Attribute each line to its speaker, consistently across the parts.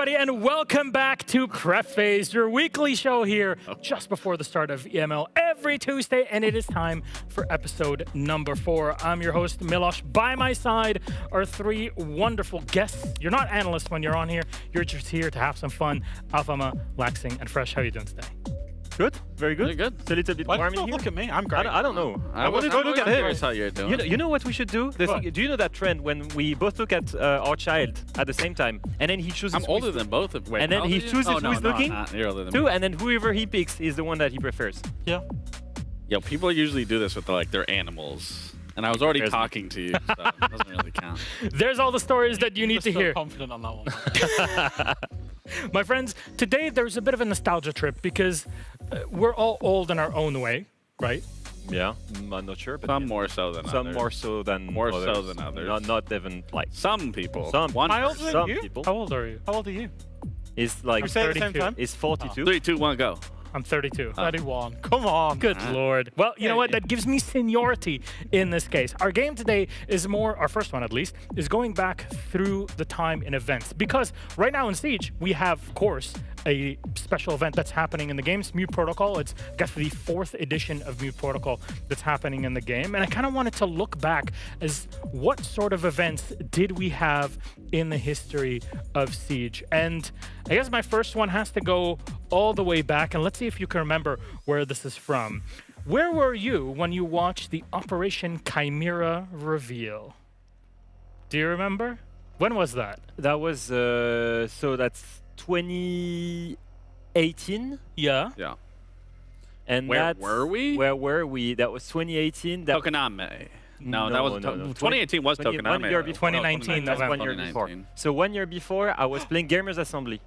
Speaker 1: everybody, and welcome back to Prep Phase, your weekly show here just before the start of EML every Tuesday, and it is time for episode number 4. I'm your host, Milosh. By my side are 3 wonderful guests. You're not analysts when you're on here. You're just here to have some fun. Alfama, Laxing, and Fresh. How are you doing today?
Speaker 2: Good, very good.
Speaker 3: Very good.
Speaker 2: It's a little bit warm in here.
Speaker 4: Look at me, I'm great.
Speaker 2: I don't know.
Speaker 3: I
Speaker 2: wanted to look at him.
Speaker 3: Here's how you're doing.
Speaker 2: You know what we should do? Do you know that trend when we both look at our child at the same time, and then he chooses?
Speaker 3: I'm older than both of you.
Speaker 2: And then he chooses who's looking.
Speaker 3: You're older than
Speaker 2: Too,
Speaker 3: me.
Speaker 2: and then whoever he picks is the one that he prefers.
Speaker 4: Yeah.
Speaker 3: Yo, people usually do this with their animals. And I was already
Speaker 2: There's
Speaker 3: talking to you, so it doesn't really count.
Speaker 1: There's all the stories that you need to
Speaker 4: so
Speaker 1: hear.
Speaker 4: confident on that one.
Speaker 1: My friends, today there's a bit of a nostalgia trip because we're all old in our own way, right?
Speaker 2: Yeah, I'm not sure, but
Speaker 3: Some more so than
Speaker 2: some
Speaker 3: others.
Speaker 2: more so than others. Not even like
Speaker 3: Some people.
Speaker 2: some.
Speaker 4: How old are
Speaker 2: Some
Speaker 4: you?
Speaker 2: people.
Speaker 1: How old are you?
Speaker 4: How old are you?
Speaker 2: It's like
Speaker 4: we say it at the same
Speaker 1: 32.
Speaker 4: time?
Speaker 2: it's 42.
Speaker 3: 3, 2, 1, go.
Speaker 1: I'm 32.
Speaker 4: 31. Come on.
Speaker 1: Good Lord. Well, you know what? That gives me seniority in this case. Our game today is more, our first one at least, is going back through the time in events. Because right now in Siege, we have, of course, a special event that's happening in the game. It's Mute Protocol. It's, I guess, the 4th edition of Mute Protocol that's happening in the game. And I kind of wanted to look back as what sort of events did we have in the history of Siege. And I guess my first one has to go all the way back, and let's see if you can remember where this is from. Where were you when you watched the Operation Chimera reveal? Do you remember? When was that?
Speaker 2: That was so that's 2018,
Speaker 1: Yeah.
Speaker 3: Yeah.
Speaker 2: and
Speaker 3: Where
Speaker 2: that's,
Speaker 3: were we?
Speaker 2: Where were we? That was 2018. That
Speaker 3: Tokoname. No,
Speaker 2: No,
Speaker 3: that was
Speaker 2: no, no.
Speaker 3: 2018 was
Speaker 2: 20
Speaker 3: Tokoname.
Speaker 2: one year before.
Speaker 1: 2019
Speaker 2: That's 1
Speaker 1: November.
Speaker 2: year before.
Speaker 3: 2019.
Speaker 2: So 1 year before, I was playing Gamers Assembly.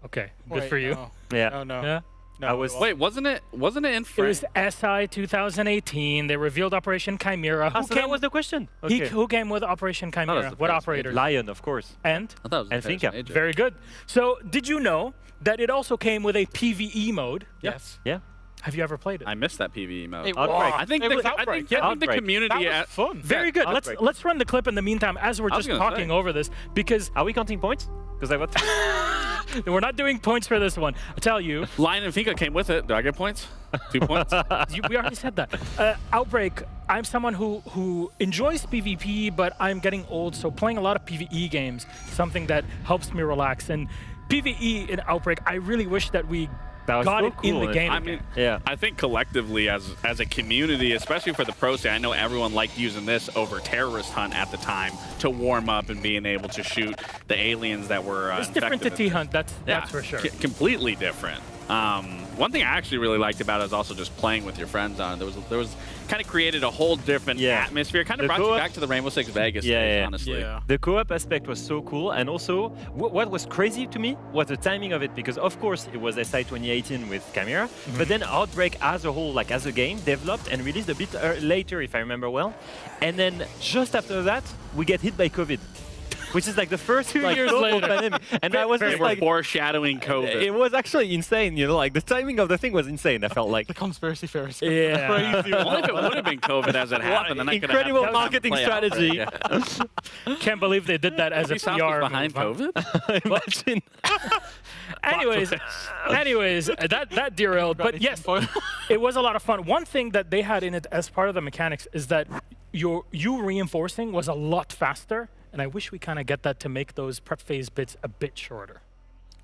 Speaker 1: Okay, good
Speaker 4: Wait,
Speaker 1: for you.
Speaker 4: No.
Speaker 2: Yeah.
Speaker 4: No, no.
Speaker 1: Yeah.
Speaker 4: No,
Speaker 2: I was-
Speaker 4: it
Speaker 3: Wait, wasn't it in
Speaker 1: It
Speaker 3: France?
Speaker 1: was SI 2018. They revealed Operation Chimera.
Speaker 2: Ah, so that was the question. Okay.
Speaker 1: Who came with Operation Chimera?
Speaker 3: the
Speaker 1: What
Speaker 3: first
Speaker 1: operator?
Speaker 2: Lion, of course.
Speaker 1: And?
Speaker 3: I thought it was
Speaker 2: and
Speaker 3: Paris
Speaker 2: Finca.
Speaker 3: Major.
Speaker 1: Very good. So, did you know that it also came with a PvE mode?
Speaker 4: Yes.
Speaker 2: Yeah.
Speaker 1: Have you ever played it?
Speaker 3: I missed that PvE mode.
Speaker 4: It
Speaker 2: Outbreak.
Speaker 4: was.
Speaker 3: I think
Speaker 4: It was
Speaker 3: the
Speaker 4: Outbreak.
Speaker 3: the
Speaker 2: Outbreak.
Speaker 3: community
Speaker 4: That was fun.
Speaker 1: Very good.
Speaker 2: Outbreak.
Speaker 1: Let's run the clip in the meantime as we're
Speaker 3: I was
Speaker 1: just
Speaker 3: gonna
Speaker 1: talking
Speaker 3: say.
Speaker 1: over this, because
Speaker 2: Are we counting points? Because I got.
Speaker 1: we're not doing points for this one. I tell you,
Speaker 3: Lion and Finca came with it. Do I get points? 2 points?
Speaker 1: we already said that. Outbreak, I'm someone who enjoys PvP, but I'm getting old, so playing a lot of PvE games, something that helps me relax. And PvE in Outbreak, I really wish that we
Speaker 2: That was
Speaker 1: got
Speaker 2: so
Speaker 1: it in
Speaker 2: cool,
Speaker 1: the
Speaker 2: and-
Speaker 1: game.
Speaker 3: I mean,
Speaker 2: Yeah.
Speaker 3: I think collectively as a community, especially for the pro scene, I know everyone liked using this over Terrorist Hunt at the time to warm up and being able to shoot the aliens that were
Speaker 1: it's different to
Speaker 3: infected.
Speaker 1: T-Hunt, that's for sure.
Speaker 3: Completely different. One thing I actually really liked about it is also just playing with your friends on it. There was kind of created a whole different atmosphere. Kind of
Speaker 2: The
Speaker 3: brought you
Speaker 2: co-op-
Speaker 3: back to the Rainbow Six Vegas
Speaker 2: Yeah,
Speaker 3: days,
Speaker 2: yeah.
Speaker 3: honestly.
Speaker 4: Yeah.
Speaker 2: The co-op aspect was so cool, and also what was crazy to me was the timing of it, because of course it was SI 2018 with Chimera, but then Outbreak as a whole, like as a game, developed and released a bit later, if I remember well, and then just after that we get hit by COVID, which is like the first
Speaker 1: 2 years
Speaker 2: global
Speaker 1: later.
Speaker 2: pandemic, and I was
Speaker 3: They
Speaker 2: just
Speaker 3: were
Speaker 2: like,
Speaker 3: foreshadowing COVID.
Speaker 2: it was actually insane, you know, like the timing of the thing was insane. I felt like.
Speaker 4: The conspiracy theories.
Speaker 1: Yeah.
Speaker 4: Crazy.
Speaker 3: What if it would have been COVID as it happened? Then I could have
Speaker 2: Incredible
Speaker 3: had that
Speaker 2: marketing
Speaker 3: play out.
Speaker 2: strategy.
Speaker 3: Yeah.
Speaker 1: Can't believe they did that as a
Speaker 3: Ubisoft
Speaker 1: PR
Speaker 3: was behind
Speaker 1: move, huh?
Speaker 3: COVID?
Speaker 2: Imagine.
Speaker 1: Anyways, that derailed. But yes, it was a lot of fun. One thing that they had in it as part of the mechanics is that you reinforcing was a lot faster, and I wish we kind of get that to make those prep phase bits a bit shorter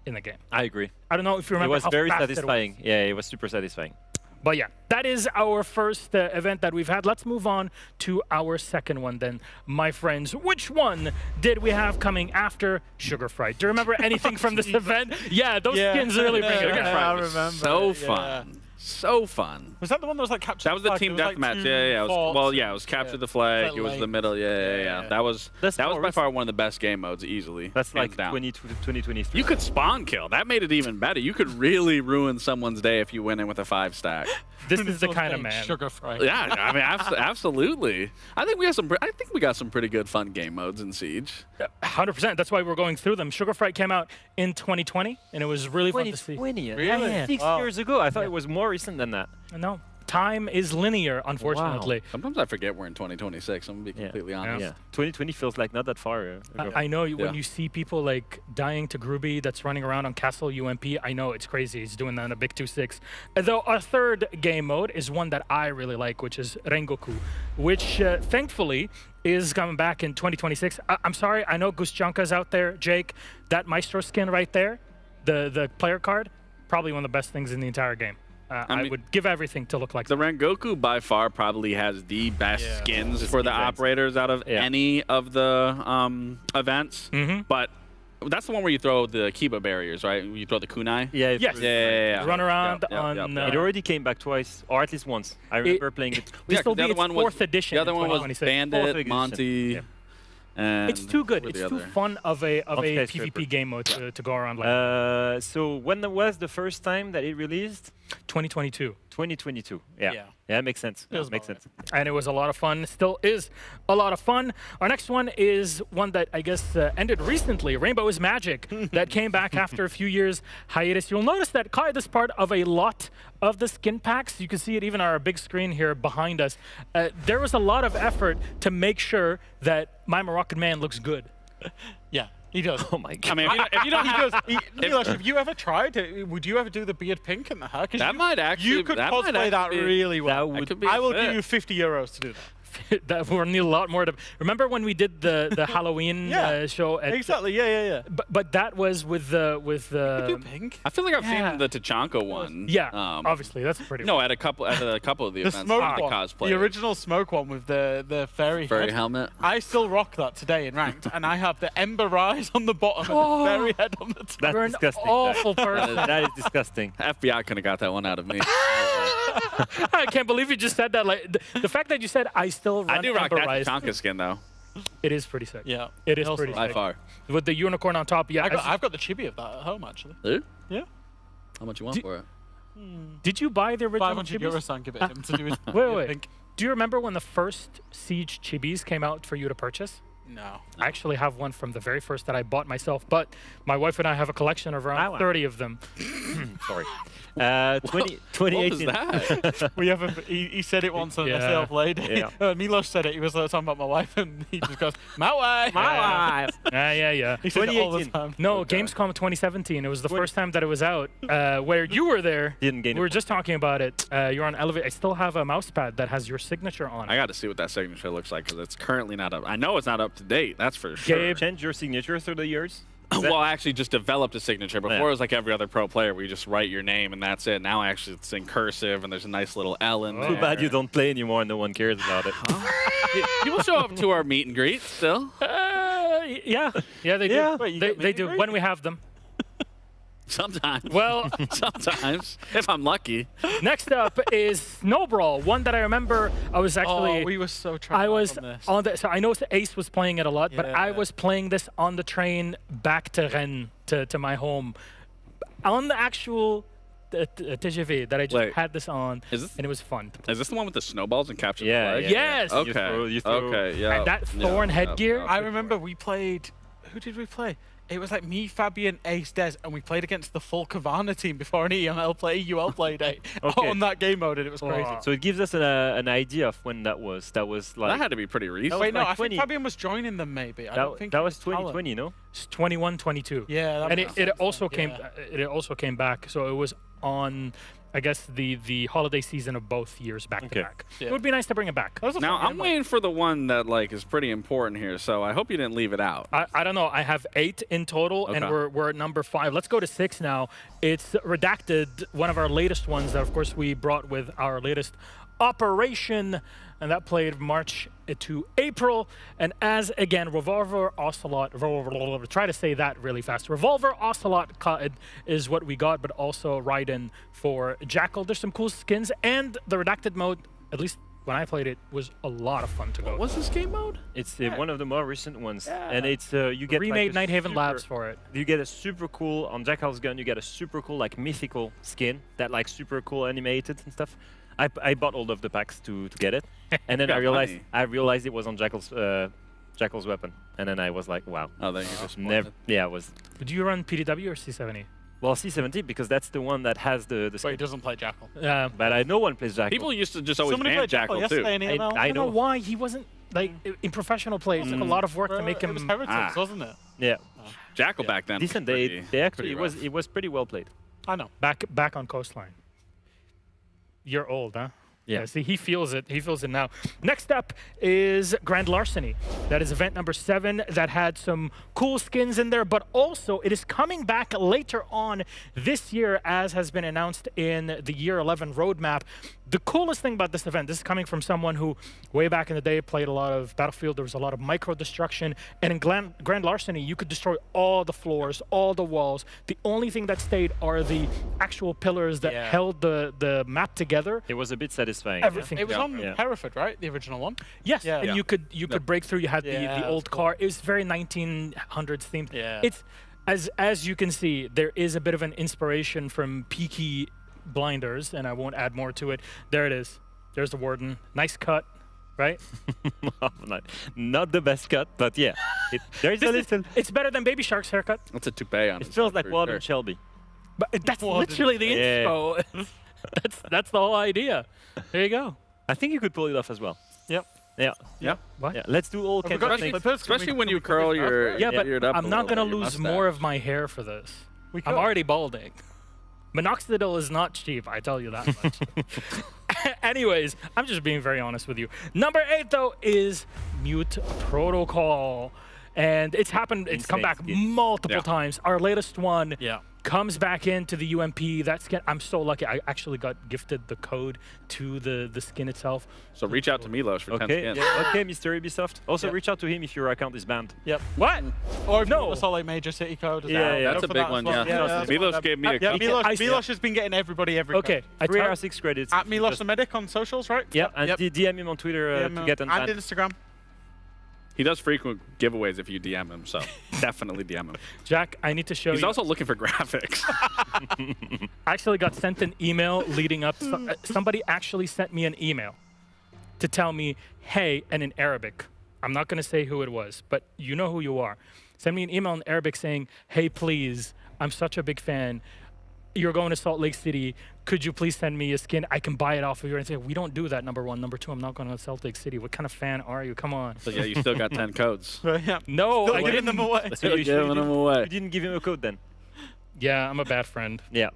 Speaker 1: in the game.
Speaker 2: I agree.
Speaker 1: I don't know if you
Speaker 2: It
Speaker 1: remember
Speaker 2: was
Speaker 1: how
Speaker 2: very
Speaker 1: fast
Speaker 2: satisfying. Yeah, it was super satisfying.
Speaker 1: But yeah, that is our first event that we've had. Let's move on to our second one then, my friends. Which one did we have coming after Sugar Fright? Do you remember anything from this event? Yeah, those skins really bring it
Speaker 3: Sugar
Speaker 1: back.
Speaker 3: Fright
Speaker 4: I
Speaker 3: was
Speaker 4: remember
Speaker 3: so
Speaker 4: it, yeah.
Speaker 3: fun. So fun.
Speaker 4: Was that the one that was like capture?
Speaker 3: That was the team deathmatch. Yeah. It was capture the flag.
Speaker 4: Felt
Speaker 3: It was the
Speaker 4: like-
Speaker 3: middle. Yeah. That was
Speaker 2: That's
Speaker 3: by
Speaker 2: more
Speaker 3: far one of the best game modes, easily.
Speaker 2: That's
Speaker 3: hands
Speaker 2: like
Speaker 3: down.
Speaker 2: 2023.
Speaker 3: You could spawn kill. That made it even better. You could really ruin someone's day if you went in with a 5-stack.
Speaker 1: This is the kind of man.
Speaker 4: Sugar Fright.
Speaker 3: Yeah, I mean, absolutely. I think we got some pretty good fun game modes in Siege.
Speaker 1: 100%. That's why we're going through them. Sugar Fright came out in 2020, and it was really fun to see.
Speaker 2: 2020.
Speaker 4: Really?
Speaker 2: Yeah. 6 years ago. I thought it was more recent than that.
Speaker 1: No, Time is linear, unfortunately.
Speaker 3: Sometimes I forget we're in 2026. I'm gonna be completely honest.
Speaker 2: Yeah. 2020 feels like not that far ago.
Speaker 1: I know when
Speaker 3: Yeah.
Speaker 1: you see people like dying to Groovy that's running around on Castle UMP, I know it's crazy. He's doing that in a big 2-6. Though our third game mode is one that I really like, which is Rengoku, which thankfully is coming back in 2026. I'm sorry, I know Guschanka's out there. Jake, that Maestro skin right there, the player card, probably one of the best things in the entire game. I
Speaker 3: mean,
Speaker 1: would give everything to look like
Speaker 3: The
Speaker 1: that.
Speaker 3: Rengoku by far probably has the best skins for the
Speaker 2: designs.
Speaker 3: operators out of any of the events. But that's the one where you throw the Kiba barriers, right? You throw the kunai.
Speaker 2: Yeah.
Speaker 1: Yes.
Speaker 3: Yeah.
Speaker 1: Run around
Speaker 3: Yep,
Speaker 1: on...
Speaker 3: yep, yep.
Speaker 2: It already came back twice, or at least once. I remember playing it.
Speaker 1: This will
Speaker 3: the
Speaker 1: be
Speaker 3: other
Speaker 1: its
Speaker 3: one was
Speaker 1: fourth edition
Speaker 3: The other
Speaker 1: in
Speaker 3: one was
Speaker 1: 2026.
Speaker 3: Bandit,
Speaker 2: Fourth edition.
Speaker 3: Monty.
Speaker 2: Yeah.
Speaker 3: And
Speaker 1: It's too good.
Speaker 3: who were
Speaker 1: It's
Speaker 3: the
Speaker 1: too
Speaker 3: other?
Speaker 1: fun of a
Speaker 2: Skyscraper.
Speaker 1: PvP game mode to go around like that.
Speaker 2: So when was the first time that it released?
Speaker 1: 2022.
Speaker 2: 2022. Yeah.
Speaker 4: Yeah.
Speaker 2: Yeah, it makes sense.
Speaker 4: Feels
Speaker 2: Makes
Speaker 4: about
Speaker 2: sense.
Speaker 1: And it was a lot of fun. Still is a lot of fun. Our next one is one that I guess ended recently. Rainbow is Magic that came back after a few years hiatus. You'll notice that Kaid is part of a lot of the skin packs. You can see it even on our big screen here behind us. There was a lot of effort to make sure that my Moroccan man looks good.
Speaker 4: Yeah, he does.
Speaker 2: Oh my god.
Speaker 3: I mean,
Speaker 4: If you don't, he does. Milos, have you ever tried it? Would you ever do the beard pink and the hair? 'Cause
Speaker 3: that might actually.
Speaker 4: you could
Speaker 3: that might
Speaker 4: cosplay that
Speaker 3: actually-
Speaker 4: really well.
Speaker 2: That would
Speaker 3: could be
Speaker 4: I
Speaker 3: a
Speaker 4: will
Speaker 3: fit.
Speaker 4: give you 50 euros to do that.
Speaker 1: That we'll need a lot more to... Remember when we did the Halloween
Speaker 4: Yeah,
Speaker 1: show? At,
Speaker 4: Exactly. Yeah.
Speaker 1: But that was with the...
Speaker 4: Do pink.
Speaker 3: I feel like I've
Speaker 1: Yeah.
Speaker 3: seen the Tachanka one.
Speaker 1: Yeah,
Speaker 3: Um,
Speaker 1: obviously, that's pretty...
Speaker 3: No, at a couple of the
Speaker 4: The
Speaker 3: events.
Speaker 4: smoke
Speaker 3: the
Speaker 4: one,
Speaker 3: cosplay.
Speaker 4: the original smoke one with the fairy
Speaker 3: furry
Speaker 4: head.
Speaker 3: helmet.
Speaker 4: I still rock that today in ranked, and I have the ember rise on the bottom
Speaker 1: Oh.
Speaker 4: and the fairy head on the top.
Speaker 2: That's
Speaker 1: You're an
Speaker 2: disgusting.
Speaker 1: awful person.
Speaker 2: That is disgusting.
Speaker 3: FBI could have got that one out of me.
Speaker 1: I can't believe you just said that. Like the fact that you said I still run
Speaker 3: I do rock that
Speaker 1: Ember Rise,
Speaker 3: Tachanka skin though,
Speaker 1: it is pretty sick.
Speaker 4: Yeah,
Speaker 1: It is
Speaker 4: Also,
Speaker 1: pretty
Speaker 3: by
Speaker 1: sick.
Speaker 3: far.
Speaker 1: With the unicorn on top. Yeah.
Speaker 4: I've got the chibi of that at home actually.
Speaker 3: Dude,
Speaker 4: Yeah,
Speaker 3: how much you want for it?
Speaker 1: Did you buy the original
Speaker 4: 500
Speaker 1: chibis?
Speaker 4: euros. I'll give it him to do his.
Speaker 1: Wait.
Speaker 4: Pink.
Speaker 1: Do you remember when the first Siege chibis came out for you to purchase?
Speaker 4: No.
Speaker 1: I actually have one from the very first that I bought myself, but my wife and I have a collection of around
Speaker 2: Wow.
Speaker 1: 30 of them.
Speaker 2: Sorry.
Speaker 3: What was
Speaker 2: 2018.
Speaker 3: that?
Speaker 4: We have he said it once on the
Speaker 1: Yeah.
Speaker 4: sale played.
Speaker 2: Yeah.
Speaker 4: Milos said it. He was talking about my wife, and he just goes, "My wife."
Speaker 1: My yeah.
Speaker 4: He said it all the
Speaker 2: 2018.
Speaker 4: time.
Speaker 1: No,
Speaker 3: Okay.
Speaker 1: Gamescom 2017. It was the first time that it was out. Where you were there.
Speaker 2: Didn't gain
Speaker 1: We were
Speaker 2: it.
Speaker 1: just talking about it. You're on Elevate. I still have a mouse pad that has your signature on
Speaker 3: I
Speaker 1: it.
Speaker 3: got to see what that signature looks like because it's currently not up. I know it's not up to date. That's for sure.
Speaker 1: Gabe,
Speaker 2: Change your signature through the years?
Speaker 3: Well, I actually just developed a signature. Before
Speaker 2: Yeah.
Speaker 3: it was like every other pro player where you just write your name and that's it. Now actually it's in cursive and there's a nice little L in there.
Speaker 2: Too bad you don't play anymore and no one cares about it.
Speaker 3: People show up to our meet and greet still.
Speaker 1: yeah, they do.
Speaker 2: Yeah.
Speaker 4: Wait, you
Speaker 1: they
Speaker 4: get
Speaker 1: they
Speaker 4: meet
Speaker 1: do
Speaker 4: and greet?
Speaker 1: when we have them.
Speaker 3: Sometimes.
Speaker 1: Well,
Speaker 3: Sometimes. If I'm lucky.
Speaker 1: next up is Snowball, one that I remember. I was actually.
Speaker 4: Oh, we were so trying
Speaker 1: I was
Speaker 4: on this.
Speaker 1: on the. So I know Ace was playing it a lot, but I
Speaker 4: Yeah.
Speaker 1: was playing this on the train back to Rennes, to my home, on the actual TGV that I just
Speaker 3: Wait.
Speaker 1: had this on,
Speaker 3: Is this-
Speaker 1: and it was fun.
Speaker 3: Is this the one with the snowballs and capture
Speaker 2: Yeah,
Speaker 3: the
Speaker 2: yeah,
Speaker 3: flag?
Speaker 1: Yes.
Speaker 2: yeah.
Speaker 3: Okay.
Speaker 2: You throw-
Speaker 3: Okay. Yeah.
Speaker 1: And that thorn headgear?
Speaker 4: I remember we played. Who did we play? It was like me, Fabian, Ace, Des, and we played against the full Kavana team before an EML play, UL play day
Speaker 2: Okay.
Speaker 4: on that game mode, and it was crazy.
Speaker 1: Oh.
Speaker 2: So it gives us an idea of when that was. That was like
Speaker 3: That had to be pretty recent.
Speaker 4: Oh, wait, no,
Speaker 2: like
Speaker 4: I
Speaker 2: 20.
Speaker 4: think Fabian was joining them maybe. I don't think
Speaker 2: that
Speaker 4: it
Speaker 2: was
Speaker 4: Talon.
Speaker 2: 2020, no?
Speaker 1: It's 21, 22.
Speaker 4: Yeah, that
Speaker 1: and
Speaker 4: makes
Speaker 1: it
Speaker 4: sense
Speaker 1: also
Speaker 4: then,
Speaker 1: came.
Speaker 4: yeah.
Speaker 1: It also came back. So it was on, I guess, the holiday season of both years back to
Speaker 2: Okay.
Speaker 1: back.
Speaker 4: Yeah.
Speaker 1: It would be nice to bring it back.
Speaker 4: That was a
Speaker 3: Now
Speaker 4: fun
Speaker 3: I'm
Speaker 4: game,
Speaker 3: waiting for the one that like is pretty important here, so I hope you didn't leave it out.
Speaker 1: I don't know. I have 8 in total, and
Speaker 3: Okay.
Speaker 1: we're at number 5. Let's go to 6 now. It's Redacted, one of our latest ones that, of course, we brought with our latest operation, and that played March to April. And as again, Revolver Ocelot, try to say that really fast. Revolver Ocelot is what we got, but also Raiden for Jackal. There's some cool skins, and the Redacted mode, at least when I played it, was a lot of fun to go.
Speaker 3: What's this game mode?
Speaker 2: It's one of the more recent ones, and it's you get
Speaker 1: Remade
Speaker 2: like a
Speaker 1: Nighthaven
Speaker 2: super-
Speaker 1: Labs for it.
Speaker 2: You get a super cool on Jackal's gun. You get a super cool like mythical skin that like super cool animated and stuff. I bought all of the packs to get it, and then
Speaker 3: got
Speaker 2: I realized it was on Jackal's weapon, and then I was like, wow.
Speaker 3: Oh, then you're just
Speaker 2: Never. Yeah, it was.
Speaker 1: Do you run PDW or C70?
Speaker 2: Well, C17 because that's the one that has the
Speaker 4: But he
Speaker 2: skin.
Speaker 4: doesn't play Jackal.
Speaker 2: But I know one plays Jackal.
Speaker 3: People used to just always
Speaker 4: Somebody
Speaker 3: ban
Speaker 4: played Jackal
Speaker 3: Jackal too.
Speaker 4: yesterday in EML.
Speaker 2: I
Speaker 1: I don't know
Speaker 2: know.
Speaker 1: why he wasn't like in professional play. It took a lot of work to make
Speaker 4: It was
Speaker 1: him
Speaker 4: Heritage, wasn't it?
Speaker 2: Yeah,
Speaker 3: Jackal back then.
Speaker 2: decent.
Speaker 3: was
Speaker 2: They actually
Speaker 3: pretty rough.
Speaker 2: it was pretty well played.
Speaker 4: I know.
Speaker 1: back on coastline. You're old, huh?
Speaker 2: Yeah.
Speaker 1: See, he feels it. He feels it now. Next up is Grand Larceny. That is event number 7 that had some cool skins in there, but also it is coming back later on this year, as has been announced in the Year 11 roadmap. The coolest thing about this event, this is coming from someone who way back in the day played a lot of Battlefield. There was a lot of micro destruction, and in Grand Larceny, you could destroy all the floors, all the walls. The only thing that stayed are the actual pillars that
Speaker 4: Yeah.
Speaker 1: held the map together.
Speaker 2: It was a bit satisfying.
Speaker 1: Everything.
Speaker 4: It was on
Speaker 2: Yeah.
Speaker 4: Hereford, right? The original one.
Speaker 1: Yes,
Speaker 4: Yeah.
Speaker 1: and
Speaker 4: Yeah.
Speaker 1: you could break through. You had
Speaker 4: Yeah,
Speaker 1: the old
Speaker 4: that's
Speaker 1: car. It was very 1900s themed.
Speaker 4: Yeah.
Speaker 1: It's as you can see, there is a bit of an inspiration from Peaky Blinders, and I won't add more to it. There it is. There's the warden. Nice cut, right?
Speaker 2: Not the best cut, but yeah, there's a little.
Speaker 1: It's better than Baby Shark's haircut,
Speaker 3: That's a toupee on
Speaker 2: It
Speaker 3: his
Speaker 2: feels
Speaker 3: head
Speaker 2: like
Speaker 3: for
Speaker 2: Warden
Speaker 3: sure.
Speaker 2: Shelby.
Speaker 1: but that's
Speaker 4: Warden.
Speaker 1: literally the
Speaker 2: Yeah.
Speaker 1: intro. that's the whole idea. There you go.
Speaker 2: I think you could pull it off as well.
Speaker 4: Yep.
Speaker 2: Yeah,
Speaker 3: Yeah.
Speaker 1: What?
Speaker 2: yeah. Let's do all
Speaker 4: we
Speaker 2: kinds
Speaker 4: got
Speaker 2: of
Speaker 4: any
Speaker 2: things.
Speaker 4: clippers?
Speaker 3: Especially
Speaker 4: Can
Speaker 3: when
Speaker 4: we
Speaker 3: you
Speaker 4: clip this
Speaker 3: curl
Speaker 4: out?
Speaker 3: your
Speaker 1: Yeah, but
Speaker 3: it up
Speaker 1: I'm
Speaker 3: a
Speaker 1: not
Speaker 3: little
Speaker 1: gonna
Speaker 3: bit, your
Speaker 1: lose
Speaker 3: mustache.
Speaker 1: more of my hair for this.
Speaker 4: We
Speaker 1: I'm
Speaker 4: could.
Speaker 1: already balding. Minoxidil is not cheap, I tell you that much. Anyways, I'm just being very honest with you. Number 8, though, is Mute Protocol. And it's happened, it's come
Speaker 2: Insane
Speaker 1: back
Speaker 2: skin.
Speaker 1: multiple
Speaker 3: Yeah.
Speaker 1: times. Our latest one
Speaker 4: Yeah.
Speaker 1: comes back into the UMP. That skin, I'm so lucky. I actually got gifted the code to the skin itself.
Speaker 3: So reach out to Milos for 10
Speaker 2: Okay,
Speaker 3: skins.
Speaker 2: okay, Mr. Ubisoft. Also,
Speaker 4: Yep.
Speaker 2: reach out to him if your account is banned.
Speaker 4: Yep.
Speaker 1: What?
Speaker 4: Or if
Speaker 1: No.
Speaker 4: you want the Solid Major City code. as
Speaker 2: Yeah,
Speaker 4: well.
Speaker 2: yeah,
Speaker 3: That's
Speaker 4: Go
Speaker 3: a
Speaker 4: for
Speaker 3: big
Speaker 4: that
Speaker 3: one,
Speaker 4: as well.
Speaker 3: yeah.
Speaker 4: that's
Speaker 3: Milos
Speaker 4: one.
Speaker 3: gave me a
Speaker 4: Yeah,
Speaker 3: code.
Speaker 4: Milos has been getting everybody every
Speaker 1: Okay,
Speaker 4: code.
Speaker 1: I
Speaker 2: 3
Speaker 1: tell,
Speaker 2: R6 credits.
Speaker 4: At Milos
Speaker 2: Just-
Speaker 4: the Medic on socials, right?
Speaker 2: Yeah, and
Speaker 4: Yep.
Speaker 2: DM him on Twitter
Speaker 4: Yeah,
Speaker 2: to get
Speaker 4: and
Speaker 2: unbanned.
Speaker 4: Instagram.
Speaker 3: He does frequent giveaways if you DM him, so definitely DM him.
Speaker 1: Jack, I need to show
Speaker 3: He's
Speaker 1: you.
Speaker 3: also looking for graphics.
Speaker 1: I actually got sent an email leading up. Somebody actually sent me an email to tell me, hey, and in Arabic. I'm not going to say who it was, but you know who you are. Send me an email in Arabic saying, hey, please, I'm such a big fan. You're going to Salt Lake City. Could you please send me a skin? I can buy it off of you. And say, we don't do that, number 1. Number 2, I'm not going to Salt Lake City. What kind of fan are you? Come on.
Speaker 3: So yeah, you still got 10 codes.
Speaker 4: Yeah.
Speaker 1: No,
Speaker 4: Still
Speaker 1: I
Speaker 4: giving
Speaker 1: didn't.
Speaker 4: them away.
Speaker 2: So
Speaker 3: Still
Speaker 2: you sure
Speaker 3: giving them away.
Speaker 2: you didn't give him a code then?
Speaker 1: Yeah, I'm a bad friend.
Speaker 2: Yeah.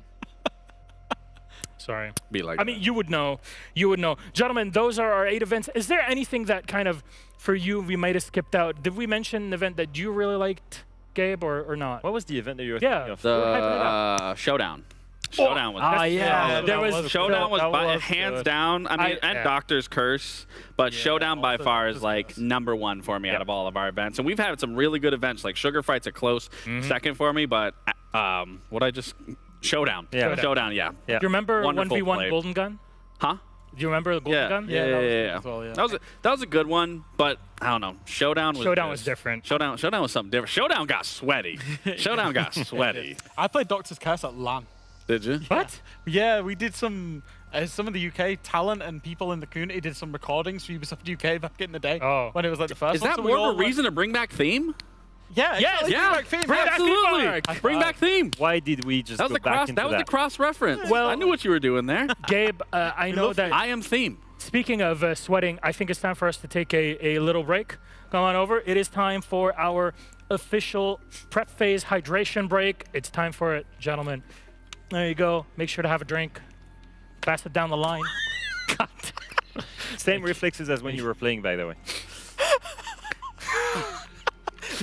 Speaker 1: Sorry.
Speaker 3: Be like
Speaker 1: I mean, you would know. You would know. Gentlemen, those are our 8 events. Is there anything that kind of, for you, we might have skipped out? Did we mention an event that you really liked, Gabe, or not?
Speaker 2: What was the event that you were
Speaker 1: Yeah.
Speaker 2: thinking of?
Speaker 3: the
Speaker 1: We're hyping it up.
Speaker 3: Showdown. Showdown was
Speaker 1: Ah, yeah. There
Speaker 4: that
Speaker 1: was
Speaker 3: Showdown was
Speaker 1: that
Speaker 3: by,
Speaker 1: was
Speaker 3: hands
Speaker 1: good.
Speaker 3: down. I mean, and
Speaker 1: yeah.
Speaker 3: Doctor's Curse, but Showdown by
Speaker 4: also
Speaker 3: far is
Speaker 4: Doctor's
Speaker 3: like
Speaker 4: Curse.
Speaker 3: number 1 for me out of all of our events. And we've had some really good events. Like Sugar Fight's a close second for me, but what I just Showdown.
Speaker 2: Yeah.
Speaker 3: Showdown. Yeah.
Speaker 2: Yeah.
Speaker 1: Do you remember
Speaker 3: Wonderful
Speaker 1: 1v1
Speaker 3: played.
Speaker 1: Golden Gun?
Speaker 3: Huh?
Speaker 1: Do you remember the Golden
Speaker 3: Yeah.
Speaker 1: Gun?
Speaker 3: Yeah.
Speaker 4: that was
Speaker 3: Yeah.
Speaker 4: good
Speaker 3: Yeah.
Speaker 4: as well, yeah.
Speaker 3: That was a good one, but I don't know. Showdown was
Speaker 1: Showdown
Speaker 3: good.
Speaker 1: was different.
Speaker 3: Showdown was something different. Showdown got sweaty. Showdown got sweaty.
Speaker 4: I played Doctor's Curse at LAN.
Speaker 3: Did you?
Speaker 1: What?
Speaker 4: Yeah, we did some of the UK talent and people in the community did some recordings for Ubisoft UK back in the day.
Speaker 1: Oh.
Speaker 4: When it was like the first
Speaker 3: Is
Speaker 4: one.
Speaker 3: that
Speaker 4: so we
Speaker 3: more
Speaker 4: all
Speaker 3: of a reason to bring back theme?
Speaker 4: Yeah,
Speaker 1: Yes,
Speaker 4: exactly.
Speaker 3: Yeah,
Speaker 4: Bring back theme,
Speaker 1: bring back
Speaker 3: absolutely.
Speaker 1: theme.
Speaker 3: Bring back theme.
Speaker 2: Why did we just
Speaker 3: That was
Speaker 2: go
Speaker 3: the
Speaker 2: back
Speaker 3: cross.
Speaker 2: into
Speaker 3: That was the
Speaker 2: that?
Speaker 3: cross reference.
Speaker 1: Well-
Speaker 3: I knew what you were doing there.
Speaker 1: Gabe, I know that.
Speaker 3: I am theme.
Speaker 1: Speaking of sweating, I think it's time for us to take a little break. Come on over. It is time for our official prep phase hydration break. It's time for it, gentlemen. There you go. Make sure to have a drink. Pass it down the line.
Speaker 2: Same reflexes as when you were playing, by the way.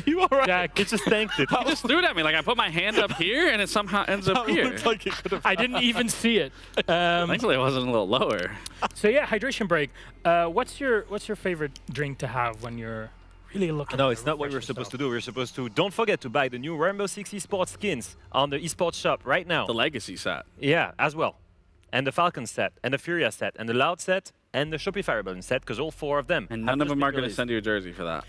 Speaker 4: You all right?
Speaker 1: Jack,
Speaker 2: It just thanked it.
Speaker 3: You just threw it at me like I put my hand up here and it somehow ends up
Speaker 4: That
Speaker 3: here.
Speaker 4: looked like it could have.
Speaker 1: I didn't even see it.
Speaker 3: Thankfully, it wasn't a little lower.
Speaker 1: So yeah, hydration break. What's your favorite drink to have when you're really looking?
Speaker 2: No,
Speaker 1: to
Speaker 2: it's not what
Speaker 1: refresh
Speaker 2: we're supposed to
Speaker 1: yourself?
Speaker 2: do. We're supposed to, don't forget to buy the new Rainbow Six Esports skins on the Esports shop right now.
Speaker 3: The legacy set.
Speaker 2: Yeah, as well. And the Falcon set, and the Furia set, and the Loud set, and the Shopify Ribbon set, because all 4 of them.
Speaker 3: And
Speaker 2: have
Speaker 3: none of
Speaker 2: just
Speaker 3: them
Speaker 2: been
Speaker 3: are going to
Speaker 2: released.
Speaker 3: send you a jersey for that.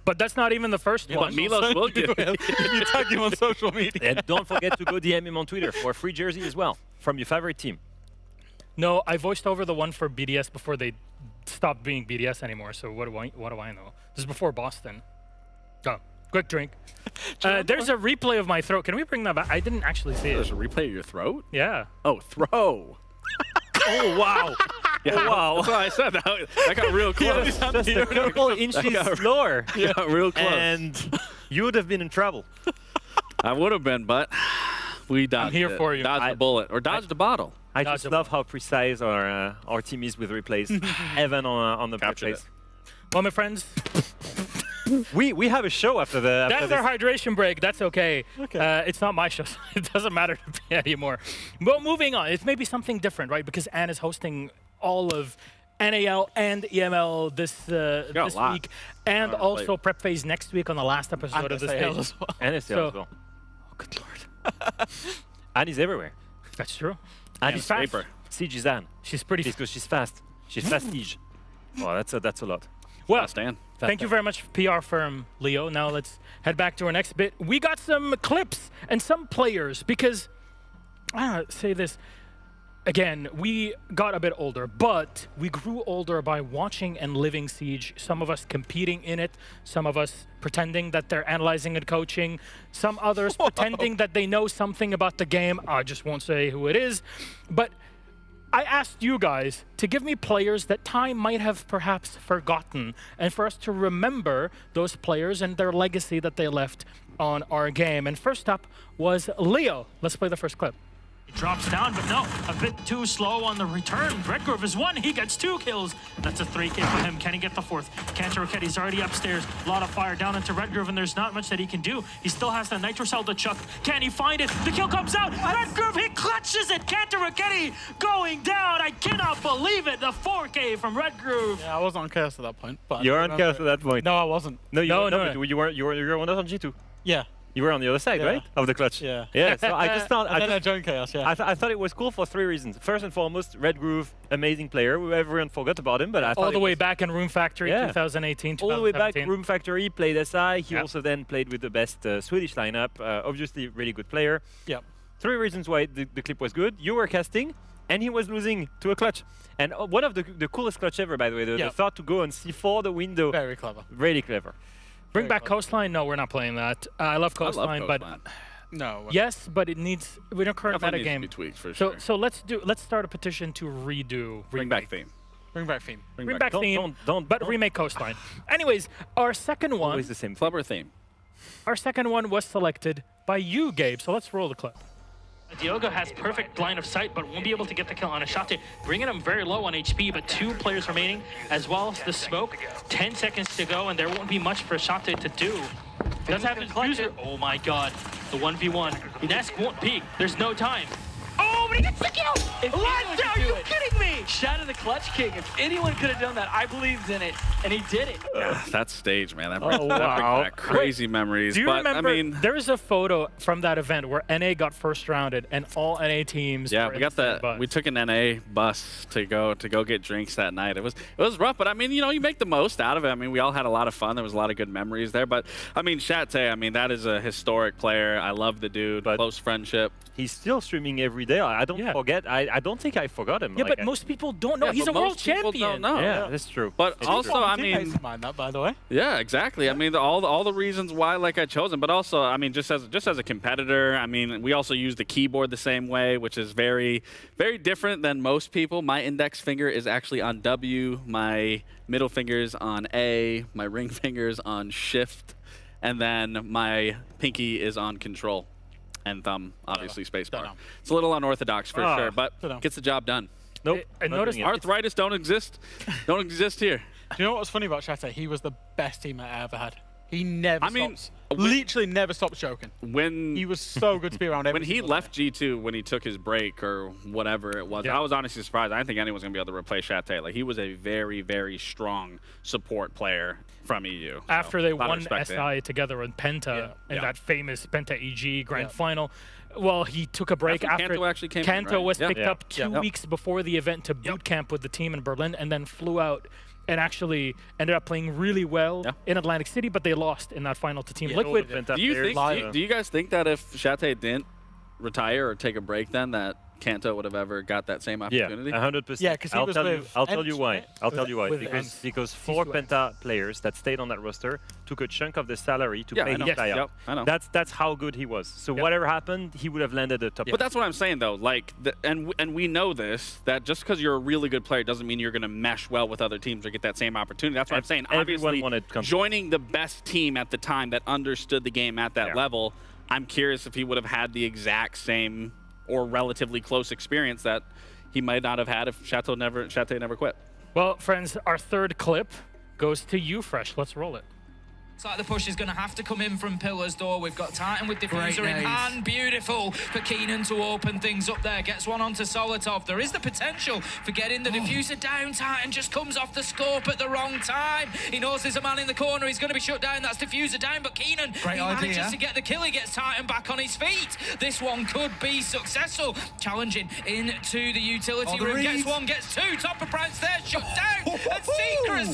Speaker 1: But that's not even the first
Speaker 3: But
Speaker 1: one.
Speaker 3: Milos will give
Speaker 4: If you tag him on social media.
Speaker 2: And don't forget to go DM him on Twitter for a free jersey as well, from your favorite team.
Speaker 1: No, I voiced over the one for BDS before they stopped being BDS anymore. So what do I know? This is before Boston. Oh, Quick drink. There's a replay of my throat. Can we bring that back? I didn't actually see
Speaker 3: There's
Speaker 1: it.
Speaker 3: a replay of your throat?
Speaker 1: Yeah.
Speaker 3: Oh, throw.
Speaker 2: Oh, wow.
Speaker 3: Yeah,
Speaker 2: wow.
Speaker 3: That's what I said. That got real close.
Speaker 2: Just a couple inches slower.
Speaker 3: Yeah, real close.
Speaker 2: And you would have been in trouble.
Speaker 3: I would have been, but we dodged
Speaker 1: here
Speaker 3: it.
Speaker 1: for you.
Speaker 3: Dodged the bullet. Or dodged the bottle.
Speaker 2: I
Speaker 1: Dodge
Speaker 2: just
Speaker 1: the
Speaker 2: love how precise our team is with replays. Even on the
Speaker 3: Captured
Speaker 2: replays.
Speaker 1: Well, my friends,
Speaker 2: We have a show after the.
Speaker 1: that's our hydration break. That's okay. It's not my show, so it doesn't matter to me anymore. But moving on, it's maybe something different, right? Because Anne is hosting all of NAL and EML this
Speaker 3: lot.
Speaker 1: week, and
Speaker 3: on our
Speaker 1: also
Speaker 3: plate.
Speaker 1: Prep Phase next week on the last episode of this
Speaker 4: SAL
Speaker 1: page.
Speaker 4: as well.
Speaker 2: And it's
Speaker 1: So-
Speaker 2: as well.
Speaker 1: Oh, good lord.
Speaker 2: Anne is everywhere.
Speaker 1: That's true.
Speaker 2: Anne
Speaker 1: And
Speaker 2: is fast.
Speaker 3: Paper.
Speaker 2: Siege is Anne.
Speaker 1: She's pretty.
Speaker 2: Because she's fast. She's fast Siege. Well, that's a lot.
Speaker 1: Well,
Speaker 3: Fast Dan.
Speaker 1: thank you very much, PR firm Leo. Now let's head back to our next bit. We got some clips and some players because I say this again. We got a bit older, but we grew older by watching and living Siege. Some of us competing in it, some of us pretending that they're analyzing and coaching, some others pretending that they know something about the game. I just won't say who it is, but I asked you guys to give me players that time might have perhaps forgotten, and for us to remember those players and their legacy that they left on our game. And first up was Leo. Let's play the first clip.
Speaker 5: He drops down, but no, a bit too slow on the return. Redgrove is one, he gets 2 kills. That's a 3K for him. Can he get the 4th? Cantorochetti's already upstairs. A lot of fire down into Redgrove, and there's not much that he can do. He still has the Nitro Cell to chuck. Can he find it? The kill comes out. Redgrove, he clutches it. Cantorochetti going down. I cannot believe it. The 4K from Redgrove.
Speaker 4: Yeah, I wasn't on chaos at that point. But I
Speaker 2: You're on
Speaker 4: remember
Speaker 2: chaos
Speaker 4: it.
Speaker 2: at that point.
Speaker 4: No, I wasn't.
Speaker 2: No, you
Speaker 1: No,
Speaker 2: were,
Speaker 1: no,
Speaker 2: but
Speaker 1: no.
Speaker 2: you were not on G2.
Speaker 4: Yeah.
Speaker 2: You were on the other side,
Speaker 4: Yeah.
Speaker 2: right? Of the clutch.
Speaker 4: Yeah.
Speaker 2: Yeah. So I just found.
Speaker 4: And then I joined chaos. Yeah.
Speaker 2: I thought it was cool for 3 reasons. First and foremost, Redgrove, amazing player. Everyone forgot about him, but I thought
Speaker 1: All the
Speaker 2: it
Speaker 1: way
Speaker 2: was
Speaker 1: back in Room Factory,
Speaker 2: Yeah.
Speaker 1: 2018,
Speaker 2: all the way back.
Speaker 1: 2017.
Speaker 2: Room Factory played SI. He
Speaker 1: Yeah.
Speaker 2: also then played with the best Swedish lineup. Obviously, really good player.
Speaker 4: Yep.
Speaker 2: 3 reasons why the clip was good. You were casting, and he was losing to a clutch. And one of the coolest clutch ever, by the way. The
Speaker 1: Yeah.
Speaker 2: thought to go and see for the window.
Speaker 4: Very clever.
Speaker 2: Really clever.
Speaker 1: Bring
Speaker 4: Very
Speaker 1: back
Speaker 4: clever.
Speaker 1: Coastline? No, we're not playing that. I love
Speaker 3: I love
Speaker 1: Coastline, but
Speaker 3: Coastline.
Speaker 4: No.
Speaker 1: yes, but it needs we're in a current
Speaker 3: Definitely
Speaker 1: meta
Speaker 3: needs to
Speaker 1: game.
Speaker 3: be tweaked for
Speaker 1: So
Speaker 3: sure.
Speaker 1: let's start a petition to redo
Speaker 3: Bring back theme.
Speaker 4: Bring back theme.
Speaker 1: Bring back
Speaker 2: Don't-
Speaker 1: theme,
Speaker 2: don't-
Speaker 1: but
Speaker 2: don't-
Speaker 1: remake Coastline. Anyways, our second one,
Speaker 2: Always the same.
Speaker 3: Flubber theme.
Speaker 1: was selected by you, Gabe. So let's roll the clip.
Speaker 5: Diogo has perfect line of sight, but won't be able to get the kill on Ashate, bringing him very low on HP, but 2 players remaining, as well as the smoke. 10 seconds to go, and there won't be much for Ashate to do. Does have his user. Oh my god, the 1v1. Inesk won't peek, there's no time. Oh, but he gets the kill! Lights out, are you kidding me?
Speaker 6: Shadow the Clutch King. If anyone could have done that, I believed in it, and he did it.
Speaker 3: That stage, man. That brings,
Speaker 1: Oh,
Speaker 3: that brings
Speaker 1: wow.
Speaker 3: back crazy memories.
Speaker 1: Do you
Speaker 3: but
Speaker 1: remember?
Speaker 3: I mean,
Speaker 1: There is a photo from that event where NA got first rounded, and all NA teams.
Speaker 3: yeah,
Speaker 1: were
Speaker 3: we
Speaker 1: in
Speaker 3: got
Speaker 1: the same
Speaker 3: that.
Speaker 1: bus.
Speaker 3: We took an NA bus to go get drinks that night. It was rough, but I mean, you make the most out of it. I mean, we all had a lot of fun. There was a lot of good memories there. But I mean, Shate, I mean, that is a historic player. I love the dude.
Speaker 2: But-
Speaker 3: Close friendship.
Speaker 2: He's still streaming every day. I don't
Speaker 1: Yeah.
Speaker 2: forget. I don't think I forgot him.
Speaker 1: Yeah,
Speaker 2: Like,
Speaker 1: but most people don't know.
Speaker 3: Yeah,
Speaker 1: He's
Speaker 3: but
Speaker 1: a world
Speaker 3: most people
Speaker 1: champion.
Speaker 3: don't know.
Speaker 2: Yeah, that's true.
Speaker 3: But
Speaker 2: It's
Speaker 3: also,
Speaker 2: true.
Speaker 3: I
Speaker 4: Teammates
Speaker 3: mean,
Speaker 4: mind that, by the way.
Speaker 3: yeah, exactly. I mean, all the reasons why like I chose him, but also, I mean, just as a competitor, I mean, we also use the keyboard the same way, which is very different than most people. My index finger is actually on W, my middle finger's on A, my ring finger's on Shift, and then my pinky is on Control, and thumb, obviously spacebar.
Speaker 4: know.
Speaker 3: It's a little unorthodox for
Speaker 2: Ah,
Speaker 3: sure, but
Speaker 4: don't know.
Speaker 3: gets the job done.
Speaker 2: Nope.
Speaker 1: And
Speaker 2: not
Speaker 1: notice
Speaker 2: doing it.
Speaker 3: Arthritis don't exist here.
Speaker 4: Do you know what's funny about Shatter? He was the best teammate I ever had. He never
Speaker 3: I mean,
Speaker 4: stops.
Speaker 3: when-
Speaker 4: Literally never stopped joking.
Speaker 3: When
Speaker 4: He was so good to be around every
Speaker 3: when he
Speaker 4: single
Speaker 3: left
Speaker 4: day.
Speaker 3: G2, when he took his break or whatever it was,
Speaker 1: Yeah.
Speaker 3: I was honestly surprised. I didn't think anyone was going to be able to replace Shate. Like, he was a very, very strong support player from EU.
Speaker 1: After
Speaker 3: So,
Speaker 1: they
Speaker 3: a lot of
Speaker 1: won
Speaker 3: respect to him.
Speaker 1: SI together in Penta in
Speaker 3: Yeah.
Speaker 1: that famous Penta EG grand
Speaker 4: Yeah.
Speaker 1: final. Well, he took a break
Speaker 3: That's when
Speaker 1: after
Speaker 3: Kanto actually came in,
Speaker 1: Kanto
Speaker 3: right?
Speaker 1: was
Speaker 3: Yep.
Speaker 1: picked
Speaker 2: Yeah.
Speaker 1: up 2
Speaker 3: Yep.
Speaker 1: weeks before the event to boot camp with the team in Berlin, and then flew out and actually ended up playing really well
Speaker 3: Yeah.
Speaker 1: in Atlantic City, but they lost in that final to Team
Speaker 4: Yeah,
Speaker 1: Liquid.
Speaker 2: Penta
Speaker 3: Do you
Speaker 2: players,
Speaker 3: think? Do you guys think that if Shate didn't retire or take a break, then that Kanto would have ever got that same
Speaker 2: Yeah,
Speaker 3: opportunity.
Speaker 2: 100%.
Speaker 1: Yeah, 'cause he was with
Speaker 2: I'll tell you
Speaker 1: Ents,
Speaker 2: why.
Speaker 1: right?
Speaker 2: I'll tell you why.
Speaker 1: With
Speaker 2: Because
Speaker 1: Ents.
Speaker 2: because 4
Speaker 1: C2
Speaker 2: Penta players that stayed on that roster took a chunk of the salary to
Speaker 3: Yeah,
Speaker 2: pay
Speaker 3: I know.
Speaker 2: his buyout.
Speaker 3: Yep, I know.
Speaker 2: That's how good he was. So
Speaker 1: Yep.
Speaker 2: whatever happened, he would have landed at top.
Speaker 3: But that's what I'm saying, though. Like, and we know this, that just because you're a really good player doesn't mean you're going to mesh well with other teams or get that same opportunity. That's what I'm saying.
Speaker 2: Everyone
Speaker 3: Obviously,
Speaker 2: wanted Kanto.
Speaker 3: joining the best team at the time that understood the game at that
Speaker 2: Yeah.
Speaker 3: level, I'm curious if he would have had the exact same or relatively close experience that he might not have had if Chateau never quit.
Speaker 1: Well, friends, our third clip goes to you, Fresh. Let's roll it.
Speaker 7: Looks like the push is going to have to come in from Pillar's door. We've got Titan with Diffuser
Speaker 6: Great
Speaker 7: in
Speaker 6: nades.
Speaker 7: hand. Beautiful for Keenan to open things up there. Gets one onto Solotov. There is the potential for getting the Diffuser down. Titan just comes off the scope at the wrong time. He knows there's a man in the corner. He's going to be shut down. That's Diffuser down, but Keenan,
Speaker 6: Great
Speaker 7: he
Speaker 6: idea.
Speaker 7: manages to get the kill. He gets Titan back on his feet. This one could be successful. Challenging into the utility
Speaker 6: Oh, the
Speaker 7: room. Gets
Speaker 6: read.
Speaker 7: one, gets two. Top of Price there, shut down. And Secret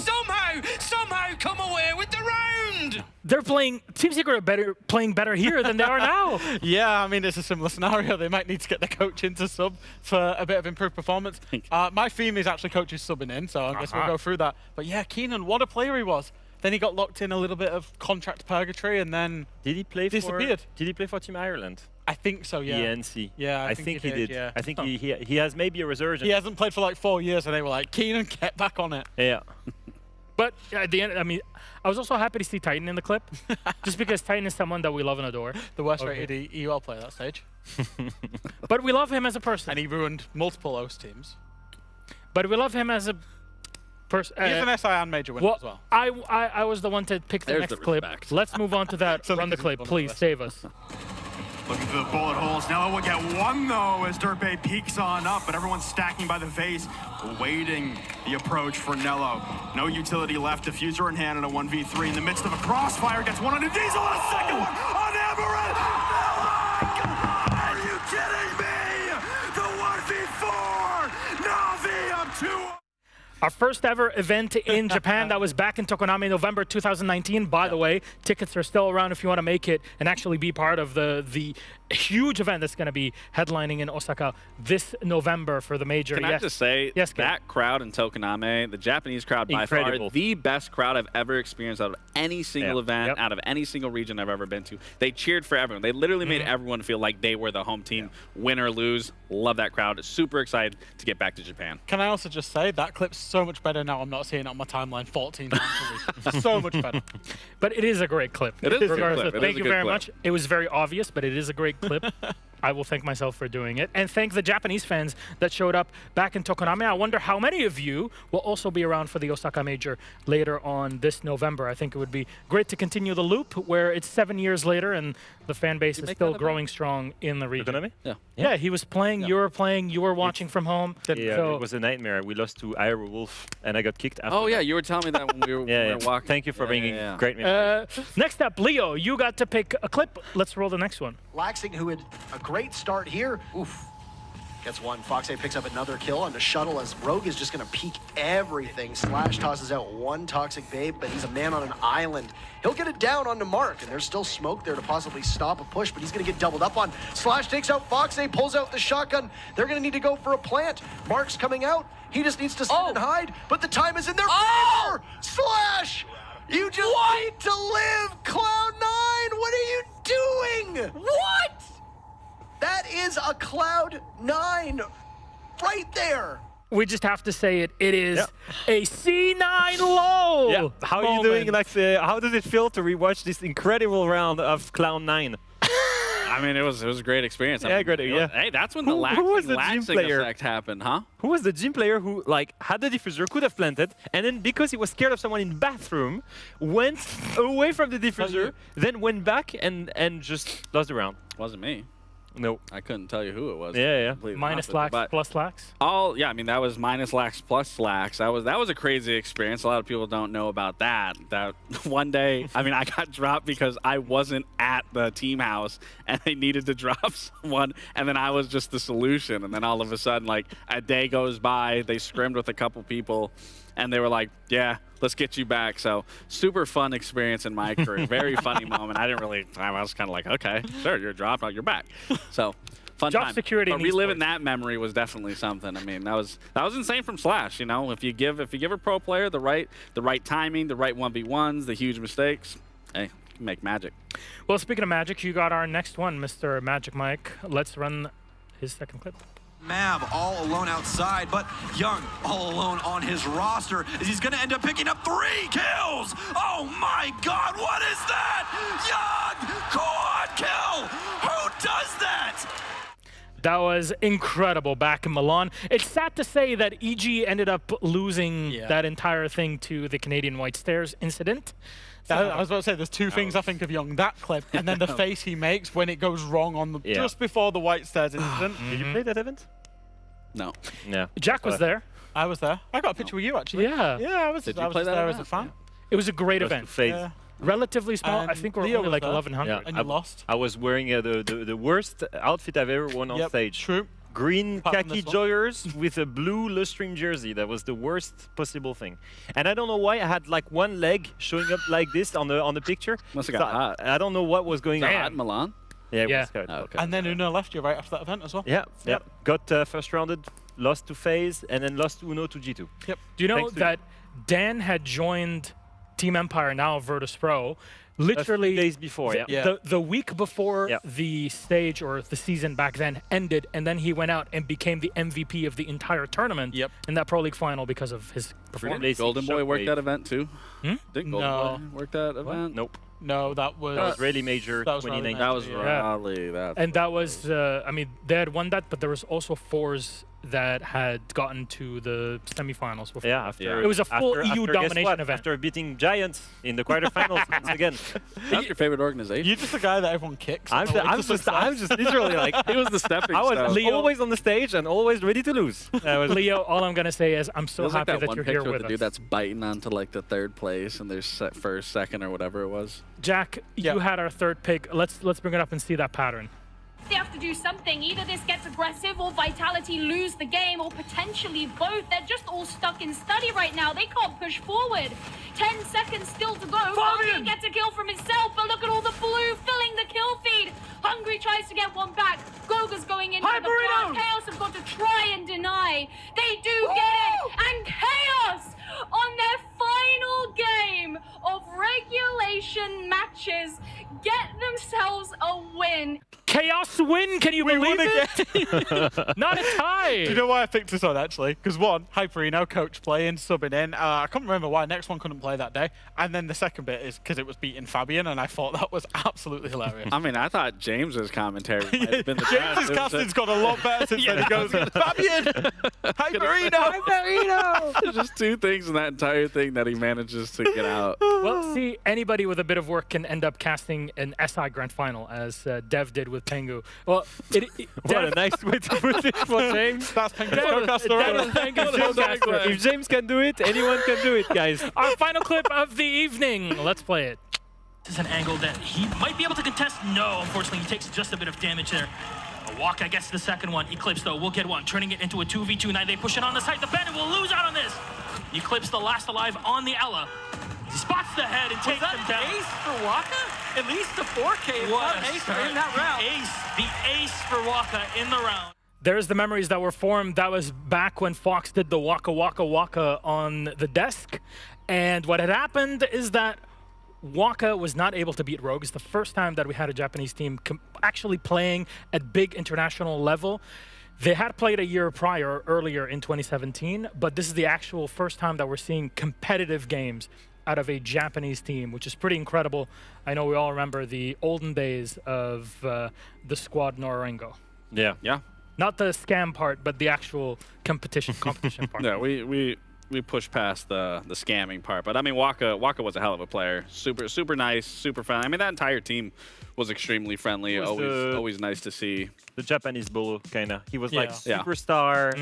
Speaker 7: somehow come away with the round.
Speaker 1: They're playing Team Secret are playing better here than they are now.
Speaker 4: Yeah, I mean, it's a similar scenario. They might need to get their coach into sub for a bit of improved performance. My theme is actually coaches subbing in, so I guess we'll go through that. But yeah, Keenan, what a player he was. Then he got locked in a little bit of contract purgatory and then
Speaker 2: Did he play
Speaker 4: disappeared.
Speaker 2: Did he play for Team Ireland?
Speaker 4: I think so, yeah.
Speaker 2: ENC.
Speaker 4: Yeah,
Speaker 2: I think he did.
Speaker 4: yeah.
Speaker 2: I think he has maybe a resurgence.
Speaker 4: He hasn't played for like 4 years, and they were like, Keenan, get back on it.
Speaker 2: Yeah.
Speaker 1: But at the end, I mean, I was also happy to see Titan in the clip, just because Titan is someone that we love and adore.
Speaker 4: The worst rated EUL player that stage.
Speaker 1: But we love him as a person.
Speaker 4: And he ruined multiple OS teams.
Speaker 1: But we love him as a person.
Speaker 4: He's an SI and major winner
Speaker 1: Well,
Speaker 4: as well.
Speaker 1: I was the one to pick the
Speaker 3: There's
Speaker 1: next
Speaker 3: the
Speaker 1: clip.
Speaker 3: respect.
Speaker 1: Let's move on to that.
Speaker 4: So
Speaker 1: Run the
Speaker 4: this is
Speaker 1: clip,
Speaker 4: one of
Speaker 1: please.
Speaker 4: the
Speaker 1: Save us.
Speaker 8: Looking for the bullet holes. Nello will get one, though, as Dirtbay peeks on up, but everyone's stacking by the vase, waiting the approach for Nello. No utility left. Diffuser in hand in a 1v3 in the midst of a crossfire. Gets one on a Diesel and a second one on Amaranth. Are you kidding me? The 1v4. Navi up 2.
Speaker 1: Our first ever event in Japan. That was back in Tokonami, November 2019. By the way, tickets are still around if you want to make it and actually be part of the huge event that's going to be headlining in Osaka this November for the major.
Speaker 3: Can I just say,
Speaker 1: Yes, Ken.
Speaker 3: that crowd in Tokoname, the Japanese crowd, by
Speaker 2: Incredible.
Speaker 3: far the best crowd I've ever experienced out of any single
Speaker 2: Yeah.
Speaker 3: event,
Speaker 2: Yep.
Speaker 3: out of any single region I've ever been to. They cheered for everyone. They literally made everyone feel like they were the home team, win or lose. Love that crowd. Super excited to get back to Japan.
Speaker 4: Can I also just say, that clip's so much better now I'm not seeing it on my timeline 14 times a week. So much better.
Speaker 1: But it is a great clip.
Speaker 3: It is a good
Speaker 1: Regardless
Speaker 3: clip.
Speaker 1: of-
Speaker 3: It is
Speaker 1: Thank
Speaker 3: a
Speaker 1: you
Speaker 3: good
Speaker 1: very
Speaker 3: clip.
Speaker 1: much. It was very obvious, but it is a great clip. I will thank myself for doing it. And thank the Japanese fans that showed up back in Tokonami. I wonder how many of you will also be around for the Osaka Major later on this November. I think it would be great to continue the loop where it's 7 years later and the fan base is
Speaker 3: make
Speaker 1: still
Speaker 3: that
Speaker 1: growing strong in the region.
Speaker 2: Tokonami?
Speaker 3: Yeah.
Speaker 1: Yeah, he was playing, you were playing, you were watching from home.
Speaker 2: Yeah,
Speaker 1: So-
Speaker 2: it was a nightmare. We lost to Ira Wolf, and I got kicked after.
Speaker 3: Oh, yeah,
Speaker 2: that.
Speaker 3: you were telling me that when we were,
Speaker 2: Yeah,
Speaker 3: we
Speaker 2: yeah.
Speaker 3: were walking.
Speaker 2: Thank you for
Speaker 3: Yeah,
Speaker 2: bringing
Speaker 3: yeah, yeah.
Speaker 2: great memories.
Speaker 1: Next up, Leo, you got to pick a clip. Let's roll the next one.
Speaker 9: Laxing, who had a great start here. Oof. Gets one. Foxay picks up another kill on the shuttle as Rogue is just going to peek everything. Slash tosses out one Toxic Babe, but he's a man on an island. He'll get it down onto Mark, and there's still smoke there to possibly stop a push, but he's going to get doubled up on. Slash takes out Foxay, pulls out the shotgun. They're going to need to go for a plant. Mark's coming out. He just needs to sit and hide, but the time is in their favor. Slash! You just need to live, Cloud9! What are you doing? What? That is a Cloud9 right there.
Speaker 1: We just have to say it. It is a C9 low.
Speaker 2: Yeah. How are you doing? Like, how does it feel to rewatch this incredible round of Cloud9?
Speaker 3: I mean, it was a great experience.
Speaker 2: Yeah, great, yeah.
Speaker 3: Hey, that's when the
Speaker 2: Who was the gym
Speaker 3: laxing
Speaker 2: player?
Speaker 3: effect happened, huh?
Speaker 2: Who was the gym player who like had the diffuser, could have planted, and then because he was scared of someone in the bathroom, went away from the diffuser, then went back and just lost the round.
Speaker 3: Wasn't me.
Speaker 2: No.
Speaker 3: I couldn't tell you who it was.
Speaker 2: Yeah, yeah.
Speaker 3: Completely
Speaker 1: Minus
Speaker 3: honest with
Speaker 1: lax,
Speaker 3: you, but
Speaker 1: plus lax.
Speaker 3: yeah, I mean, that was minus lax plus lax. That was a crazy experience. A lot of people don't know about that. That one day, I mean, I got dropped because I wasn't at the team house and they needed to drop someone, and then I was just the solution. And then all of a sudden, like, a day goes by, they scrimmed with a couple people, and they were like, yeah, let's get you back. So super fun experience in my career. Very funny moment. I was kind of like, okay, sure, you're dropped, you're back. So Fun
Speaker 1: job
Speaker 3: time.
Speaker 1: security.
Speaker 3: But
Speaker 1: in
Speaker 3: reliving
Speaker 1: esports.
Speaker 3: that memory was definitely something. I mean, that was insane from Slash. You know, if you give a pro player the right timing, the right 1v1s, the huge mistakes, hey, you can make magic.
Speaker 1: Well, speaking of magic, you got our next one, Mr. Magic Mike. Let's run his second clip.
Speaker 10: Mav all alone outside, but Young all alone on his roster as he's going to end up picking up 3 kills. Oh my God, what is that? Young quad kill. Who does that?
Speaker 1: That was incredible back in Milan. It's sad to say that EG ended up losing that entire thing to the Canadian White Stairs incident.
Speaker 4: I was about to say, there's two things I think of Young. That clip, and then the face he makes when it goes wrong on the just before the White Stairs incident.
Speaker 2: Did you play that event?
Speaker 3: No.
Speaker 2: Yeah.
Speaker 1: Jack was there.
Speaker 4: I was there. I got a picture with you, actually.
Speaker 1: Yeah.
Speaker 4: Yeah, I was,
Speaker 3: Did
Speaker 4: I
Speaker 3: you
Speaker 4: was
Speaker 3: play
Speaker 4: just
Speaker 3: that
Speaker 4: there
Speaker 3: event?
Speaker 4: as a fan.
Speaker 1: It was a great
Speaker 2: Just to
Speaker 1: event.
Speaker 2: phase.
Speaker 4: Yeah.
Speaker 1: Relatively small. I
Speaker 4: And
Speaker 1: think we're
Speaker 4: Leo
Speaker 1: only
Speaker 4: was
Speaker 1: like
Speaker 4: there.
Speaker 1: 1,100.
Speaker 2: Yeah.
Speaker 4: And you lost.
Speaker 2: I was wearing the worst outfit I've ever worn on stage.
Speaker 4: True.
Speaker 2: Green
Speaker 4: Apart from
Speaker 2: khaki
Speaker 4: this one.
Speaker 2: joggers with a blue Lustream jersey. That was the worst possible thing. And I don't know why I had like one leg showing up like this on the picture.
Speaker 3: Must have got hot.
Speaker 2: I don't know what was going
Speaker 3: Is that
Speaker 2: on.
Speaker 3: hot in Milan?
Speaker 2: Yeah, it
Speaker 1: Yeah.
Speaker 2: was good.
Speaker 3: Oh, okay.
Speaker 4: And then Uno left you right after that event as well.
Speaker 2: Yeah, yeah. Got first rounded, lost to FaZe, and then lost Uno to G2.
Speaker 1: Do you know
Speaker 2: Thanks to
Speaker 1: that Dan had joined Team Empire, now Virtus Pro,
Speaker 2: A
Speaker 1: literally
Speaker 2: few days before, yeah.
Speaker 1: the week before
Speaker 2: Yeah.
Speaker 1: the stage or the season back then ended, and then he went out and became the MVP of the entire tournament in that Pro League final because of his performance.
Speaker 2: Basic
Speaker 3: Golden Boy worked
Speaker 2: shockwave.
Speaker 3: that event too. Did Golden
Speaker 4: No.
Speaker 3: Boy work that event?
Speaker 2: Nope.
Speaker 4: No, that was...
Speaker 2: That was really major
Speaker 4: that was Raleigh
Speaker 2: 2019.
Speaker 3: That was
Speaker 4: Yeah.
Speaker 3: Raleigh. That's
Speaker 1: And that was, I mean, they had won that, but there was also fours that had gotten to the semifinals before.
Speaker 2: Yeah, after
Speaker 1: It was a full
Speaker 2: after,
Speaker 1: EU
Speaker 2: guess
Speaker 1: domination
Speaker 2: what?
Speaker 1: event.
Speaker 2: After beating Giants in the quarterfinals once again.
Speaker 3: That's your favorite organization.
Speaker 4: You're just the guy that everyone kicks.
Speaker 2: I'm just literally like
Speaker 3: He was the stepping
Speaker 2: I was
Speaker 3: stone.
Speaker 1: Leo-
Speaker 2: always on the stage and always ready to lose. That was
Speaker 1: Leo, all I'm going to say is I'm so
Speaker 3: Feels like
Speaker 1: happy
Speaker 3: that
Speaker 1: that
Speaker 3: one
Speaker 1: you're
Speaker 3: picture
Speaker 1: here
Speaker 3: with
Speaker 1: with
Speaker 3: the
Speaker 1: us.
Speaker 3: dude that's biting onto like the 3rd place and there's first, second, or whatever it was.
Speaker 1: Jack, you had our 3rd pick. Let's bring it up and see that pattern.
Speaker 11: They have to do something. Either this gets aggressive or Vitality lose the game, or potentially both. They're just all stuck in study right now. They can't push forward. 10 seconds still to go. Fabian gets a kill from himself, but look at all the blue filling the kill feed. Hungry tries to get one back. Goga's going into the plant. Chaos have got to try and deny. They do get it. And Chaos on their final game of regulation matches get themselves a win.
Speaker 1: Chaos win, can you believe it? Not a tie.
Speaker 4: Do you know why I picked this on, actually? Because one, Hyperino, coach playing, subbing in. I can't remember why next one couldn't play that day. And then the second bit is because it was beating Fabian, and I thought that was absolutely hilarious.
Speaker 3: I mean, I thought James's commentary might have been the best.
Speaker 4: James's casting's got a lot better since then. He goes, Fabian! Hyperino!
Speaker 3: There's just 2 things in that entire thing that he manages to get out.
Speaker 1: Well, see, anybody with a bit of work can end up casting an SI Grand Final, as Dev did with Pengu. Well,
Speaker 2: what a nice way to put it for James.
Speaker 4: That's Pengu's co-caster.
Speaker 2: If James can do it, anyone can do it, guys.
Speaker 1: Our final clip of the evening. Let's play it.
Speaker 5: This is an angle that he might be able to contest. No, unfortunately, he takes just a bit of damage there. Waka gets the second one. Eclipse, though, will get one, turning it into a 2v2. Now they push it on the side. The Bandit will lose out on this. Eclipse, the last alive on the Ella. He spots the head and takes him down.
Speaker 6: Ace for Waka? At least the 4K.
Speaker 5: What
Speaker 6: What
Speaker 5: a
Speaker 6: ace for
Speaker 5: start.
Speaker 6: in that round.
Speaker 5: The ace for Waka in the round.
Speaker 1: There's the memories that were formed. That was back when Fox did the Waka Waka Waka on the desk. And what had happened is that Waka was not able to beat Rogue. It's the first time that we had a Japanese team actually playing at big international level. They had played a year prior, earlier in 2017, but this is the actual first time that we're seeing competitive games out of a Japanese team, which is pretty incredible. I know we all remember the olden days of the squad Norengo.
Speaker 2: Yeah.
Speaker 3: Yeah.
Speaker 1: Not the scam part, but the actual competition part.
Speaker 3: Yeah, we pushed past the scamming part, but I mean, Waka was a hell of a player. Super nice, super friendly. I mean, that entire team was extremely friendly. Always nice to see.
Speaker 2: The Japanese Bolo, kinda. He was like
Speaker 3: Yeah.
Speaker 2: superstar,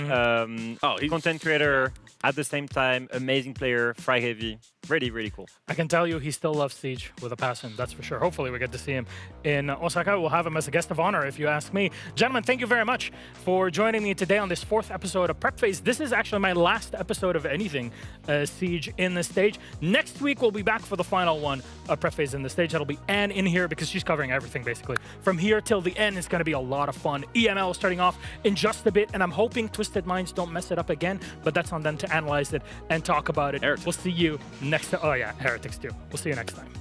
Speaker 3: He's
Speaker 2: content creator, at the same time, amazing player, fry heavy. Really cool.
Speaker 1: I can tell you he still loves Siege with a passion, that's for sure. Hopefully we get to see him in Osaka. We'll have him as a guest of honor, if you ask me. Gentlemen, thank you very much for joining me today on this 4th episode of Prep Phase. This is actually my last episode of anything Siege in the Stage. Next week, we'll be back for the final one of Prep Phase in the Stage. That'll be Anne in here because she's covering covering everything basically. From here till the end is going to be a lot of fun. EML starting off in just a bit, and I'm hoping Twisted Minds don't mess it up again, but that's on them to analyze it and talk about it.
Speaker 3: Heretics.
Speaker 1: We'll see you next time. Oh yeah, Heretics too. We'll see you next time.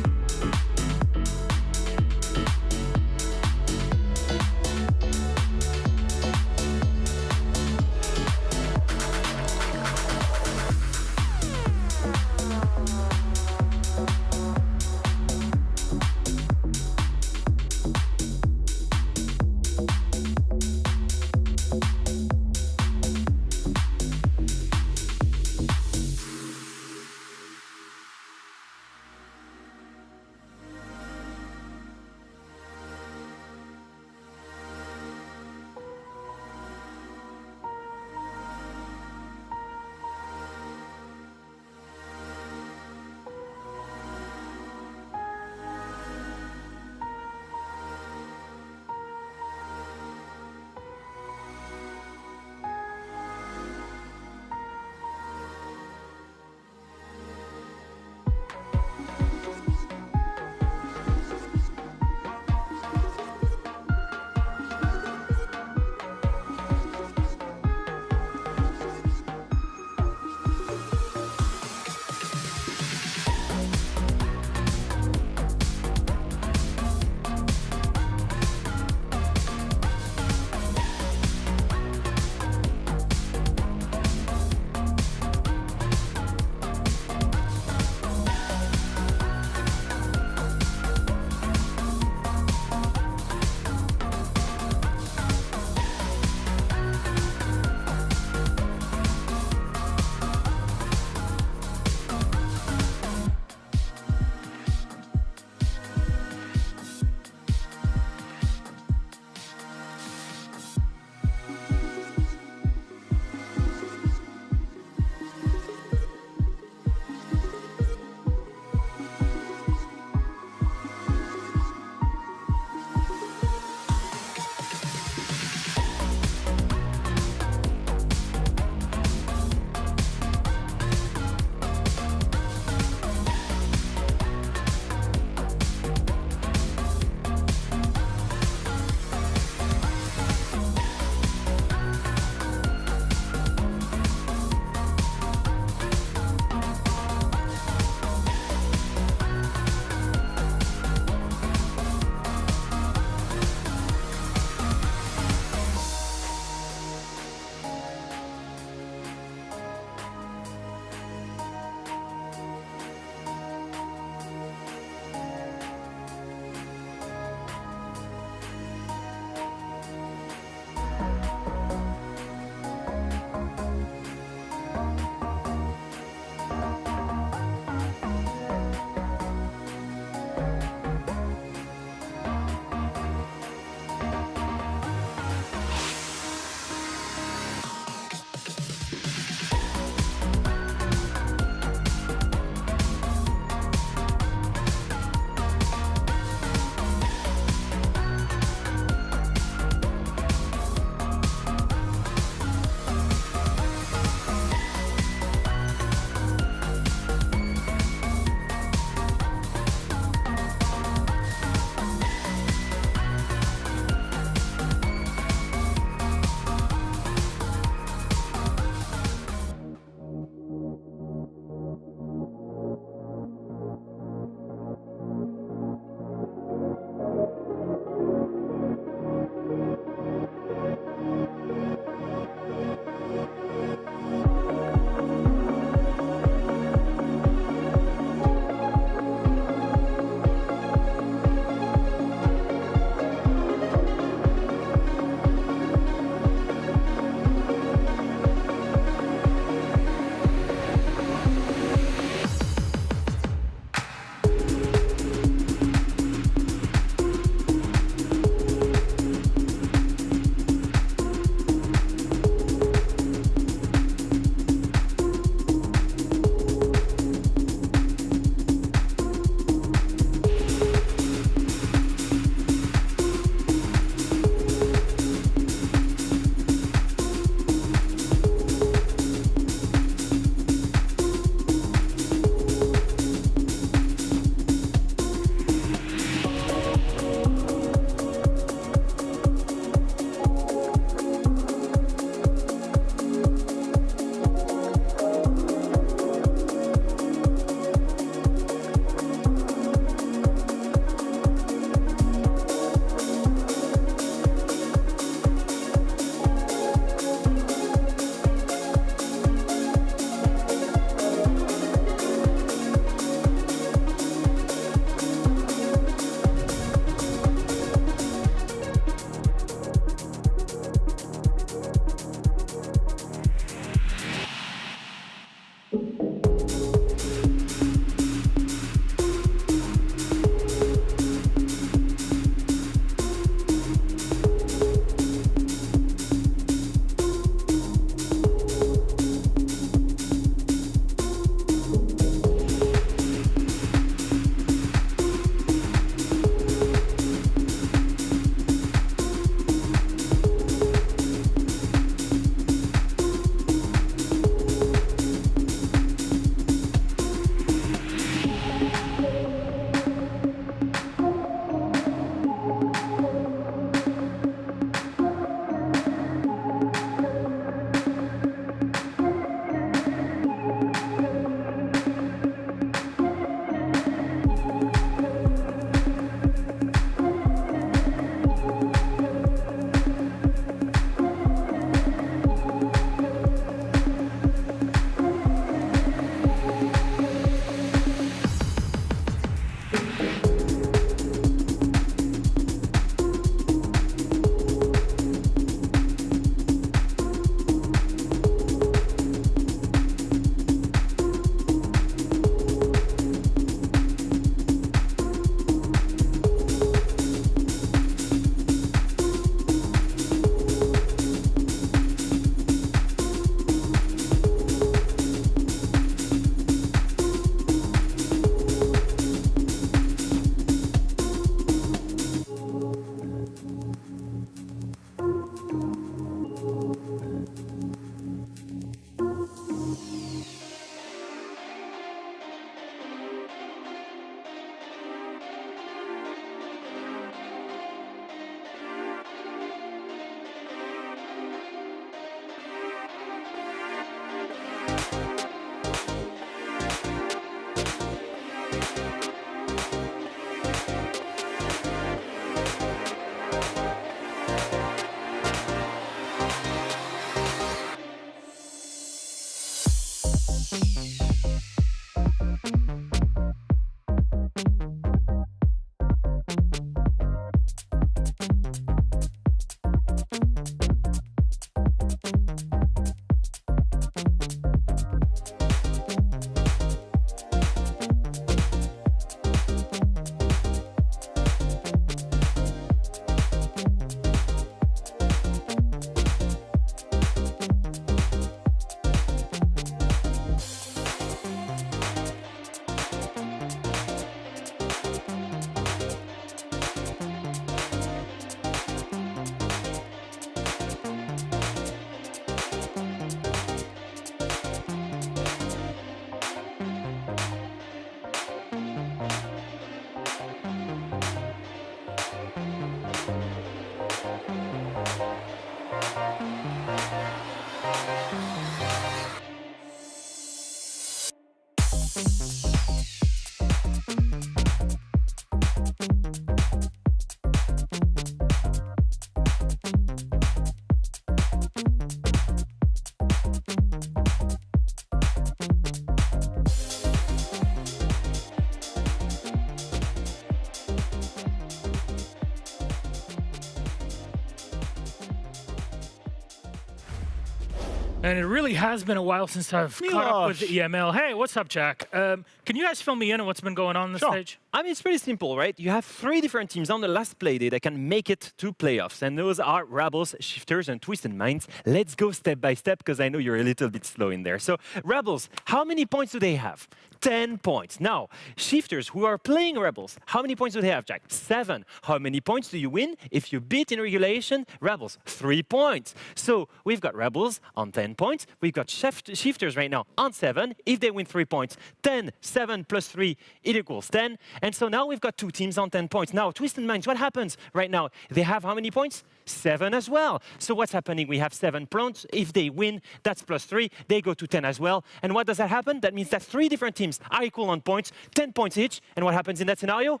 Speaker 1: And it really has been a while since I've caught up with the EML. Hey, what's up, Jack? Can you guys fill me in on what's been going on this stage?
Speaker 2: I mean, it's pretty simple, right? You have 3 different teams on the last play day that can make it to playoffs. And those are Rebels, Shifters, and Twisted Minds. Let's go step by step, because I know you're a little bit slow in there. So, Rebels, how many points do they have? 10 points. Now, Shifters, who are playing Rebels, how many points do they have, Jack? 7. How many points do you win if you beat in regulation Rebels? 3 points. So, we've got Rebels on 10 points. We've got Shifters right now on 7. If they win 3 points, 10, 7 plus 3, it equals 10. And so now we've got 2 teams on 10 points. Now, Twisted Minds, what happens right now? They have how many points? 7 as well. So what's happening? We have 7 points. If they win, that's plus 3. They go to 10 as well. And what does that happen? That means that 3 different teams are equal on points, 10 points each. And what happens in that scenario?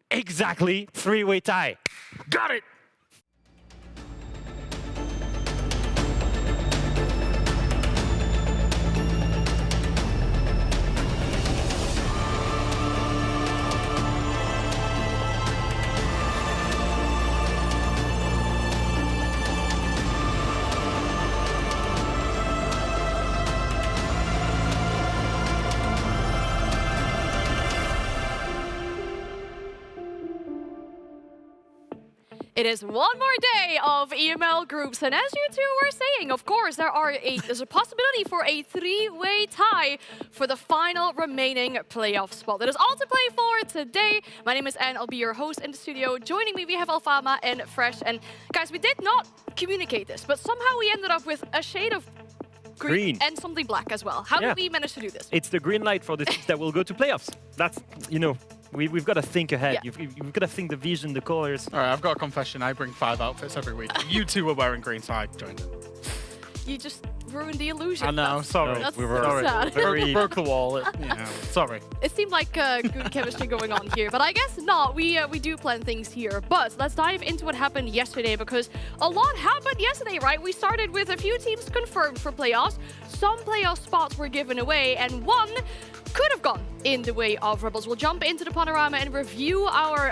Speaker 2: Exactly, 3-way tie. Got it!
Speaker 12: It is one more day of EML groups, and as you two were saying, of course, there's a possibility for a 3-way tie for the final remaining playoff spot. That is all to play for today. My name is Anne, I'll be your host in the studio. Joining me, we have Alfama and Fresh. And guys, we did not communicate this, but somehow we ended up with a shade of green and something black as well. How did we manage to do this?
Speaker 2: It's the green light for the teams that will go to playoffs. That's, you know, we've got to think ahead. Yeah. You've got to think the vision, the colors.
Speaker 4: All right, I've got a confession. I bring 5 outfits every week. You two were wearing green, so I joined in.
Speaker 12: You just ruined the illusion.
Speaker 4: I know, sorry.
Speaker 12: That's
Speaker 2: we were
Speaker 12: so sad.
Speaker 4: Broke the wall. Sorry.
Speaker 12: It seemed like good chemistry going on here, but I guess not. We do plan things here. But let's dive into what happened yesterday, because a lot happened yesterday, right? We started with a few teams confirmed for playoffs. Some playoff spots were given away, and one could have gone in the way of Rebels. We'll jump into the panorama and review our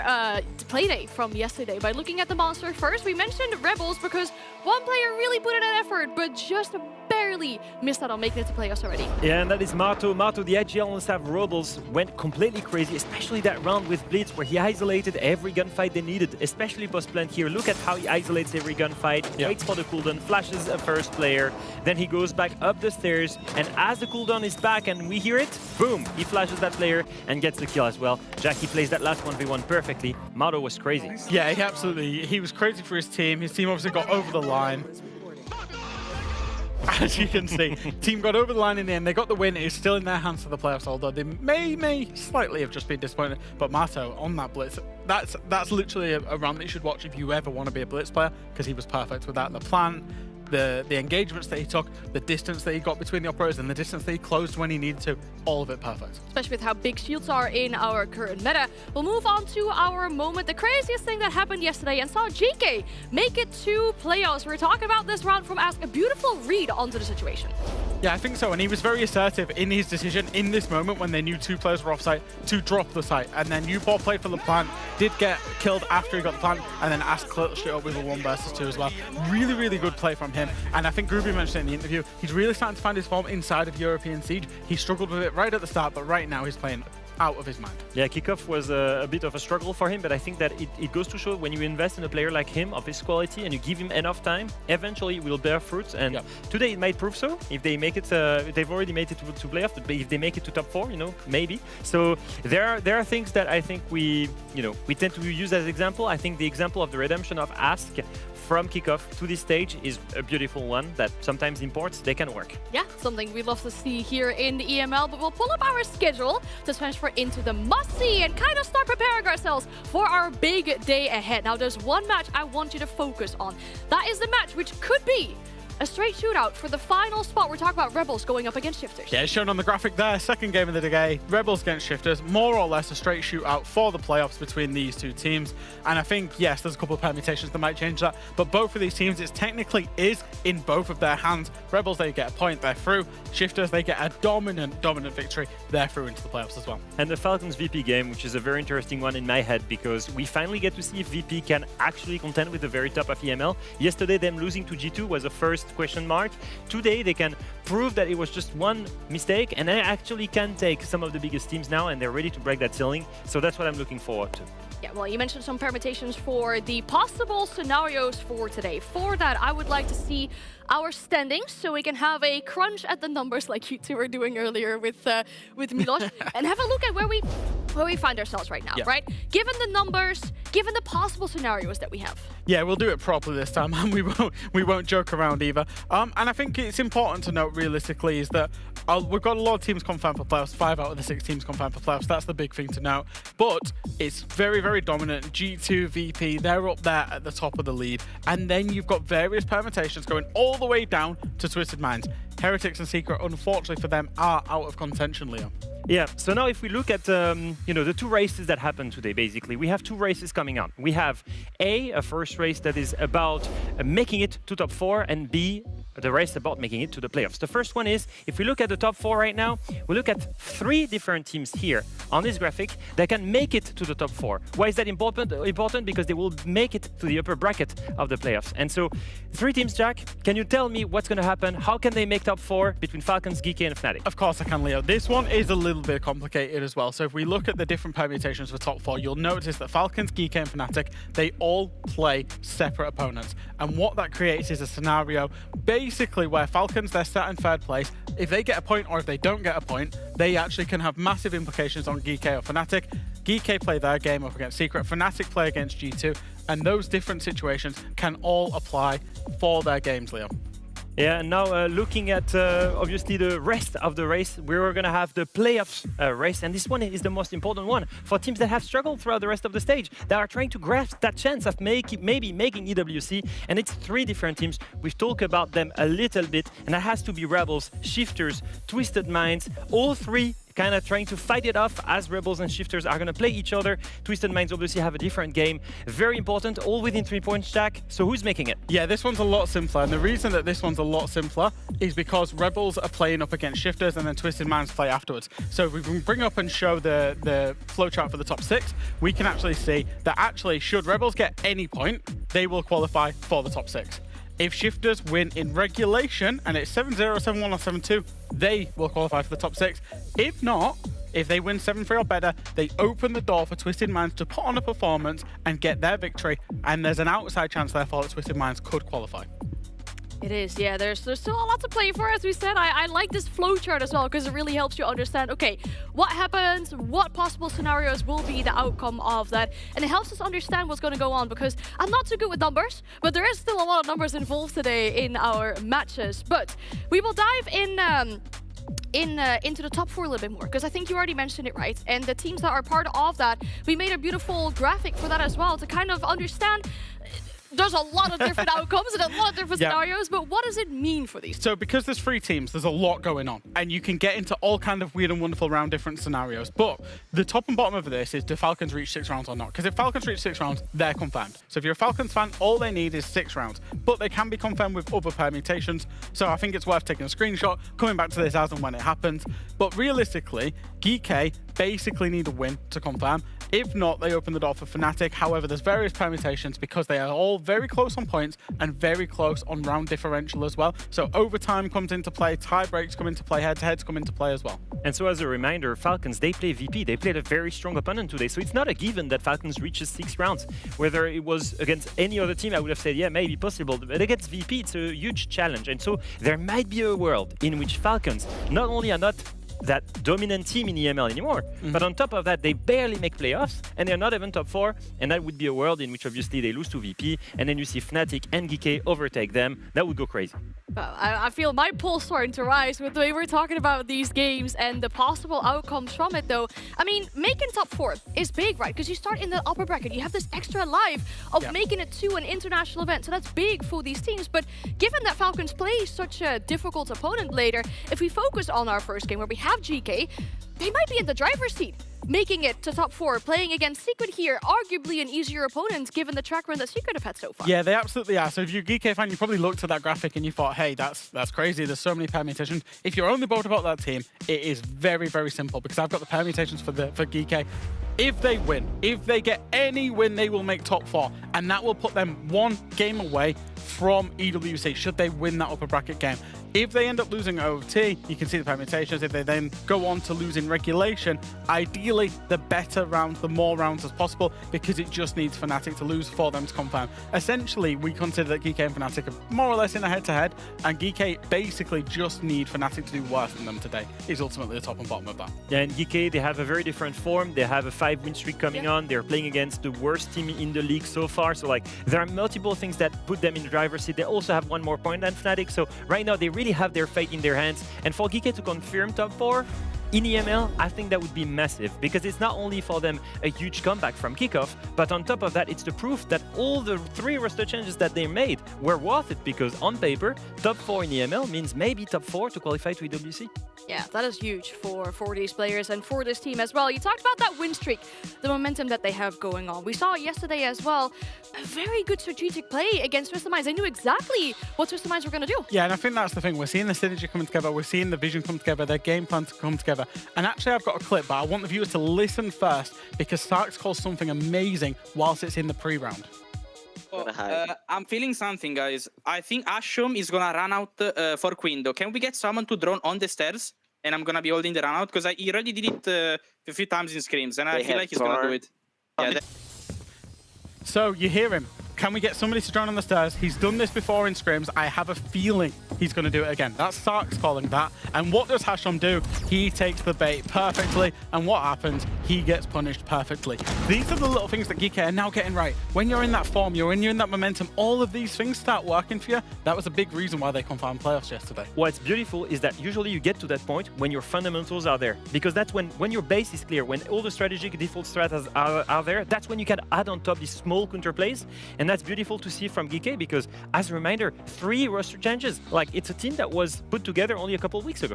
Speaker 12: playdate from yesterday by looking at the monster first. We mentioned Rebels because one player really put in an effort, but just barely missed out on making it to playoffs already.
Speaker 2: Yeah, and that is Mato. Mato, the IGL staff Rebels, went completely crazy, especially that round with Blitz, where he isolated every gunfight they needed, especially post-plant here. Look at how he isolates every gunfight, waits for the cooldown, flashes a first player, then he goes back up the stairs, and as the cooldown is back and we hear it, boom, he flashes that player and gets the kill as well. Jackie plays that last 1v1 perfectly. Mato was crazy.
Speaker 4: Yeah, he was crazy for his team. His team obviously got over the line. As you can see, team got over the line in the end. They got the win. It's still in their hands for the playoffs, although they may slightly have just been disappointed. But Mato on that blitz, that's literally a round that you should watch if you ever want to be a blitz player, because he was perfect with that. The plan the engagements that he took, the distance that he got between the operators, and the distance that he closed when he needed to. All of it perfect.
Speaker 12: Especially with how big shields are in our current meta. We'll move on to our moment, the craziest thing that happened yesterday, and saw GK make it to playoffs. We're talking about this round from Ask, a beautiful read onto the situation.
Speaker 4: Yeah, I think so, and he was very assertive in his decision in this moment when they knew 2 players were offsite to drop the site. And then U4 played for the plant, did get killed after he got the plant, and then Ask clutched it up with a 1 versus 2 as well. Really, really good play from him. And I think Groovy mentioned it in the interview, he's really starting to find his form inside of European Siege. He struggled with it right at the start, but right now he's playing out of his mind.
Speaker 2: Yeah, kickoff was a bit of a struggle for him, but I think that it goes to show when you invest in a player like him, of his quality, and you give him enough time, eventually it will bear fruits. And today it might prove so. If they make it, they've already made it to playoff, but if they make it to top 4, maybe. So there are things that I think we tend to use as example. I think the example of the redemption of Ask from kickoff to this stage is a beautiful one that sometimes imports, they can work.
Speaker 12: Yeah, something we'd love to see here in the EML, but we'll pull up our schedule to transfer into the must-see and kind of start preparing ourselves for our big day ahead. Now, there's one match I want you to focus on. That is the match which could be a straight shootout for the final spot. We're talking about Rebels going up against Shifters.
Speaker 4: Yeah, it's shown on the graphic there. Second game of the day, Rebels against Shifters. More or less a straight shootout for the playoffs between these 2 teams. And I think, yes, there's a couple of permutations that might change that. But both of these teams, it technically is in both of their hands. Rebels, they get a point, they're through. Shifters, they get a dominant victory. They're through into the playoffs as well.
Speaker 2: And the Falcons VP game, which is a very interesting one in my head, because we finally get to see if VP can actually contend with the very top of EML. Yesterday, them losing to G2 was the first question mark. Today, they can prove that it was just one mistake, and they actually can take some of the biggest teams now, and they're ready to break that ceiling. So that's what I'm looking forward to.
Speaker 12: Yeah, well, you mentioned some permutations for the possible scenarios for today. For that, I would like to see our standings so we can have a crunch at the numbers like you two were doing earlier with Milos and have a look at where we find ourselves right now, right? Given the numbers, given the possible scenarios that we have.
Speaker 4: Yeah, we'll do it properly this time, and we won't joke around either. And I think it's important to note realistically is that we've got a lot of teams confirmed for playoffs. 5 out of the 6 teams confirmed for playoffs. That's the big thing to note. But it's very, very dominant. G2, VP, they're up there at the top of the lead. And then you've got various permutations going all the way down to Twisted Minds. Heretics and Secret, unfortunately for them, are out of contention, Leo.
Speaker 2: Yeah, so now if we look at the 2 races that happened today, basically, we have 2 races coming out. We have a first race that is about making it to top 4, and B, the race about making it to the playoffs. The first one is, if we look at the top 4 right now, we look at 3 different teams here on this graphic that can make it to the top 4. Why is that important? Important because they will make it to the upper bracket of the playoffs. And so 3 teams, Jack, can you tell me what's going to happen? How can they make top 4 between Falcons, GK, and Fnatic?
Speaker 4: Of course I can, Leo. This one is a little bit complicated as well. So if we look at the different permutations for top 4, you'll notice that Falcons, GK, and Fnatic, they all play separate opponents. And what that creates is a scenario basically where Falcons, they're set in 3rd place. If they get a point or if they don't get a point, they actually can have massive implications on GK or Fnatic. GK play their game up against Secret, Fnatic play against G2, and those different situations can all apply for their games, Leo.
Speaker 2: Yeah, and now looking at obviously the rest of the race, we're going to have the playoffs race, and this one is the most important one for teams that have struggled throughout the rest of the stage, that are trying to grasp that chance of maybe making EWC, and it's 3 different teams. We've talked about them a little bit, and that has to be Rebels, Shifters, Twisted Minds, all 3 kind of trying to fight it off as Rebels and Shifters are going to play each other. Twisted Minds obviously have a different game. Very important, all within 3 points, Jack. So who's making it?
Speaker 4: Yeah, this one's a lot simpler. And the reason that this one's a lot simpler is because Rebels are playing up against Shifters and then Twisted Minds play afterwards. So if we can bring up and show the flowchart for the top 6, we can actually see that actually should Rebels get any point, they will qualify for the top 6. If Shifters win in regulation, and it's 7-0, 7-1 or 7-2, they will qualify for the top 6. If not, if they win 7-3 or better, they open the door for Twisted Minds to put on a performance and get their victory, and there's an outside chance, therefore, that Twisted Minds could qualify.
Speaker 12: It is, yeah. There's still a lot to play for, as we said. I like this flowchart as well, because it really helps you understand, okay, what happens, what possible scenarios will be the outcome of that. And it helps us understand what's going to go on, because I'm not too good with numbers, but there is still a lot of numbers involved today in our matches. But we will dive into the top 4 a little bit more, because I think you already mentioned it, right? And the teams that are part of that, we made a beautiful graphic for that as well, to kind of understand there's a lot of different outcomes and a lot of different scenarios, but what does it mean for these?
Speaker 4: So because there's 3 teams, there's a lot going on, and you can get into all kind of weird and wonderful around different scenarios. But the top and bottom of this is, do Falcons reach 6 rounds or not? Because if Falcons reach 6 rounds, they're confirmed. So if you're a Falcons fan, all they need is 6 rounds, but they can be confirmed with other permutations. So I think it's worth taking a screenshot, coming back to this as and when it happens. But realistically, GK basically need a win to confirm. If not, they open the door for Fnatic. However, there's various permutations because they are all very close on points and very close on round differential as well. So overtime comes into play, tie breaks come into play, head-to-heads come into play as well.
Speaker 2: And so as a reminder, Falcons, they play VP. They played a very strong opponent today. So it's not a given that Falcons reaches 6 rounds. Whether it was against any other team, I would have said, yeah, maybe possible. But against VP, it's a huge challenge. And so there might be a world in which Falcons not only are not that dominant team in EML anymore, but on top of that, they barely make playoffs, and they're not even top 4, and that would be a world in which obviously they lose to VP, and then you see Fnatic and GK overtake them. That would go crazy.
Speaker 12: I feel my pulse starting to rise with the way we're talking about these games and the possible outcomes from it, though. I mean, making top 4 is big, right? Because you start in the upper bracket, you have this extra life of making it to an international event, so that's big for these teams. But given that Falcons play such a difficult opponent later, if we focus on our first game where we have GK, they might be in the driver's seat, making it to top 4, playing against Secret here, arguably an easier opponent given the track run that Secret have had so far.
Speaker 4: Yeah, they absolutely are. So if you're a GK fan, you probably looked at that graphic and you thought, hey, that's crazy. There's so many permutations. If you're only bothered about that team, it is very, very simple because I've got the permutations for GK. If they win, if they get any win, they will make top 4, and that will put them 1 game away from EWC should they win that upper bracket game. If they end up losing OT, you can see the permutations. If they then go on to lose in regulation, ideally the better rounds, the more rounds as possible, because it just needs Fnatic to lose for them to confirm. Essentially, we consider that GK and Fnatic are more or less in a head-to-head, and GK basically just need Fnatic to do worse than them today, is ultimately the top and bottom of that.
Speaker 2: Yeah, and GK, they have a very different form. They have a 5-win streak coming on. They're playing against the worst team in the league so far. So like, there are multiple things that put them in the driver's seat. They also have 1 more point than Fnatic. So right now, they really have their fate in their hands. And for GK to confirm top 4 in EML, I think that would be massive, because it's not only for them a huge comeback from kickoff, but on top of that, it's the proof that all the 3 roster changes that they made were worth it, because on paper, top 4 in EML means maybe top 4 to qualify to EWC.
Speaker 12: Yeah, that is huge for these players and for this team as well. You talked about that win streak, the momentum that they have going on. We saw it yesterday as well. A very good strategic play against Twisted Minds. They knew exactly what Twisted Minds were going to do.
Speaker 4: Yeah, and I think that's the thing. We're seeing the synergy coming together. We're seeing the vision come together, their game plan to come together. And actually, I've got a clip, but I want the viewers to listen first, because Sark's calls something amazing whilst it's in the pre-round.
Speaker 13: I'm feeling something, guys. I think Ashum is gonna run out for Quindo. Can we get someone to drone on the stairs? And I'm gonna be holding the run out, because he already did it a few times in scrims, and I feel like he's gonna do it. Yeah.
Speaker 4: So you hear him. Can we get somebody to drone on the stairs? He's done this before in scrims. I have a feeling he's going to do it again. That's Sark's calling that. And what does Hasham do? He takes the bait perfectly. And what happens? He gets punished perfectly. These are the little things that GK are now getting right. When you're in that form, you're in that momentum, all of these things start working for you. That was a big reason why they confirmed playoffs yesterday.
Speaker 2: What's beautiful is that usually you get to that point when your fundamentals are there. Because that's when your base is clear, when all the strategic default strats are there, that's when you can add on top these small counterplays. And that's beautiful to see from GK, because as a reminder, 3 roster changes. Like, it's a team that was put together only a couple of weeks ago.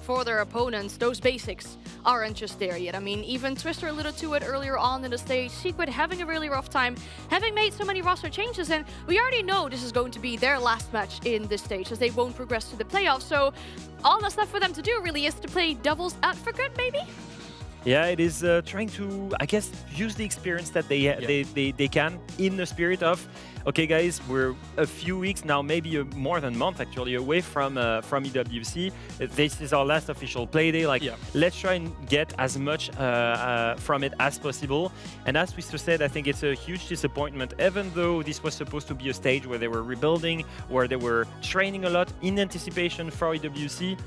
Speaker 12: For their opponents, those basics aren't just there yet. I mean, even Twister alluded to it earlier on in the stage. Secret having a really rough time, having made so many roster changes, and we already know this is going to be their last match in this stage, as they won't progress to the playoffs. So all that's left for them to do really is to play devil's advocate, maybe?
Speaker 2: Yeah, it is trying to, I guess, use the experience that they can, in the spirit of, okay, guys, we're a few weeks now, maybe more than a month actually, away from EWC. This is our last official play day. Like, let's try and get as much from it as possible. And as Twister said, I think it's a huge disappointment, even though this was supposed to be a stage where they were rebuilding, where they were training a lot in anticipation for EWC.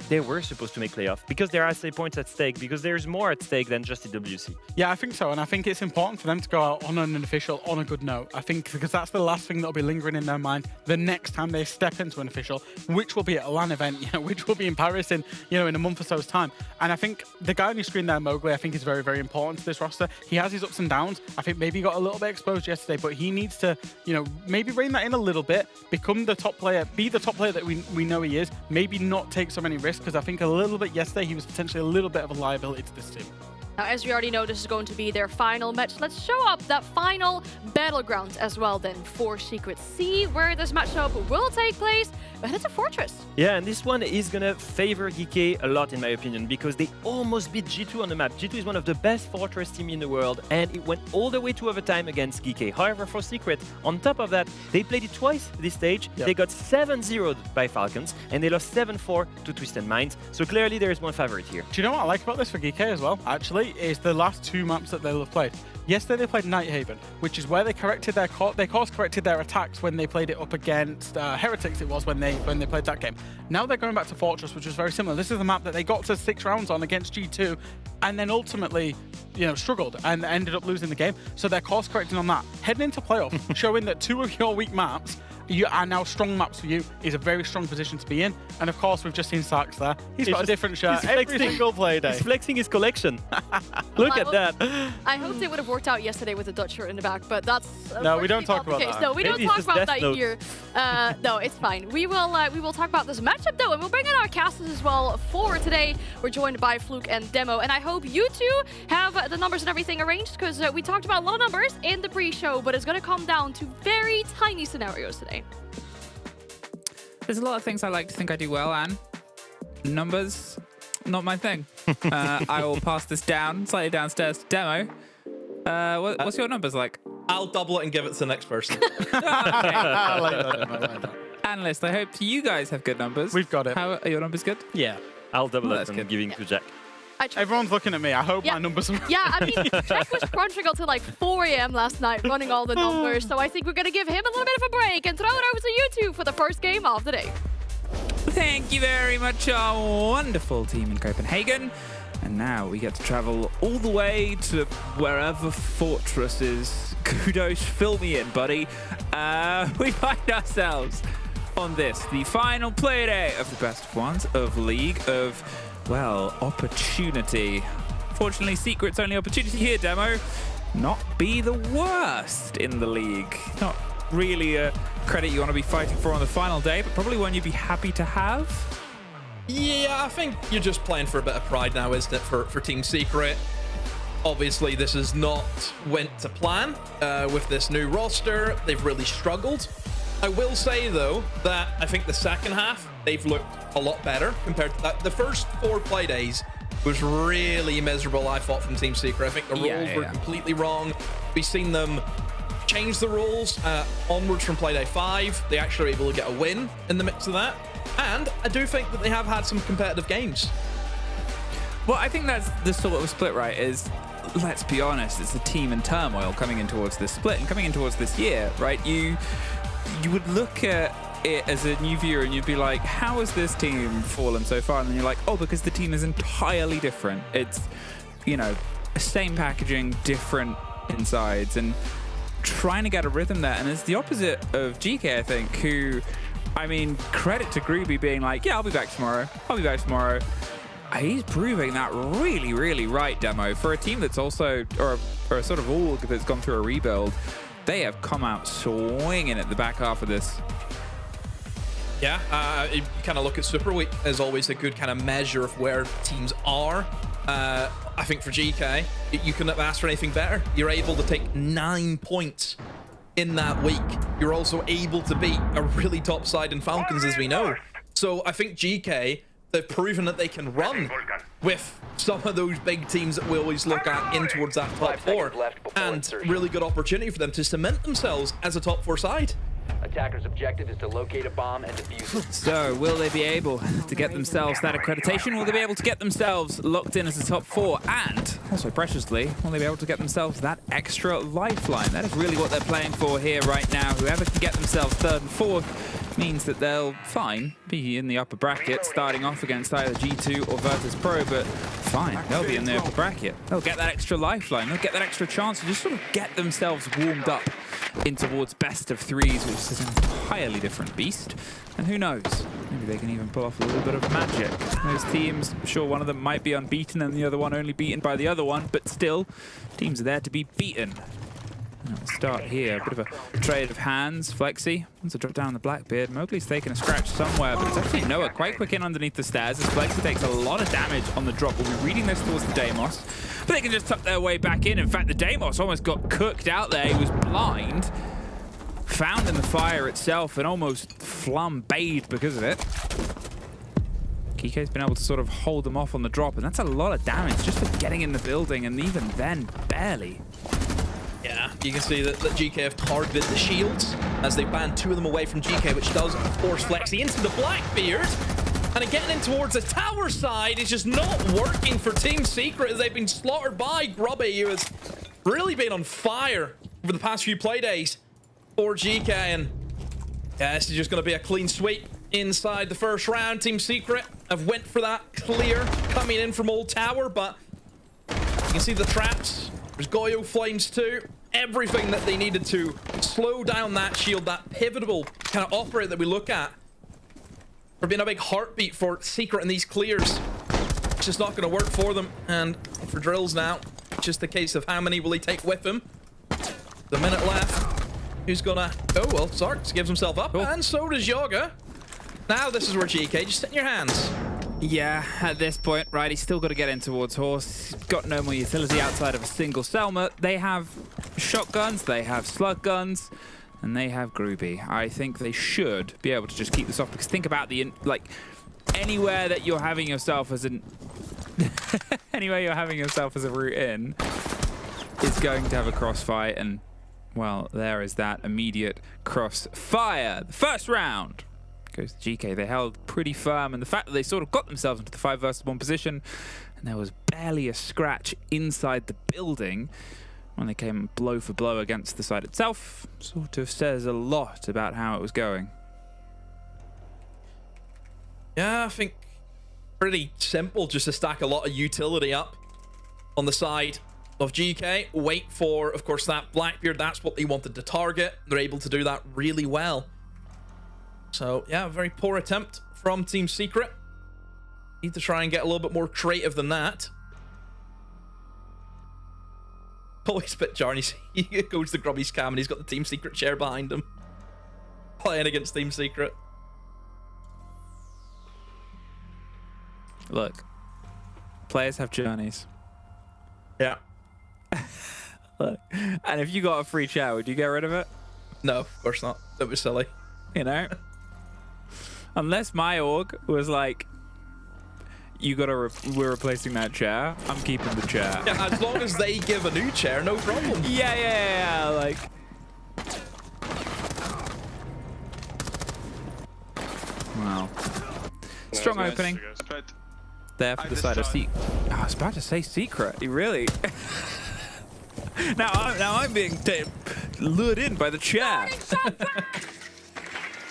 Speaker 2: They were supposed to make playoff, because there are points at stake, because there's more at stake than just EWC.
Speaker 4: Yeah, I think so. And I think it's important for them to go out on an official, on a good note. I think because that's that's the last thing that'll be lingering in their mind the next time they step into an official, which will be at a LAN event, which will be in Paris in, in a month or so's time. And I think the guy on your screen there, Mowgli, I think is very, very important to this roster. He has his ups and downs. I think maybe he got a little bit exposed yesterday, but he needs to, maybe rein that in a little bit, become the top player, be the top player that we know he is, maybe not take so many risks, because I think a little bit yesterday he was potentially a little bit of a liability to this team.
Speaker 12: Now, as we already know, this is going to be their final match. Let's show up that final battleground as well then for Secret. See where this matchup will take place, but it's a Fortress.
Speaker 2: Yeah, and this one is going to favor GK a lot, in my opinion, because they almost beat G2 on the map. G2 is one of the best Fortress teams in the world, and it went all the way to overtime against GK. However, for Secret, on top of that, they played it twice this stage. Yep. They got 7-0'd by Falcons, and they lost 7-4 to Twisted Minds. So clearly, there is one favorite here.
Speaker 4: Do you know what I like about this for GK as well, actually? Is the last 2 maps that they'll have played. Yesterday they played Nighthaven, which is where they corrected their course corrected their attacks when they played it up against Heretics. It was when they played that game. Now they're going back to Fortress, which was very similar. This is the map that they got to 6 rounds on against G2, and then ultimately, struggled and ended up losing the game. So they're course correcting on that. Heading into playoff, showing that 2 of your weak maps are now strong maps for you, is a very strong position to be in. And of course, we've just seen Sarks there. He's got a different shirt every single play day.
Speaker 2: He's flexing his collection. Look at that.
Speaker 12: I hope they would have worked out yesterday with the Dutch shirt in the back, but that's
Speaker 4: no, we don't talk about
Speaker 12: that.
Speaker 4: that.
Speaker 12: No, we don't talk about that here. No, it's fine. We will talk about this matchup though, and we'll bring in our casters as well for today. We're joined by Fluke and Demo, and I hope you two have the numbers and everything arranged, because we talked about a lot of numbers in the pre-show, but it's going to come down to very tiny scenarios today.
Speaker 14: There's a lot of things I like to think I do well, Anne. Numbers, not my thing. I will pass this down, slightly downstairs to Demo. What's your numbers like?
Speaker 15: I'll double it and give it to the next person.
Speaker 4: I like that.
Speaker 14: Analyst, I hope you guys have good numbers.
Speaker 4: We've got it.
Speaker 14: How are your numbers good?
Speaker 2: Yeah, I'll double it and give it to Jack.
Speaker 4: Everyone's looking at me. I hope my numbers are
Speaker 12: Yeah, I mean, Jack was crunching until like 4 a.m. last night, running all the numbers. So I think we're going to give him a little bit of a break and throw it over to you two for the first game of the day.
Speaker 14: Thank you very much, our wonderful team in Copenhagen. And now we get to travel all the way to wherever Fortress is. Kudos, fill me in, buddy. We find ourselves on this, the final play day of the best of ones of League of, well, opportunity. Fortunately, Secret's only opportunity here, Demo. Not be the worst in the league. Not really a credit you want to be fighting for on the final day, but probably one you'd be happy to have.
Speaker 15: Yeah, I think you're just playing for a bit of pride now, isn't it, for Team Secret? Obviously, this is not went to plan with this new roster. They've really struggled. I will say, though, that I think the second half, they've looked a lot better compared to that. The first 4 play days was really miserable, I thought, from Team Secret. I think the rules were completely wrong. We've seen them change the rules onwards from play day 5. They actually were able to get a win in the mix of that. And I do think that they have had some competitive games.
Speaker 14: Well, I think that's the sort of split, right, is, let's be honest, it's a team in turmoil coming in towards this split and coming in towards this year, right? You would look at it as a new viewer and you'd be like, how has this team fallen so far? And then you're like, oh, because the team is entirely different. It's, same packaging, different insides, and trying to get a rhythm there. And it's the opposite of GK, I think, who, I mean, credit to Groovy being like, yeah, I'll be back tomorrow. He's proving that really, really right, Demo. For a team that's also, or a sort of org that's gone through a rebuild, they have come out swinging at the back half of this.
Speaker 15: Yeah, you kind of look at Super Week as always a good kind of measure of where teams are. I think for GK, you couldn't have asked for anything better. You're able to take 9 points in that week. You're also able to beat a really top side in Falcons, as we know. So I think GK, they've proven that they can run with some of those big teams that we always look at in towards that top 4. And really good opportunity for them to cement themselves as a top 4 side.
Speaker 16: Attacker's objective is to locate a bomb and defuse it.
Speaker 14: So, will they be able to get themselves that accreditation? Will they be able to get themselves locked in as a top 4? And, also preciously, will they be able to get themselves that extra lifeline? That is really what they're playing for here right now. Whoever can get themselves 3rd and 4th means that they'll, fine, be in the upper bracket, starting off against either G2 or Virtus Pro, but fine. They'll be in the upper bracket. They'll get that extra lifeline. They'll get that extra chance to just sort of get themselves warmed up in towards best of threes, which is an entirely different beast. And who knows? Maybe they can even pull off a little bit of magic. Those teams, sure, one of them might be unbeaten and the other one only beaten by the other one, but still, teams are there to be beaten. And we'll start here. A bit of a trade of hands. Flexi wants to drop down the Blackbeard. Mowgli's taking a scratch somewhere, but it's actually Noah quite quick in underneath the stairs as Flexi takes a lot of damage on the drop. We'll be reading this towards the Deimos, but they can just tuck their way back in. In fact, the Deimos almost got cooked out there. He was blind, found in the fire itself, and almost flambéed because of it. Kike's been able to sort of hold them off on the drop, and that's a lot of damage just for getting in the building, and even then, barely.
Speaker 15: Yeah, you can see that GK have targeted the shields as they ban 2 of them away from GK, which does force Flexi into the Blackbeard. And getting in towards the tower side is just not working for Team Secret as they've been slaughtered by Grubby, who has really been on fire over the past few play days for GK. And yeah, this is just going to be a clean sweep inside the first round. Team Secret have went for that clear coming in from Old Tower, but you can see the traps. There's Goyo Flames too. Everything that they needed to slow down that shield, that pivotal kind of operate that we look at for being a big heartbeat for Secret in these clears. It's just not going to work for them. And for Drills now, it's just a case of how many will he take with him. The minute left. Who's gonna... Oh, well, Sarks gives himself up. Cool. And so does Yoga. Now this is where GK, just sit in your hands.
Speaker 14: Yeah, at this point, right, he's still got to get in towards Horse. He's got no more utility outside of a single Selma. They have shotguns, they have slug guns, and they have Groovy. I think they should be able to just keep this off, because think about the, like, anywhere that you're having yourself as an... anywhere you're having yourself as a route in is going to have a crossfire, and, well, there is that immediate crossfire. The first round goes to GK. They held pretty firm, and the fact that they sort of got themselves into the 5 versus 1 position, and there was barely a scratch inside the building when they came blow for blow against the side itself, sort of says a lot about how it was going.
Speaker 15: Yeah, I think pretty simple, just to stack a lot of utility up on the side of GK. Wait for, of course, that Blackbeard. That's what they wanted to target. They're able to do that really well. So, yeah, a very poor attempt from Team Secret. Need to try and get a little bit more creative than that. Always a bit jarring. He goes to Grubby's cam and he's got the Team Secret chair behind him. Playing against Team Secret.
Speaker 14: Look, players have journeys.
Speaker 15: Yeah.
Speaker 14: Look, and if you got a free chair, would you get rid of it?
Speaker 15: No, of course not. That was silly.
Speaker 14: You know? Unless my org was like, we're replacing that chair, I'm keeping the chair.
Speaker 15: Yeah, as long as they give a new chair, no problem.
Speaker 14: Yeah, like... Wow. Strong opening. There for the side of Secret. Oh, I was about to say Secret. You really... now I'm being lured in by the chair.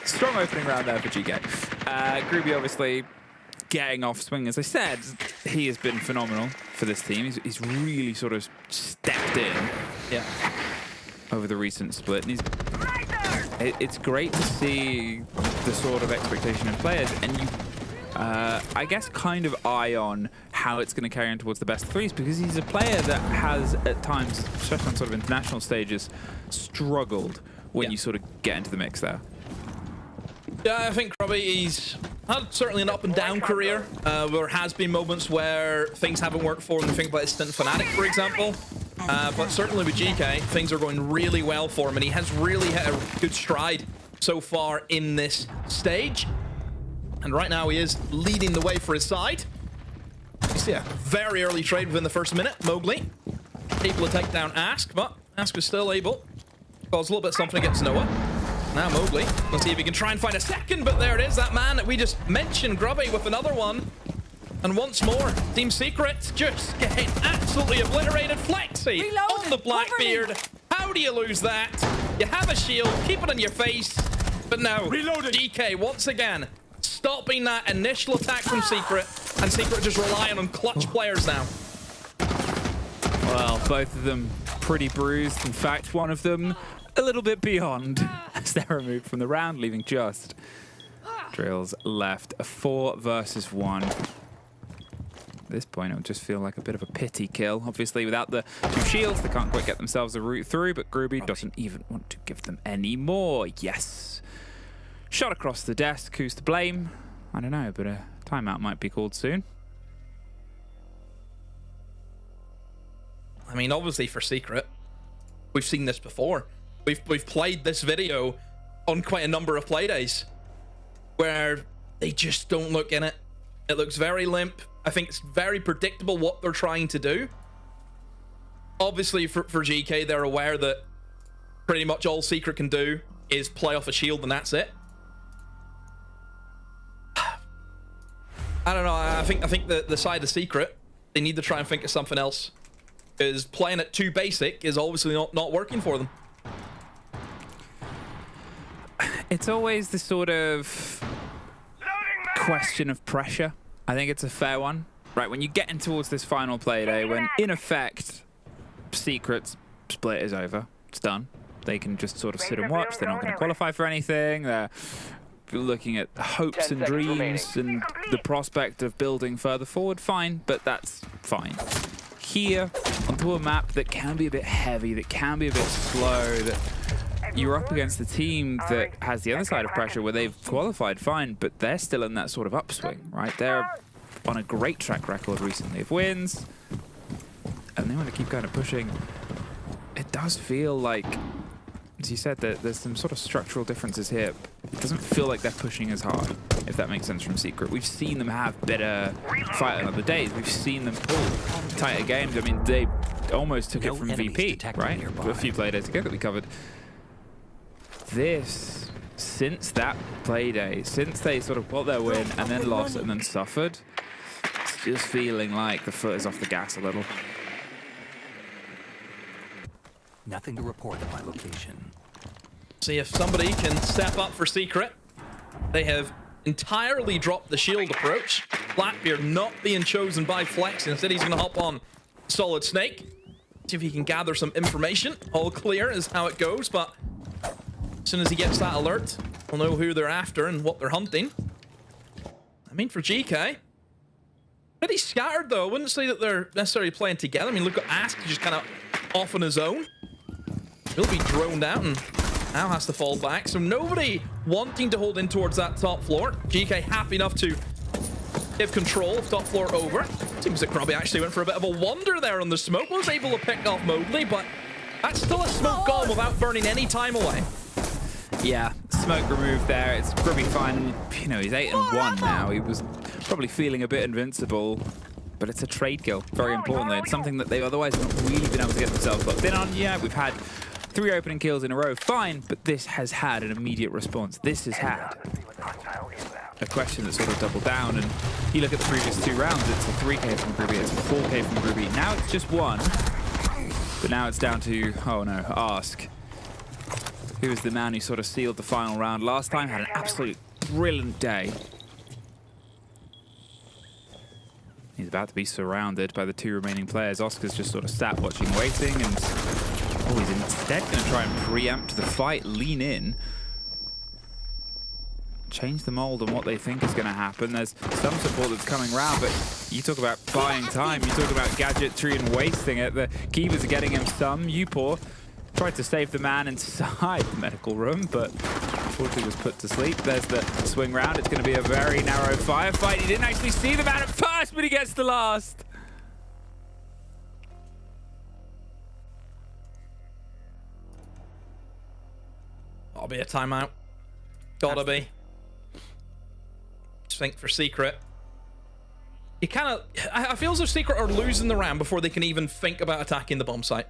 Speaker 14: Strong opening round there for GK. Groovy obviously getting off swing. As I said, he has been phenomenal for this team. He's really sort of stepped in, yeah, over the recent split. And it's great to see the sort of expectation in players, and you, I guess, kind of eye on how it's going to carry on towards the best threes, because he's a player that has at times, especially on sort of international stages, struggled when you sort of get into the mix there.
Speaker 15: Yeah, I think Grubby, he's had certainly an up and down career. There has been moments where things haven't worked for him. Think about his stint Fnatic, for example. But certainly with GK, things are going really well for him, and he has really hit a good stride so far in this stage. And right now he is leading the way for his side. You see a very early trade within the first minute. Mowgli able to take down Ask, but Ask is still able. Cause a little bit something against Noah. Now Mowgli, let's see if he can try and find a second, but there it is, that man that we just mentioned, Grubby, with another one. And once more, Team Secret just getting absolutely obliterated. Flexi on the Blackbeard. How do you lose that? You have a shield, keep it on your face. But no, GK once again stopping that initial attack from Secret, and Secret just relying on clutch players now.
Speaker 14: Well, both of them pretty bruised. In fact, one of them a little bit beyond as they're removed from the round, leaving just Drills left. A 4 versus 1. At this point, it would just feel like a bit of a pity kill. Obviously, without the 2 shields, they can't quite get themselves a route through, but Groovy doesn't even want to give them any more. Yes. Shot across the desk. Who's to blame? I don't know, but a timeout might be called soon.
Speaker 15: I mean, obviously for Secret, we've seen this before. We've played this video on quite a number of playdays where they just don't look in it. It looks very limp. I think it's very predictable what they're trying to do. Obviously for GK, they're aware that pretty much all Secret can do is play off a shield and that's it. I don't know. I think the side of Secret, they need to try and think of something else. Because playing it too basic is obviously not working for them.
Speaker 14: It's always the sort of question of pressure. I think it's a fair one. Right, when you get in towards this final play day, when in effect, Secret's split is over. It's done. They can just sort of sit and watch. They're not going to qualify for anything. They're looking at hopes and dreams and the prospect of building further forward. Fine, but that's fine. Here, onto a map that can be a bit heavy, that can be a bit slow, that you're up against the team that has the other side of pressure where they've qualified fine, but they're still in that sort of upswing, right? They're on a great track record recently of wins, and they want to keep kind of pushing. It does feel like, as you said, that there's some sort of structural differences here. It doesn't feel like they're pushing as hard, if that makes sense from Secret. We've seen them have better fight on other days. We've seen them pull tighter games. I mean, they almost took it from VP, right? A few playdays ago that we covered. This, since that play day, since they sort of got their win and then lost and then suffered, it's just feeling like the foot is off the gas a little.
Speaker 17: Nothing to report at my location.
Speaker 15: See if somebody can step up for Secret. They have entirely dropped the shield approach. Blackbeard not being chosen by Flex. Instead, he's going to hop on Solid Snake. See if he can gather some information. All clear is how it goes, but as soon as he gets that alert, we'll know who they're after and what they're hunting. I mean, for GK, pretty scattered though. I wouldn't say that they're necessarily playing together. I mean, look at Ask, just kind of off on his own. He'll be droned out and now has to fall back. So nobody wanting to hold in towards that top floor. GK happy enough to give control of top floor over. Seems that Grubby actually went for a bit of a wander there on the smoke. Was able to pick off Mowgli, but that's still a smoke gone without burning any time away.
Speaker 14: Yeah, smoke removed there. It's Grubby fine. You know, he's 8-1 now. He was probably feeling a bit invincible. But it's a trade kill, very importantly. It's something that they've otherwise not really been able to get themselves locked in on. Yeah, we've had 3 opening kills in a row, fine, but this has had an immediate response. This has had a question that sort of doubled down, and you look at the previous 2 rounds, it's a 3K from Groovy, it's a 4K from Groovy. Now it's just 1, but now it's down to, oh no, Ask. Who was the man who sort of sealed the final round last time, had an absolute brilliant day. He's about to be surrounded by the 2 remaining players. Oscar's just sort of sat watching, waiting, and oh, he's instead going to try and preempt the fight, lean in, change the mold on what they think is going to happen. There's some support that's coming around, but you talk about buying time, you talk about gadgetry and wasting it. The keepers are getting him some. Upor tried to save the man inside the medical room, but unfortunately was put to sleep. There's the swing round. It's going to be a very narrow firefight. He didn't actually see the man at first, but he gets the last.
Speaker 15: That'll be a timeout. Gotta be. Just think for Secret. You kind of... I feel as though Secret are losing the round before they can even think about attacking the bomb site.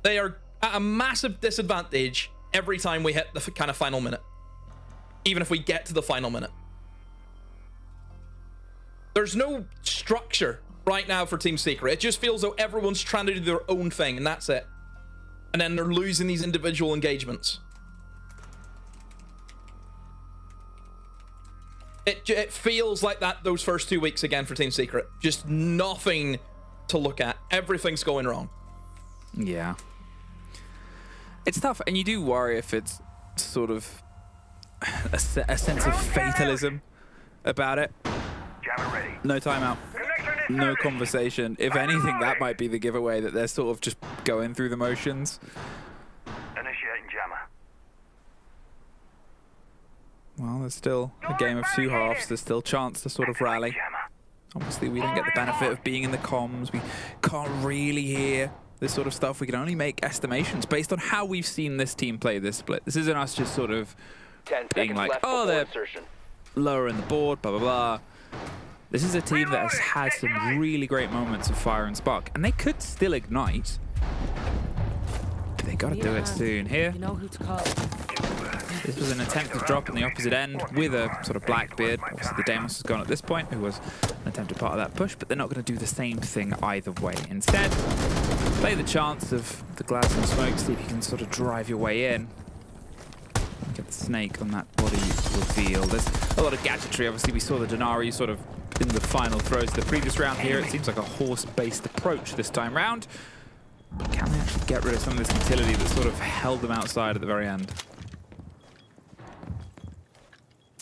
Speaker 15: They are at a massive disadvantage every time we hit the kind of final minute. Even if we get to the final minute. There's no structure right now for Team Secret. It just feels though everyone's trying to do their own thing, and that's it. And then they're losing these individual engagements. It feels like that those first 2 weeks again for Team Secret. Just nothing to look at. Everything's going wrong.
Speaker 14: Yeah. It's tough, and you do worry if it's sort of a sense of fatalism about it. No timeout, no conversation. If anything, that might be the giveaway, that they're sort of just going through the motions.
Speaker 18: Initiating jammer.
Speaker 14: Well, there's still a game of 2 halves. There's still chance to sort of rally. Obviously, we don't get the benefit of being in the comms. We can't really hear this sort of stuff. We can only make estimations based on how we've seen this team play this split. This isn't us just sort of being like, oh, they're lower in the board, blah, blah, blah. This is a team that has had some really great moments of fire and spark, and they could still ignite. But they got to do it soon. Here, this was an attempt to drop on the opposite end with a sort of Blackbeard. Obviously, the Deimos has gone at this point, who was an attempted part of that push, but they're not going to do the same thing either way. Instead, play the chance of the glass and smoke, see if you can sort of drive your way in. Get the snake on that body reveal. There's a lot of gadgetry. Obviously, we saw the Denari sort of in the final throws of the previous round here. It seems like a horse-based approach this time round. But can they actually get rid of some of this utility that sort of held them outside at the very end?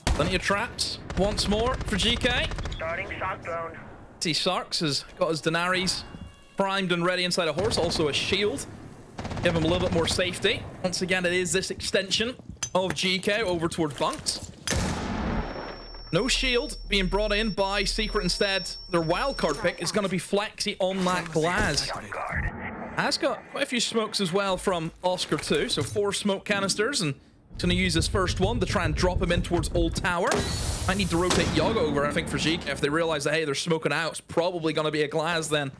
Speaker 15: Plenty of traps once more for GK.
Speaker 18: Starting shock drone.
Speaker 15: See, Sarks has got his Denaris primed and ready inside a horse, also a shield. Give him a little bit more safety. Once again, it is this extension of GK over toward Bunks. No shield being brought in by Secret instead. Their wildcard pick is going to be Flexi on that Glaz. Has got quite a few smokes as well from Oscar too, so 4 smoke canisters, and he's going to use his first one to try and drop him in towards Old Tower. Might need to rotate Yaga over, I think, for GK. If they realize that, hey, they're smoking out, it's probably going to be a Glaz then.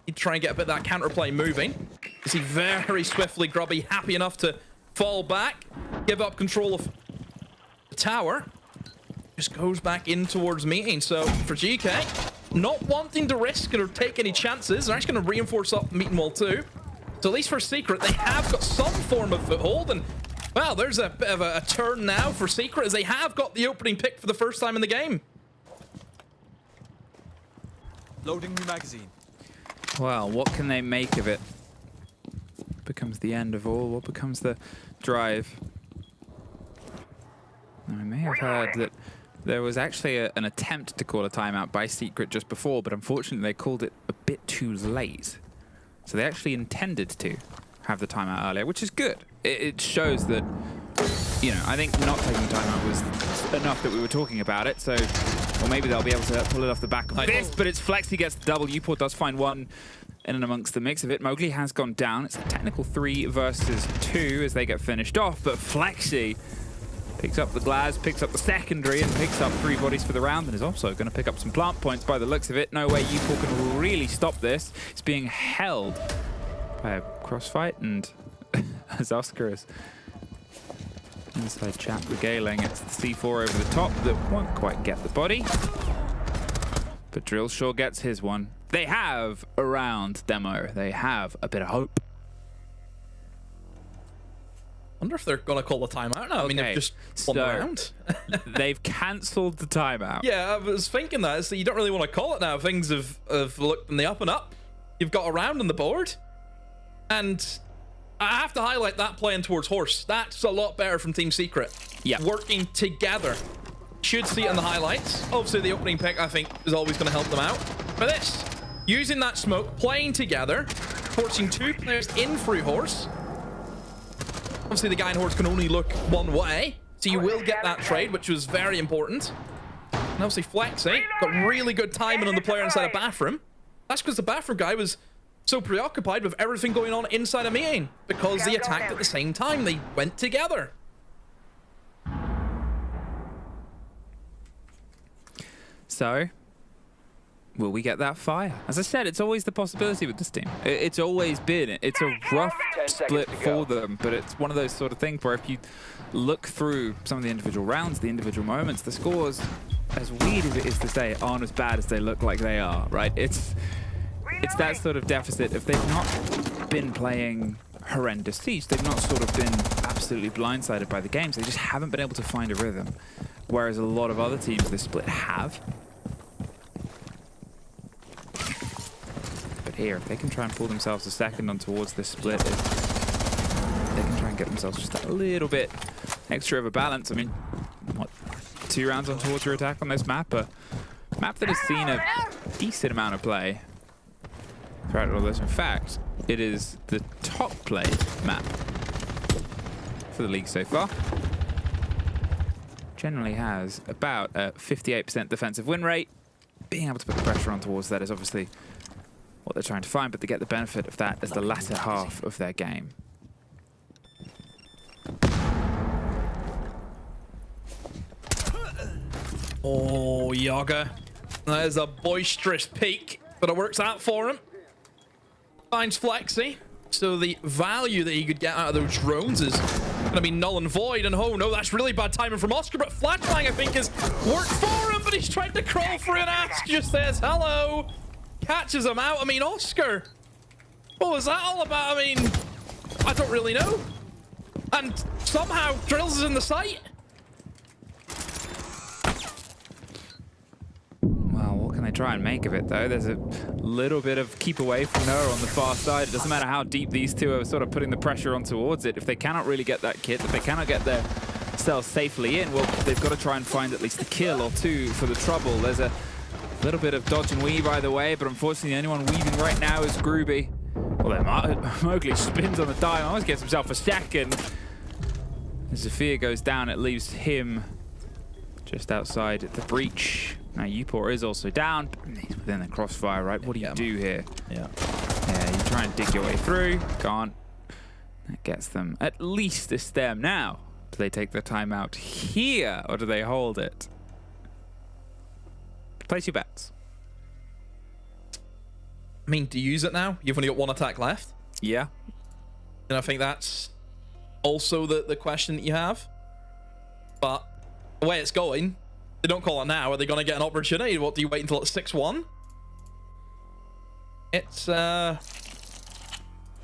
Speaker 15: He'd try and get a bit of that counterplay moving. You see very swiftly Grubby happy enough to fall back, give up control of the tower. Just goes back in towards Meeting. So for GK, not wanting to risk or take any chances, they're actually going to reinforce up Meeting Wall too. So at least for Secret, they have got some form of foothold, and well, there's a bit of a turn now for Secret as they have got the opening pick for the first time in the game.
Speaker 17: Loading new magazine.
Speaker 14: Well, what can they make of it? What becomes the end of all? What becomes the drive? Now, I may have heard that there was actually an attempt to call a timeout by Secret just before, but unfortunately they called it a bit too late. So they actually intended to have the timeout earlier, which is good. It shows that, you know, I think not taking the timeout was enough that we were talking about it, so, or maybe they'll be able to pull it off the back of this, but it's Flexi gets the double. Uport does find one in and amongst the mix of it. Mowgli has gone down. It's a technical 3 versus 2 as they get finished off, but Flexi picks up the Glaz, picks up the secondary, and picks up 3 bodies for the round, and is also going to pick up some plant points by the looks of it. No way Uport can really stop this. It's being held by a crossfight, and as Oscar is inside chat regaling, it's the C4 over the top that won't quite get the body. But Drillshaw gets his one. They have a round demo. They have a bit of hope.
Speaker 15: Wonder if they're going to call the timeout now. I mean, they've just won the round.
Speaker 14: They've cancelled the timeout.
Speaker 15: Yeah, I was thinking that. So you don't really want to call it now. Things have looked in the up and up. You've got a round on the board. And I have to highlight that playing towards Horse. That's a lot better from Team Secret.
Speaker 14: Yeah.
Speaker 15: Working together. Should see it in the highlights. Obviously, the opening pick, I think, is always going to help them out. But this, using that smoke, playing together, forcing 2 players in through Horse. Obviously, the guy in Horse can only look one way, so you will get that trade, which was very important. And obviously, Flexi got really good timing on the player inside a bathroom. That's because the bathroom guy was so preoccupied with everything going on inside a meeting, because they attacked at the same time. They went together.
Speaker 14: So, will we get that fire? As I said, it's always the possibility with this team. It's always been. It's a rough split for them, but it's one of those sort of things where if you look through some of the individual rounds, the individual moments, the scores, as weird as it is to say, aren't as bad as they look like they are, right? It's that sort of deficit. If they've not been playing horrendous Siege, they've not sort of been absolutely blindsided by the games. They just haven't been able to find a rhythm. whereas a lot of other teams this split have. But here, if they can try and pull themselves a second on towards this split, they can try and get themselves just a little bit extra of a balance. I mean, what, 2 rounds on towards your attack on this map, a map that has seen a decent amount of play throughout all this. In fact, it is the top played map for the league so far. Generally has about a 58% defensive win rate. Being able to put the pressure on towards that is obviously what they're trying to find, but they get the benefit of that as the latter half of their game.
Speaker 15: Oh, Yaga. That is a boisterous peak, but it works out for him. Finds Flexi. So the value that he could get out of those drones is going to be null and void. And oh no, that's really bad timing from Oscar. But Flashbang, I think, has worked for him, but he's trying to crawl through an ass. Just says hello. Catches him out. I mean, Oscar, what was that all about? I mean, I don't really know. And somehow Drills is in the site.
Speaker 14: Well, what can they try and make of it, though? There's a little bit of keep away from her on the far side. It doesn't matter how deep these two are sort of putting the pressure on towards it. If they cannot really get that kit, if they cannot get their cells safely in, well, they've got to try and find at least a kill or two for the trouble. There's a little bit of dodge and weave either way, but unfortunately, the only one weaving right now is Groovy. Well, then Mowgli spins on the dime, almost gets himself a second. As Zafir goes down, it leaves him just outside the breach. Now, Upor is also down. He's within the crossfire, right? What do you do here? Yeah, you try and dig your way through. Can't. That gets them at least a stem. Now, do they take the time out here, or do they hold it? Place your bets.
Speaker 15: I mean, do you use it now? You've only got 1 attack left.
Speaker 14: Yeah.
Speaker 15: And I think that's also the question that you have. But the way it's going, they don't call it now. Are they going to get an opportunity? What, do you wait until it's 6-1? It's a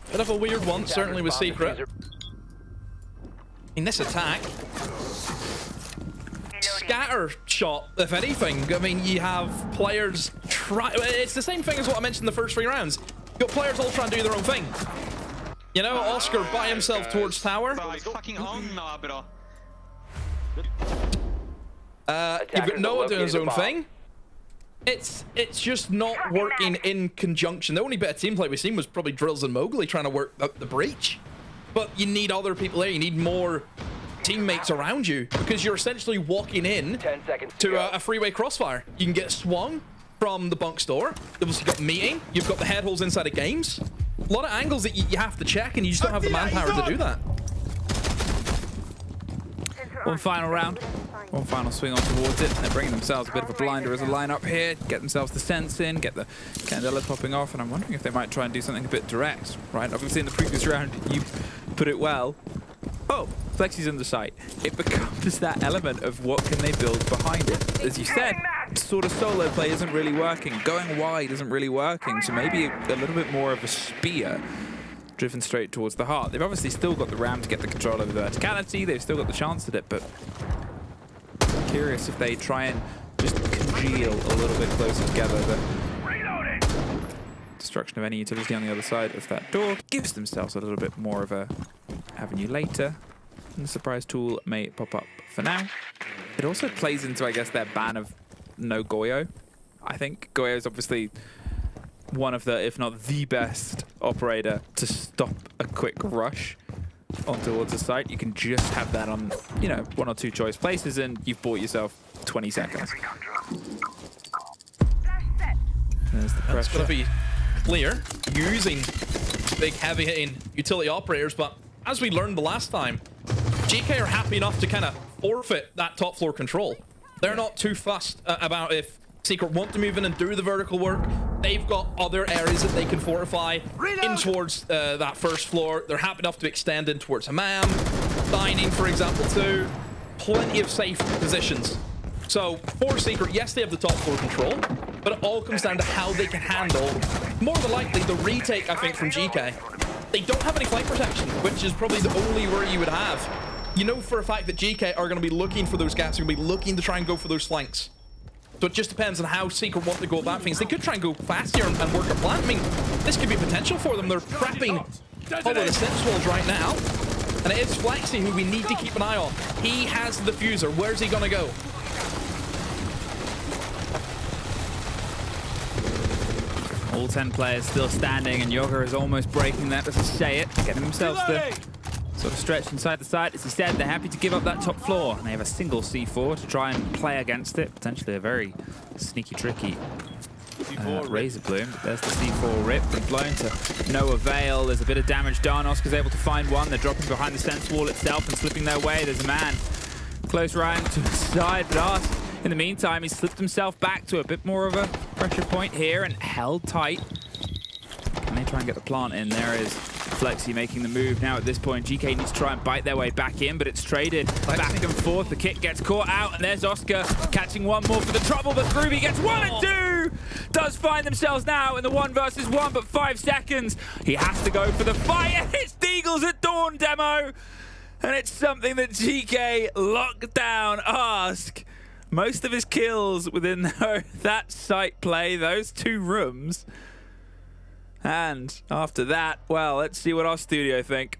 Speaker 15: bit of a weird one, certainly with Secret. In this attack, scatter shot, if anything. I mean, you have players try. It's the same thing as what I mentioned in the first 3 rounds. You've got players all trying to do their own thing. You know, Oscar by himself towards tower. You've got Noah doing his own thing. It's just not working in conjunction. The only bit of team play we've seen was probably Drills and Mowgli trying to work up the breach. But you need other people there. You need more teammates around you because you're essentially walking in to a freeway crossfire. You can get swung from the bunk store. You've also got meeting. You've got the head holes inside of games. A lot of angles that you have to check, and you just don't have the manpower to do that.
Speaker 14: One final round. One final swing on towards it. They're bringing themselves a bit of a blinder as a lineup here. Get themselves the sense in, get the Candela popping off, and I'm wondering if they might try and do something a bit direct, right? Obviously in the previous round, you put it well. Oh, Flexi's in the site. It becomes that element of what can they build behind it. As you said, sort of solo play isn't really working. Going wide isn't really working, so maybe a little bit more of a spear driven straight towards the heart. They've obviously still got the ram to get the control over the verticality. They've still got the chance at it, but I'm curious if they try and just congeal a little bit closer together. The destruction of any utility on the other side of that door gives themselves a little bit more of a avenue later. And the surprise tool may pop up for now. It also plays into, I guess, their ban of no Goyo. I think Goyo is obviously one of the, if not the best operator to stop a quick rush on towards the site. You can just have that on, you know, 1 or 2 choice places and you've bought yourself 20 seconds. There's the pressure.
Speaker 15: That's going to be clear, using big heavy hitting utility operators, but as we learned the last time, GK are happy enough to kind of forfeit that top floor control. They're not too fussed about if Secret want to move in and do the vertical work. They've got other areas that they can fortify in towards that first floor. They're happy enough to extend in towards Hammam, Dining, for example, too. Plenty of safe positions. So for Secret, yes, they have the top floor control, but it all comes down to how they can handle, more than likely, the retake, I think, from GK. They don't have any flight protection, which is probably the only worry you would have. you know for a fact that GK are going to be looking for those gaps. They're going to be looking to try and go for those flanks. So it just depends on how Secret want to go about things. They could try and go fast here and work a plan. I mean, this could be potential for them. They're prepping all of the sense walls right now. And it is Flexi who we need to keep an eye on. He has the diffuser. Where's he going to go?
Speaker 14: All 10 players still standing, and Yoga is almost breaking that, doesn't say it, getting themselves to sort of stretch inside the side. As he said, they're happy to give up that top floor, and they have a single C4 to try and play against it. Potentially a very sneaky, tricky Razor Bloom. There's the C4 ripped and blown to no avail. There's a bit of damage. Darnosk is able to find one. They're dropping behind the sense wall itself and slipping their way. There's a man close round to his side, but Ask, in the meantime, he slipped himself back to a bit more of a pressure point here and held tight. Can they try and get the plant in? There is Flexi making the move now at this point. GK needs to try and bite their way back in, but it's traded back and forth. The kit gets caught out, and there's Oscar catching one more for the trouble, but Groovy gets 1 and 2! Does find themselves now in the 1 versus 1, but 5 seconds. He has to go for the fight, and it's Deagles at dawn demo! And it's something that GK locked down. Ask. Most of his kills within that site play, those 2 rooms. And after that, well, let's see what our studio think.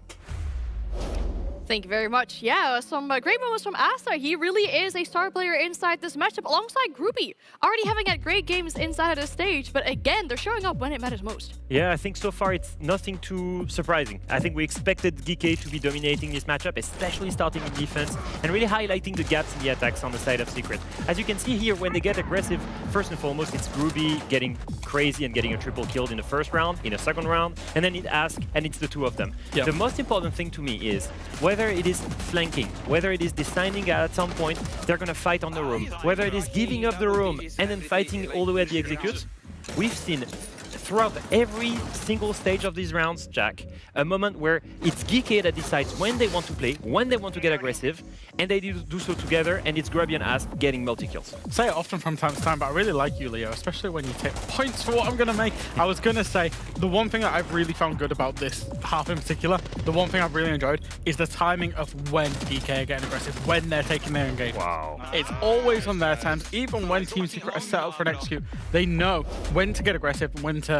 Speaker 12: Thank you very much. Yeah, some great moments from Asta. He really is a star player inside this matchup alongside Groupie. Already having had great games inside of the stage, but again, they're showing up when it matters most.
Speaker 2: Yeah, I think so far it's nothing too surprising. I think we expected GK to be dominating this matchup, especially starting in defense and really highlighting the gaps in the attacks on the side of Secret. As you can see here, when they get aggressive, first and foremost, it's Groovy getting crazy and getting a triple kill in the first round, in the second round, and then it Ask, and it's the 2 of them. Yep. The most important thing to me is whether it is flanking, whether it is deciding at some point they're going to fight on the room, whether it is giving up the room and then fighting all the way at the executes. We've seen throughout every single stage of these rounds, Jack, a moment where it's GK that decides when they want to play, when they want to get aggressive, and they do so together, and it's Grubby and Ask getting multi-kills.
Speaker 4: I say it often from time to time, but I really like you, Leo, especially when you take points for what I'm going to make. I was going to say, the one thing that I've really found good about this half in particular, the one thing I've really enjoyed, is the timing of when GK are getting aggressive, when they're taking their engagement.
Speaker 2: Wow.
Speaker 4: It's always on their terms, even when Team Secret are set up for an execute. They know when to get aggressive, when to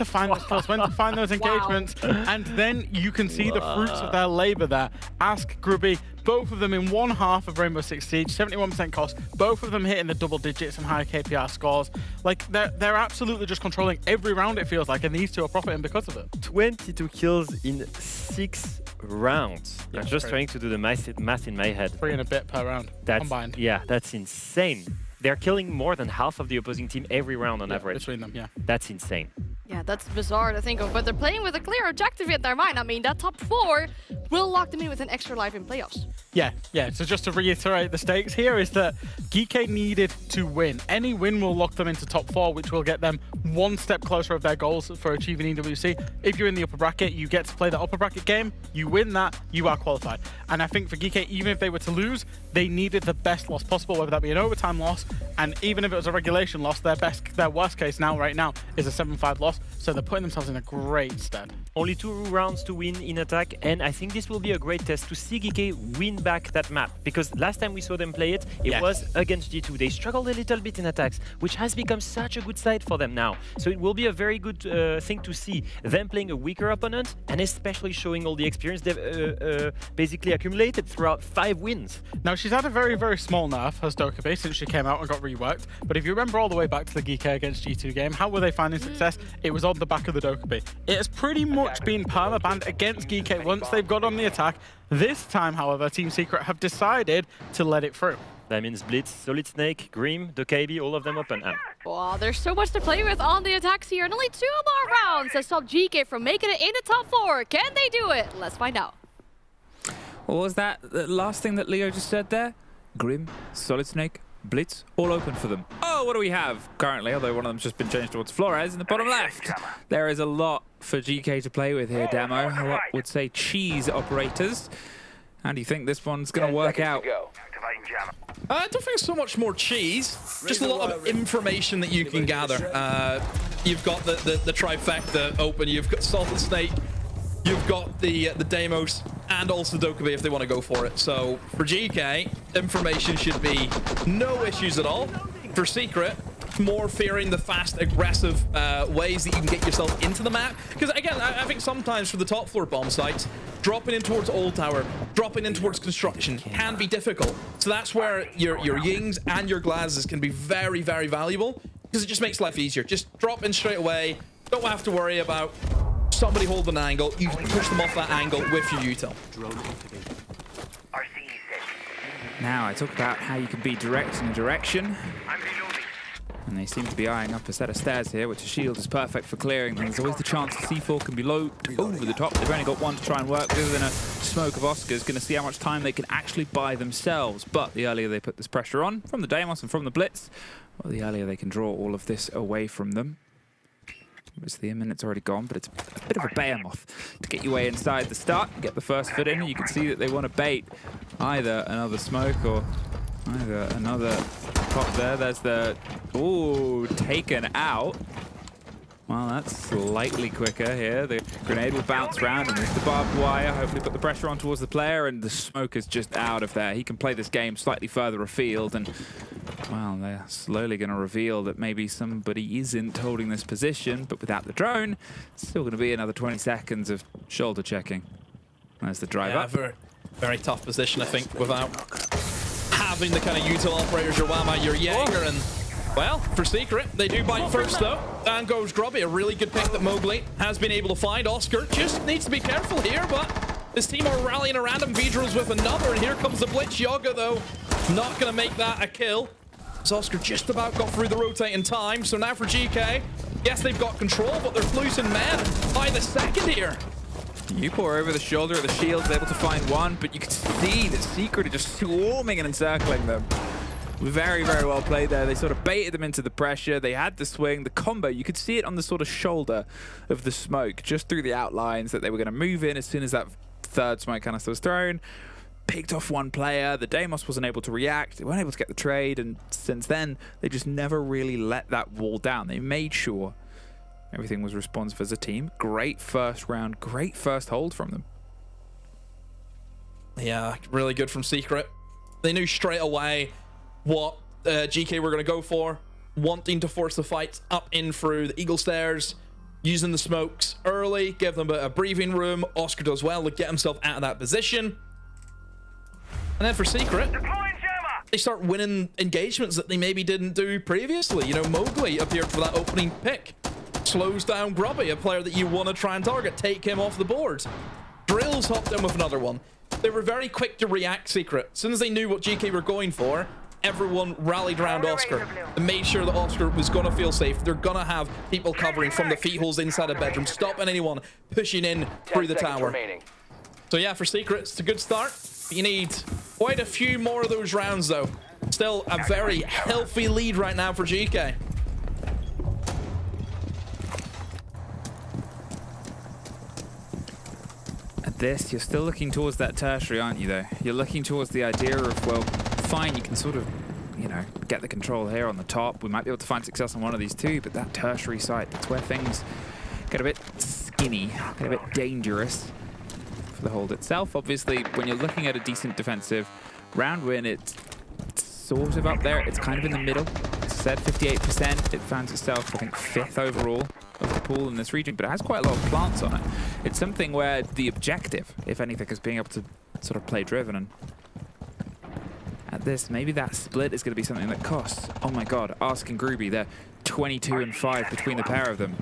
Speaker 4: find those kills, when to find those engagements, and then you can see the fruits of their labor there. Ask, Grubby, both of them in one half of Rainbow Six Siege, 71% cost, both of them hitting the double digits and high KPR scores. Like, they're absolutely just controlling every round, it feels like, and these 2 are profiting because of it.
Speaker 2: 22 kills in 6 rounds.
Speaker 4: Yeah,
Speaker 2: I'm just trying to do the math in my head.
Speaker 4: 3 and a bit per round, combined.
Speaker 2: Yeah, that's insane. They're killing more than half of the opposing team every round on average.
Speaker 4: Between them, yeah.
Speaker 2: That's insane.
Speaker 12: Yeah, that's bizarre to think of, but they're playing with a clear objective in their mind. I mean, that top 4 will lock them in with an extra life in playoffs.
Speaker 4: Yeah. So just to reiterate the stakes here is that GK needed to win. Any win will lock them into top 4, which will get them 1 step closer of their goals for achieving EWC. If you're in the upper bracket, you get to play the upper bracket game. You win that, you are qualified. And I think for GK, even if they were to lose, they needed the best loss possible, whether that be an overtime loss, and even if it was a regulation loss, their worst case right now is a 7-5 loss. So they're putting themselves in a great stead.
Speaker 2: Only 2 rounds to win in attack, and I think this will be a great test to see GK win back that map, because last time we saw them play it, it was against G2. They struggled a little bit in attacks, which has become such a good side for them now. So it will be a very good thing to see them playing a weaker opponent, and especially showing all the experience they've basically accumulated throughout 5 wins.
Speaker 4: Now, she's had a very, very small nerf, has Dokkaebi, since she came out and got reworked. But if you remember all the way back to the GK against G2 game, how were they finding success? It was on the back of the Dokkaebi. It has pretty much been perma-banned against GK once they've got on the attack. This time, however, Team Secret have decided to let it through.
Speaker 2: That means Blitz, Solid Snake, Grim, Dokkaebi, all of them open.
Speaker 12: Wow, there's so much to play with on the attacks here, and only 2 more rounds to stop GK from making it in the top 4. Can they do it? Let's find out.
Speaker 14: What was that? The last thing that Leo just said there? Grim, Solid Snake, Blitz, all open for them. Oh, what do we have currently? Although one of them's just been changed towards Flores in the bottom left. There is a lot for GK to play with here, Demo. I would say cheese operators. How do you think this one's going to work out?
Speaker 15: I don't think so much more cheese, just a lot of information that you can gather. You've got the trifecta open, you've got Solid Snake, you've got the Deimos, and also Dokkaebi if they want to go for it. So for GK, information should be no issues at all. For Secret, more fearing the fast, aggressive ways that you can get yourself into the map. Because again, I think sometimes for the top floor bomb sites, dropping in towards Old Tower, dropping in towards construction can be difficult. So that's where your Yings and your Glazes can be very, very valuable, because it just makes life easier. Just drop in straight away. Don't have to worry about somebody holding an angle. You can push them off that angle with your util.
Speaker 14: Now, I talk about how you can be direct in a direction. And they seem to be eyeing up a set of stairs here, which a shield is perfect for clearing. There's always the chance the C4 can be low over the top. They've only got one to try and work with, and a smoke of Oscar's going to see how much time they can actually buy themselves. But the earlier they put this pressure on, from the Deimos and from the Blitz, well, the earlier they can draw all of this away from them. Obviously, a minute's already gone, but it's a bit of a behemoth to get your way inside the start, get the first foot in, and you can see that they want to bait either another smoke or either another pop there. There's the... Ooh, taken out. Well, that's slightly quicker here. The grenade will bounce around and there's the barbed wire. Hopefully put the pressure on towards the player, and the smoke is just out of there. He can play this game slightly further afield, and well, they're slowly going to reveal that maybe somebody isn't holding this position, but without the drone, it's still going to be another 20 seconds of shoulder checking. There's the drive up.
Speaker 15: Very, very tough position, I think, without having the kind of util operators, your Wama, your Jaeger, and well, for Secret, they do bite first though. Down goes Grubby, a really good pick that Mowgli has been able to find. Oscar just needs to be careful here, but this team are rallying around him. Vidrill's with another, and here comes the Blitz. Yoga though, not gonna make that a kill. So Oscar just about got through the rotate in time. So now for GK, yes, they've got control, but they're losing men by the second here.
Speaker 14: You pour over the shoulder of the shields, able to find one, but you can see the Secret are just swarming and encircling them. Very, very well played there. They sort of baited them into the pressure. They had the swing, the combo. You could see it on the sort of shoulder of the smoke, just through the outlines, that they were going to move in as soon as that third smoke canister was thrown. Picked off one player. The Deimos wasn't able to react. They weren't able to get the trade, and since then, they just never really let that wall down. They made sure everything was responsive as a team. Great first round, great first hold from them.
Speaker 15: Yeah, really good from Secret. They knew straight away what GK were going to go for, wanting to force the fight up in through the Eagle Stairs, using the smokes early, give them a breathing room. Oscar does well to get himself out of that position. And then for Secret, they start winning engagements that they maybe didn't do previously. You know, Mowgli appeared for that opening pick. Slows down Grubby, a player that you want to try and target, take him off the board. Drills hopped in with another one. They were very quick to react, Secret. As soon as they knew what GK were going for, everyone rallied around Oscar and made sure that Oscar was going to feel safe. They're going to have people covering from the feet holes inside a bedroom, stopping anyone pushing in through the tower. So yeah, for Secret, it's a good start. You need quite a few more of those rounds, though. Still a very healthy lead right now for GK.
Speaker 14: At this, you're still looking towards that tertiary, aren't you, though? You're looking towards the idea of, well, fine, you can sort of, you know, get the control here on the top. We might be able to find success on one of these two, but that tertiary site, that's where things get a bit skinny, get a bit dangerous for the hold itself. Obviously, when you're looking at a decent defensive round win, it's sort of up there. It's kind of in the middle. It's said 58%. It finds itself, I think, 5th overall of the pool in this region, but it has quite a lot of plants on it. It's something where the objective, if anything, is being able to sort of play driven, and at this, maybe that split is going to be something that costs. Oh my god, Ask and Groovy, they're 22 and 5 between the pair of them.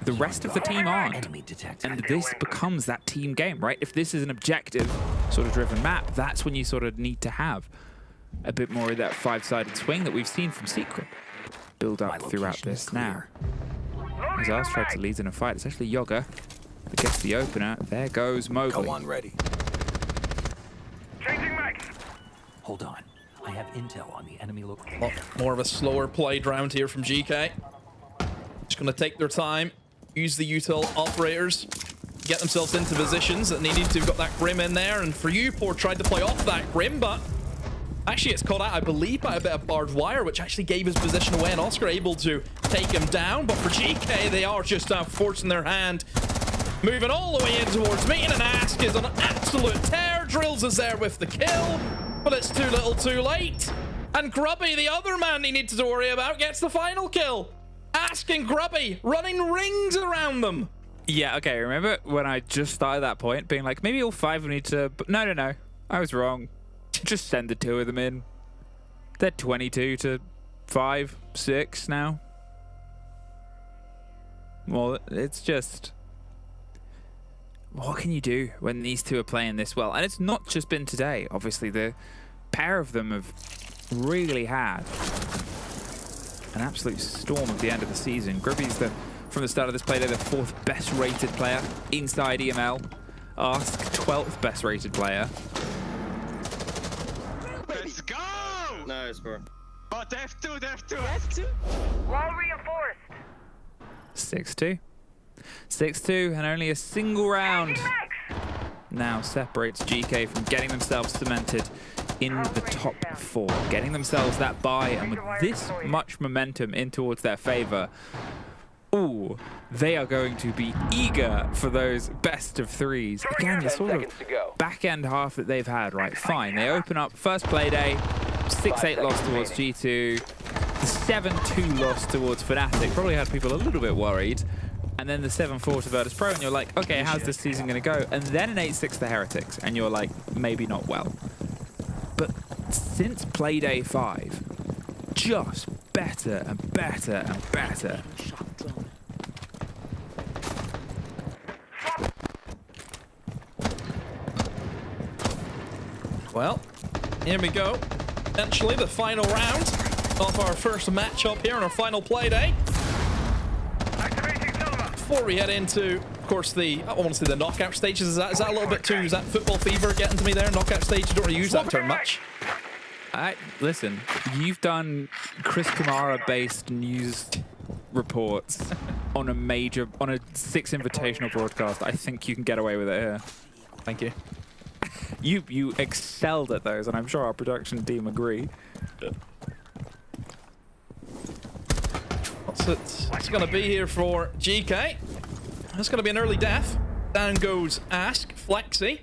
Speaker 14: The rest of the team aren't, and this becomes that team game, right? If this is an objective sort of driven map, that's when you sort of need to have a bit more of that 5-sided swing that we've seen from Secret build up throughout this now. As Ars tried to lead in a fight, it's actually Yoga that gets the opener. There goes Mowgli.
Speaker 17: Go on, ready.
Speaker 18: Changing max.
Speaker 17: Hold on. I have intel on the enemy location.
Speaker 15: More of a slower played round here from GK. Just going to take their time, use the util operators, get themselves into positions that needed to have got that Grim in there. And for you, Poor tried to play off that Grim, but actually it's caught out, I believe, by a bit of barbed wire, which actually gave his position away, and Oscar able to take him down. But for GK, they are just forcing their hand. moving all the way in towards me, and Ask is on an absolute tear. Drills is there with the kill, but it's too little too late. And Grubby, the other man he needs to worry about, gets the final kill. Ask and Grubby running rings around them.
Speaker 14: Yeah, okay, remember when I just started that point, being like, maybe all 5 will need to... No. I was wrong. Just send the 2 of them in. They're 22 to 5, 6 now. Well, it's just... What can you do when these 2 are playing this well? And it's not just been today. Obviously, the pair of them have really had an absolute storm at the end of the season. Grubby's from the start of this play, they're the 4th best rated player inside EML. Ask 12th best rated player.
Speaker 19: Let's go!
Speaker 20: Nice, bro.
Speaker 19: But F2.
Speaker 18: Wall reinforced.
Speaker 14: 6-2. 6-2, and only a single round now separates GK from getting themselves cemented in the top 4, getting themselves that bye, and with this much momentum in towards their favor, ooh, they are going to be eager for those best of 3s. Again, the sort of back end half that they've had, right? Fine, they open up first play day, 6-8 loss towards G2, the 7-2 loss towards Fnatic, probably had people a little bit worried. And then the 7-4 to Virtus Pro, and you're like, okay, how's this season going to go? And then an 8-6 to Heretics, and you're like, maybe not well. But since Playday 5, just better and better and better.
Speaker 15: Well, here we go. Potentially the final round of our first matchup here on our final Playday. Before we head into, of course, I want to say the knockout stages, is that a little bit too, is that football fever getting to me there? Knockout stage, you don't really use that term much.
Speaker 14: Listen, you've done Chris Kamara-based news reports on a 6 invitational broadcast. I think you can get away with it here.
Speaker 15: Thank you.
Speaker 14: You excelled at those, and I'm sure our production team agree.
Speaker 15: It's going to be here for GK. It's going to be an early death. Down goes Ask, Flexi.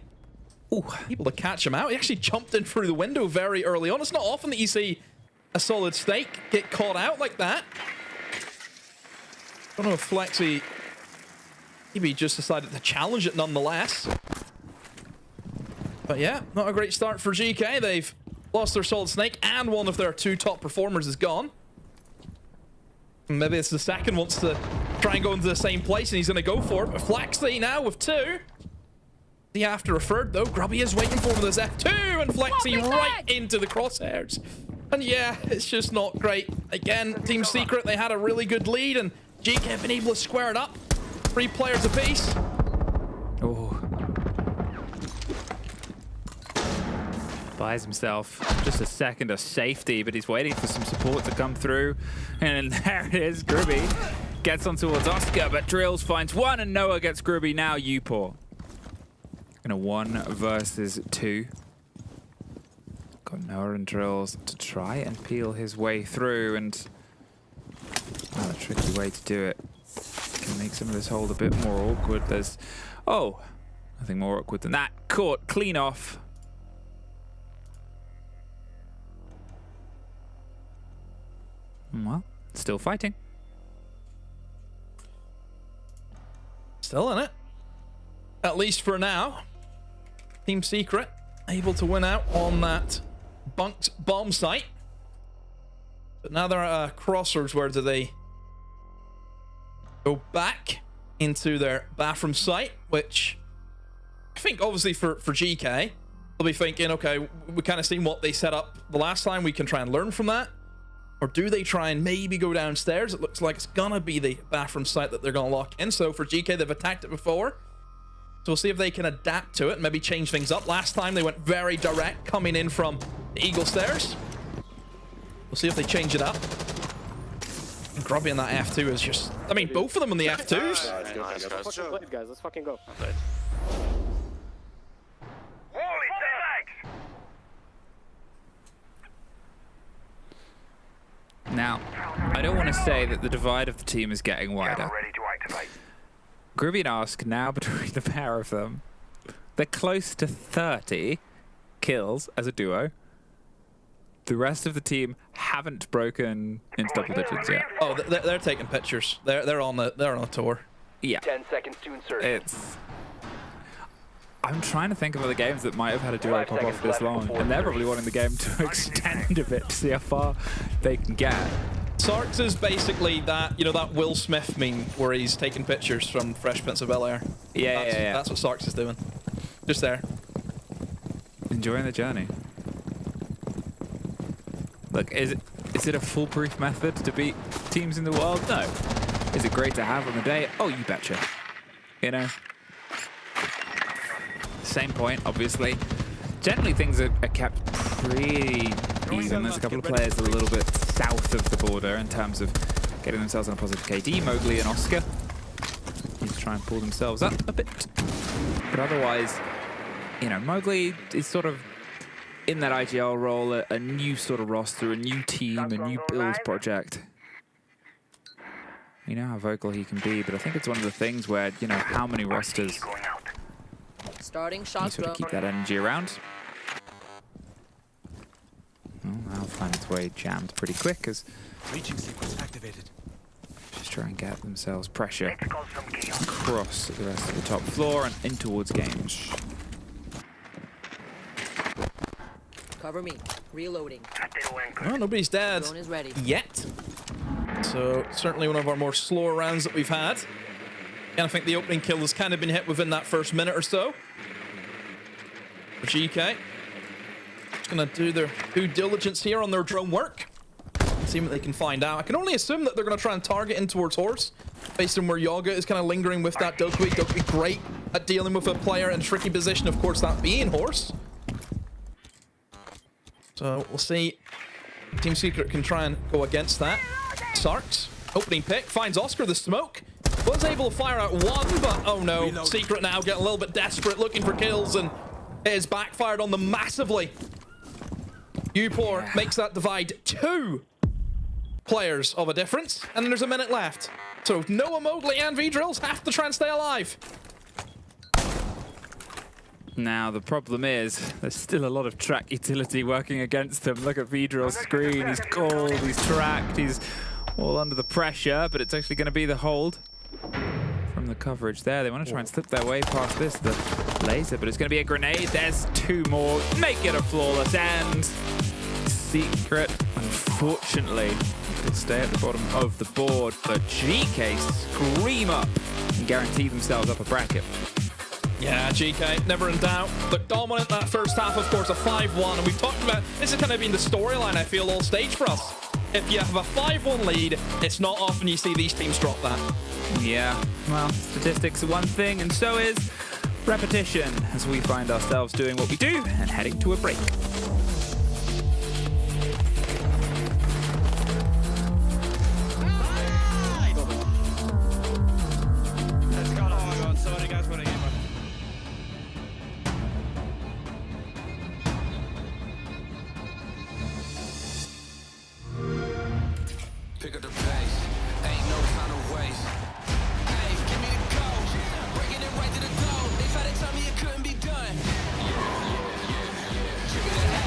Speaker 15: Ooh, able to catch him out. He actually jumped in through the window very early on. It's not often that you see a solid stake get caught out like that. I don't know if Flexi maybe just decided to challenge it nonetheless. But yeah, not a great start for GK. They've lost their solid snake, and one of their 2 top performers is gone. Maybe it's the second wants to try and go into the same place, and he's going to go for it. But Flexi now with 2. The after a third, though. Grubby is waiting for this F2, and Flexi right into the crosshairs. And yeah, it's just not great. Again, Team Secret, they had a really good lead, and GK have been able to square it up. 3 players apiece.
Speaker 14: Oh. Buys himself just a second of safety, but he's waiting for some support to come through. And there it is, Grubby gets on towards Oscar, but Drills finds 1, and Noah gets Grubby. Now Upor. In a 1 versus 2. Got Noah and Drills to try and peel his way through, and a tricky way to do it. Can make some of this hold a bit more awkward. There's, nothing more awkward than that. Caught clean off. Well, still fighting.
Speaker 15: Still in it. At least for now. Team Secret able to win out on that bunked bomb site. But now they're at a crossroads. Where do they go back into their bathroom site? Which I think obviously for GK, they'll be thinking, okay, we kind of seen what they set up the last time. We can try and learn from that. Or do they try and maybe go downstairs? It looks like it's gonna be the bathroom site that they're gonna lock in. So for GK, they've attacked it before. So we'll see if they can adapt to it and maybe change things up. Last time they went very direct, coming in from the Eagle stairs. We'll see if they change it up. And Grubby in that F2 is just... I mean, both of them on the F2s.
Speaker 20: Guys, let's fucking go.
Speaker 14: Now, I don't want to say that the divide of the team is getting wider. Caribbean Ask now between the pair of them. They're close to 30 kills as a duo. The rest of the team haven't broken into double digits yet.
Speaker 15: Oh, they're taking pictures. They're on a tour.
Speaker 14: Yeah.
Speaker 16: 10 seconds to insert.
Speaker 14: I'm trying to think of other games that might have had a duo pop off this long, and they're probably wanting the game to extend a bit to see how far they can get.
Speaker 15: Sarks is basically that, you know, that Will Smith meme where he's taking pictures from Fresh Prince of Bel-Air.
Speaker 14: Yeah.
Speaker 15: That's what Sarks is doing. Just there.
Speaker 14: Enjoying the journey. Look, is it a foolproof method to beat teams in the world? No. Is it great to have on the day? Oh, you betcha. You know? Same point, obviously. Generally, things are kept pretty even. There's a couple of players a little bit south of the border in terms of getting themselves on a positive KD. Mowgli and Oscar need to try and pull themselves up a bit. But otherwise, you know, Mowgli is sort of in that IGL role, a new sort of roster, a new team, a new build project. You know how vocal he can be, but I think it's one of the things where, you know, how many rosters
Speaker 21: starting
Speaker 14: you
Speaker 21: shots
Speaker 14: sort of keep that energy around. Well, that'll find its way jammed pretty quick as
Speaker 17: reaching sequence activated.
Speaker 14: Just try and get themselves pressure across the rest of the top floor and in towards games.
Speaker 21: Cover me. Reloading.
Speaker 15: Well, nobody's dead
Speaker 21: Drone is ready.
Speaker 15: yet. So certainly one of our more slower rounds that we've had. And I think the opening kill has kind of been hit within that first minute or so. For GK. Just going to do their due diligence here on their drone work. See what they can find out. I can only assume that they're going to try and target in towards Horse, based on where Yoga is kind of lingering with that Dokui. Dokui great at dealing with a player in a tricky position, of course, that being Horse. So we'll see. Team Secret can try and go against that. Sarks, opening pick, finds Oscar the smoke. Was able to fire out one, but oh no. Secret now getting a little bit desperate, looking for kills, and it is backfired on them massively. Upor makes that divide 2 players of a difference, and then there's a minute left. So Noah, Mowgli, and V-Drills have to try and stay alive.
Speaker 14: Now, the problem is, there's still a lot of track utility working against them. Look at V-Drill's screen. He's cold, he's tracked, he's all under the pressure, but it's actually going to be the hold from the coverage there. They want to try and slip their way past this, the laser, but it's going to be a grenade. There's 2 more. Make it a flawless end. Secret, unfortunately, will stay at the bottom of the board, but GK scream up and guarantee themselves up a bracket.
Speaker 15: Yeah, GK, never in doubt. Look dominant that first half, of course, a 5-1. And we've talked about, this has kind of been the storyline, I feel, all stage for us. If you have a 5-1 lead, it's not often you see these teams drop that.
Speaker 14: Yeah, well, statistics are one thing, and so is repetition, as we find ourselves doing what we do and heading to a break.
Speaker 22: Pick up the pace, ain't no kind of waste. Hey, give me the code, breaking it right to the door. They tried to tell me it couldn't be done. Trigger the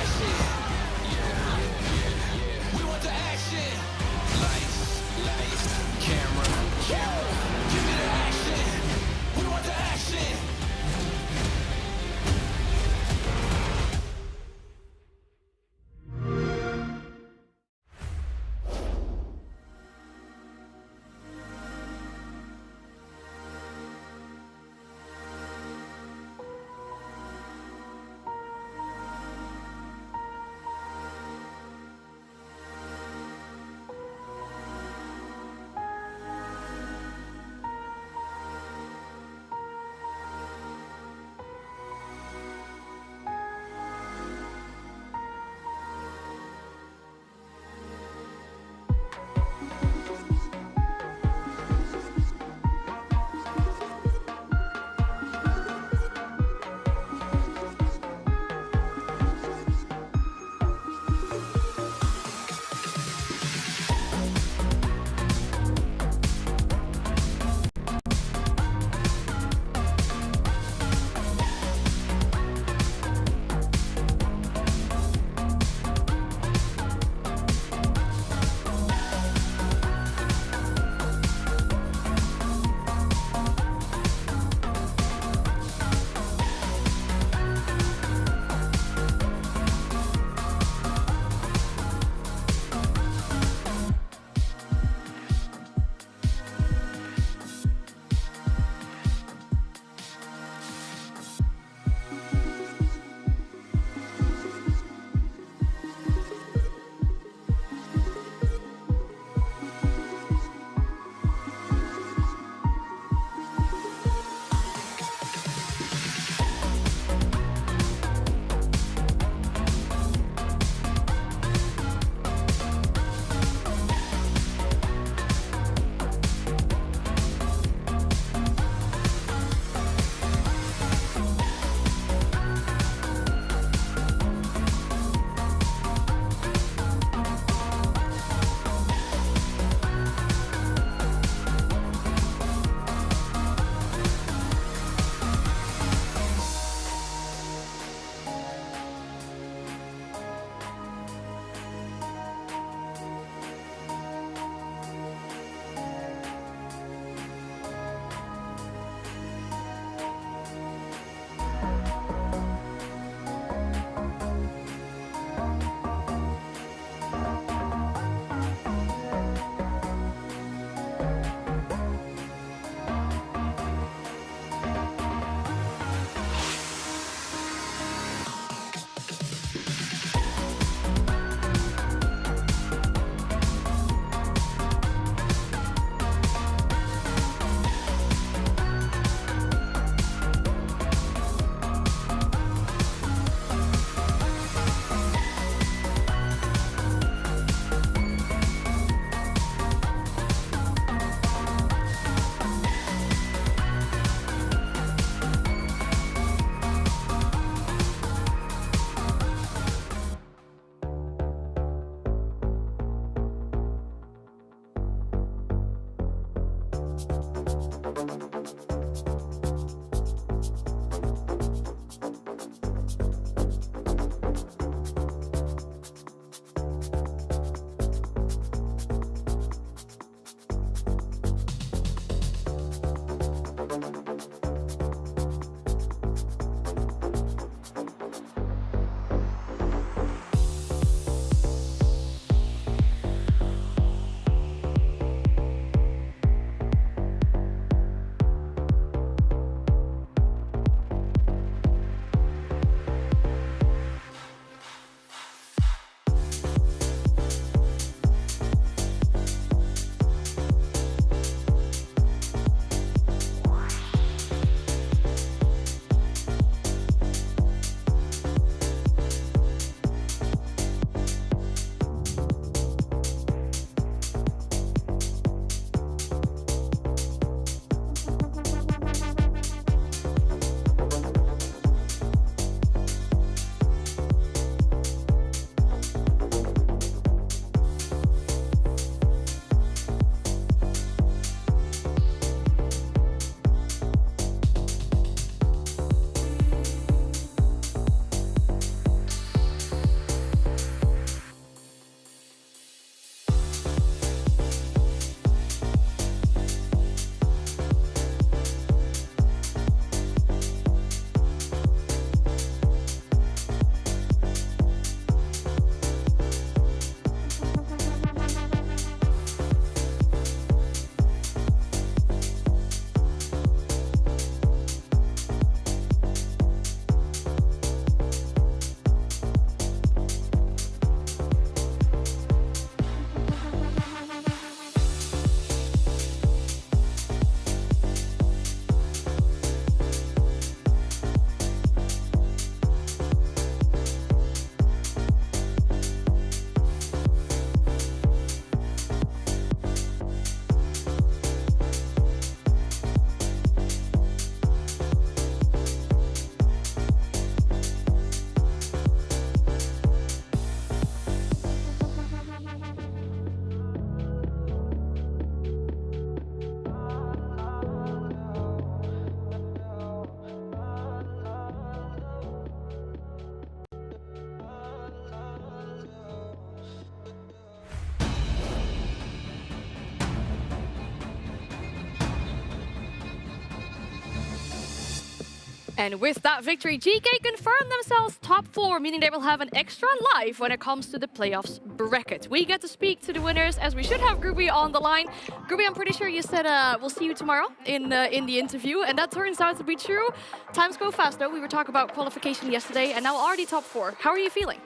Speaker 12: And with that victory, GK confirmed themselves top 4, meaning they will have an extra life when it comes to the playoffs bracket. We get to speak to the winners, as we should have Groovy on the line. Groovy, I'm pretty sure you said we'll see you tomorrow in the interview, and that turns out to be true. Times go fast, though. We were talking about qualification yesterday, and now already top 4. How are you feeling?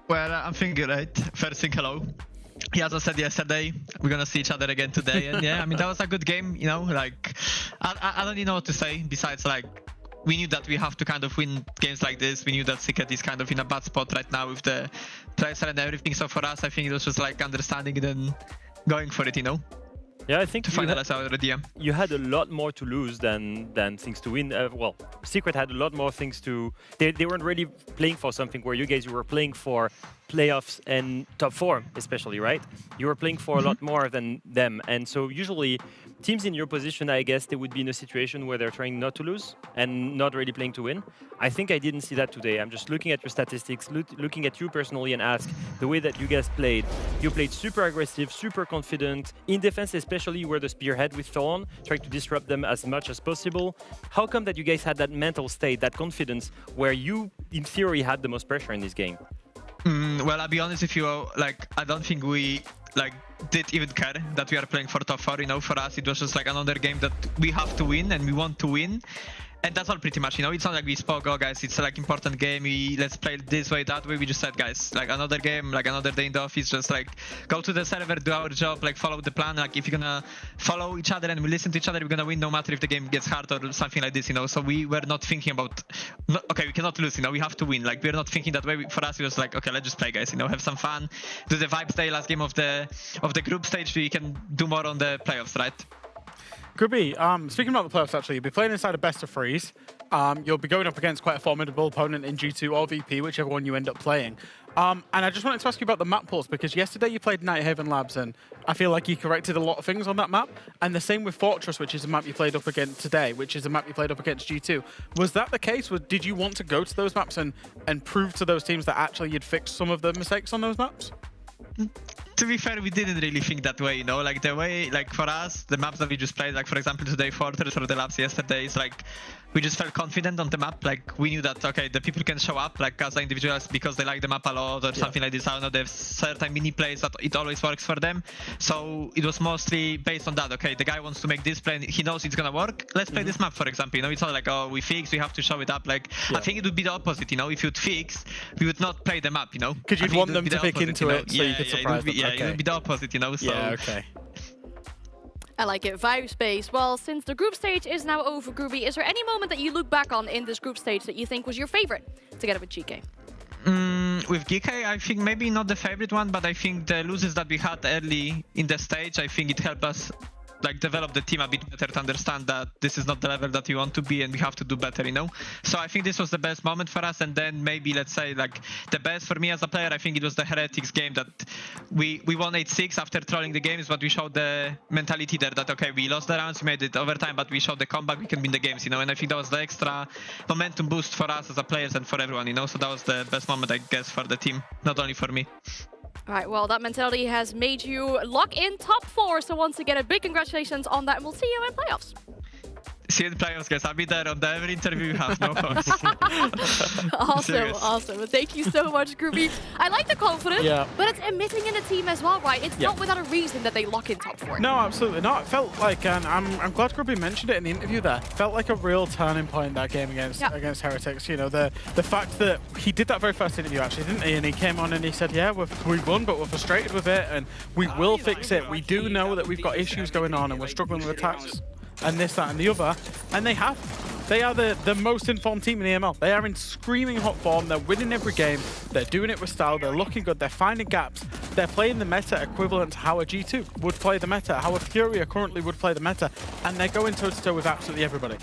Speaker 7: Well, I'm feeling great. First thing, hello. Yeah, as I said yesterday, we're gonna see each other again today, and yeah, I mean, that was a good game, you know, like, I don't even know what to say, besides, like, we knew that we have to kind of win games like this. We knew that Secret is kind of in a bad spot right now with the Tracer and everything. So for us, I think it was just like understanding it and going for it, you know?
Speaker 2: Yeah, I think
Speaker 7: to finalize our idea.
Speaker 2: You had a lot more to lose than things to win. Well, Secret had a lot more things to... They weren't really playing for something where you were playing for playoffs and top 4, especially, right? You were playing for a lot more than them. And so usually teams in your position, I guess, they would be in a situation where they're trying not to lose and not really playing to win. I think I didn't see that today. I'm just looking at your statistics, looking at you personally, and ask the way that you guys played. You played super aggressive, super confident. In defense, especially, you were the spearhead with Thorn, trying to disrupt them as much as possible. How come that you guys had that mental state, that confidence, where you, in theory, had the most pressure in this game?
Speaker 7: Well, I'll be honest with you, like, I don't think we did even care that we are playing for top 4, you know. For us, it was just like another game that we have to win and we want to win. And that's all pretty much, you know. It's not like we spoke, oh guys, it's like important game, let's play this way, that way. We just said, guys, like another game, like another day in the office, just like go to the server, do our job, like follow the plan. Like if you're gonna follow each other and we listen to each other, we're gonna win no matter if the game gets hard or something like this, you know. So we were not thinking about, okay, we cannot lose, you know, we have to win. Like we're not thinking that way. For us, it was like, okay, let's just play, guys, you know, have some fun, do the vibes day, last game of the group stage, we can do more on the playoffs, right?
Speaker 4: Groovy, speaking about the playoffs, actually, you'll be playing inside a best of 3s. You'll be going up against quite a formidable opponent in G2 or VP, whichever one you end up playing. And I just wanted to ask you about the map pulls, because yesterday you played Nighthaven Labs, and I feel like you corrected a lot of things on that map. And the same with Fortress, which is a map you played up against today, which is a map you played up against G2. Was that the case? Did you want to go to those maps and prove to those teams that actually you'd fixed some of the mistakes on those maps?
Speaker 7: To be fair, we didn't really think that way, you know, like the way, like for us, the maps that we just played, like for example today Fortress or the labs yesterday, is like we just felt confident on the map. Like we knew that, okay, the people can show up like as individuals because they like the map a lot or something like this. I don't know, there's certain mini plays that it always works for them. So it was mostly based on that. Okay, the guy wants to make this play and he knows it's gonna work. Let's play this map, for example. You know, it's not like, oh, we fixed, we have to show it up. Like I think it would be the opposite, you know, if you'd fix, we would not play the map, you know.
Speaker 4: Because you'd want them to pick into it so you could surprise them.
Speaker 7: Yeah, it would be the opposite, you know. So.
Speaker 4: Yeah, okay.
Speaker 12: I like it. Vibe space. Well, since the group stage is now over, Groovy, is there any moment that you look back on in this group stage that you think was your favorite together with GK?
Speaker 7: With GK, I think maybe not the favorite one, but I think the losses that we had early in the stage, I think it helped us like develop the team a bit better to understand that this is not the level that we want to be and we have to do better, you know. So I think this was the best moment for us. And then maybe, let's say, like the best for me as a player, I think it was the Heretics game that we won 8-6 after trolling the games, but we showed the mentality there that, okay, we lost the rounds, we made it overtime, but we showed the comeback, we can win the games, you know. And I think that was the extra momentum boost for us as a players and for everyone, you know. So that was the best moment, I guess, for the team, not only for me.
Speaker 12: All right, well, that mentality has made you lock in top 4. So once again, a big congratulations on that, and we'll see you in playoffs.
Speaker 7: See you in the playoffs, guys. I'll be there on every interview you have. No course.
Speaker 12: Awesome. Thank you so much, Groovy. I like the confidence, but it's emitting in the team as well, right? It's not without a reason that they lock in top 4.
Speaker 4: No, absolutely not. It felt like, and I'm glad Groovy mentioned it in the interview there, felt like a real turning point that game against Heretics. You know, the fact that he did that very first interview, actually, didn't he? And he came on and he said, yeah, we won, but we're frustrated with it, and we will fix it. We do know that we've got issues going on, and we're struggling with attacks. And this, that, and the other, and they have. They are the most informed team in EML. They are in screaming hot form. They're winning every game. They're doing it with style. They're looking good. They're finding gaps. They're playing the meta equivalent to how a G2 would play the meta, how a Furia currently would play the meta, and they're going toe-to-toe with absolutely everybody.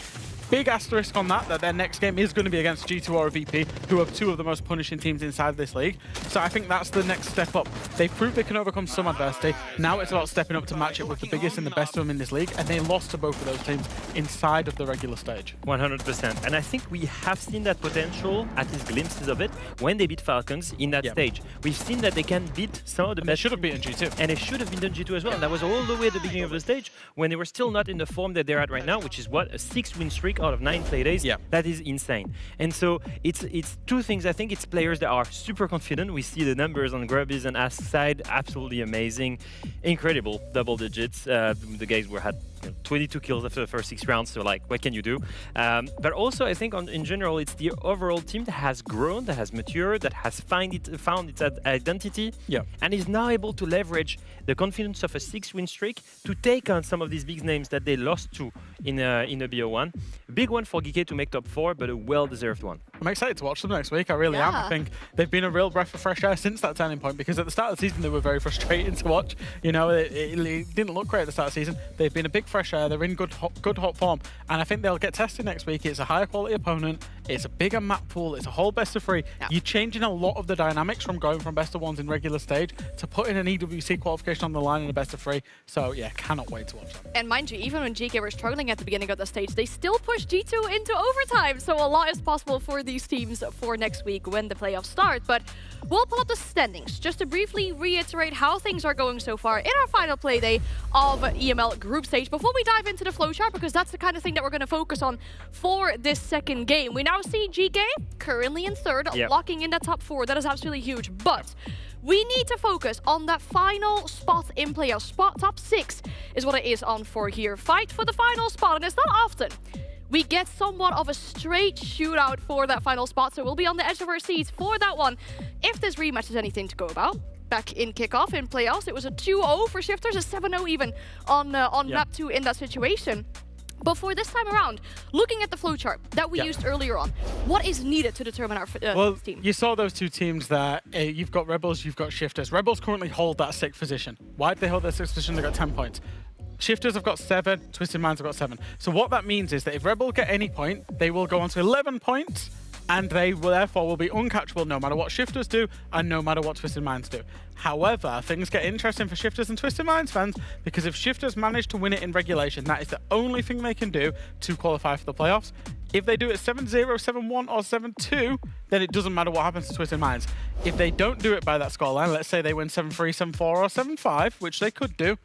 Speaker 4: Big asterisk on that their next game is going to be against G2 or a VP, who are two of the most punishing teams inside this league. So I think that's the next step up. They've proved they can overcome some adversity. Now it's about stepping up to match it with the biggest and the best of them in this league, and they lost to both of those teams inside of the regular stage.
Speaker 2: 100%. And I think we have seen that potential, at least glimpses of it, when they beat Falcons in that stage. We've seen that they can beat some of the best.
Speaker 4: They should have beaten G2.
Speaker 2: And they should have beaten G2 as well. And that was all the way at the beginning of the stage, when they were still not in the form that they're at right now, which is what, a 6-win streak out of 9 play days. That is insane. And so it's two things. I think it's players that are super confident. We see the numbers on Grubby's and Ask's side, absolutely amazing, incredible double digits. The guys had 22 kills after the first 6 rounds, so like, what can you do? But also, I think in general, it's the overall team that has grown, that has matured, that has found its identity, and is now able to leverage the confidence of a 6-win streak to take on some of these big names that they lost to in a BO1. Big one for GK to make top 4, but a well-deserved one.
Speaker 4: I'm excited to watch them next week. I really am. I think they've been a real breath of fresh air since that turning point, because at the start of the season, they were very frustrating to watch. You know, it didn't look great at the start of the season. They've been a big fresh air. They're in good hot form, and I think they'll get tested next week. It's a higher quality opponent. It's a bigger map pool. It's a whole best of 3. You're changing a lot of the dynamics from going from best of 1s in regular stage to putting an EWC qualification on the line in a best of 3. So yeah, cannot wait to watch that.
Speaker 12: And mind you, even when GK were struggling at the beginning of the stage, they still pushed G2 into overtime. So a lot is possible for these teams for next week when the playoffs start. But we'll pull up the standings just to briefly reiterate how things are going so far in our final play day of EML group stage before we dive into the flowchart, because that's the kind of thing that we're going to focus on for this second game. We now see GK currently in 3rd, locking in the top 4. That is absolutely huge. But we need to focus on that final spot in playoffs. Spot top 6 is what it is on for here. Fight for the final spot, and it's not often we get somewhat of a straight shootout for that final spot, so we'll be on the edge of our seats for that one. If this rematch is anything to go about, back in kickoff in playoffs, it was a 2-0 for Shifters, a 7-0 even on map 2 in that situation. But for this time around, looking at the flowchart that we used earlier on, what is needed to determine our team?
Speaker 4: You saw those two teams there. You've got Rebels, you've got Shifters. Rebels currently hold that 6th position. Why did they hold that 6th position? They got 10 points. Shifters have got 7, Twisted Minds have got 7. So what that means is that if Rebel get any point, they will go on to 11 points, and they will, therefore will be uncatchable no matter what Shifters do and no matter what Twisted Minds do. However, things get interesting for Shifters and Twisted Minds fans, because if Shifters manage to win it in regulation, that is the only thing they can do to qualify for the playoffs. If they do it 7-0, 7-1, or 7-2, then it doesn't matter what happens to Twisted Minds. If they don't do it by that scoreline, let's say they win 7-3, 7-4, or 7-5, which they could do,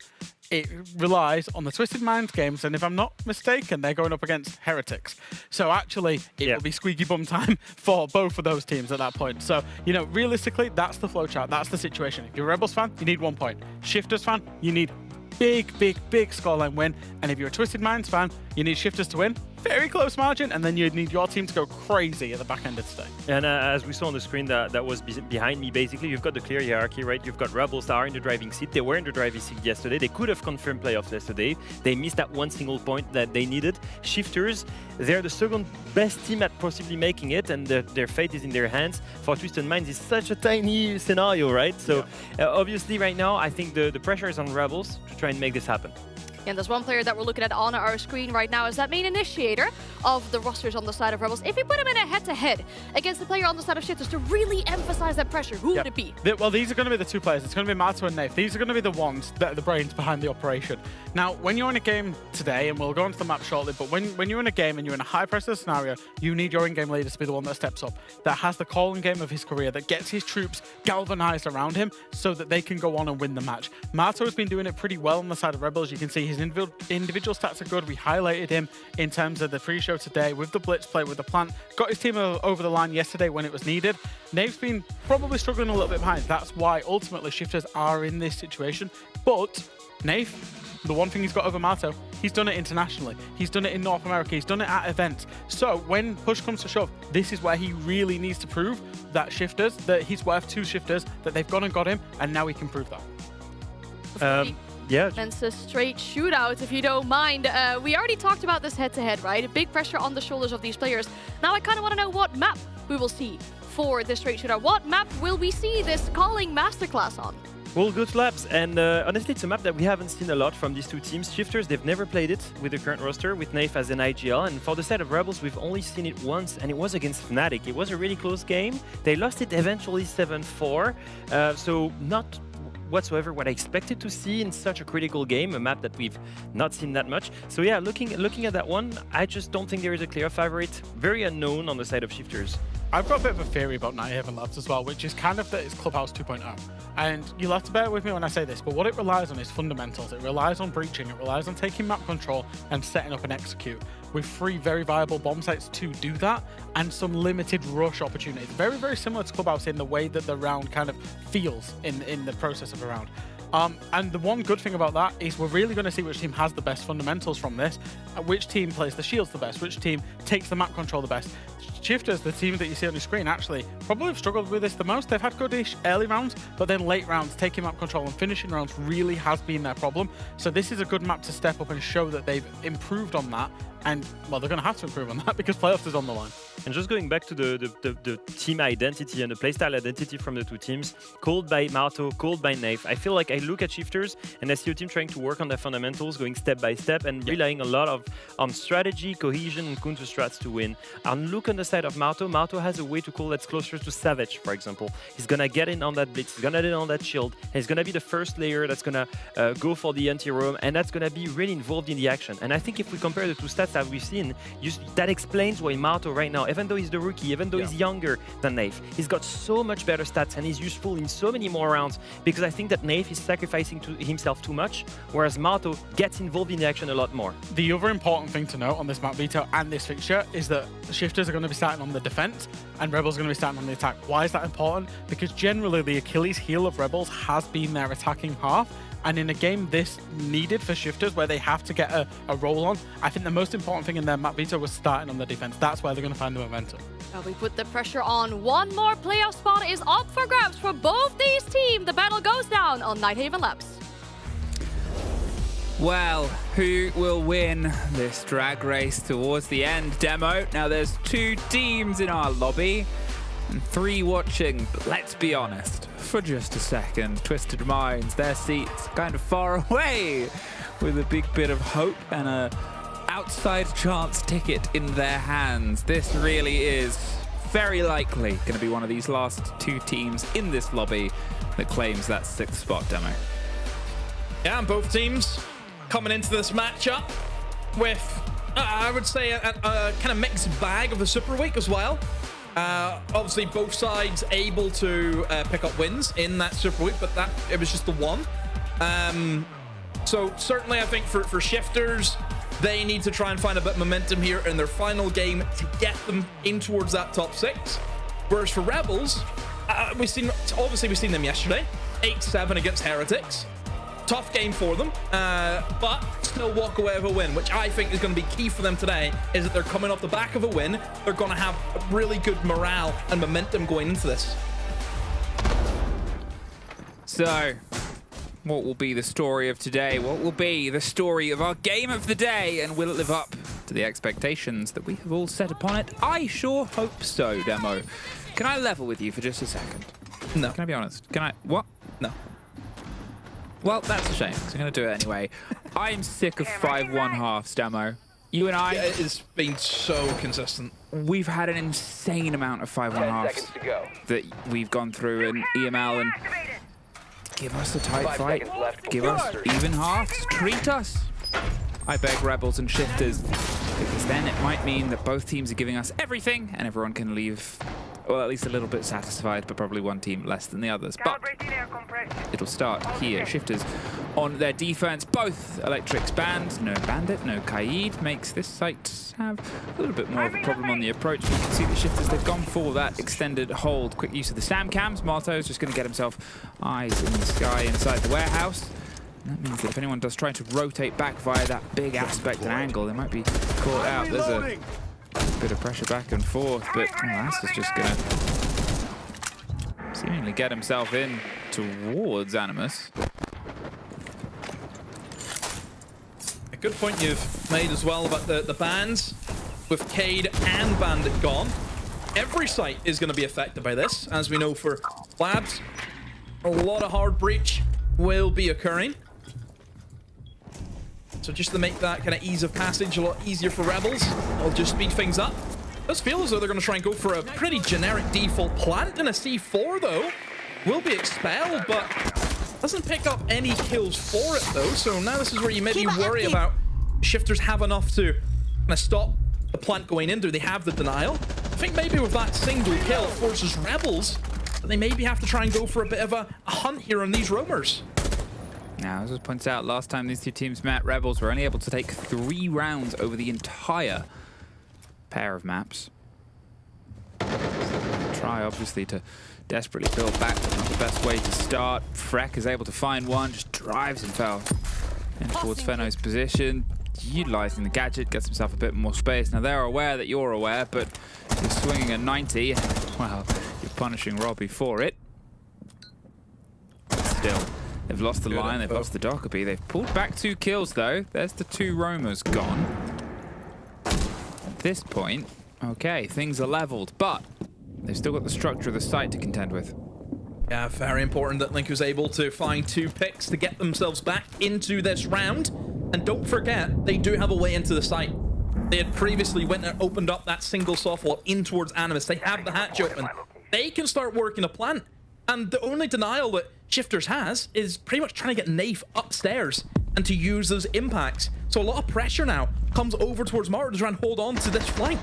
Speaker 4: it relies on the Twisted Minds games, and if I'm not mistaken, they're going up against Heretics. So actually, it will be squeaky bum time for both of those teams at that point. So, you know, realistically, that's the flowchart, that's the situation. If you're a Rebels fan, you need 1 point. Shifters fan, you need big scoreline win. And if you're a Twisted Minds fan, you need Shifters to win. Very close margin, and then you'd need your team to go crazy at the back end of today.
Speaker 2: And as we saw on the screen that was behind me, basically, you've got the clear hierarchy, right? You've got Rebels that are in the driving seat. They were in the driving seat yesterday. They could have confirmed playoffs yesterday. They missed that one single point that they needed. Shifters, they're the second best team at possibly making it, and their fate is in their hands. For Twisted Minds, it's such a tiny scenario, right? So obviously, right now, I think the pressure is on Rebels to try and make this happen.
Speaker 12: And there's one player that we're looking at on our screen right now is that main initiator of the rosters on the side of Rebels. If you put him in a head-to-head against the player on the side of Shifters to really emphasize that pressure, who would it be?
Speaker 4: Well, these are going to be the two players. It's going to be Mato and Nath. These are going to be the ones that are the brains behind the operation. Now, when you're in a game today, and we'll go into the map shortly, but when you're in a game and you're in a high-pressure scenario, you need your in-game leader to be the one that steps up, that has the calling game of his career, that gets his troops galvanized around him so that they can go on and win the match. Mato has been doing it pretty well on the side of Rebels. You can see his individual stats are good. We highlighted him in terms of the pre-show today with the blitz play, with the plant. Got his team over the line yesterday when it was needed. Nave's been probably struggling a little bit behind. That's why ultimately Shifters are in this situation. But Nave, the one thing he's got over Mato, he's done it internationally. He's done it in North America. He's done it at events. So when push comes to shove, this is where he really needs to prove that Shifters, that he's worth 2 Shifters, that they've gone and got him, and now he can prove that.
Speaker 2: Yeah.
Speaker 12: And it's a straight shootout, if you don't mind. We already talked about this head-to-head, right? Big pressure on the shoulders of these players. Now I kind of want to know what map we will see for this straight shootout. What map will we see this calling masterclass on?
Speaker 2: We'll go to labs, and honestly, it's a map that we haven't seen a lot from these two teams. Shifters, they've never played it with the current roster, with Nath as an IGL, and for the side of Rebels, we've only seen it once, and it was against Fnatic. It was a really close game. They lost it eventually 7-4, so not whatsoever what I expected to see in such a critical game, a map that we've not seen that much. So yeah, looking at that one, I just don't think there is a clear favorite. Very unknown on the side of Shifters.
Speaker 4: I've got a bit of a theory about Nighthaven Labs as well, which is kind of that it's Clubhouse 2.0. And you'll have to bear with me when I say this, but what it relies on is fundamentals. It relies on breaching, it relies on taking map control and setting up and execute, with 3 very viable bomb sites to do that, and some limited rush opportunities. Very, very similar to Clubhouse in the way that the round kind of feels in the process of a round. And the one good thing about that is we're really going to see which team has the best fundamentals from this, which team plays the shields the best, which team takes the map control the best. Shifters, the team that you see on your screen, actually probably have struggled with this the most. They've had good-ish early rounds, but then late rounds, taking map control and finishing rounds really has been their problem. So this is a good map to step up and show that they've improved on that. And, well, they're going to have to improve on that because playoffs is on the line.
Speaker 2: And just going back to the team identity and the playstyle identity from the two teams, called by Mato, called by Nath, I feel like I look at Shifters and I see a team trying to work on their fundamentals, going step by step and relying a lot on strategy, cohesion, and counter strats to win. And look on the side of Mato. Mato has a way to call that's closer to Savage, for example. He's going to get in on that blitz, he's going to get in on that shield, and he's going to be the first layer that's going to go for the anti-roam, and that's going to be really involved in the action. And I think if we compare the two stats that we've seen, that explains why Mato right now, even though he's the rookie, even though he's younger than Nath, he's got so much better stats and he's useful in so many more rounds, because I think that Nath is sacrificing to himself too much, whereas Mato gets involved in the action a lot more.
Speaker 4: The other important thing to note on this map veto and this fixture is that Shifters are going to be starting on the defense and Rebels are going to be starting on the attack. Why is that important? Because generally the Achilles heel of Rebels has been their attacking half. And in a game this needed for Shifters, where they have to get a roll on, I think the most important thing in their map veto was starting on the defense. That's where they're going to find the momentum.
Speaker 12: Well, we put the pressure on. One more playoff spot is up for grabs for both these teams. The battle goes down on Nighthaven Labs.
Speaker 14: Well, who will win this drag race towards the end demo? Now, there's 2 teams in our lobby and 3 watching, but let's be honest, for just a second. Twisted Minds, their seats kind of far away with a big bit of hope and a outside chance ticket in their hands. This really is very likely going to be one of these last two teams in this lobby that claims that 6th spot, Demo.
Speaker 15: Yeah, and both teams coming into this matchup with, I would say, a kind of mixed bag of a Super Week as well. Obviously, both sides able to pick up wins in that Super Week, but it was just the one. So certainly, I think for Shifters, they need to try and find a bit of momentum here in their final game to get them in towards that top 6. Whereas for Rebels, we've seen them yesterday, 8-7 against Heretics. Tough game for them, but still walk away with a win, which I think is going to be key for them today, is that they're coming off the back of a win. They're going to have a really good morale and momentum going into this.
Speaker 14: So, what will be the story of today? What will be the story of our game of the day? And will it live up to the expectations that we have all set upon it? I sure hope so, Demo. Can I level with you for just a second?
Speaker 15: No.
Speaker 14: Can I be honest? Can I? What?
Speaker 15: No.
Speaker 14: Well, that's a shame, so I'm going to do it anyway. I'm sick of 5-1 halves, Demo. You and I...
Speaker 15: Yeah, it's been so consistent.
Speaker 14: We've had an insane amount of 5-1 halves that we've gone through in EML, and give us a tight fight. Give us even halves. Treat us. I beg Rebels and Shifters, because then it might mean that both teams are giving us everything, and everyone can leave, well, at least a little bit satisfied, but probably one team less than the others. But it'll start here. Shifters on their defense. Both Electrics banned. No Bandit, no Kaid. Makes this site have a little bit more of a problem on the approach. You can see the Shifters, they've gone for that extended hold. Quick use of the SAM cams. Marto's just going to get himself eyes in the sky inside the warehouse. And that means that if anyone does try to rotate back via that big aspect and angle, they might be caught out. There's a bit of pressure back and forth, but Lance is just going to seemingly get himself in towards Animus.
Speaker 15: A good point you've made as well about the bans. With Cade and Bandit gone, every site is going to be affected by this. As we know for Labs, a lot of hard breach will be occurring. So just to make that kind of ease of passage a lot easier for Rebels, it'll just speed things up. It does feel as though they're going to try and go for a pretty generic default plant, and a C4 though will be expelled, but doesn't pick up any kills for it though. So now this is where you maybe worry about Shifters have enough to kind of stop the plant going in. Do they have the denial? I think maybe with that single kill it forces Rebels that they maybe have to try and go for a bit of a hunt here on these roamers.
Speaker 14: Now, as it points out, last time these two teams met, Rebels were only able to take 3 rounds over the entire pair of maps. Try, obviously, to desperately build back, but not the best way to start. Freck is able to find one, just drives himself in towards Fenno's position, utilizing the gadget, gets himself a bit more space. Now, they're aware that you're aware, but you're swinging a 90. Well, you're punishing Robbie for it. Still. They've lost the line, they've lost the Dockerby. They've pulled back 2 kills, though. There's the 2 roamers gone. At this point, okay, things are leveled, but they've still got the structure of the site to contend with.
Speaker 15: Yeah, very important that Link was able to find 2 picks to get themselves back into this round. And don't forget, they do have a way into the site. They had previously went and opened up that single soft wall in towards Animus. They have the hatch open. They can start working a plant. And the only denial that Shifters has is pretty much trying to get Nafe upstairs and to use those impacts. So a lot of pressure now comes over towards Marto to try and hold on to this flank.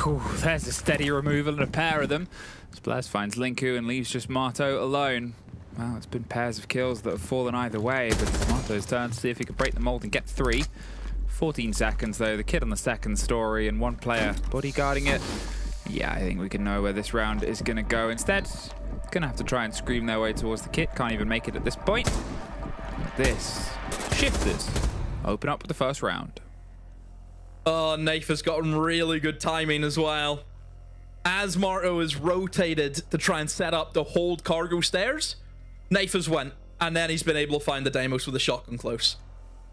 Speaker 14: Ooh, there's a steady removal and a pair of them. Splash finds Linku and leaves just Marto alone. Well, it's been pairs of kills that have fallen either way, but it's Marto's turn to see if he can break the mold and get 3. 14 seconds though, the kid on the second story and 1 player bodyguarding it. Yeah, I think we can know where this round is going to go. Instead, going to have to try and scream their way towards the kit. Can't even make it at this point. This, Shifters, open up with the first round.
Speaker 15: Oh, Nafe has gotten really good timing as well. As Marto is rotated to try and set up the hold cargo stairs, Nafe has went, and then he's been able to find the Deimos with a shotgun close.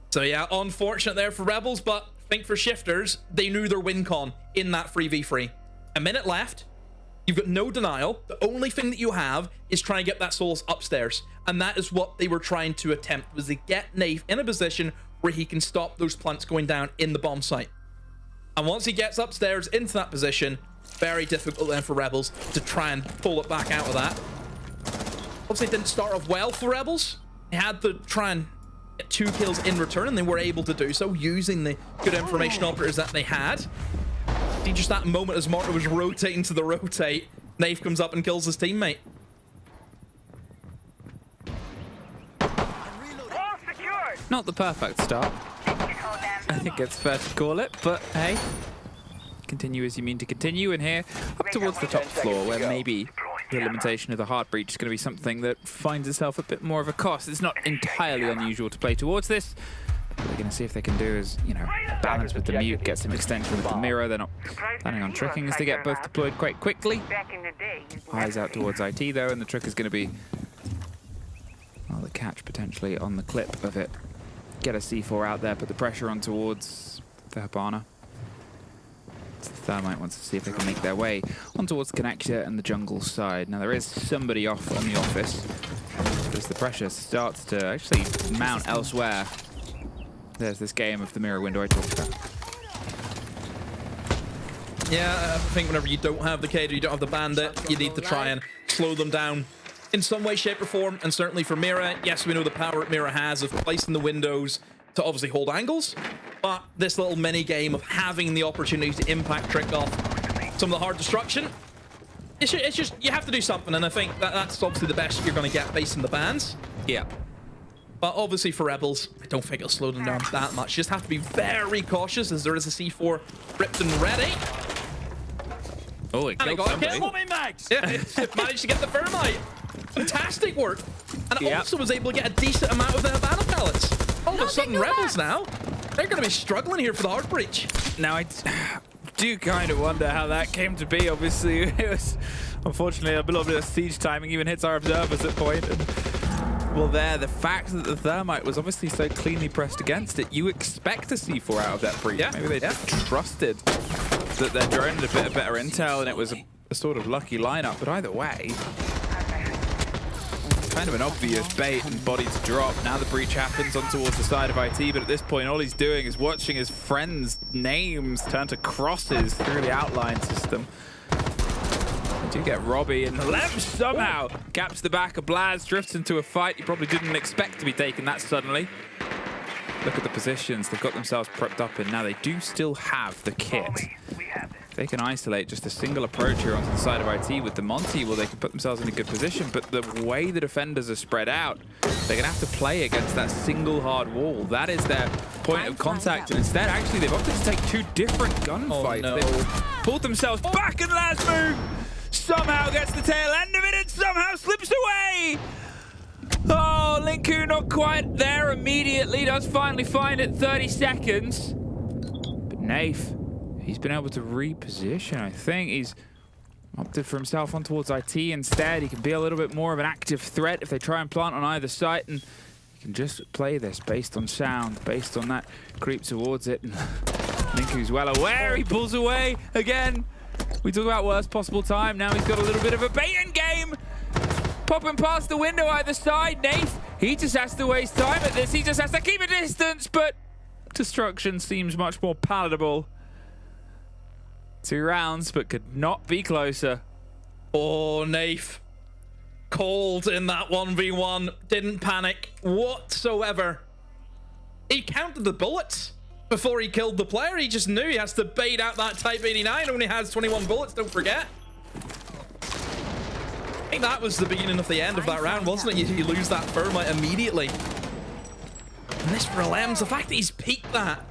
Speaker 15: So yeah, unfortunate there for Rebels, but I think for Shifters, they knew their win con in that 3v3. A minute left. You've got no denial. The only thing that you have is trying to get that Solus upstairs. And that is what they were trying to attempt, was to get Nath in a position where he can stop those plants going down in the bomb site. And once he gets upstairs into that position, very difficult then for Rebels to try and pull it back out of that. Obviously, it didn't start off well for Rebels. They had to try and get 2 kills in return, and they were able to do so using the good information operators that they had. See, just that moment as Marta was rotating to the rotate, Nath comes up and kills his teammate.
Speaker 14: Not the perfect start. I think it's fair to call it, but hey. Continue as you mean to continue, and here, up towards the top floor, where maybe the limitation of the hard breach is going to be something that finds itself a bit more of a cost. It's not entirely unusual to play towards this. What they're going to see if they can do is, you know, balance with the mute, get some extension with the mirror. They're not planning on tricking as they get both deployed quite quickly. Eyes out towards IT, though, and the trick is going to be, well, the catch potentially on the clip of it. Get a C4 out there, put the pressure on towards the Hibana. The Thermite wants to see if they can make their way on towards the connector and the jungle side. Now there is somebody off on the office as the pressure starts to actually mount elsewhere. There's this game of the mirror window I talked about.
Speaker 15: Yeah, I think whenever you don't have the Kader, you don't have the Bandit, you need to try and slow them down in some way, shape, or form. And certainly for Mira, yes, we know the power that Mira has of placing the windows to obviously hold angles, but this little mini game of having the opportunity to impact trick off some of the hard destruction, it's just you have to do something, and I think that's obviously the best you're going to get based on the bans.
Speaker 14: Yeah.
Speaker 15: But obviously for Rebels, I don't think it'll slow them down that much. You just have to be very cautious as there is a C4 ripped and ready.
Speaker 14: Oh, it killed somebody.
Speaker 15: Yeah, it managed to get the Thermite. Fantastic work. And it also was able to get a decent amount of their battle pellets. All of a sudden, Rebels now, they're going to be struggling here for the hard breach.
Speaker 14: Now, I do kind of wonder how that came to be. Obviously, it was unfortunately a little bit of siege timing even hits our observers at point. And, well, the fact that the Thermite was obviously so cleanly pressed against it, you expect a C4 out of that breach. Yeah. Maybe they just trusted that their drone had a bit of better intel and it was a sort of lucky lineup. But either way, kind of an obvious bait and body to drop. Now the breach happens on towards the side of IT, but at this point all he's doing is watching his friends' names turn to crosses through the outline system. They do get Robbie, and Lem somehow gaps the back of Blaz, drifts into a fight he probably didn't expect to be taken that suddenly. Look at the positions they've got themselves prepped up in. Now they do still have the kit. They can isolate just a single approach here onto the side of IT with the Monty. Well, they can put themselves in a good position, but the way the defenders are spread out, they're going to have to play against that single hard wall. That is their point of contact, and instead, actually, they've opted to take 2 different gunfights.
Speaker 15: Oh, no.
Speaker 14: They've pulled themselves back, and Lasmu somehow gets the tail end of it and somehow slips away. Oh, Linku not quite there immediately, does finally find it 30 seconds. But Nath, he's been able to reposition, I think. He's opted for himself on towards IT instead. He can be a little bit more of an active threat if they try and plant on either site, and he can just play this based on sound, based on that creep towards it. And Linku's well aware. He pulls away again. We talk about worst possible time. Now he's got a little bit of a bait-in game. Popping past the window either side. Nath, he just has to waste time at this. He just has to keep a distance, but destruction seems much more palatable. 2 rounds, but could not be closer.
Speaker 15: Oh, Nath. Cold in that 1v1. Didn't panic whatsoever. He counted the bullets before he killed the player. He just knew he has to bait out that Type 89. Only has 21 bullets, don't forget. I think that was the beginning of the end of that round, wasn't it? You lose that Thermite immediately. And this for Lems, the fact that he's peaked that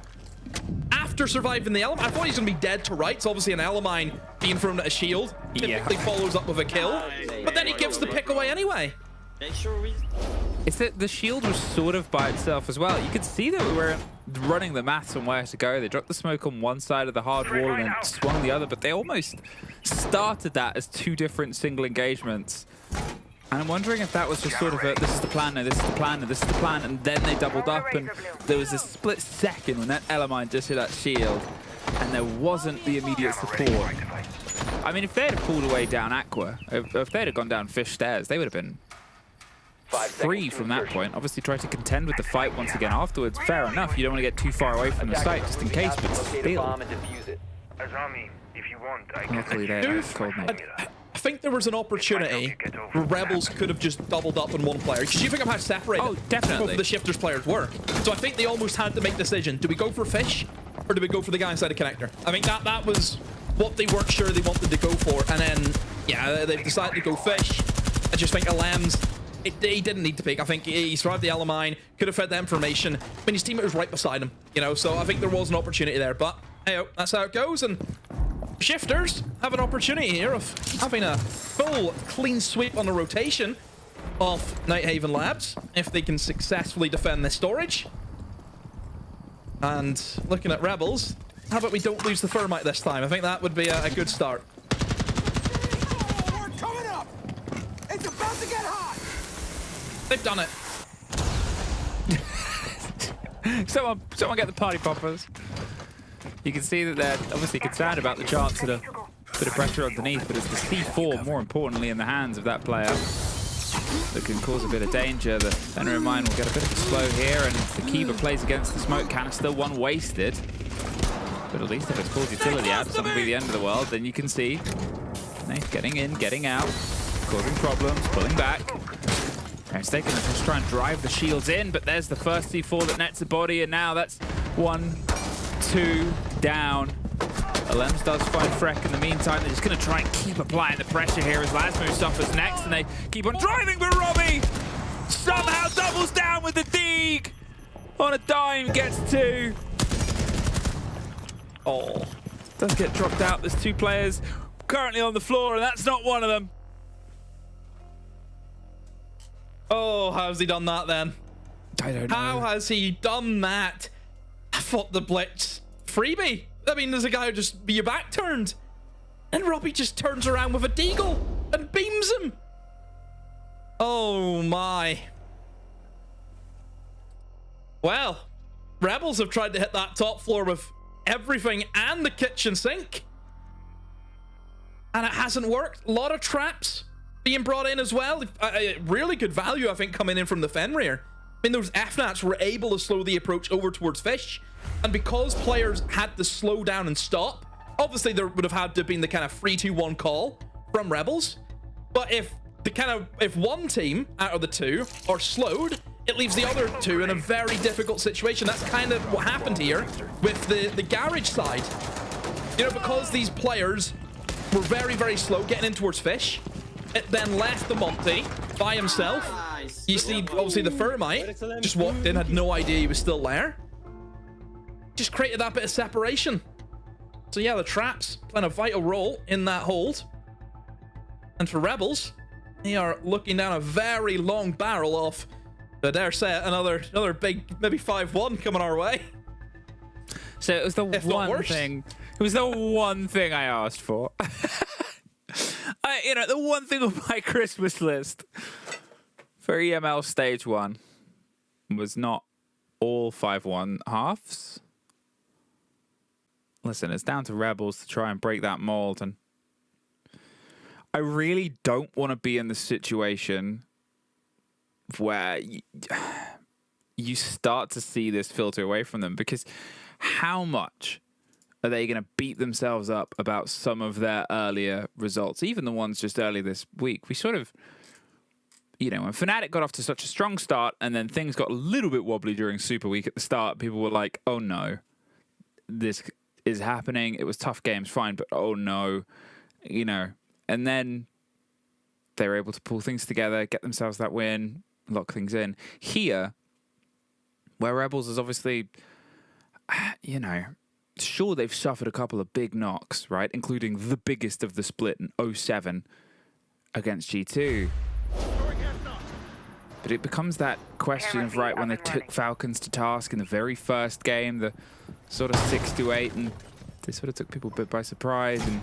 Speaker 15: after surviving the Element. I thought he's going to be dead to rights. Obviously, an Elamine being thrown at a shield typically follows up with a kill. But then he gives the pick away anyway.
Speaker 14: It's that the shield was sort of by itself as well. You could see that we were running the maths on where to go. They dropped the smoke on one side of the hard wall and then swung the other, but they almost started that as 2 different single engagements. And I'm wondering if that was just sort of a, this is the plan, no, this is the plan, no, this is the plan, and then they doubled up, and there was a split second when that Elamine just hit that shield, and there wasn't the immediate support. I mean, if they'd have pulled away down Aqua, if they'd have gone down Fish Stairs, they would have been free from that point. Obviously, try to contend with the fight once again afterwards. Fair enough. You don't want to get too far away from the site just in case, but still. Luckily, they called me.
Speaker 15: I think there was an opportunity where Rebels could have just doubled up on one player. Because you think of how separated
Speaker 14: definitely.
Speaker 15: the Shifters players were. So I think they almost had to make a decision. Do we go for Fish or do we go for the guy inside the connector? I think that was what they weren't sure they wanted to go for. And then, yeah, they've decided to go Fish. I just think Alam's, he didn't need to pick. I think he survived the Alamine, could have fed the information. I mean, his teammate was right beside him, you know, so I think there was an opportunity there. But, hey, that's how it goes. And Shifters have an opportunity here of having a full clean sweep on the rotation of Nighthaven Labs if they can successfully defend their storage. And looking at Rebels, how about we don't lose the Thermite this time? I think that would be a good start.
Speaker 22: We're coming up. It's about to get hot.
Speaker 15: They've done it.
Speaker 14: Someone get the party poppers. You can see that they're obviously concerned about the chance at a bit of pressure underneath, but it's the C4, more importantly, in the hands of that player that can cause a bit of danger. The center of mine will get a bit of a slow here, and the Kiva plays against the smoke canister, one wasted. But at least if it's pulled utility out, it's not going to be the end of the world. Then you can see Nate getting in, getting out, causing problems, pulling back. Mistaken, just try and drive the shields in, but there's the first C4 that nets the body, and now that's 1, 2 down. Alems does find Freck in the meantime. They're just going to try and keep applying the pressure here as Lasmu suffers next, and they keep on driving, but Robbie somehow doubles down with the dig. On a dime, gets 2. Oh, does get dropped out. There's 2 players currently on the floor, and that's not one of them.
Speaker 15: Oh, how's he done that then?
Speaker 14: I don't know.
Speaker 15: How has he done that? I thought the Blitz freebie. I mean, there's a guy who just be your back turned. And Robbie just turns around with a deagle and beams him. Oh my. Well, Rebels have tried to hit that top floor with everything and the kitchen sink. And it hasn't worked. A lot of traps being brought in as well. Really good value, I think, coming in from the Fenrir. I mean, those FNATs were able to slow the approach over towards Fish. And because players had to slow down and stop, obviously there would have had to have been the kind of 3-2-1 call from Rebels. But if one team out of the 2 are slowed, it leaves the other 2 in a very difficult situation. That's kind of what happened here with the garage side. You know, because these players were very, very slow getting in towards Fish, it then left the Monty by himself. You see, obviously, the Thermite just walked in, had no idea he was still there. Just created that bit of separation. So yeah, the traps playing a vital role in that hold. And for Rebels, they are looking down a very long barrel off, I dare say it, another big, maybe 5-1 coming our way.
Speaker 14: So it was the one thing. It was the one thing I asked for. The one thing on my Christmas list for EML Stage 1 was not all 5-1 halves. Listen, it's down to Rebels to try and break that mold, and I really don't want to be in the situation where you start to see this filter away from them, because how much are they going to beat themselves up about some of their earlier results, even the ones just earlier this week? We sort of, when Fnatic got off to such a strong start and then things got a little bit wobbly during Super Week at the start, people were like, oh no, this is happening. It was tough games, fine, but oh no, and then they were able to pull things together, get themselves that win, lock things in. Here, where Rebels is obviously, sure, they've suffered a couple of big knocks, right? Including the biggest of the split in 07 against G2. But it becomes that question of, right, when they took Falcons to task in the very first game, the sort of 6-8, and they sort of took people a bit by surprise, and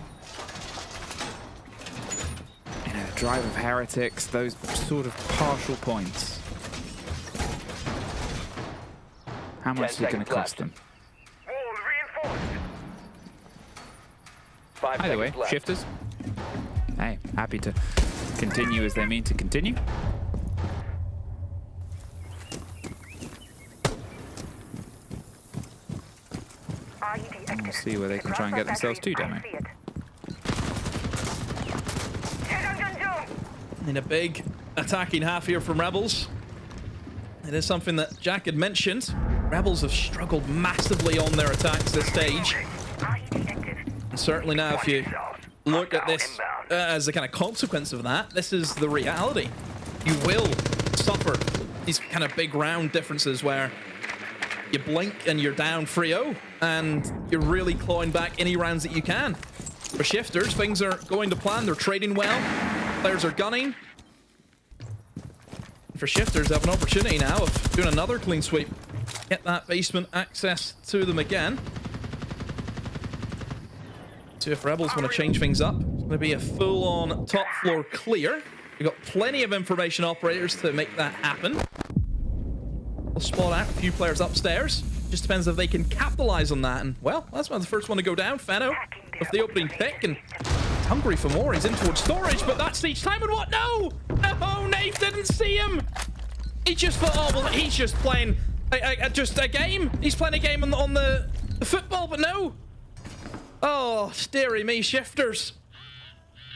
Speaker 14: the drive of Heretics, those sort of partial points. How much is it going to cost them? Either way, Shifters happy to continue as they mean to continue. We'll see where they can try and get themselves to, demo.
Speaker 15: In a big attacking half here from Rebels. It is something that Jack had mentioned. Rebels have struggled massively on their attacks this stage. And certainly now, if you look at this as a kind of consequence of that, this is the reality. You will suffer these kind of big round differences where you blink and you're down 3-0, and you're really clawing back any rounds that you can. For Shifters, things are going to plan. They're trading well. Players are gunning. For Shifters, they have an opportunity now of doing another clean sweep. Get that basement access to them again. So if Rebels want to change things up, it's going to be a full-on top floor clear. We've got plenty of information operators to make that happen. We'll spot out a few players upstairs. Just depends if they can capitalize on that. And, well, that's not the first one to go down. Feno with the opening pick, and he's hungry for more. He's in towards storage, but that's each time. And what? No! No, Nate didn't see him. He just thought, oh, well, he's just playing just a game. He's playing a game on the football, but no. Oh, dearie me, Shifters.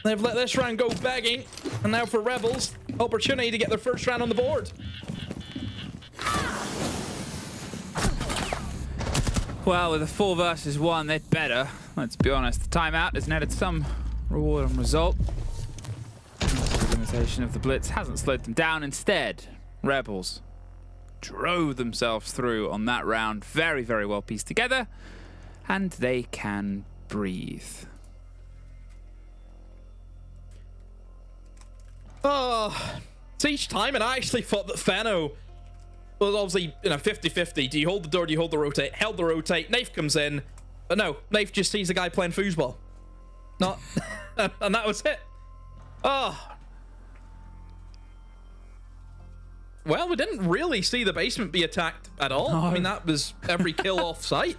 Speaker 15: They've let this round go begging. And now for Rebels, opportunity to get their first round on the board.
Speaker 14: Well, with a 4 versus 1, they'd better. Let's be honest, the timeout has netted some reward and result. The limitation of the blitz hasn't slowed them down. Instead, Rebels drove themselves through on that round. Very, very well pieced together. And they can breathe.
Speaker 15: Oh, it's each time, and I actually thought that Feno was obviously, 50-50. Do you hold the door? Do you hold the rotate? Held the rotate. Nafe comes in. But no, Nafe just sees a guy playing foosball. Not... and that was it. Oh. Well, we didn't really see the basement be attacked at all. I mean, that was every kill off site.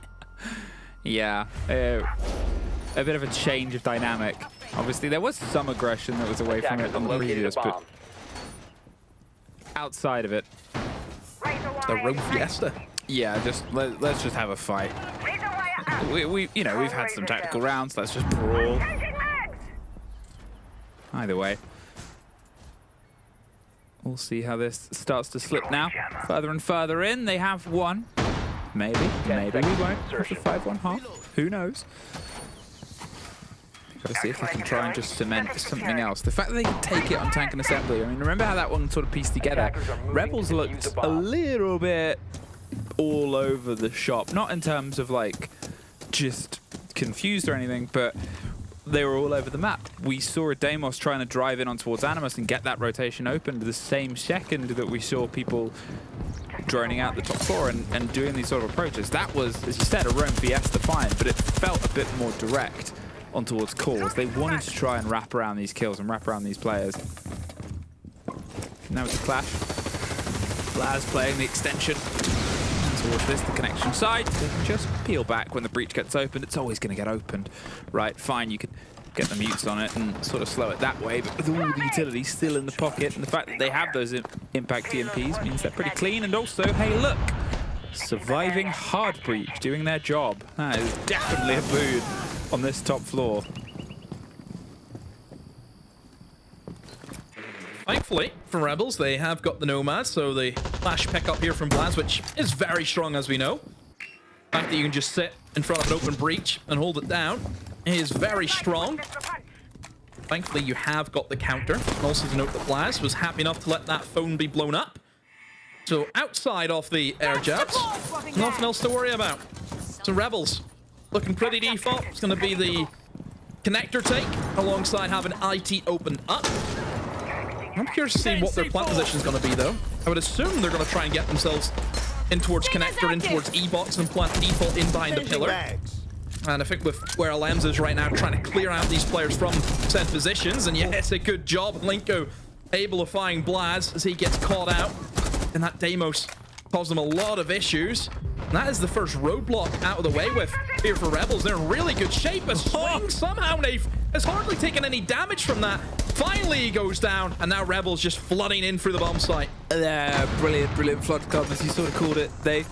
Speaker 14: Yeah. A bit of a change of dynamic. Obviously, there was some aggression that was away from it on the previous, but outside of it,
Speaker 15: the Rome Fiesta.
Speaker 14: Yeah, just let's just have a fight. We've had some tactical rounds. Let's just brawl. Either way, we'll see how this starts to slip now. Further and further in, they have one. Maybe we won't. After 5-1 half. Who knows? Gotta see if they can try and just cement something else. The fact that they can take it on tank and assembly. I mean, remember how that one sort of pieced together? Rebels looked a little bit all over the shop. Not in terms of like just confused or anything, but they were all over the map. We saw a Deimos trying to drive in on towards Animus and get that rotation open the same second that we saw people droning out the top floor and doing these sort of approaches. That was, as you said, a Rome Fiesta fine, but it felt a bit more direct on towards cores. They wanted to try and wrap around these kills and wrap around these players. Now it's a clash. Blaz playing the extension towards this, the connection side. They can just peel back when the breach gets opened. It's always going to get opened, right? Fine, you could get the mutes on it and sort of slow it that way, but with all the utilities still in the pocket, and the fact that they have those impact EMPs means they're pretty clean. And also, hey, look, surviving hard breach, doing their job. That is definitely a boon on this top floor.
Speaker 15: Thankfully, for Rebels, they have got the Nomad, so the flash pickup here from Blaz, which is very strong, as we know. The fact that you can just sit in front of an open breach and hold it down is very strong. Thankfully, you have got the counter. And also to note that Blaz was happy enough to let that phone be blown up. So outside of the air jabs, nothing else to worry about. So Rebels, looking pretty default. It's going to be the connector take alongside having IT open up. I'm curious to see what their plant position is going to be, though. I would assume they're going to try and get themselves in towards connector, in towards E-box, and plant default in behind the pillar. And I think with where Lems is right now, trying to clear out these players from said positions. And yeah, it's a good job. Linko able to find Blaz as he gets caught out. And that Deimos caused them a lot of issues. And that is the first roadblock out of the way with here for Rebels. They're in really good shape. A swing somehow, Nave has hardly taken any damage from that. Finally, he goes down, and now Rebels just flooding in through the bomb site.
Speaker 14: Brilliant flood come, as you sort of called it. They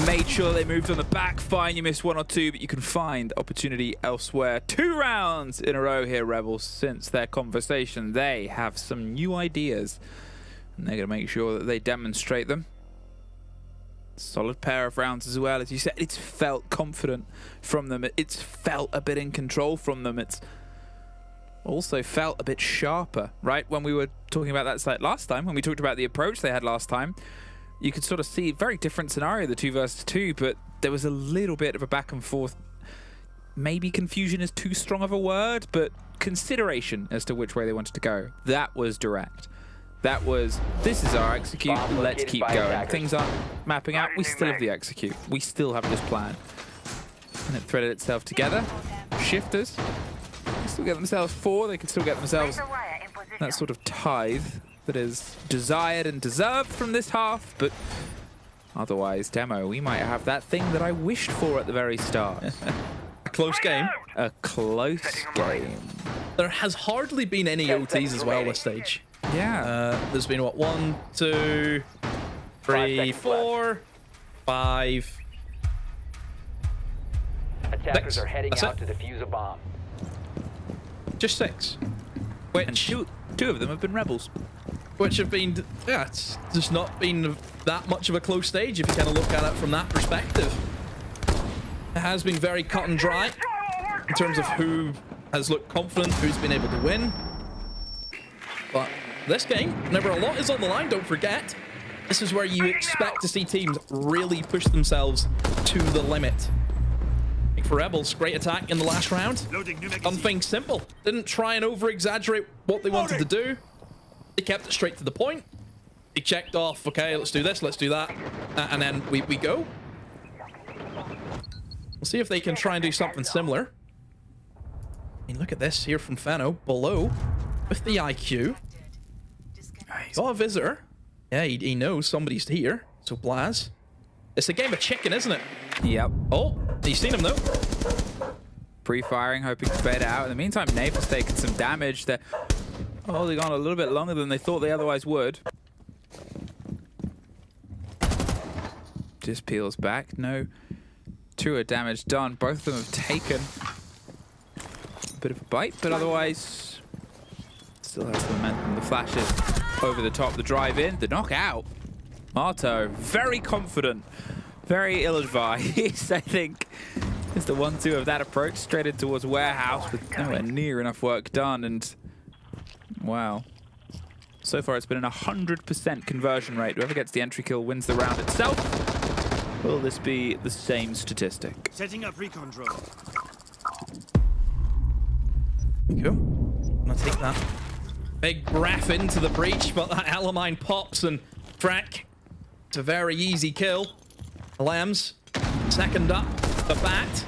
Speaker 14: made sure they moved on the back. Fine, you missed 1 or 2, but you can find opportunity elsewhere. 2 rounds in a row here, Rebels. Since their conversation, they have some new ideas, and they're going to make sure that they demonstrate them. Solid pair of rounds as well. As you said, it's felt confident from them. It's felt a bit in control from them. It's also felt a bit sharper, right? When we were talking about that site last time, when we talked about the approach they had last time, you could sort of see a very different scenario, the 2 versus 2, but there was a little bit of a back and forth. Maybe confusion is too strong of a word, but consideration as to which way they wanted to go. That was direct. That was, this is our execute, let's keep going. Things aren't mapping out, we still have the execute. We still have this plan. And it threaded itself together. Shifters can still get themselves 4, they can still get themselves that sort of tithe that is desired and deserved from this half, but otherwise, Demo, we might have that thing that I wished for at the very start.
Speaker 15: A close game.
Speaker 14: A close game.
Speaker 15: There has hardly been any OTs as well this stage.
Speaker 14: Yeah.
Speaker 15: There's been, what, 1, 2, 3, 4, 5.
Speaker 16: Attackers
Speaker 15: 6.
Speaker 16: are heading
Speaker 15: That's
Speaker 16: out
Speaker 15: it.
Speaker 16: to defuse a bomb.
Speaker 15: Just 6. Which,
Speaker 14: and two of them have been Rebels.
Speaker 15: Which have been, yeah, it's just not been that much of a close stage if you kind of look at it from that perspective. It has been very cut and dry in terms of who has looked confident, who's been able to win. But this game, whenever a lot is on the line, don't forget, this is where you expect to see teams really push themselves to the limit. Like for Rebels, great attack in the last round. Done things simple. Didn't try and over-exaggerate what they wanted to do. They kept it straight to the point. They checked off, okay, let's do this, let's do that. And then we go. We'll see if they can try and do something similar. I mean, look at this here from Feno, below, with the IQ. Got a visitor. Yeah, he knows somebody's here. So Blaz. It's a game of chicken, isn't it?
Speaker 14: Yep.
Speaker 15: Oh, you seen him though?
Speaker 14: Pre-firing, hoping to bait out. In the meantime, Nave has taken some damage. They're holding on a little bit longer than they thought they otherwise would. Just peels back. No truer damage done. Both of them have taken a bit of a bite, but otherwise still has the momentum. The flashes over the top, the drive in, the knockout. Marto, very confident, very ill-advised, I think, is the 1-2 of that approach, straight in towards Warehouse with nowhere near enough work done, and wow. So far it's been an 100% conversion rate. Whoever gets the entry kill wins the round itself. Will this be the same statistic?
Speaker 8: Setting up recon drone.
Speaker 15: Cool. I'm gonna take that big breath into the breach, but that Elamine pops and Freck. It's a very easy kill. Lems, second up, the bat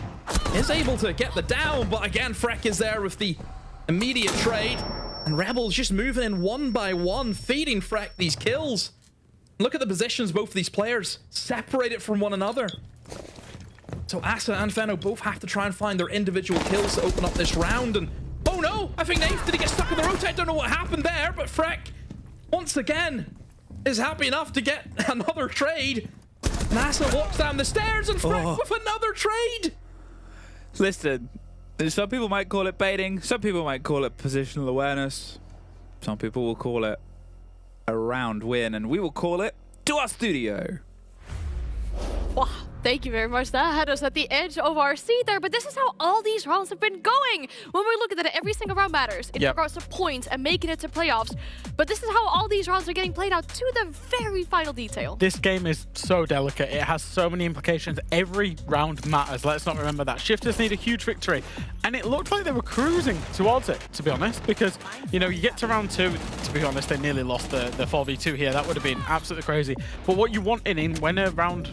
Speaker 15: is able to get the down, but again, Freck is there with the immediate trade. And Rebels just moving in one by one, feeding Freck these kills. Look at the positions both of these players separated from one another. So Asa and Feno both have to try and find their individual kills to open up this round. And oh no, I think Nave, did he get stuck in the rotate? Don't know what happened there, but Freck, once again, is happy enough to get another trade. And Asa walks down the stairs and Freck with another trade.
Speaker 14: Listen, some people might call it baiting, some people might call it positional awareness, some people will call it a round win, and we will call it to our studio.
Speaker 12: Wow, thank you very much. That had us at the edge of our seat there, but this is how all these rounds have been going. When we look at it, every single round matters in regards to points and making it to playoffs, but this is how all these rounds are getting played out to the very final detail.
Speaker 4: This game is so delicate. It has so many implications. Every round matters. Let's not remember that. Shifters need a huge victory, and it looked like they were cruising towards it, to be honest, because, you know, you get to round 2, to be honest, they nearly lost the 4v2 here. That would have been absolutely crazy. But what you want in when rounds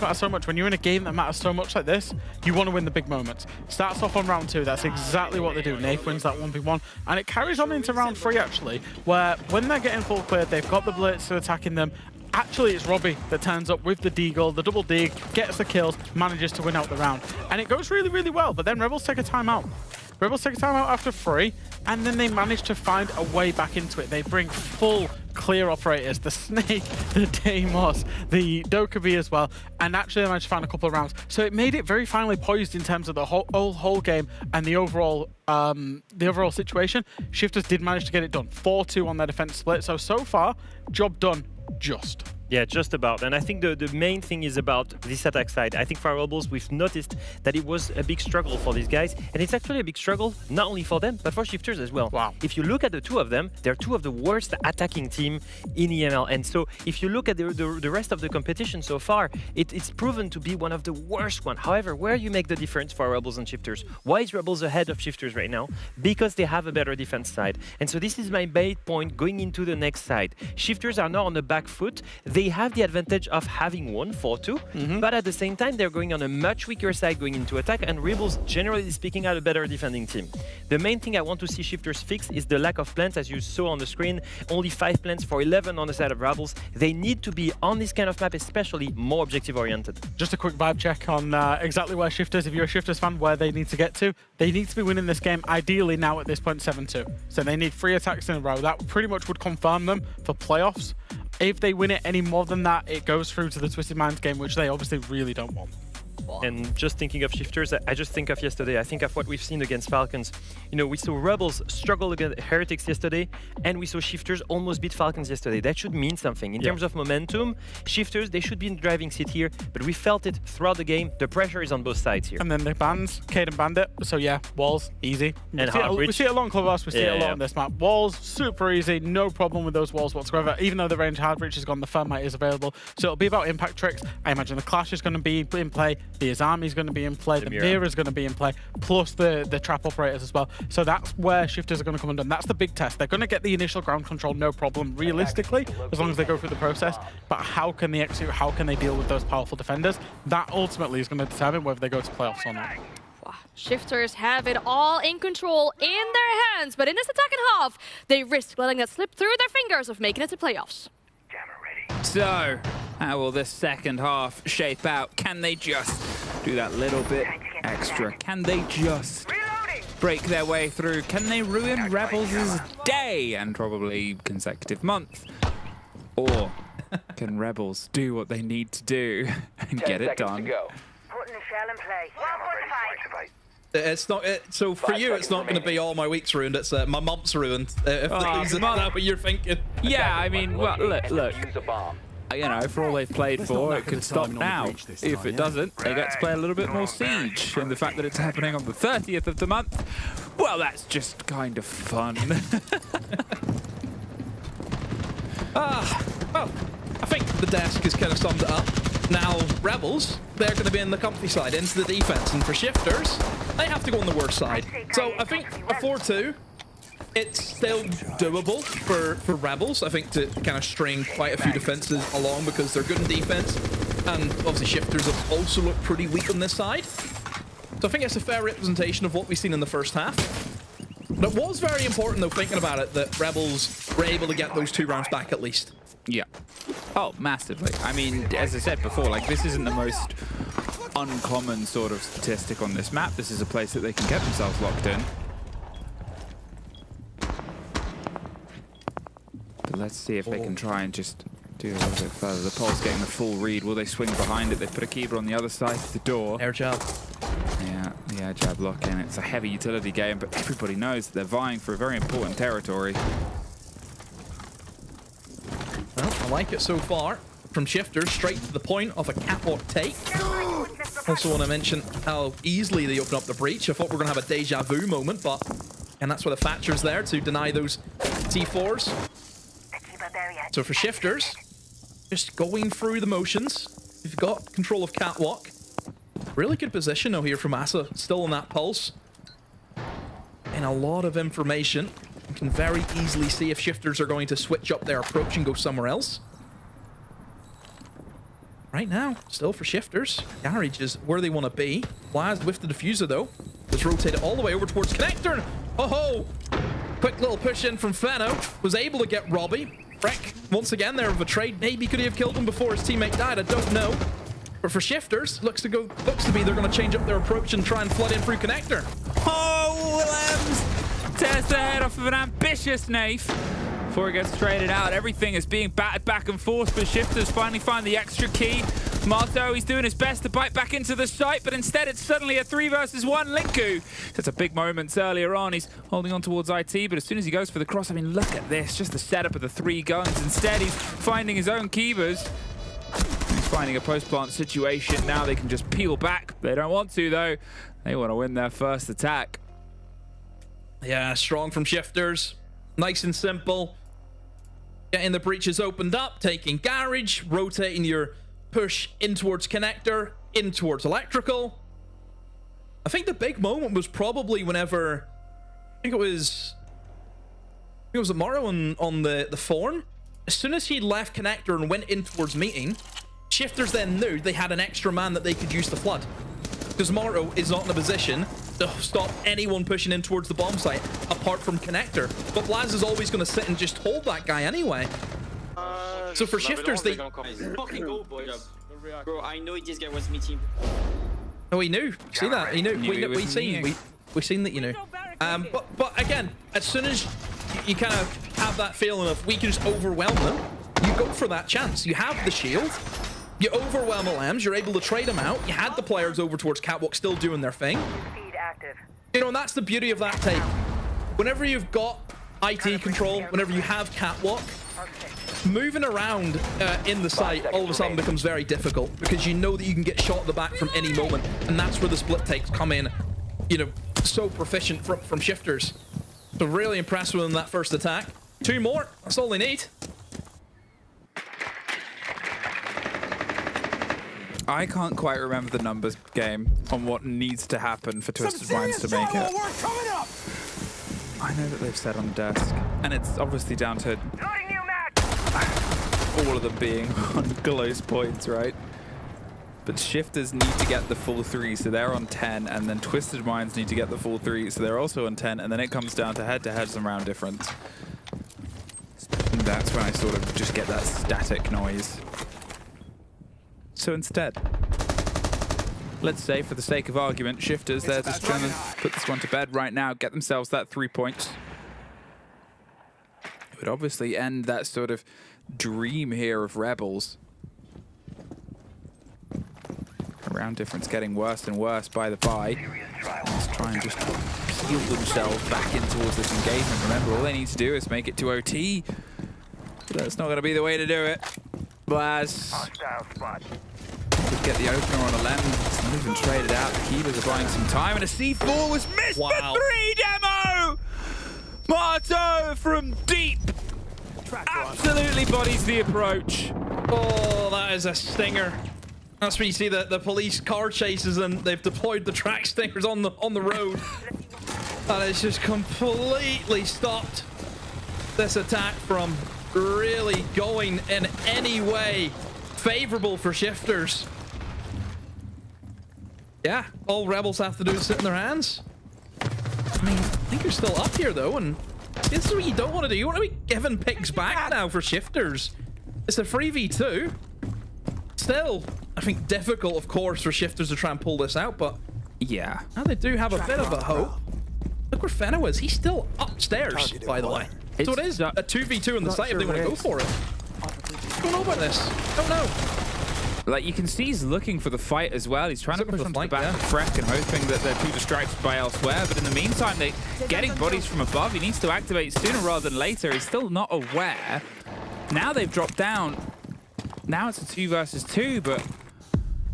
Speaker 4: matter so much, when you're in a game that matters so much like this, you want to win the big moments. Starts off on round 2, that's exactly what they do. Nave wins that 1v1, and it carries on into round 3, actually, where when they're getting full cleared, they've got the Blitz attacking them. Actually, it's Robbie that turns up with the deagle, the double dig, gets the kills, manages to win out the round. And it goes really, really well, but then Rebels take a timeout. Rebels take a timeout after 3, and then they manage to find a way back into it. They bring full clear operators, the Snake, the Deimos, the Dokkaebi as well, and actually they managed to find a couple of rounds. So it made it very finely poised in terms of the whole game and the overall situation. Shifters did manage to get it done. 4-2 on their defense split. So far, job done. Just.
Speaker 2: Yeah, just about. And I think the main thing is about this attack side. I think for Rebels, we've noticed that it was a big struggle for these guys. And it's actually a big struggle, not only for them, but for Shifters as well.
Speaker 4: Wow.
Speaker 2: If you look at the two of them, they're two of the worst attacking team in EML. And so if you look at the rest of the competition so far, it's proven to be one of the worst one. However, where you make the difference for Rebels and Shifters? Why is Rebels ahead of Shifters right now? Because they have a better defense side. And so this is my main point going into the next side. Shifters are now on the back foot. They have the advantage of having won 4-2, but at the same time, they're going on a much weaker side going into attack, and Rebels, generally speaking, are a better defending team. The main thing I want to see Shifters fix is the lack of plants, as you saw on the screen. Only 5 plants for 11 on the side of Rebels. They need to be, on this kind of map especially, more objective-oriented.
Speaker 4: Just a quick vibe check on exactly where Shifters, if you're a Shifters fan, where they need to get to. They need to be winning this game, ideally now at this point 7-2. So they need 3 attacks in a row. That pretty much would confirm them for playoffs. If they win it any more than that, it goes through to the Twisted Minds game, which they obviously really don't want.
Speaker 2: And just thinking of Shifters, I just think of yesterday. I think of what we've seen against Falcons. You know, we saw Rebels struggle against Heretics yesterday, and we saw Shifters almost beat Falcons yesterday. That should mean something. In terms of momentum, Shifters, they should be in the driving seat here, but we felt it throughout the game. The pressure is on both sides here.
Speaker 4: And then the bans, Caden banned it. So yeah, walls, easy.
Speaker 2: And
Speaker 4: we see it a lot on Clubhouse, we see it a lot on this map. Walls, super easy, no problem with those walls whatsoever. Even though the range hard reach has gone, the Thermite is available. So it'll be about impact tricks. I imagine the Clash is going to be in play, the Azami is going to be in play, the Mirror is going to be in play, plus the trap operators as well. So that's where Shifters are going to come undone. That's the big test. They're going to get the initial ground control, no problem, realistically, as long as they go through the process. But how can they execute? How can they deal with those powerful defenders? That ultimately is going to determine whether they go to playoffs or not.
Speaker 12: Shifters have it all in control in their hands, but in this attacking half, they risk letting that slip through their fingers of making it to playoffs.
Speaker 14: So, how will this second half shape out? Can they just do that little bit extra? Can they just break their way through? Can they ruin Rebels' day and probably consecutive month? Or can Rebels do what they need to do and get it done?
Speaker 18: Putting the shell in place. 1.5.
Speaker 15: It's not. So for you, it's not going to be all my week's ruined. It's my month's ruined. If is that what you're thinking?
Speaker 14: Yeah, I mean, well, look. You know, for all they've played for, it could stop now. If it doesn't, they get to play a little bit more Siege. And the fact that it's happening on the 30th of the month, well, that's just kind of fun.
Speaker 15: Well, I think the desk has kind of summed it up. Now, Rebels, they're going to be in the comfy side, into the defense. And for Shifters, they have to go on the worst side. So I think a 4-2, it's still doable for Rebels, I think, to kind of string quite a few defenses along because they're good in defense. And obviously Shifters have also looked pretty weak on this side. So I think it's a fair representation of what we've seen in the first half. But it was very important, though, thinking about it, that Rebels were able to get those 2 rounds back at least.
Speaker 14: Yeah. Oh, massively. I mean, as I said before, like, this isn't the most uncommon sort of statistic on this map. This is a place that they can get themselves locked in. But let's see if they can try and just do a little bit further. The Pulse getting the full read. Will they swing behind it? They put a Keeper on the other side of the door.
Speaker 15: Air jab.
Speaker 14: Yeah, the air jab lock in. It's a heavy utility game, but everybody knows that they're vying for a very important territory.
Speaker 15: Well, I like it so far. From Shifters, straight to the point of a catwalk take. Also want to mention how easily they open up the breach. I thought we were going to have a deja vu moment, but... And that's why the Thatcher's there to deny those T4s. So for Shifters, just going through the motions. We've got control of catwalk. Really good position though here from Asa, still on that pulse. And a lot of information. You can very easily see if Shifters are going to switch up their approach and go somewhere else. Right now, still for Shifters, Garage is where they want to be. Waz with the diffuser though, was rotated all the way over towards Connector. Oh ho! Quick little push in from Feno, was able to get Robbie. Freck, once again there with a trade. Maybe could he have killed him before his teammate died? I don't know. But for Shifters, looks to be they're going to change up their approach and try and flood in through Connector.
Speaker 14: Oh, Willems tears the head off of an ambitious knife before it gets traded out. Everything is being battered back and forth, but Shifters finally find the extra key. Marto, he's doing his best to bite back into the site, but instead it's suddenly a 3 versus 1 Linku. That's a big moments earlier on. He's holding on towards IT, but as soon as he goes for the cross, I mean, look at this. Just the setup of the 3 guns. Instead, he's finding his own Kivas. He's finding a post-plant situation. Now they can just peel back. They don't want to, though. They want to win their first attack.
Speaker 15: Yeah, strong from Shifters. Nice and simple. Getting the breaches opened up, taking garage, rotating your push in towards connector, in towards electrical. I think the big moment was probably whenever, I think it was Amaro on the Thorn. As soon as he left connector and went in towards meeting, Shifters then knew they had an extra man that they could use to flood. Because Maro is not in a position to stop anyone pushing in towards the bomb site apart from connector. But Blaz is always going to sit and just hold that guy anyway. So for Shifters, they...
Speaker 8: Fucking go, boys. Bro, I know this guy was meeting.
Speaker 15: Oh, he knew. See that? He knew. We've seen that you knew. But again, as soon as you kind of have that feeling of we can just overwhelm them, you go for that chance. You have the shield. You overwhelm LMs. You're able to trade them out. You had the players over towards Catwalk still doing their thing. You know, and that's the beauty of that take. Whenever you've got IT control, whenever you have Catwalk, moving around in the site all of a sudden becomes very difficult because you know that you can get shot at the back from any moment, and that's where the split takes come in, you know, so proficient from Shifters. So really impressed with them that first attack. 2 more, that's all they need.
Speaker 14: I can't quite remember the numbers game on what needs to happen for Twisted Minds to make it. I know that they've said on the desk, and it's obviously down to all of them being on close points, right? But Shifters need to get the full 3, so they're on 10, and then Twisted Minds need to get the full 3, so they're also on 10, and then it comes down to head-to-heads and round difference. And that's when I sort of just get that static noise. So instead, let's say, for the sake of argument, Shifters, they're just trying to put this one to bed right now, get themselves that 3 points. It would obviously end that sort of dream here of Rebels. Round difference getting worse and worse by the by. Let's try and just peel themselves back in towards this engagement. Remember, all they need to do is make it to OT. But that's not going to be the way to do it. Blaz could get the opener on a lens. It's not even traded out. The Keepers are buying some time, and a C4 was missed.
Speaker 15: Wow.
Speaker 14: The 3 demo! Marto from deep. Absolutely bodies the approach.
Speaker 15: Oh, that is a stinger. That's where you see the police car chases, and they've deployed the track stingers on the road. And it's just completely stopped this attack from really going in any way favorable for Shifters. Yeah, all Rebels have to do is sit in their hands. I mean, I think you're still up here though, and this is what you don't want to do. You want to be giving picks back now for Shifters. It's a 3v2. Still, I think difficult, of course, for Shifters to try and pull this out, but
Speaker 14: yeah,
Speaker 15: now they do have a bit of a hope. Look where Fenno is. He's still upstairs, by the way. So it is a 2v2 on the site if they want to go for it. I don't know about this. I don't know.
Speaker 14: Like, you can see he's looking for the fight as well. He's trying to push onto the back of Freck and hoping that they're too distracted by elsewhere. But in the meantime, they're getting bodies from above. He needs to activate sooner rather than later. He's still not aware. Now they've dropped down. Now it's a 2 versus 2, but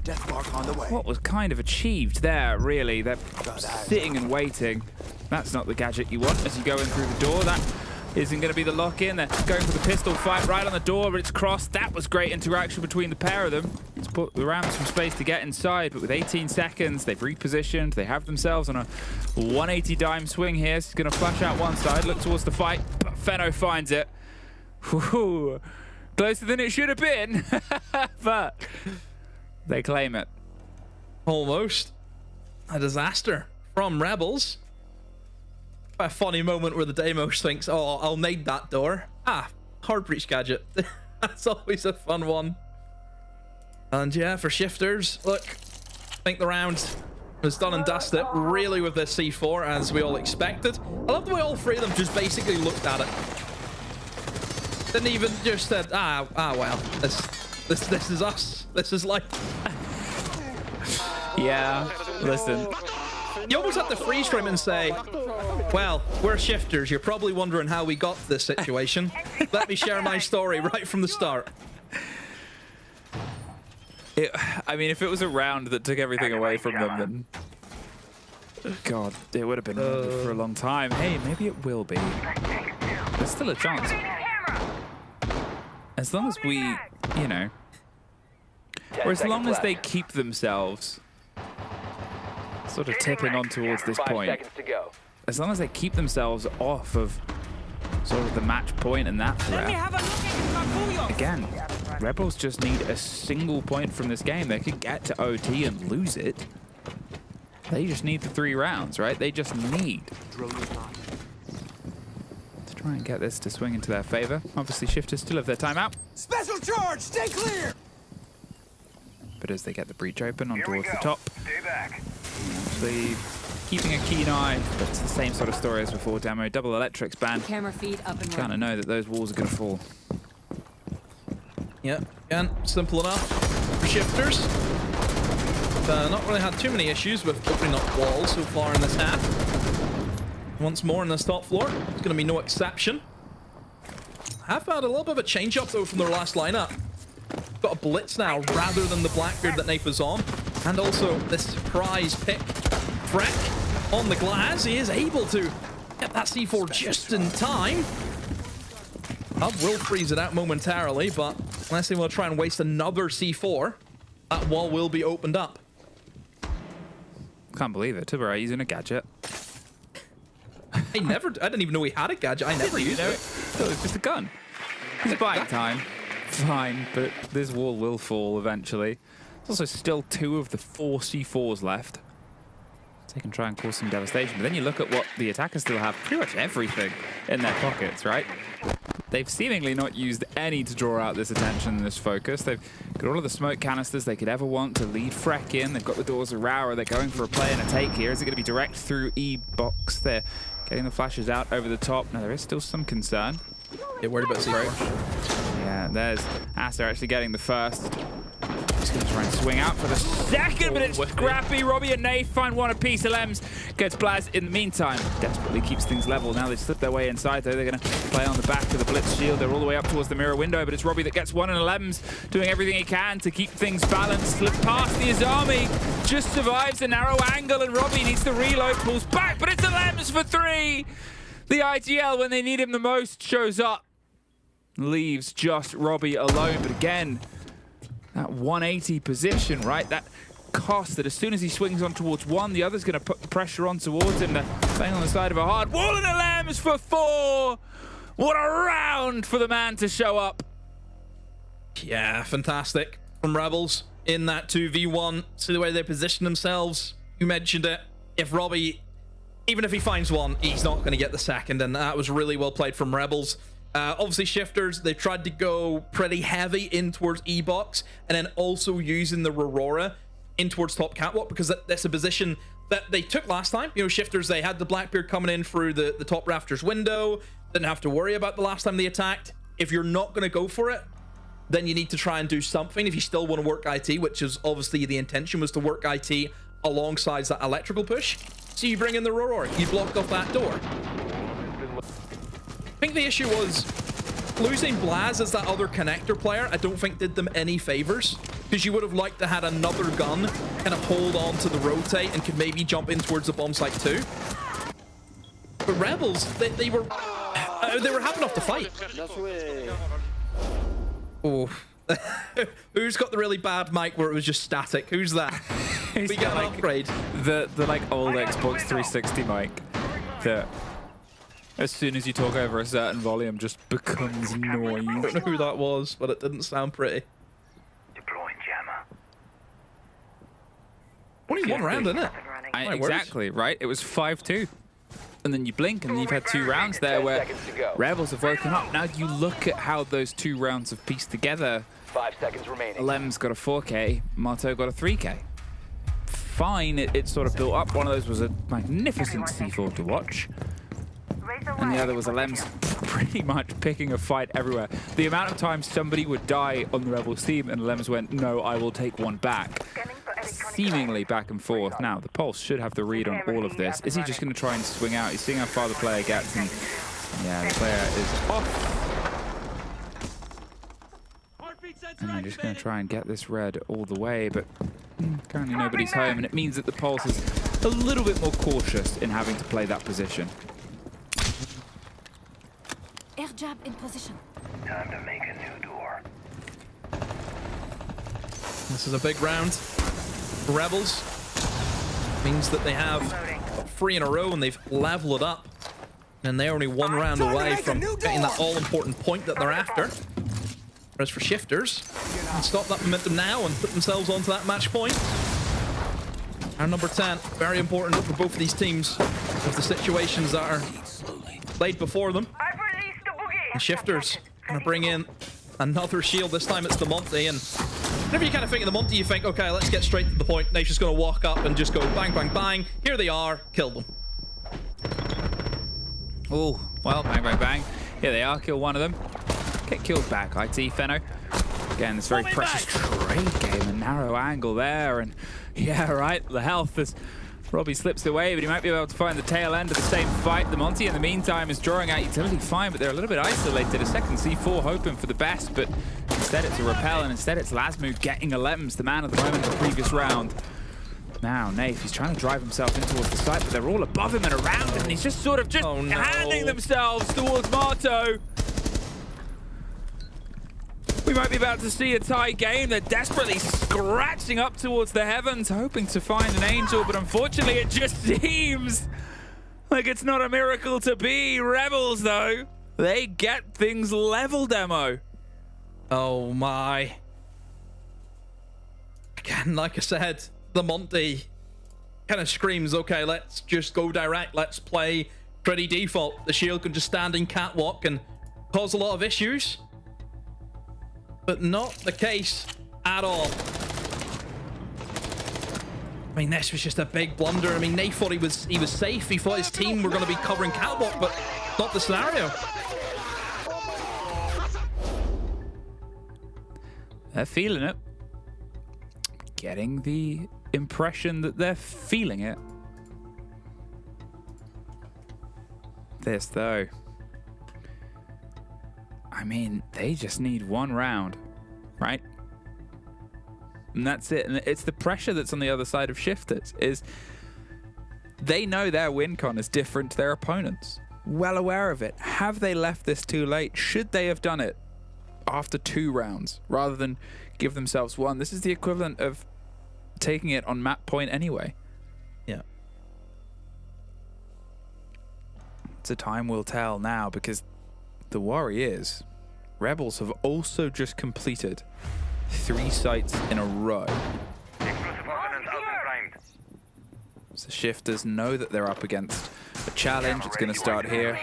Speaker 9: Death mark on the way.
Speaker 14: What was kind of achieved there, really? They're sitting and waiting. That's not the gadget you want as you go in through the door. That isn't going to be the lock-in. They're going for the pistol fight right on the door, but it's crossed. That was great interaction between the pair of them. It's put the Rams some space to get inside, but with 18 seconds, they've repositioned. They have themselves on a 180 dime swing here. He's going to flash out one side, look towards the fight, but Fenno finds it. Whew. Closer than it should have been, but they claim it.
Speaker 15: Almost a disaster from Rebels. A funny moment where the Deimos thinks, oh, I'll nade that door. Ah, hard breach gadget. That's always a fun one. And yeah, for Shifters, look, I think the round has done and dusted really with this C4, as we all expected. I love the way all three of them just basically looked at it. Didn't even just said, well, this is us. This is life.
Speaker 14: Yeah, listen.
Speaker 15: You almost have to freeze frame and say, well, we're shifters. You're probably wondering how we got to this situation. Let me share my story right from the start.
Speaker 14: I mean, if it was a round that took everything away from them, then God, it would have been for a long time. Hey, maybe it will be. There's still a chance. As long as we, you know, or as long as they keep themselves sort of tipping on towards this point, as long as they keep themselves off of sort of the match point and that threat. Again, Rebels just need a single point from this game. They could get to OT and lose it. They just need the 3 rounds, right? They just need to try and get this to swing into their favor. Obviously, Shifters still have their timeout.
Speaker 9: Special charge! Stay clear!
Speaker 14: But as they get the breach open on towards the top, actually keeping a keen eye, but it's the same sort of story as before. Demo, double electrics ban.
Speaker 21: Camera feed up and
Speaker 14: Kind of know that those walls are going to fall.
Speaker 15: Yeah, again, simple enough for Shifters. Not really had too many issues with opening up walls so far in this half. Once more on this top floor, it's going to be no exception. Have had a little bit of a change up though from their last lineup. Got a blitz now rather than the Blackbeard that Nafe was on, and also this surprise pick. Freck on the glass, he is able to get that C4 just in time. Hub will freeze it out momentarily, but unless they will try and waste another C4, that wall will be opened up.
Speaker 14: Can't believe it. Tibera using a gadget.
Speaker 15: I didn't even know he had a gadget. I never used it.
Speaker 14: So it's just a gun. He's buying time. Fine, but this wall will fall eventually. There's also still 2 of the 4 C4s left. They can try and cause some devastation. But then you look at what the attackers still have. Pretty much everything in their pockets, right? They've seemingly not used any to draw out this attention and this focus. They've got all of the smoke canisters they could ever want to lead Freck in. They've got the doors of Rauer. They're going for a play and a take here. Is it going to be direct through E-box? They're getting the flashes out over the top. Now, there is still some concern.
Speaker 15: Get worried about C4.
Speaker 14: Yeah, there's Asa actually getting the first. He's going to try and swing out for the second, but it's scrappy. Robbie and Nafe find one apiece. Lems gets Blaz in the meantime. Desperately keeps things level. Now they slip their way inside, though. They're going to play on the back of the Blitz shield. They're all the way up towards the mirror window, but it's Robbie that gets one, and Lems doing everything he can to keep things balanced. Slip past the Azami. Just survives a narrow angle, and Robbie needs to reload, pulls back, but it's Lems for 3. The IGL, when they need him the most, shows up. Leaves just Robbie alone, but again, that 180 position, right? That cost that as soon as he swings on towards one, the other's going to put pressure on towards him. They're playing on the side of a hard wall, and Lems for 4. What a round for the man to show up.
Speaker 15: Yeah, fantastic from Rebels in that 2v1. See the way they position themselves. You mentioned it. If Robbie, even if he finds one, he's not going to get the second, and that was really well played from Rebels. Obviously, Shifters, they tried to go pretty heavy in towards E-box, and then also using the Aurora in towards top catwalk, because that's a position that they took last time. You know, Shifters, they had the Blackbeard coming in through the top rafters window, didn't have to worry about the last time they attacked. If you're not going to go for it, then you need to try and do something if you still want to work IT, which is obviously the intention was to work IT alongside that electrical push. So you bring in the Aurora, you blocked off that door. I think the issue was losing Blaz as that other connector player. I don't think did them any favors, because you would have liked to had another gun kind of hold on to the rotate and could maybe jump in towards the bomb site too. But Rebels, they were happy enough to fight. Oh, who's got the really bad mic where it was just static? Who's that? We got an upgrade.
Speaker 14: The like old Xbox 360 mic that, as soon as you talk over a certain volume, just becomes noise.
Speaker 15: I don't know who that was, but it didn't sound pretty.
Speaker 18: Deploying jammer.
Speaker 15: Only one round, isn't it?
Speaker 14: Exactly, right? It was 5-2. And then you blink, and you've had 2 rounds there where Rebels have woken up. Now you look at how those 2 rounds have pieced together.
Speaker 16: 5 seconds remaining.
Speaker 14: Lem's got a 4K, Marto got a 3K. fine. It sort of built up. One of those was a magnificent C4 to watch. And the other was Lems pretty much picking a fight everywhere. The amount of times somebody would die on the Rebels team and Lems went, no, I will take one back. Seemingly back and forth. Now, the Pulse should have the read on all of this. Is he just going to try and swing out? He's seeing how far the player gets. And yeah, the player is off. And they're just going to try and get this red all the way, but currently nobody's home, and it means that the Pulse is a little bit more cautious in having to play that position.
Speaker 10: Air jab in position.
Speaker 18: Time to make a new door.
Speaker 15: This is a big round. Rebels means that they have 3 in a row and they've leveled it up. And they're only 1 round away from getting that all-important point that they're after. Whereas for Shifters, can stop that momentum now and put themselves onto that match point. And number 10, very important for both of these teams with the situations that are laid before them. And Shifters gonna bring in another shield. This time it's the Monty, and whenever you kind of think of the Monty, you think, okay, let's get straight to the point. Nation's gonna walk up and just go bang, bang, bang. Here they are, kill them.
Speaker 14: Oh, well, bang, bang, bang. Here they are, kill one of them. Get killed back, IT Fenno. Again, this very precious trade game, a narrow angle there, and yeah, right, the health is... Robbie slips away, but he might be able to find the tail end of the same fight. The Monty, in the meantime, is drawing out utility fine, but they're a little bit isolated. A second C4 hoping for the best, but instead it's a repel, and instead it's Lasmu getting a Lems, the man of the moment in the previous round. Now, Nafe, he's trying to drive himself in towards the site, but they're all above him and around him, and he's just sort of just handing themselves towards Marto. We might be about to see a tie game. They're desperately scratching up towards the heavens, hoping to find an angel, but unfortunately it just seems like it's not a miracle to be. Rebels, though, they get things level, Demo.
Speaker 15: Oh my. Again, like I said, the Monty kind of screams, okay, let's just go direct. Let's play pretty default. The shield can just stand in catwalk and cause a lot of issues. But not the case at all. I mean, this was just a big blunder. I mean, Nate thought he was safe. He thought his team were going to be covering catwalk, but not the scenario.
Speaker 14: They're feeling it. Getting the impression that they're feeling it. This, though. I mean, they just need 1 round, right? And that's it. And it's the pressure that's on the other side of Shifters. Is they know their win con is different to their opponents. Well aware of it. Have they left this too late? Should they have done it after 2 rounds rather than give themselves 1? This is the equivalent of taking it on map point anyway.
Speaker 15: Yeah.
Speaker 14: It's a time will tell now, because the worry is Rebels have also just completed 3 sites in a row. So Shifters know that they're up against a challenge. It's going to start here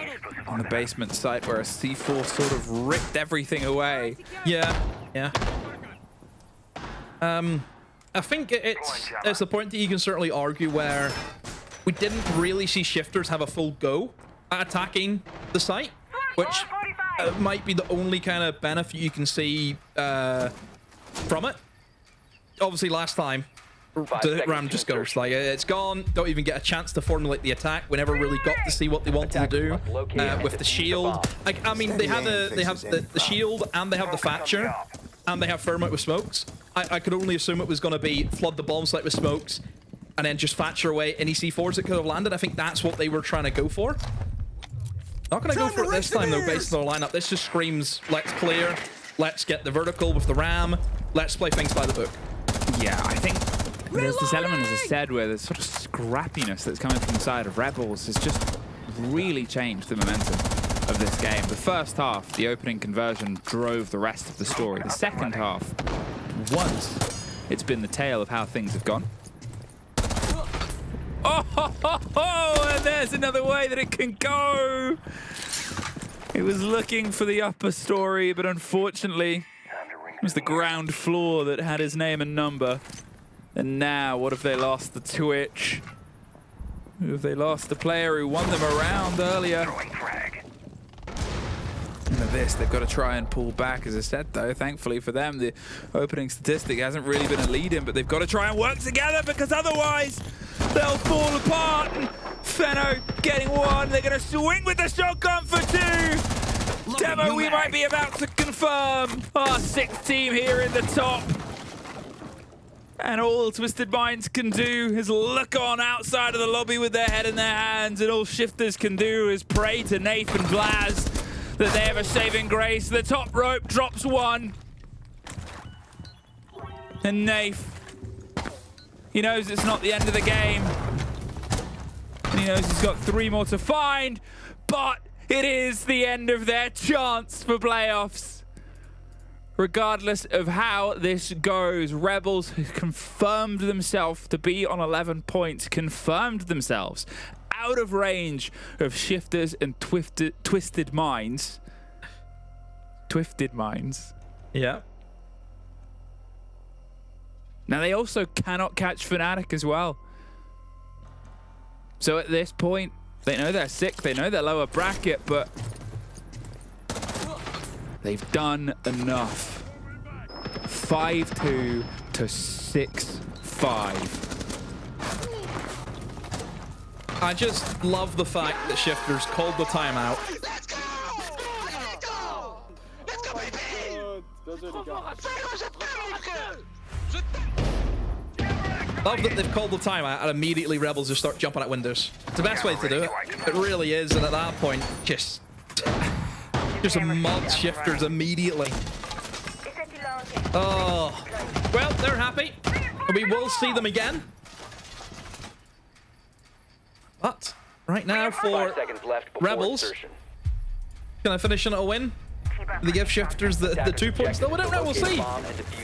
Speaker 14: on the basement site where a C4 sort of ripped everything away.
Speaker 15: Yeah, yeah. I think it's a point that you can certainly argue where we didn't really see Shifters have a full go at attacking the site, which might be the only kind of benefit you can see from it. Obviously, last time, the ram just goes. Like, it's gone. Don't even get a chance to formulate the attack. We never really got to see what they wanted to do with the shield. Like, I mean, they have the shield, and they have the Thatcher, and they have Thermite with smokes. I could only assume it was going to be flood the bomb site with smokes, and then just Thatcher away any C4s that could have landed. I think that's what they were trying to go for. Not going to go for it this time, though, based on their lineup. This just screams, let's clear, let's get the vertical with the ram, let's play things by the book.
Speaker 14: Yeah, I think there's this element, as I said, where there's sort of scrappiness that's coming from the side of Rebels has just really changed the momentum of this game. The first half, the opening conversion drove the rest of the story. The second half, once it's been the tale of how things have gone. Oh, and there's another way that it can go. It was looking for the upper story, but unfortunately, it was the ground floor that had his name and number. And now, what if they lost the Twitch? Who have they lost? The player who won them around earlier. Look at this, they've got to try and pull back. As I said, though, thankfully for them, the opening statistic hasn't really been a lead-in, but they've got to try and work together because otherwise they'll fall apart. And Fenno getting one. They're going to swing with the shotgun for two. Demo, we might be about to confirm our 6th team here in the top. And all Twisted Minds can do is look on outside of the lobby with their head in their hands, and all Shifters can do is pray to Nath and Blaz that they have a saving grace. The top rope drops one. And Nath, he knows it's not the end of the game. And he knows he's got 3 more to find, but it is the end of their chance for playoffs. Regardless of how this goes, Rebels have confirmed themselves to be on 11 points, confirmed themselves out of range of Shifters and Twisted Minds. Twisted Minds.
Speaker 15: Yeah.
Speaker 14: Now they also cannot catch Fnatic as well. So at this point, they know they're sick, they know they're lower bracket, but they've done enough. 5-2 to 6-5.
Speaker 15: I just love the fact that Shifters called the timeout.
Speaker 19: Let's go! Let's go! Let's go, baby!
Speaker 15: Love that they've called the timeout and immediately Rebels just start jumping at windows. It's the best way to do it. It really is, and at that point, just mod Shifters immediately. Oh, well, they're happy. We will see them again. But right now for Rebels, can I finish on a win? They give Shifters the 2 points. Though we don't know. We'll see.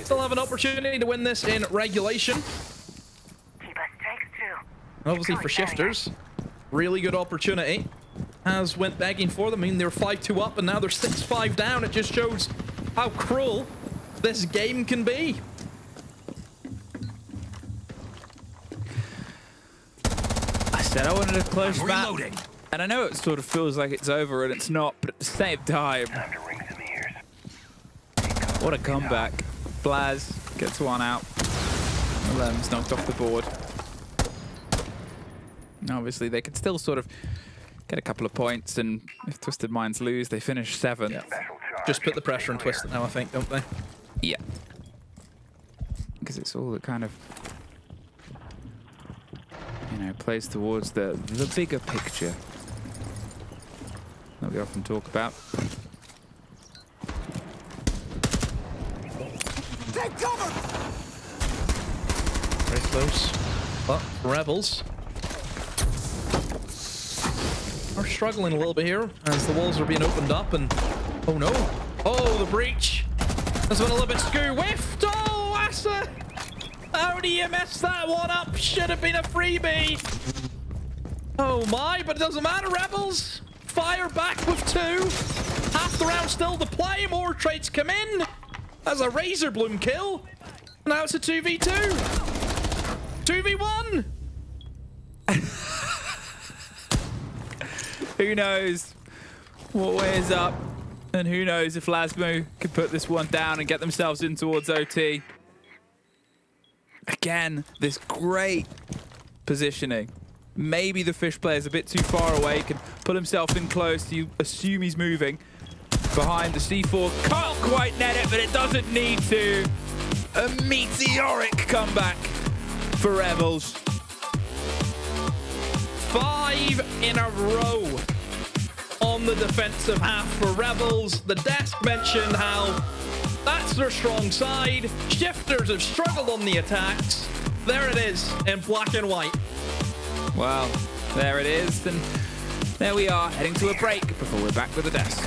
Speaker 15: Still have an opportunity to win this in regulation. Obviously for Shifters, really good opportunity. As went begging for them. I mean, they're 5-2 up and now they're 6-5 down. It just shows how cruel this game can be.
Speaker 14: I said I wanted a close map, and I know it sort of feels like it's over, and it's not, but at the same time, what a comeback. Blaz gets one out. Lem's knocked off the board. And obviously, they could still sort of get a couple of points, and if Twisted Minds lose, they finish 7th.
Speaker 15: Yeah. Just put the pressure on Twisted now, I think, don't they?
Speaker 14: Yeah. Because it's all that kind of, you know, plays towards the bigger picture that we often talk about.
Speaker 19: Take cover!
Speaker 15: Very close. But Rebels are struggling a little bit here as the walls are being opened up and... Oh no! Oh, the breach! That's been a little bit whiffed. Oh, Asa! How do you mess that one up? Should have been a freebie. Oh my, but it doesn't matter, Rebels. Fire back with 2. Half the round still to play. More trades come in. That's a Razor Bloom kill. Now it's a 2v2. 2v1.
Speaker 14: Who knows what way is up? And who knows if Lasmo could put this one down and get themselves in towards OT. Again, this great positioning. Maybe the Fish player's a bit too far away, can put himself in close. You assume he's moving behind the C4. Can't quite net it, but it doesn't need to. A meteoric comeback for Rebels.
Speaker 15: 5 in a row on the defensive half for Rebels. The desk mentioned how that's their strong side. Shifters have struggled on the attacks. There it is in black and white.
Speaker 14: Well, there it is. And there we are, heading to a break before we're back with the desk.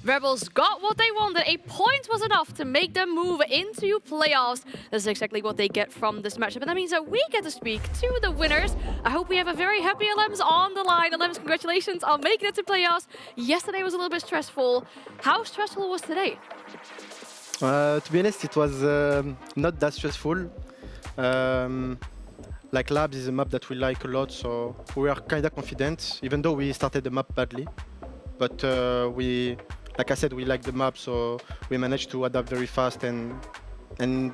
Speaker 12: Rebels got what they wanted. A point was enough to make them move into playoffs. That's exactly what they get from this matchup. And that means that we get to speak to the winners. I hope we have a very happy LMs on the line. LMs, congratulations on making it to playoffs. Yesterday was a little bit stressful. How stressful was today?
Speaker 6: To be honest, it was not that stressful. Like Labs is a map that we like a lot, so we are kind of confident, even though we started the map badly. But like I said, we like the map, so we managed to adapt very fast and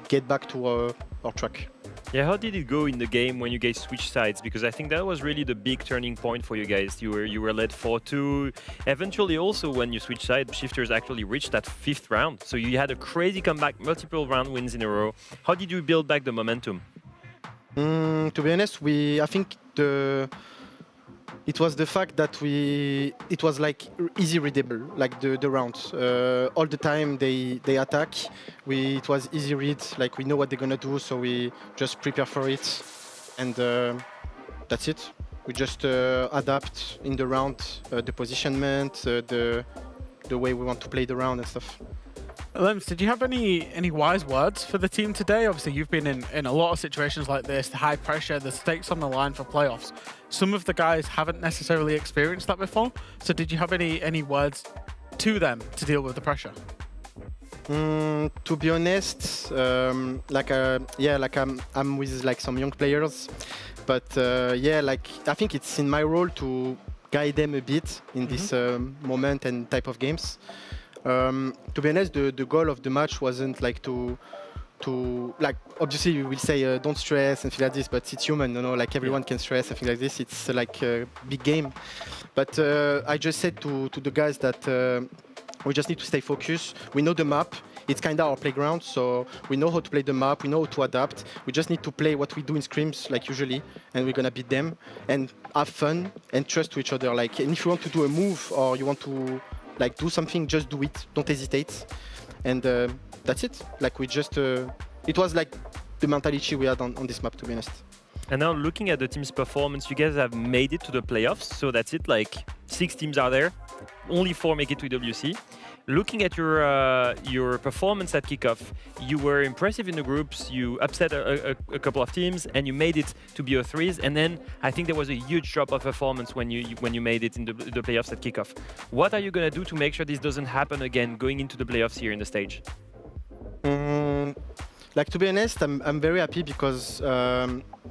Speaker 6: get back to our track.
Speaker 2: Yeah, how did it go in the game when you guys switched sides? Because I think that was really the big turning point for you guys. You were led 4-2. Eventually, also when you switched sides, Shifters actually reached that 5th round. So you had a crazy comeback, multiple round wins in a row. How did you build back the momentum?
Speaker 6: To be honest, I think it was the fact that it was like easy readable, like the rounds. All the time they attack. It was easy read, like we know what they're gonna do, so we just prepare for it, and that's it. We just adapt in the round, the positionment, the way we want to play the round and stuff.
Speaker 4: Lems, did you have any wise words for the team today? Obviously, you've been in a lot of situations like this, the high pressure, the stakes on the line for playoffs. Some of the guys haven't necessarily experienced that before. So did you have any words to them to deal with the pressure?
Speaker 6: To be honest, I'm with like some young players, but like I think it's in my role to guide them a bit in this moment and type of games. To be honest, the goal of the match wasn't like to like, obviously you will say don't stress and things like this, but it's human, you know, like everyone can stress and things like this. It's like a big game. But I just said to the guys that we just need to stay focused. We know the map. It's kind of our playground, so we know how to play the map. We know how to adapt. We just need to play what we do in scrims, like usually, and we're gonna beat them. And have fun and trust to each other. Like, and if you want to do a move or you want to like do something, just do it. Don't hesitate. And that's it. Like we just, it was like the mentality we had on this map, to be honest.
Speaker 2: And now looking at the team's performance, you guys have made it to the playoffs. So that's it, like 6 teams are there. Only 4 make it to WC. Looking at your performance at kickoff, you were impressive in the groups. You upset a couple of teams, and you made it to BO3s. And then I think there was a huge drop of performance when you made it in the playoffs at kickoff. What are you gonna do to make sure this doesn't happen again going into the playoffs here in the stage?
Speaker 6: Like, to be honest, I'm very happy because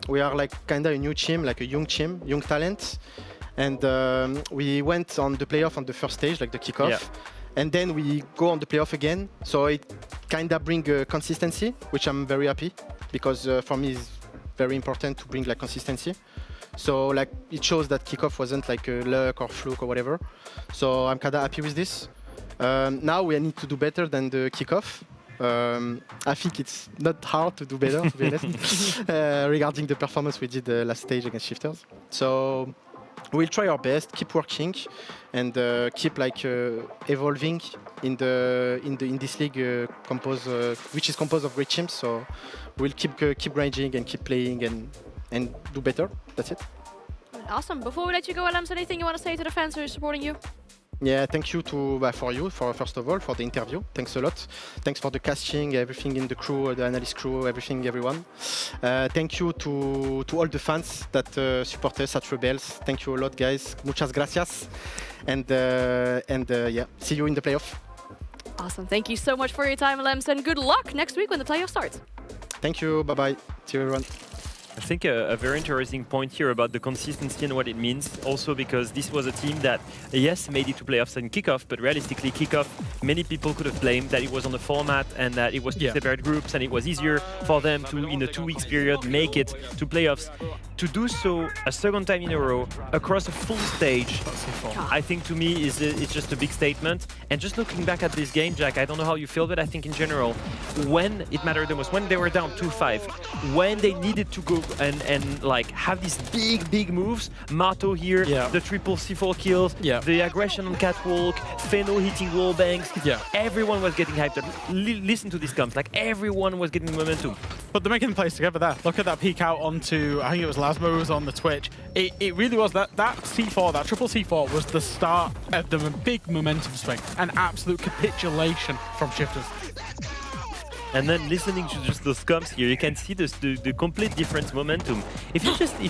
Speaker 6: we are like kind of a new team, like a young team, young talent, and we went on the playoff on the first stage, like the kickoff. Yeah. And then we go on the playoff again, so it kind of brings consistency, which I'm very happy, because for me it's very important to bring like consistency. So like it shows that kickoff wasn't like a luck or fluke or whatever. So I'm kind of happy with this. Now we need to do better than the kickoff. I think it's not hard to do better, to be honest, regarding the performance we did last stage against Shifters. So we'll try our best, keep working, and keep like evolving in this league, which is composed of great teams. So we'll keep grinding and keep playing and do better. That's it.
Speaker 12: Awesome. Before we let you go, LMs, anything you want to say to the fans who are supporting you?
Speaker 6: Yeah, thank you for first of all, for the interview. Thanks a lot. Thanks for the casting, everything in the crew, the analyst crew, everyone. Thank you to all the fans that support us at Rebels. Thank you a lot, guys. Muchas gracias. And yeah, see you in the playoff.
Speaker 12: Awesome. Thank you so much for your time, LMs, and good luck next week when the playoff starts.
Speaker 6: Thank you. Bye-bye. See you, everyone.
Speaker 2: I think a very interesting point here about the consistency and what it means. Also because this was a team that, yes, made it to playoffs and kickoff, but realistically, kickoff, many people could have blamed that it was on the format and that it was two separate groups and it was easier for them to, in a 2 weeks period, make it to playoffs. To do so a second time in a row across a full stage, I think to me it's just a big statement. And just looking back at this game, Jack, I don't know how you feel, but I think in general, when it mattered the most, when they were down 2-5, when they needed to go and like have these big moves, Mato here, the triple C4 kills, the aggression on catwalk, Feno hitting wall banks, everyone was getting hyped up. Listen to these comps, like everyone was getting momentum.
Speaker 4: But they're making the plays together there. Look at that peek out onto, I think it was Lasmo who was on the Twitch. It really was that C4, that triple C4 was the start of the big momentum swing. An absolute capitulation from Shifters.
Speaker 2: And then listening to just those comps here, you can see the complete different momentum. If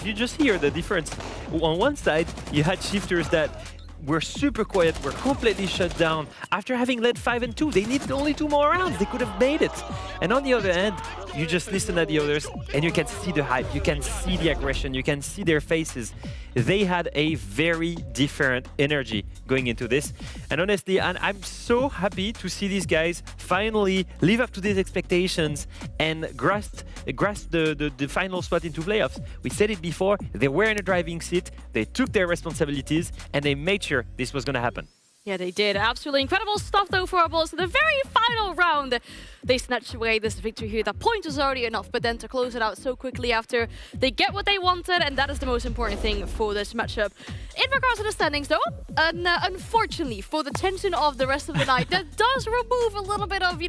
Speaker 2: you just hear the difference, on one side you had Shifters that were super quiet, were completely shut down. After having led 5-2, they needed only 2 more rounds. They could have made it. And on the other end, you just listen at the others and you can see the hype, you can see the aggression, you can see their faces. They had a very different energy going into this. And honestly, I'm so happy to see these guys finally live up to these expectations and grasp the final spot into playoffs. We said it before, they were in a driving seat, they took their responsibilities, and they made sure this was going to happen.
Speaker 12: Yeah, they did. Absolutely incredible stuff, though, for our Bulls. The very final round, they snatched away this victory here. That point was already enough, but then to close it out so quickly after they get what they wanted, and that is the most important thing for this matchup. In regards to the standings, though, unfortunately, for the tension of the rest of the night, that does remove a little bit of,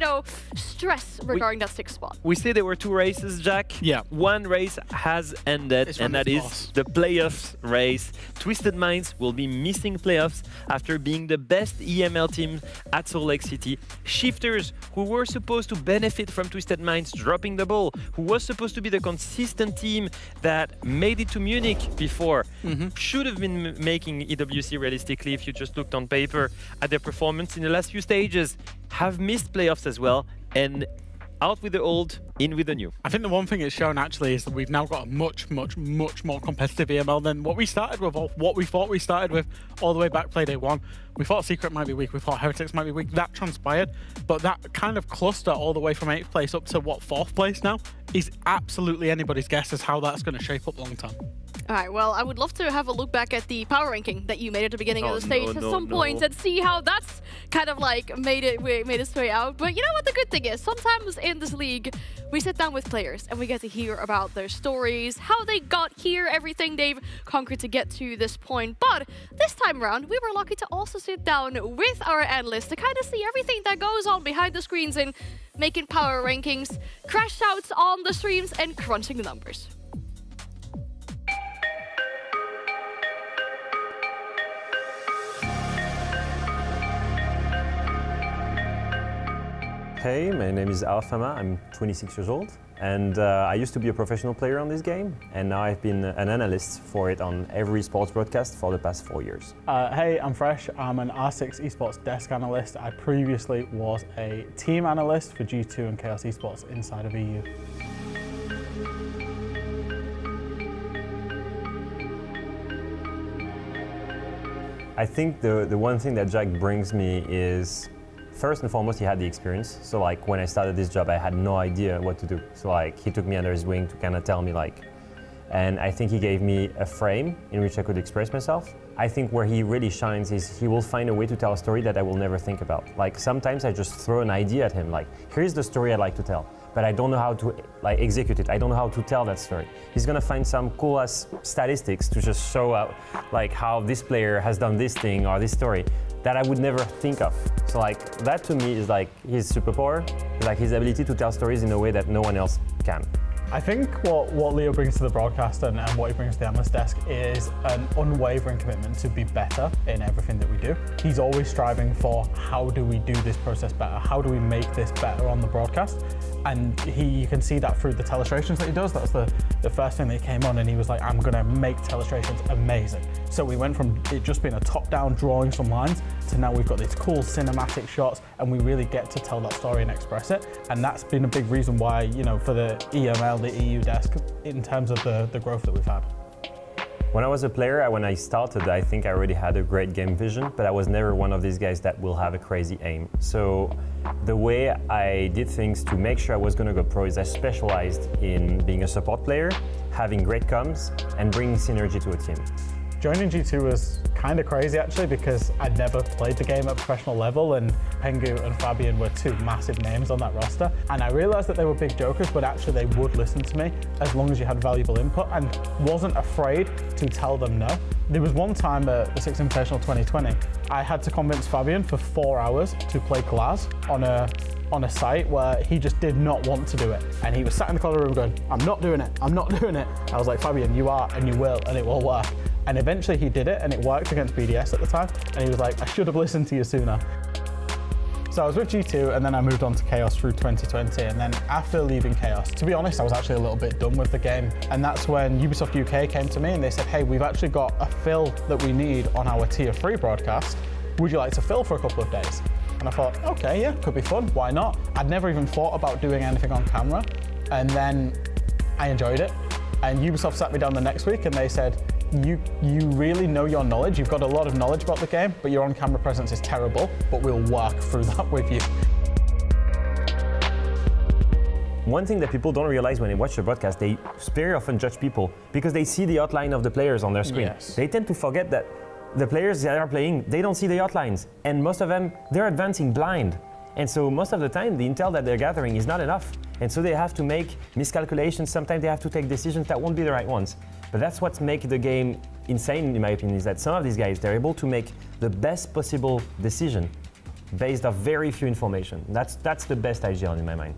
Speaker 12: stress regarding that 6th spot.
Speaker 2: We see there were 2 races, Jack.
Speaker 4: Yeah.
Speaker 2: One race has ended, and that is the playoffs race. Twisted Minds will be missing playoffs after being the best EML team at Salt Lake City. Shifters, who were supposed to benefit from Twisted Minds dropping the ball, who was supposed to be the consistent team that made it to Munich before, should have been making EWC realistically if you just looked on paper at their performance in the last few stages, have missed playoffs as well, and out with the old, in with the new.
Speaker 4: I think the one thing it's shown actually is that we've now got a much more competitive EML than what we started with, or what we thought we started with all the way back play day 1. We thought Secret might be weak, we thought Heretics might be weak. That transpired, but that kind of cluster all the way from 8th place up to 4th place now is absolutely anybody's guess as how that's going to shape up long term.
Speaker 12: All right, well, I would love to have a look back at the power ranking that you made at the beginning of the stage at some point and see how that's kind of like made its way out. But you know what the good thing is? Sometimes in this league, we sit down with players and we get to hear about their stories, how they got here, everything they've conquered to get to this point. But this time around, we were lucky to also sit down with our analysts to kind of see everything that goes on behind the screens in making power rankings, crash outs on the streams, and crunching the numbers.
Speaker 5: Hey, my name is Alfama, I'm 26 years old, and I used to be a professional player on this game, and now I've been an analyst for it on every sports broadcast for the past 4 years.
Speaker 11: Hey, I'm Fresh, I'm an R6 Esports desk analyst. I previously was a team analyst for G2 and Chaos Esports inside of EU.
Speaker 5: I think the one thing that Jack brings me is, first and foremost, he had the experience. So like when I started this job, I had no idea what to do. So like he took me under his wing to kind of tell me and I think he gave me a frame in which I could express myself. I think where he really shines is he will find a way to tell a story that I will never think about. Like sometimes I just throw an idea at him, like here's the story I'd like to tell, but I don't know how to execute it. I don't know how to tell that story. He's gonna find some cool ass statistics to just show out like how this player has done this thing or this story that I would never think of. So like that to me is like his superpower, like his ability to tell stories in a way that no one else can.
Speaker 11: I think what Leo brings to the broadcast and what he brings to the analyst desk is an unwavering commitment to be better in everything that we do. He's always striving for how do we do this process better? How do we make this better on the broadcast? And you can see that through the telestrations that he does. That's the first thing that came on, and he was like, I'm gonna make telestrations amazing. So we went from it just being a top-down drawing some lines to now we've got these cool cinematic shots, and we really get to tell that story and express it. And that's been a big reason why, for the EML, the EU desk, in terms of the growth that we've had.
Speaker 5: When I was a player, when I started, I think I already had a great game vision, but I was never one of these guys that will have a crazy aim. So the way I did things to make sure I was going to go pro is I specialized in being a support player, having great comms, and bringing synergy to a team.
Speaker 11: Joining G2 was kind of crazy actually because I'd never played the game at professional level, and Pengu and Fabian were two massive names on that roster. And I realized that they were big jokers, but actually they would listen to me as long as you had valuable input and wasn't afraid to tell them no. There was one time at the Six Invitational 2020, I had to convince Fabian for 4 hours to play Glaz on a site where he just did not want to do it. And he was sat in the corner room going, I'm not doing it, I'm not doing it. I was like, Fabian, you are and you will, and it will work. And eventually he did it, and it worked against BDS at the time. And he was like, I should have listened to you sooner. So I was with G2, and then I moved on to Chaos through 2020. And then after leaving Chaos, to be honest, I was actually a little bit done with the game. And that's when Ubisoft UK came to me and they said, hey, we've actually got a fill that we need on our tier 3 broadcast. Would you like to fill for a couple of days? And I thought, okay, yeah, could be fun, why not? I'd never even thought about doing anything on camera. And then I enjoyed it. And Ubisoft sat me down the next week and they said, you really know your knowledge, you've got a lot of knowledge about the game, but your on-camera presence is terrible, but we'll work through that with you.
Speaker 5: One thing that people don't realize when they watch the broadcast, they very often judge people because they see the outline of the players on their screen.
Speaker 11: Yes.
Speaker 5: They tend to forget that the players that are playing, they don't see the outlines. And most of them, they're advancing blind. And so most of the time, the intel that they're gathering is not enough. And so they have to make miscalculations. Sometimes they have to take decisions that won't be the right ones. But that's what makes the game insane, in my opinion, is that some of these guys, they're able to make the best possible decision based on very few information. That's the best IGL in my mind.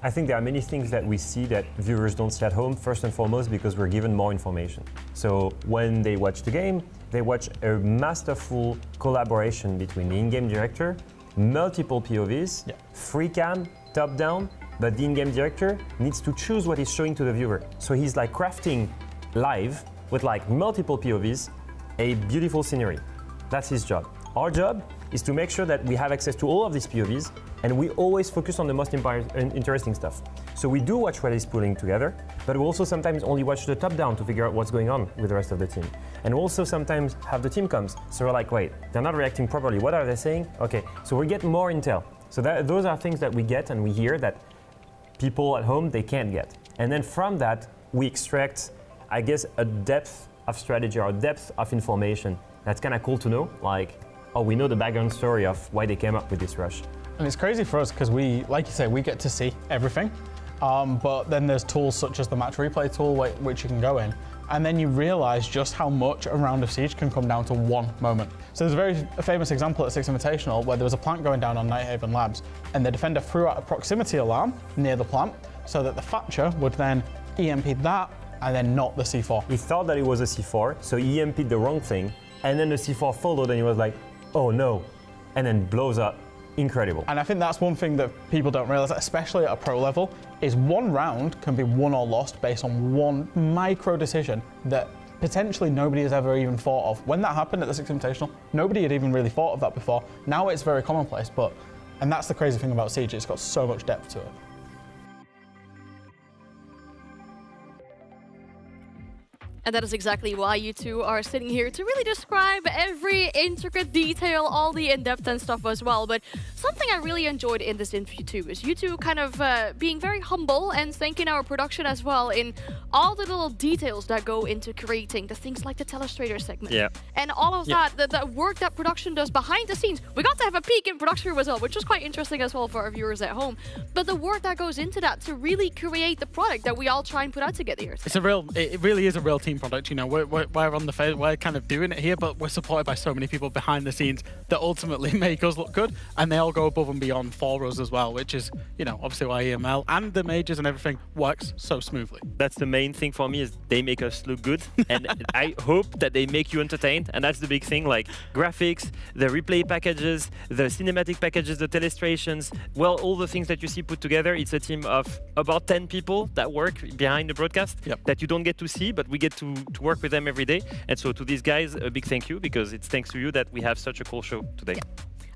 Speaker 5: I think there are many things that we see that viewers don't see at home, first and foremost because we're given more information. So when they watch the game, they watch a masterful collaboration between the in-game director, multiple POVs, free cam, top-down, but the in-game director needs to choose what he's showing to the viewer. So he's like crafting live with like multiple POVs, a beautiful scenery. That's his job. Our job is to make sure that we have access to all of these POVs and we always focus on the most interesting stuff. So we do watch what he's putting together, but we also sometimes only watch the top down to figure out what's going on with the rest of the team. And we also sometimes have the team comes, so we're like, wait, they're not reacting properly, what are they saying? Okay, so we get more intel. So those are things that we get and we hear that people at home, they can't get. And then from that, we extract, I guess, a depth of strategy or a depth of information. That's kind of cool to know, like, oh, we know the background story of why they came up with this rush.
Speaker 11: And it's crazy for us because we, like you say, we get to see everything. But then there's tools such as the match replay tool, which you can go in. And then you realize just how much a round of Siege can come down to one moment. So there's a very famous example at Six Invitational where there was a plant going down on Nighthaven Labs and the defender threw out a proximity alarm near the plant so that the Thatcher would then EMP that and then not the C4.
Speaker 5: He thought that it was a C4, so he EMP'd the wrong thing. And then the C4 followed and he was like, oh no, and then blows up. Incredible.
Speaker 11: And I think that's one thing that people don't realize, especially at a pro level, is one round can be won or lost based on one micro decision that potentially nobody has ever even thought of. When that happened at the Six Invitational, nobody had even really thought of that before. Now it's very commonplace, and that's the crazy thing about Siege, it's got so much depth to it.
Speaker 12: And that is exactly why you two are sitting here to really describe every intricate detail, all the in-depth and stuff as well. But something I really enjoyed in this interview too is you two kind of being very humble and thanking our production as well in all the little details that go into creating the things like the Telestrator segment.
Speaker 2: Yeah.
Speaker 12: And all of that, the work that production does behind the scenes. We got to have a peek in production as well, which was quite interesting as well for our viewers at home. But the work that goes into that to really create the product that we all try and put out together here today.
Speaker 4: It really is a real team product. You know, we're on the phase, we're kind of doing it here, but we're supported by so many people behind the scenes that ultimately make us look good, and they all go above and beyond for us as well, which is, you know, obviously why EML and the majors and everything works so smoothly.
Speaker 2: That's the main thing for me, is they make us look good, and I hope that they make you entertained, and that's the big thing, like graphics, the replay packages, the cinematic packages, the telestrations, well, all the things that you see put together. It's a team of about 10 people that work behind the broadcast that you don't get to see, but we get to work with them every day. And so to these guys, a big thank you, because it's thanks to you that we have such a cool show today.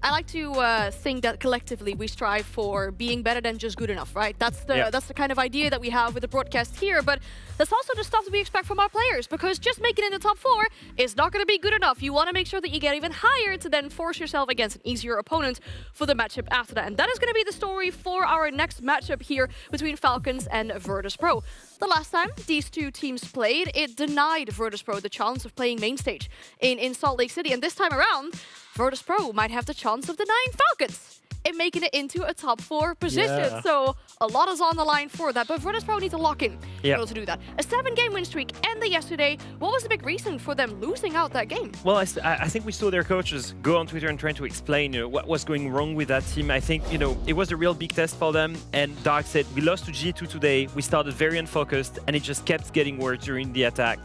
Speaker 12: I like to think that collectively we strive for being better than just good enough, right? That's the kind of idea that we have with the broadcast here, but that's also the stuff that we expect from our players, because just making it in the top 4 is not going to be good enough. You want to make sure that you get even higher to then force yourself against an easier opponent for the matchup after that. And that is going to be the story for our next matchup here between Falcons and Virtus Pro. The last time these two teams played, it denied Virtus.pro the chance of playing main stage in Salt Lake City. And this time around, Virtus.pro might have the chance of denying Falcons and making it into a top 4 position.
Speaker 2: Yeah.
Speaker 12: So a lot is on the line for that, but Virtus.pro need to lock in order to do that. A 7-game win streak ended yesterday. What was the big reason for them losing out that game?
Speaker 2: Well, I think we saw their coaches go on Twitter and trying to explain what was going wrong with that team. I think, it was a real big test for them. And Dark said, we lost to G2 today. We started very unfocused and it just kept getting worse during the attack.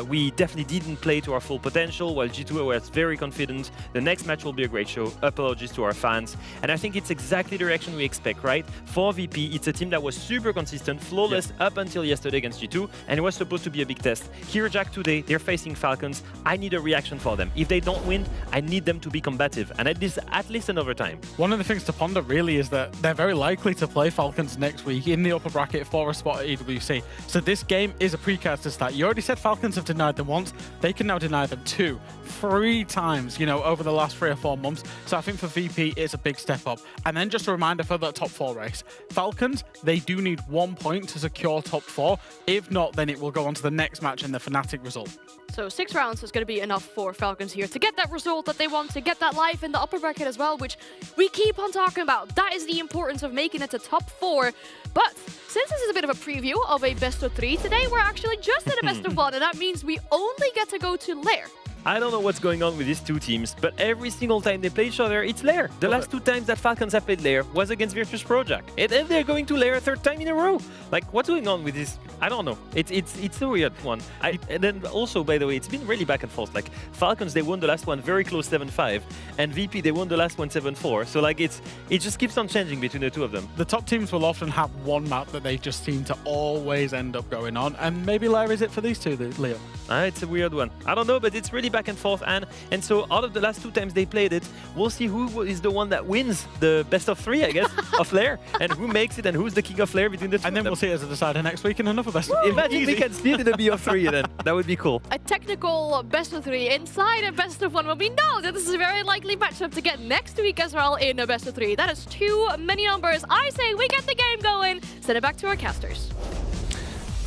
Speaker 2: We definitely didn't play to our full potential, while G2 was very confident. The next match will be a great show. Apologies to our fans. And I think it's exactly the direction we expect, right? For VP, it's a team that was super consistent, flawless up until yesterday against G2, and it was supposed to be a big test. Here, Jack, today, they're facing Falcons. I need a reaction for them. If they don't win, I need them to be combative, and at least another time.
Speaker 4: One of the things to ponder really is that they're very likely to play Falcons next week in the upper bracket for a spot at EWC. So this game is a precursor to that. You already said Falcons have denied them once. They can now deny them 3 times, over the last 3 or 4 months. So I think for VP, it's a big step up. And then just a reminder for that top 4 race. Falcons, they do need 1 point to secure top 4. If not, then it will go on to the next match in the Fnatic result.
Speaker 12: So 6 rounds is going to be enough for Falcons here to get that result that they want, to get that life in the upper bracket as well, which we keep on talking about. That is the importance of making it to top 4. But since this is a bit of a preview of a best of 3, today we're actually just in a best of 1, and that means we only get to go to Lair.
Speaker 2: I don't know what's going on with these two teams, but every single time they play each other, it's Lair. The last 2 times that Falcons have played Lair was against Virtus.pro, Jack. And then they're going to Lair a 3rd time in a row. Like, what's going on with this? I don't know. It's a weird one. And then also, by the way, it's been really back and forth. Like, Falcons, they won the last one very close 7-5, and VP, they won the last one 7-4. So, like, it just keeps on changing between the two of them.
Speaker 4: The top teams will often have one map that they just seem to always end up going on, and maybe Lair is it for these two, Leo.
Speaker 2: It's a weird one. I don't know, but it's really back and forth. And so out of the last 2 times they played it, we'll see who is the one that wins the best of 3, I guess, of Lair, and who makes it and who's the king of Lair between the two.
Speaker 4: And then we'll see it as a decider next week in another best of 3.
Speaker 2: Imagine we can see it in a BO3 then. That would be cool.
Speaker 12: A technical best of 3 inside a best of 1. Well, we know that this is a very likely matchup to get next week as well in a best of 3. That is too many numbers. I say we get the game going. Send it back to our casters.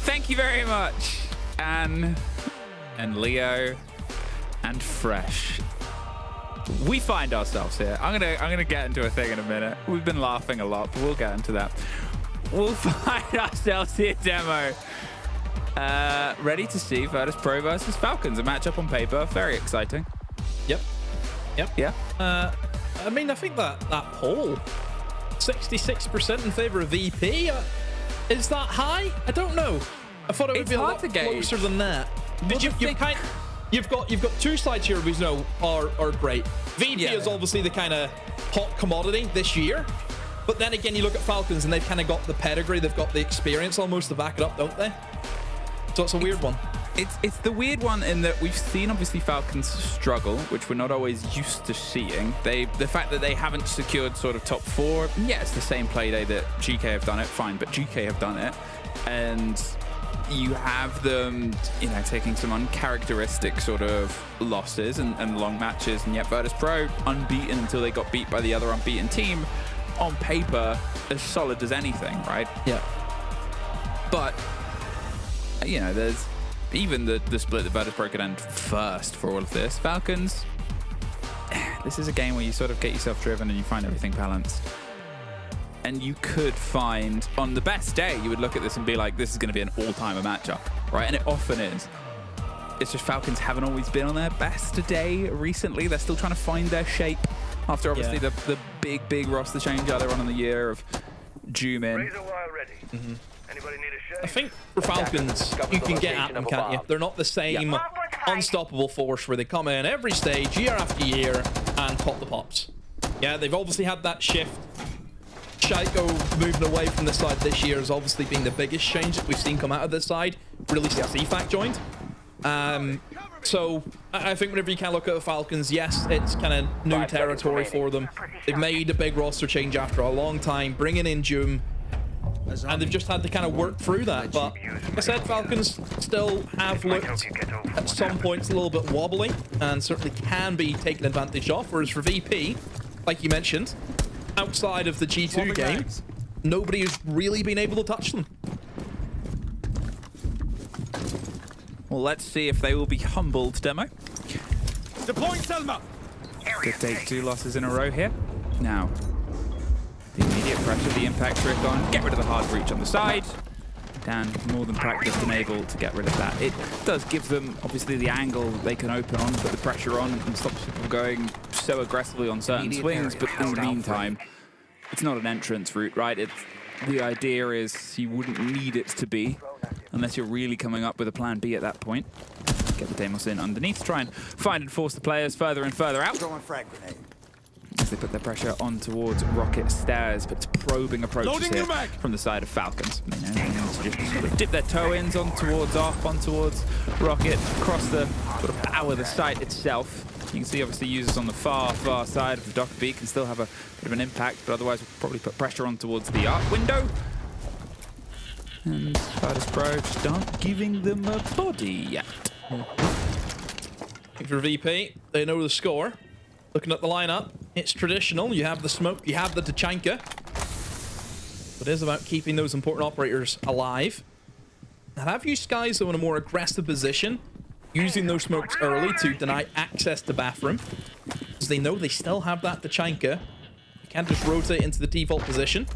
Speaker 14: Thank you very much, Anne and Leo and Fresh. We find ourselves here. I'm gonna get into a thing in a minute. We've been laughing a lot, but we'll get into that. We'll find ourselves here, demo. Ready to see Virtus.pro versus Falcons, a matchup on paper. Very exciting.
Speaker 15: Yep.
Speaker 14: Yeah.
Speaker 15: I mean, I think that poll, 66% in favor of VP. Is that high? I don't know. I thought it would be a lot closer than that. You've got 2 sides here we know are great. VP is obviously the kind of hot commodity this year, but then again you look at Falcons and they've kind of got the pedigree, they've got the experience almost to back it up, don't they? So it's a weird one.
Speaker 14: It's the weird one in that we've seen obviously Falcons struggle, which we're not always used to seeing. The fact that they haven't secured sort of top 4, yeah, it's the same play day that GK have done it, fine, but GK have done it, and you have them, taking some uncharacteristic sort of losses and long matches, and yet Virtus.pro unbeaten until they got beat by the other unbeaten team. On paper, as solid as anything, right?
Speaker 15: Yeah.
Speaker 14: But, there's even the split that Virtus.pro could end first for all of this. Falcons, this is a game where you sort of get yourself driven and you find everything balanced. And you could find, on the best day, you would look at this and be like, this is going to be an all-timer matchup, right? And it often is. It's just Falcons haven't always been on their best day recently. They're still trying to find their shape after obviously the big roster change earlier on in the year of Jumin.
Speaker 15: I think for Falcons, you can get at them, can't you? They're not the same unstoppable force where they come in every stage, year after year, and pop the pops. Yeah, they've obviously had that shift. Shaiko moving away from the side this year has obviously been the biggest change that we've seen come out of this side, really since CFAC joined. So I think whenever you can look at the Falcons, yes, it's kind of new territory for them. They've made a big roster change after a long time, bringing in Jum, and they've just had to kind of work through that. But like I said, Falcons still have looked at some points a little bit wobbly and certainly can be taken advantage of, whereas for VP, like you mentioned, outside of the G2 game, nobody has really been able to touch them.
Speaker 14: Well, let's see if they will be humbled, Demo.
Speaker 9: Deploying Selma.
Speaker 14: Could take 2 losses in a row here. Now, the immediate pressure, the impact trick on. Get rid of the hard breach on the side. Dan, more than practiced and able to get rid of that. It does give them, obviously, the angle they can open on, put the pressure on, and stop people going so aggressively on certain swings. But in the meantime, it's not an entrance route, right? The idea is you wouldn't need it to be, unless you're really coming up with a plan B at that point. Get the Deimos in underneath to try and find and force the players further and further out. As they put their pressure on towards Rocket Stairs, but it's probing approaches here from the side of Falcons. They know they need to just sort of dip their toe ins on towards ARP, on towards Rocket, across the sort of bow of the site itself. You can see obviously users on the far side of the Docker B can still have a bit of an impact, but otherwise we'll probably put pressure on towards the ARP window. And Virtus Pro just aren't giving them a body yet.
Speaker 15: For VP, they know the score. Looking at the lineup, it's traditional. You have the smoke, you have the Tachanka. But it is about keeping those important operators alive. Now, have you guys in a more aggressive position, using those smokes early to deny access to bathroom, because they know they still have that Tachanka. They can't just rotate into the default position.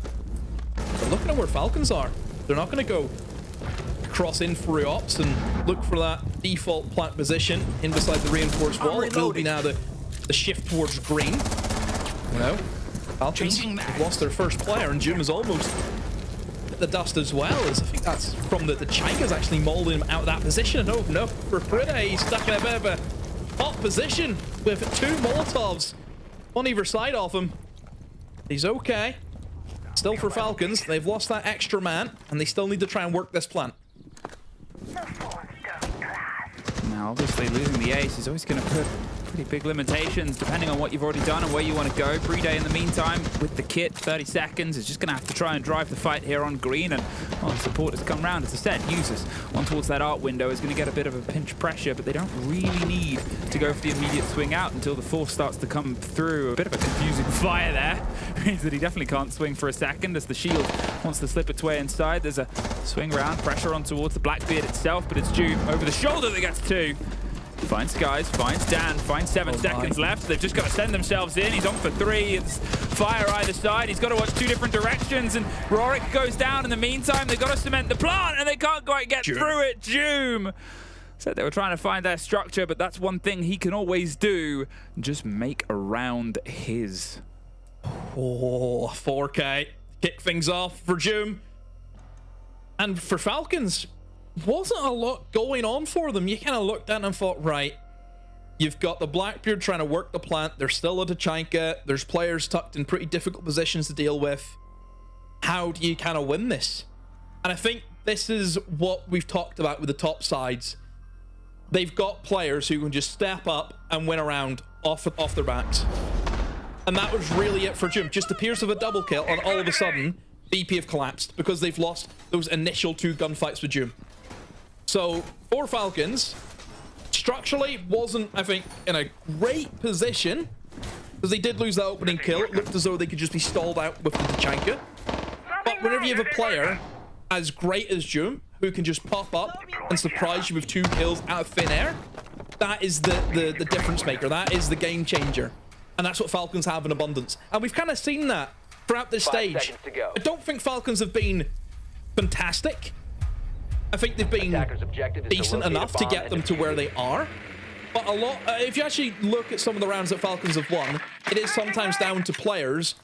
Speaker 15: But looking at where Falcons are, they're not going to go cross in through ops and look for that default plant position in beside the reinforced wall. It will be now the shift towards green. You know, Falcons have lost their first player, and Jim is almost hit the dust as well. As I think that's from the Chanka's actually molding him out of that position. Oh no, for Frida, he's stuck in a bit of a hot position with 2 Molotovs on either side of him. He's okay. Still for Falcons, they've lost that extra man, and they still need to try and work this plant.
Speaker 14: Now, obviously, losing the ace is always going to put pretty big limitations depending on what you've already done and where you want to go. Breeday in the meantime with the kit, 30 seconds, is just going to have to try and drive the fight here on green, and well, the support has come round. As I said, users one towards that art window is going to get a bit of a pinch pressure, but they don't really need to go for the immediate swing out until the force starts to come through. A bit of a confusing fire there means that he definitely can't swing for a second as the shield wants to slip its way inside. There's a swing round, pressure on towards the Blackbeard itself, but it's Juve over the shoulder that gets 2. Finds Skies, finds Dan, finds 7 seconds left. They've just got to send themselves in. He's on for 3. It's fire either side. He's got to watch 2 different directions, and Rorik goes down in the meantime. They've got to cement the plant, and they can't quite get through it. Joom said they were trying to find their structure, but that's one thing he can always do. Just make around his.
Speaker 15: Oh, 4K. Kick things off for Joom. And for Falcons, wasn't a lot going on for them. You kind of looked at it and thought, right, you've got the Blackbeard trying to work the plant. There's still a Tachanka. There's players tucked in pretty difficult positions to deal with. How do you kind of win this? And I think this is what we've talked about with the top sides. They've got players who can just step up and win a round off their backs. And that was really it for Jim. Just appears of a double kill, and all of a sudden, BP have collapsed because they've lost those initial 2 gunfights with Jim. So, for Falcons, structurally wasn't, I think, in a great position, because they did lose that opening kill. It looked as though they could just be stalled out with the Tachanka. But whenever you have a player as great as Jum, who can just pop up and surprise you with 2 kills out of thin air, that is the difference maker. That is the game changer. And that's what Falcons have in abundance. And we've kind of seen that throughout this stage. I don't think Falcons have been fantastic. I think they've been decent enough to get them to where they are. But a lot, if you actually look at some of the rounds that Falcons have won, it is sometimes down to players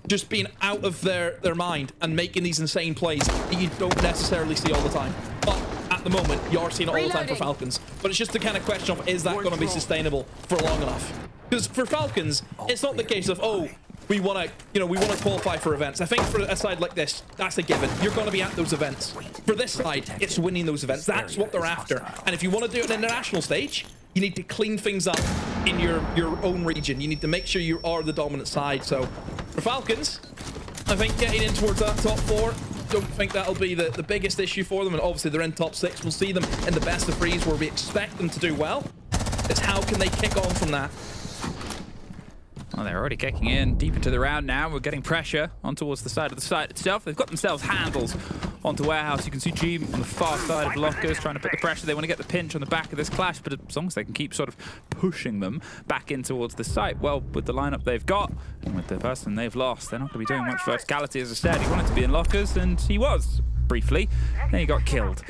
Speaker 15: just being out of their mind and making these insane plays that you don't necessarily see all the time. But at the moment, you are seeing it all the time for Falcons. But it's just the kind of question of, is that going to be sustainable for long enough? Because for Falcons, it's not the case of, oh, we want to qualify for events. I think for a side like this, that's a given. You're going to be at those events. For this side, it's winning those events. That's what they're after. And if you want to do it on an international stage, you need to clean things up in your own region. You need to make sure you are the dominant side. So for Falcons, I think getting in towards that top 4, don't think that'll be the biggest issue for them. And obviously they're in top 6. We'll see them in the best of 3s where we expect them to do well. It's how can they kick on from that?
Speaker 14: Well, they're already kicking in deep into the round now. We're getting pressure on towards the side of the site itself. They've got themselves handles onto Warehouse. You can see G on the far side of Lockers trying to put the pressure. They want to get the pinch on the back of this clash, but as long as they can keep sort of pushing them back in towards the site, well, with the lineup they've got and with the person they've lost, they're not going to be doing much verticality. As I said, he wanted to be in Lockers, and he was briefly. Then he got killed.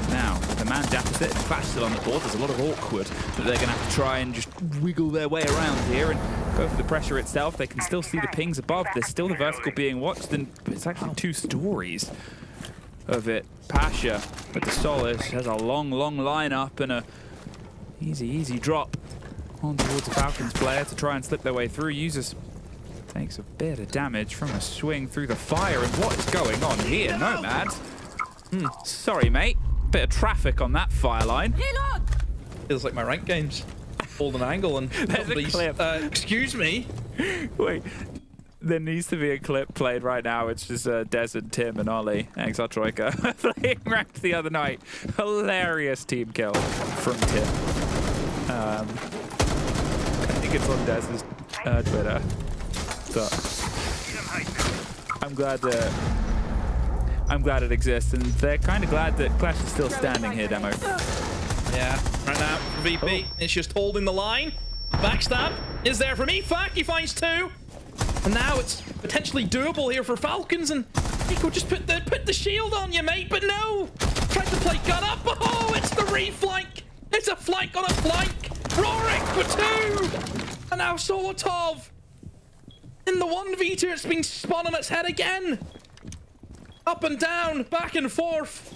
Speaker 14: Now, the man deficit and Clash still on the board. There's a lot of awkward that they're going to have to try and just wiggle their way around here and go for the pressure itself. They can still see the pings above. There's still the vertical being watched, and it's actually 2 stories of it. Pasha with the Solace has a long, long lineup and a easy drop on towards the Falcons player to try and slip their way through. Users takes a bit of damage from a swing through the fire. And what is going on here? Nomad. Sorry, mate. Bit of traffic on that fire line.
Speaker 15: Feels like my rank games. Hold an angle and
Speaker 14: there's a clip.
Speaker 15: Excuse me.
Speaker 14: Wait. There needs to be a clip played right now. It's just Des and Tim and Ollie, Exile Troika, playing ranked the other night. Hilarious team kill from Tim. I think it's on Des's Twitter. So I'm glad it exists, and they're kind of glad that Clash is still standing here, Demo.
Speaker 15: Yeah, right now, VP, it's just holding the line. Backstab is there from EFAC, he finds 2. And now it's potentially doable here for Falcons, and he could just put the shield on you, mate, but no! Tried to play gut up, oh, it's the reflank! It's a flank on a flank! Rorik for 2! And now Solotov! In the 1v2, it's been spun on its head again! Up and down, back and forth.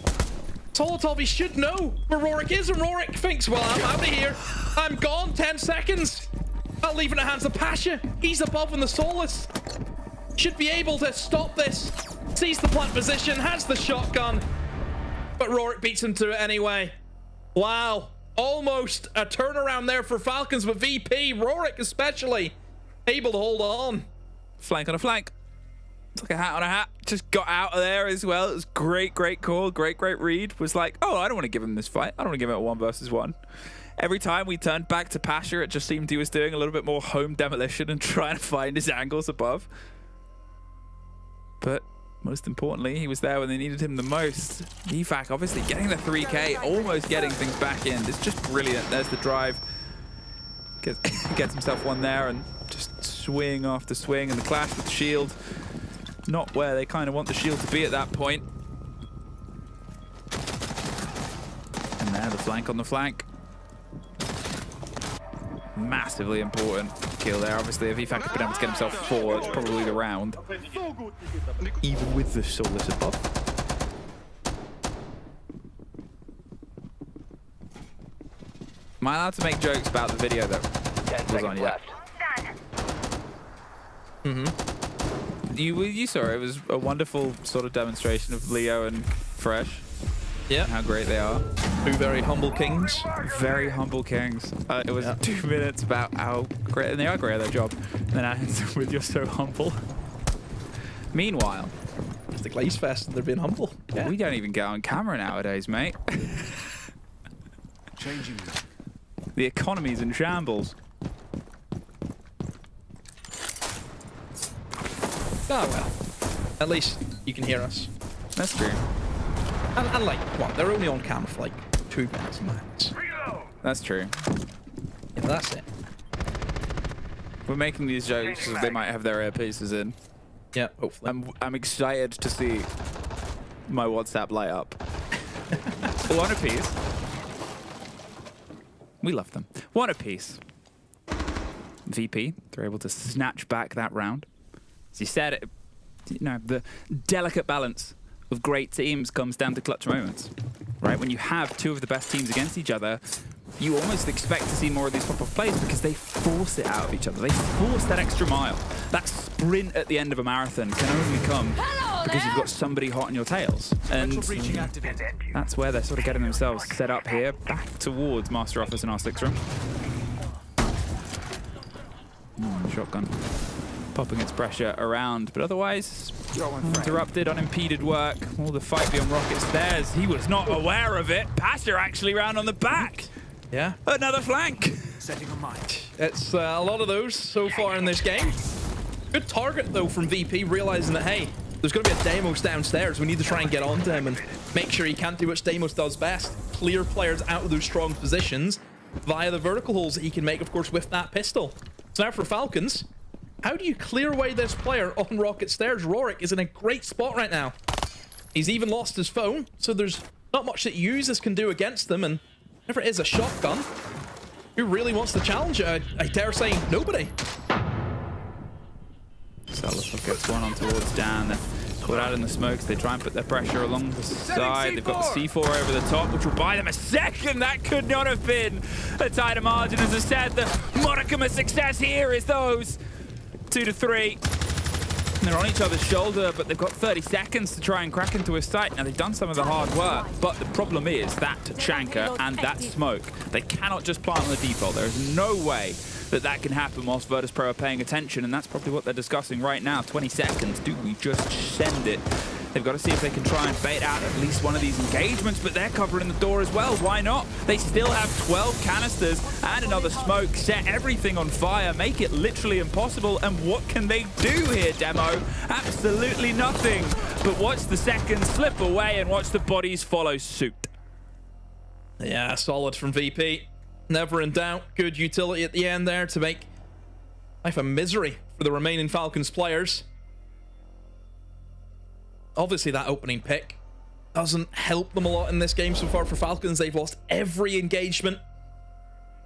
Speaker 15: Solotov, he should know where Rorik is, and Rorik thinks, well, I'm out of here. I'm gone, 10 seconds. I'll leave it in the hands of Pasha. He's above in the Solace. Should be able to stop this. Sees the plant position, has the shotgun. But Rorik beats him to it anyway. Wow, almost a turnaround there for Falcons with VP. Rorik especially able to hold on.
Speaker 14: Flank on a flank. It's like a hat on a hat. Just got out of there as well. It was great call. Great read. Was like, oh, I don't want to give him this fight. I don't want to give him a 1 versus 1. Every time we turned back to Pasha, it just seemed he was doing a little bit more home demolition and trying to find his angles above. But most importantly, he was there when they needed him the most. EFAC obviously getting the 3K, almost getting things back in. It's just brilliant. There's the drive. Gets himself one there and just swing after swing, and the clash with the shield. Not where they kind of want the shield to be at that point. And there, the flank on the flank. Massively important kill there. Obviously, if EFAC had been able to get himself 4, it's probably the round. Even with the Solace above. Am I allowed to make jokes about the video that was on yet? You saw it. It was a wonderful sort of demonstration of Leo and Fresh.
Speaker 15: Yeah.
Speaker 14: How great they are.
Speaker 15: 2 very humble kings.
Speaker 14: Very humble kings. It was 2 minutes about how great, and they are great at their job. And then I ends with "You're so humble." Meanwhile,
Speaker 15: it's the Glaze Fest and they're being humble. Yeah.
Speaker 14: We don't even get on camera nowadays, mate.
Speaker 9: Changing.
Speaker 14: The economy's in shambles.
Speaker 15: Oh well. At least you can hear us.
Speaker 14: That's true.
Speaker 15: And like, what? They're only on cam for like 2 minutes max.
Speaker 14: That's true.
Speaker 15: Yeah, that's it.
Speaker 14: We're making these jokes because they might have their earpieces in.
Speaker 15: Yeah, hopefully.
Speaker 14: I'm excited to see my WhatsApp light up. 1 apiece. We love them. 1 apiece. VP, they're able to snatch back that round. As you said, you know, the delicate balance of great teams comes down to clutch moments, right? When you have 2 of the best teams against each other, you almost expect to see more of these pop-off plays because they force it out of each other. They force that extra mile. That sprint at the end of a marathon can only come because you've got somebody hot on your tails. And that's where they're sort of getting themselves set up here, back towards Master Office in our 6th room. Shotgun. Popping its pressure around, but otherwise uninterrupted, unimpeded work. All the fight beyond rockets theirs. He was not aware of it. Pasha actually round on the back.
Speaker 15: Yeah.
Speaker 14: Another flank.
Speaker 9: Setting a mind.
Speaker 15: It's a lot of those so far in this game. Good target though from VP, realizing that hey, There's going to be a Deimos downstairs. We need to try and get onto him and make sure he can't do what Deimos does best. Clear players out of those strong positions via the vertical holes that he can make, of course, with that pistol. So now for Falcons, how do you clear away this player on Rocket Stairs? Rorik is in a great spot right now. He's even lost his phone, so there's not much that users can do against them. And whenever it is a shotgun, who really wants to challenge it? I dare say nobody.
Speaker 14: Salazar gets one on towards Dan. They're caught out in the smokes. They try and put their pressure along the side. They've got the C4 over the top, which will buy them a second. That could not have been a tighter margin. As I said, the modicum of success here is those 2 to 3. And they're on each other's shoulder, but they've got 30 seconds to try and crack into his sight. Now, they've done some of the hard work, but the problem is that Chanka and that smoke. They cannot just plant on the default. There is no way that that can happen whilst Virtus Pro are paying attention, and that's probably what they're discussing right now. 20 seconds. Do we just send it? They've got to see if they can try and bait out at least one of these engagements, but they're covering the door as well. Why not? They still have 12 canisters and another smoke. Set everything on fire. Make it literally impossible. And what can they do here, Demo? Absolutely nothing. But watch the seconds slip away and watch the bodies follow suit.
Speaker 15: Yeah, solid from VP. Never in doubt. Good utility at the end there to make life a misery for the remaining Falcons players. Obviously, that opening pick doesn't help them a lot in this game so far for Falcons. They've lost every engagement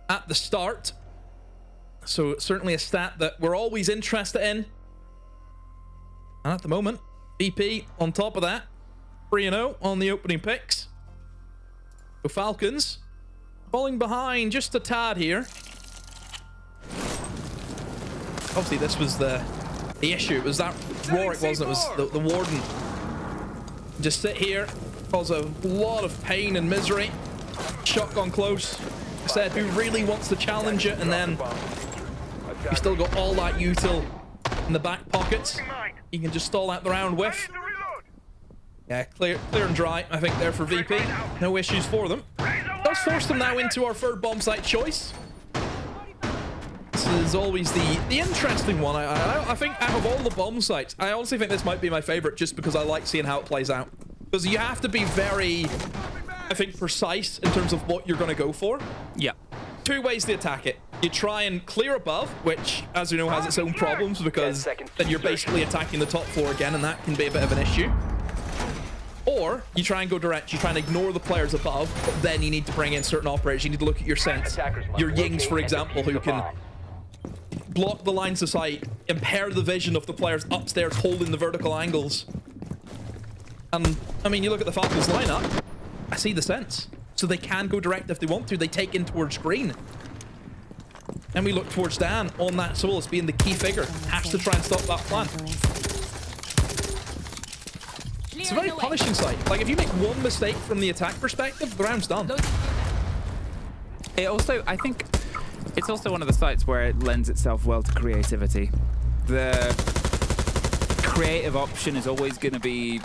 Speaker 15: at the start. So certainly a stat that we're always interested in. And at the moment, VP on top of that. 3-0 on the opening picks. So Falcons falling behind just a tad here. Obviously, this was the issue. It was that Rorik, wasn't it? It was the Warden. Just sit here, cause a lot of pain and misery. Shotgun close. I said, who really wants to challenge it? And then you still got all that util in the back pockets. You can just stall out the round with. Yeah, clear and dry, I think, there for VP. No issues for them. Does force them now into our third bomb site choice. This is always the interesting one. I think out of all the bomb sites, I honestly think this might be my favorite just because I like seeing how it plays out. Because you have to be very, I think, precise in terms of what you're going to go for.
Speaker 14: Yeah.
Speaker 15: 2 ways to attack it. You try and clear above, which, as you know, has its own problems because then you're basically attacking the top floor again, and that can be a bit of an issue. Or you try and go direct. You try and ignore the players above, but then you need to bring in certain operators. You need to look at your sense. Your Yings, for example, who can block the lines of sight, impair the vision of the players upstairs holding the vertical angles. And, I mean, you look at the Falcons lineup, I see the sense. So they can go direct if they want to. They take in towards green. And we look towards Dan on that soul as being the key figure. Has to try and stop that plan. It's a very punishing site. Like, if you make one mistake from the attack perspective, the round's done.
Speaker 14: It also, I think, it's also one of the sites where it lends itself well to creativity. The creative option is always going to be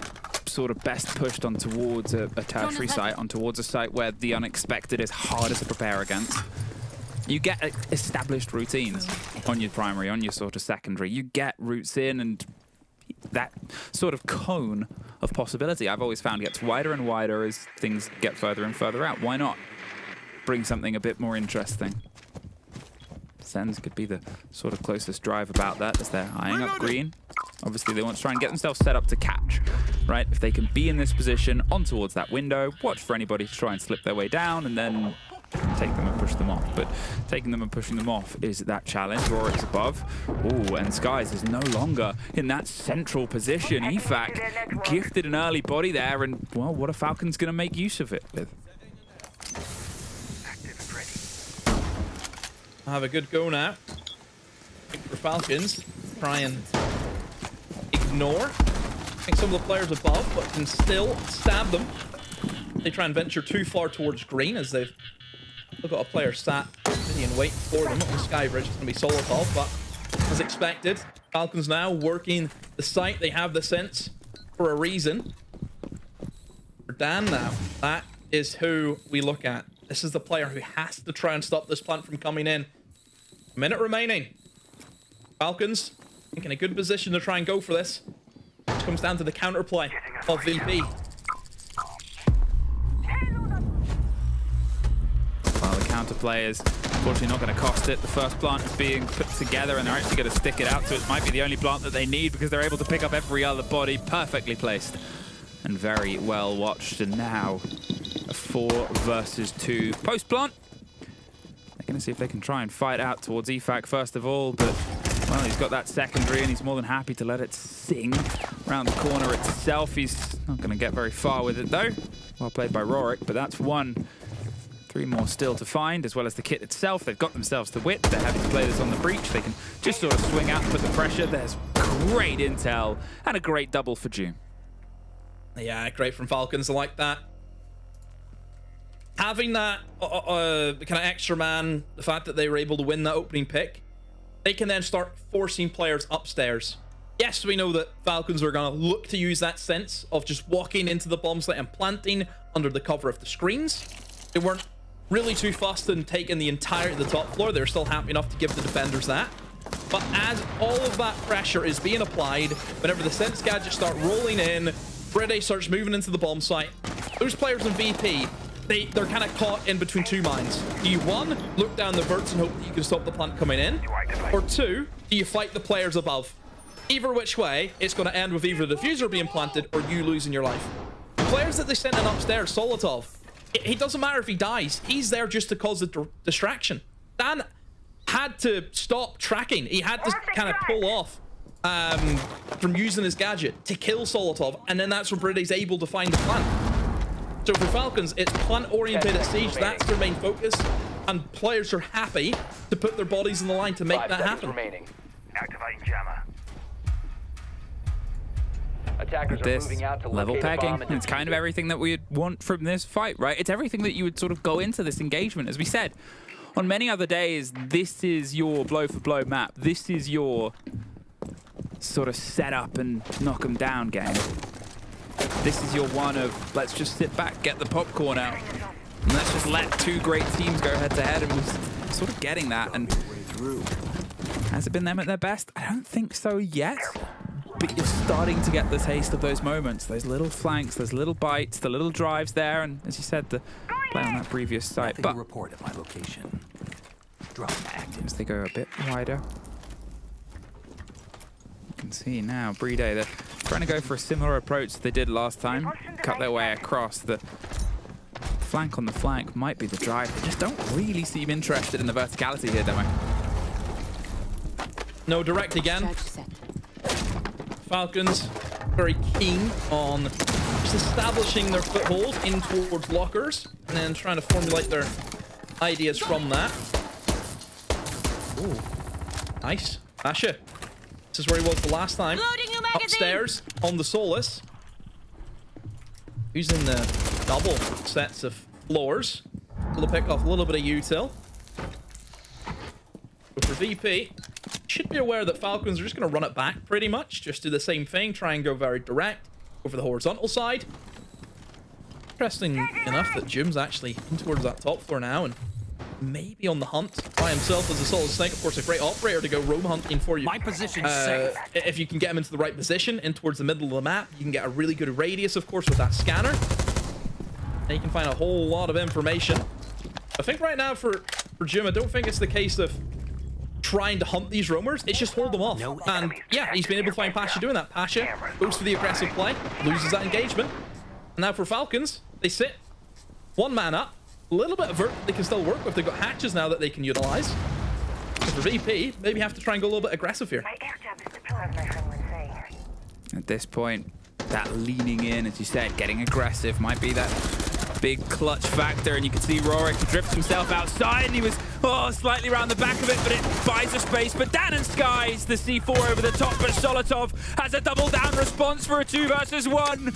Speaker 14: sort of best pushed on towards a tertiary site, on towards a site where the unexpected is harder to prepare against. You get established routines on your primary, on your sort of secondary. You get routes in, and that sort of cone of possibility I've always found gets wider and wider as things get further and further out. Why not bring something a bit more interesting? Sens could be the sort of closest drive about that as they're eyeing up green. Obviously, they want to try and get themselves set up to catch, right? If they can be in this position on towards that window, watch for anybody to try and slip their way down and then take them and push them off. But taking them and pushing them off is that challenge. Rorik's above. Ooh, and Skies is no longer in that central position. EFAC gifted an early body there, and, well, what are Falcons going to make use of it with?
Speaker 15: Have a good go now. For Falcons, try and ignore. I think some of the players above, but can still stab them. They try and venture too far towards green as they've got a player sat and waiting for them. Not the Sky Bridge, it's going to be Solotov, but as expected, Falcons now working the site. They have the sense for a reason. For Dan now, that is who we look at. This is the player who has to try and stop this plant from coming in. A minute remaining. Falcons, I think, in a good position to try and go for this. comes down to the counterplay of VP.
Speaker 14: Well, the counterplay is unfortunately not going to cost it. The first plant is being put together, and they're actually going to stick it out, so it might be the only plant that they need because they're able to pick up every other body perfectly placed and very well watched. And now a 4 versus 2 post plant. They're going to see if they can try and fight out towards EFAC first of all, but well, he's got that secondary and he's more than happy to let it sing around the corner itself. He's not going to get very far with it though. Well played by Rorik, but that's 1. 3 more still to find, as well as the kit itself. They've got themselves the whip. They're happy to play this on the breach. They can just sort of swing out and put the pressure. There's great intel and a great double for June.
Speaker 15: Yeah, great from Falcons. I like that. Having that kind of extra man, the fact that they were able to win that opening pick, they can then start forcing players upstairs. Yes, we know that Falcons are going to look to use that sense of just walking into the bomb site and planting under the cover of the screens. They weren't really too fussed in taking the entirety of the top floor. They're still happy enough to give the defenders that. But as all of that pressure is being applied, whenever the sense gadgets start rolling in, Brede starts moving into the bomb site, those players in VP, they're kind of caught in between 2 minds. Do you, 1, look down the verts and hope that you can stop the plant coming in? Or 2, do you fight the players above? Either which way, it's going to end with either the diffuser being planted or you losing your life. The players that they sent in upstairs, Solotov, it doesn't matter if he dies. He's there just to cause the distraction. Dan had to stop tracking. He had to kind of pull off from using his gadget to kill Solotov, and then that's when Bride's able to find the plant. So for Falcons, it's plant-oriented at Siege. That's their main focus, and players are happy to put their bodies on the line to make that happen.
Speaker 18: Activating jammer.
Speaker 14: With this level pegging, it's kind of everything that we'd want from this fight, right? It's everything that you would sort of go into this engagement. As we said, on many other days, this is your blow-for-blow map. This is your sort of set up and knock them down game. This is your one of, let's just sit back, get the popcorn out, and let's just let 2 great teams go head-to-head, and we're sort of getting that. And has it been them at their best? I don't think so yet. But you're starting to get the taste of those moments, those little flanks, those little bites, the little drives there, and as you said, the play on that previous site. But
Speaker 17: report at my location. Drop active.
Speaker 14: As they go a bit wider, you can see now Brede, they're trying to go for a similar approach that they did last time. Cut their way across. The flank on the flank might be the drive. They just don't really seem interested in the verticality here, Demo.
Speaker 15: No direct again. Falcons very keen on just establishing their foothold in towards lockers and then trying to formulate their ideas from that. Ooh, nice. Asha. This is where he was the last time. Upstairs on the Solus. Using the double sets of floors. We'll pick off a little bit of util. But for VP, should be aware that Falcons are just going to run it back pretty much. Just do the same thing. Try and go very direct over the horizontal side. Interesting enough that Jim's actually in towards that top floor now and maybe on the hunt by himself as a solid snake. Of course, a great operator to go roam hunting for you.
Speaker 17: My position's safe.
Speaker 15: If you can get him into the right position, in towards the middle of the map, you can get a really good radius, of course, with that scanner. And you can find a whole lot of information. I think right now for Jim, I don't think it's the case of trying to hunt these roamers. It's just hold them off. And yeah, he's been able to find Pasha doing that. Pasha goes for the aggressive play, loses that engagement. And now for Falcons, they sit 1 man up. A little bit of vert they can still work with. They've got hatches now that they can utilize. But for VP, maybe have to try and go a little bit aggressive here.
Speaker 14: At this point, that leaning in, as you said, getting aggressive might be that big clutch factor, and you can see Rorik drift himself outside, and he was slightly around the back of it, but it buys a space. But Dan and Skies, the C4 over the top, but Solotov has a double down response for a 2 versus 1.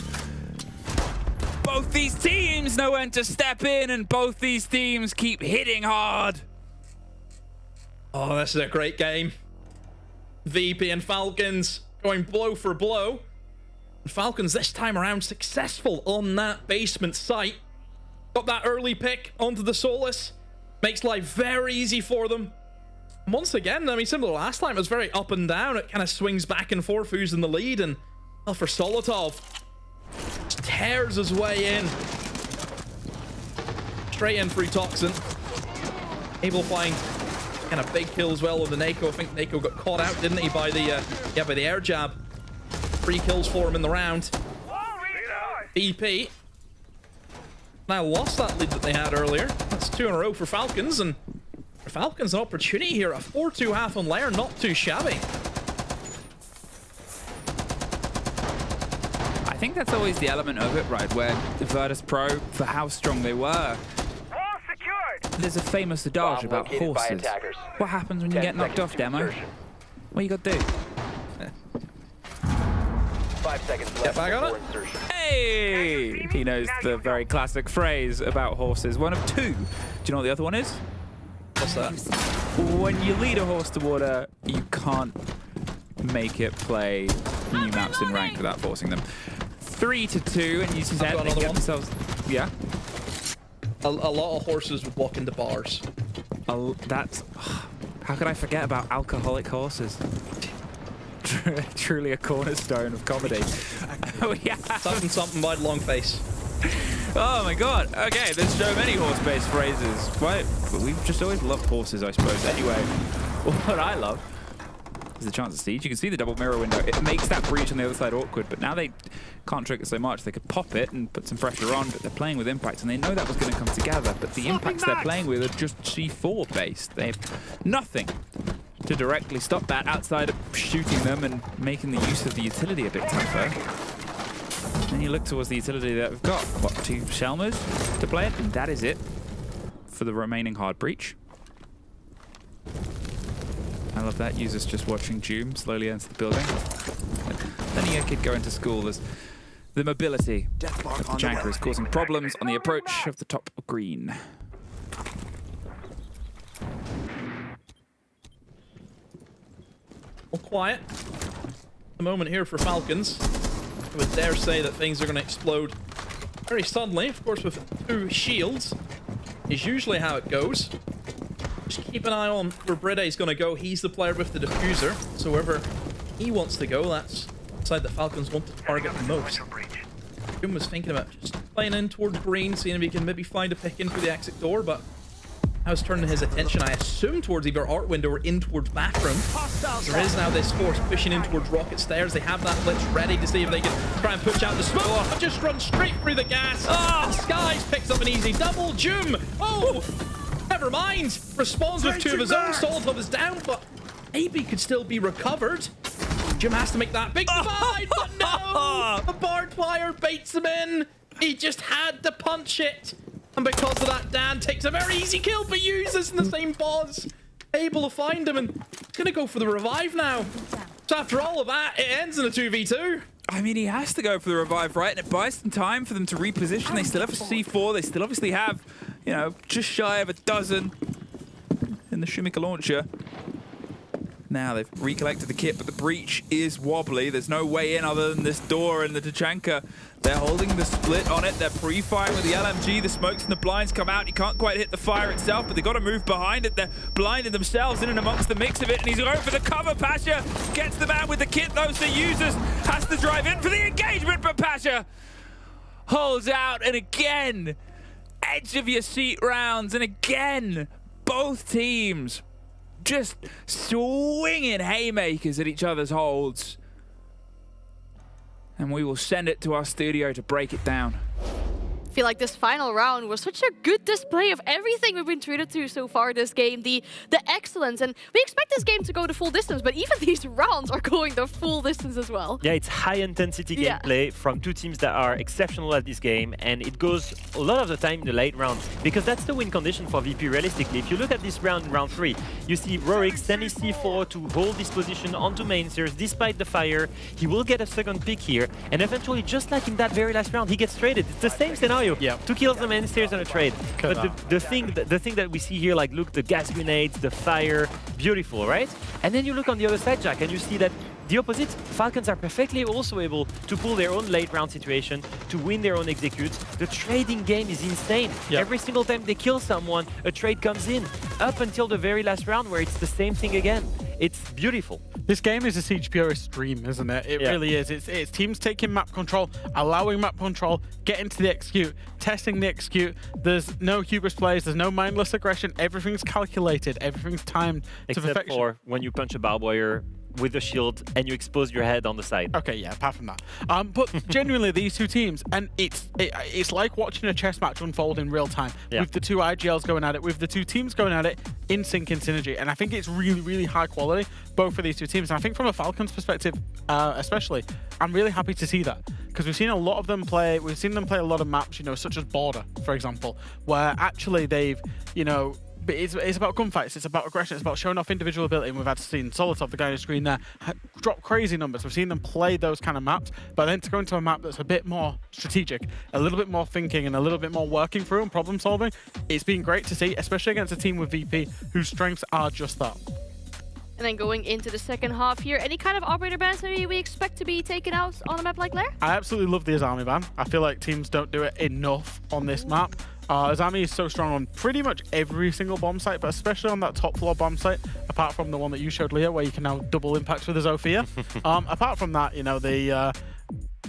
Speaker 14: Both these teams know when to step in, and both these teams keep hitting hard.
Speaker 15: Oh, this is a great game. VP and Falcons going blow for blow. And Falcons this time around successful on that basement site. Got that early pick onto the Solus. Makes life very easy for them. And once again, I mean, similar to last time, it was very up and down. It kind of swings back and forth who's in the lead, and Well, for Solotov, tears his way in. Straight in through Toxin. Able to find kind of big kill as well with the Nako. I think Nako got caught out, didn't he, by the by the air jab. 3 kills for him in the round. BP now lost that lead that they had earlier. That's 2 in a row for Falcons, and for Falcons an opportunity here. A 4-2 half on layer, not too shabby.
Speaker 14: I think that's always the element of it, right? Where Virtus Pro, for how strong they were. There's a famous adage about horses. What happens when you get knocked off, Demo? What you got to do?
Speaker 16: 5 seconds left before insertion.
Speaker 14: Hey! He knows the very classic phrase about horses. One of 2. Do you know what the other one is?
Speaker 15: What's that?
Speaker 14: When you lead a horse to water, you can't make it play new maps in ranked without forcing them. 3-2, and you said they get themselves. Yeah.
Speaker 15: A lot of horses would walk into bars.
Speaker 14: That's. How could I forget about alcoholic horses? Truly a cornerstone of comedy. Oh yeah.
Speaker 15: Something by long face.
Speaker 14: Oh my god. Okay, there's so many horse-based phrases. Why? We've just always loved horses, I suppose. Anyway, what I love is the chance of siege. You can see the double mirror window. It makes that breach on the other side awkward, but now they can't trick it so much. They could pop it and put some pressure on, but they're playing with impacts, and they know that was going to come together, but the impacts they're playing with are just C4 based. They have nothing to directly stop that outside of shooting them and making the use of the utility a bit tougher. Then you look towards the utility that we've got. What, 2 Shelmers to play it? And that is it for the remaining hard breach. I love that. Users just watching Doom slowly enter the building. Letting a kid go into school. There's the mobility of the Janker is causing problems on the approach of the top of green.
Speaker 15: Well, quiet. The moment here for Falcons. I would dare say that things are going to explode very suddenly. Of course, with 2 shields is usually how it goes. Just keep an eye on where Brede's going to go. He's the player with the diffuser. So wherever he wants to go, that's the side that Falcons want to target the most. Jim was thinking about just playing in towards green, seeing if he can maybe find a pick in through the exit door, but I was turning his attention, I assume, towards either art window or in towards backroom. There is now this force pushing in towards rocket stairs. They have that blitz ready to see if they can try and push out the smoke. Oh, just run straight through the gas. Oh, Skies picks up an easy double. Jim. Oh, never mind. Responds with 2 of his own. Solotov is down, but maybe could still be recovered. Jim has to make that big divide, but no! A barbed wire baits him in. He just had to punch it. And because of that, Dan takes a very easy kill, but uses in the same pause. Able to find him and gonna go for the revive now. So after all of that, it ends in a 2v2.
Speaker 14: I mean, he has to go for the revive, right? And it buys some time for them to reposition. They still have a C4. They still obviously have, you know, just shy of a dozen in the Shumika launcher. Now they've recollected the kit, but the breach is wobbly. There's no way in other than this door and the Tachanka. They're holding the split on it. They're pre-firing with the LMG. The smokes and the blinds come out. He can't quite hit the fire itself, but they've got to move behind it. They're blinded themselves in and amongst the mix of it, and he's going for the cover. Pasha gets the man with the kit, though, so Users has to drive in for the engagement, but Pasha holds out, and again, edge of your seat rounds, and again, both teams just swinging haymakers at each other's holds. And we will send it to our studio to break it down.
Speaker 12: I feel like this final round was such a good display of everything we've been treated to so far this game, the excellence, and we expect this game to go the full distance, but even these rounds are going the full distance as well.
Speaker 2: Yeah, it's high-intensity gameplay from 2 teams that are exceptional at this game, and it goes a lot of the time in the late rounds, because that's the win condition for VP realistically. If you look at this round, round 3, you see Rorik sending C4 to hold this position onto main stairs despite the fire. He will get a second pick here, and eventually, just like in that very last round, he gets traded. It's the same scenario. Yeah, 2 kills on main stairs on a trade. But the thing that we see here, like, look, the gas grenades, the fire, beautiful, right? And then you look on the other side, Jack, and you see that the opposite, Falcons are perfectly also able to pull their own late round situation, to win their own executes. The trading game is insane. Every single time they kill someone, a trade comes in, up until the very last round where it's the same thing again. It's beautiful.
Speaker 4: This game is a Siege purist dream, isn't it? It really is. It's teams taking map control, allowing map control, getting to the execute, testing the execute. There's no hubris plays, there's no mindless aggression. Everything's calculated, everything's timed to perfection.
Speaker 2: Except for when you punch a barbed wire with a shield and you expose your head on the side.
Speaker 4: Okay, yeah, apart from that. But genuinely, these two teams, and it's like watching a chess match unfold in real time, with the two IGLs going at it, with the two teams going at it in sync, in synergy. And I think it's really, really high quality, both for these two teams. And I think from a Falcons perspective, especially, I'm really happy to see that. Because we've seen a lot of them play, we've seen them play a lot of maps, you know, such as Border, for example, where actually they've, you know, but it's about gunfights, it's about aggression, it's about showing off individual ability, and we've had seen Solotov, the guy on the screen there, drop crazy numbers. We've seen them play those kind of maps, but then to go into a map that's a bit more strategic, a little bit more thinking, and a little bit more working through and problem solving, it's been great to see, especially against a team with VP whose strengths are just that.
Speaker 12: And then going into the second half here, any kind of operator bans maybe we expect to be taken out on a map like Lair?
Speaker 4: I absolutely love the Azami ban. I feel like teams don't do it enough on this map. Azami is so strong on pretty much every single bomb site, but especially on that top floor bomb site, apart from the one that you showed, Leah, where you can now double impact with the Zofia. Apart from that, you know,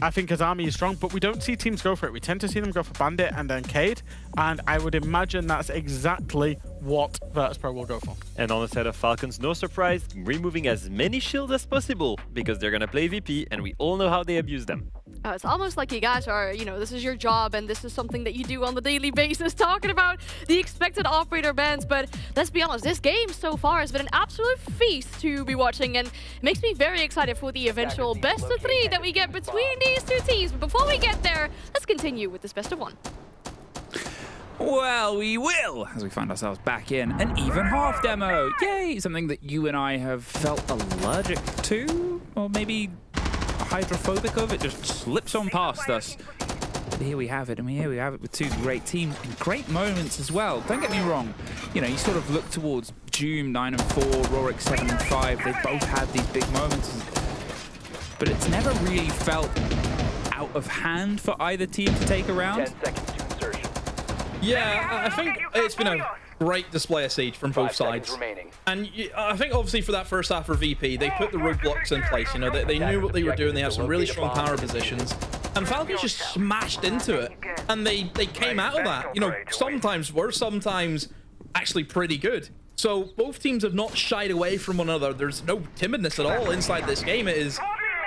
Speaker 4: I think Azami is strong, but we don't see teams go for it. We tend to see them go for Bandit and then Cade, and I would imagine that's exactly what Virtus.pro will go for.
Speaker 2: And on the side of Falcons, no surprise, removing as many shields as possible, because they're gonna play VP, and we all know how they abuse them.
Speaker 12: It's almost like you guys are, you know, this is your job and this is something that you do on the daily basis, talking about the expected operator bans. But let's be honest, this game so far has been an absolute feast to be watching, and it makes me very excited for the eventual best of 3 that we get between these two teams. But before we get there, let's continue with this best of 1.
Speaker 14: Well, we will, as we find ourselves back in an even half demo. Yay! Something that you and I have felt allergic to, or maybe hydrophobic of. It just slips on past us. But here we have it, and here we have it with two great teams in great moments as well. Don't get me wrong, you know, you sort of look towards Doom 9 and 4, Rorik 7 and 5. They both had these big moments, but it's never really felt out of hand for either team to take a round.
Speaker 16: 10 seconds to insertion.
Speaker 15: Yeah, I think it's been a great display of Siege from both sides. And I think obviously for that first half for VP, they put the roadblocks in place. You know, they knew what they were doing. They had some really strong power positions. And Falcons just smashed into it. And they came out of that. You know, sometimes worse, sometimes actually pretty good. So both teams have not shied away from one another. There's no timidness at all inside this game. It is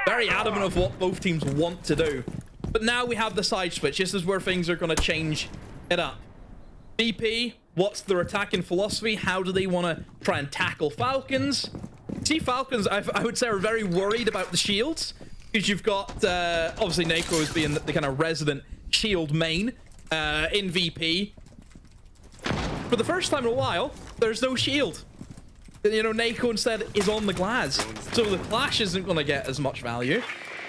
Speaker 15: very adamant of what both teams want to do. But now we have the side switch. This is where things are going to change it up. VP, what's their attacking philosophy? How do they want to try and tackle Falcons? See, Falcons, I would say, are very worried about the shields, because you've got, obviously, Neko as being the kind of resident shield main in VP. For the first time in a while, there's no shield. You know, Neko instead is on the glass, so the Clash isn't going to get as much value.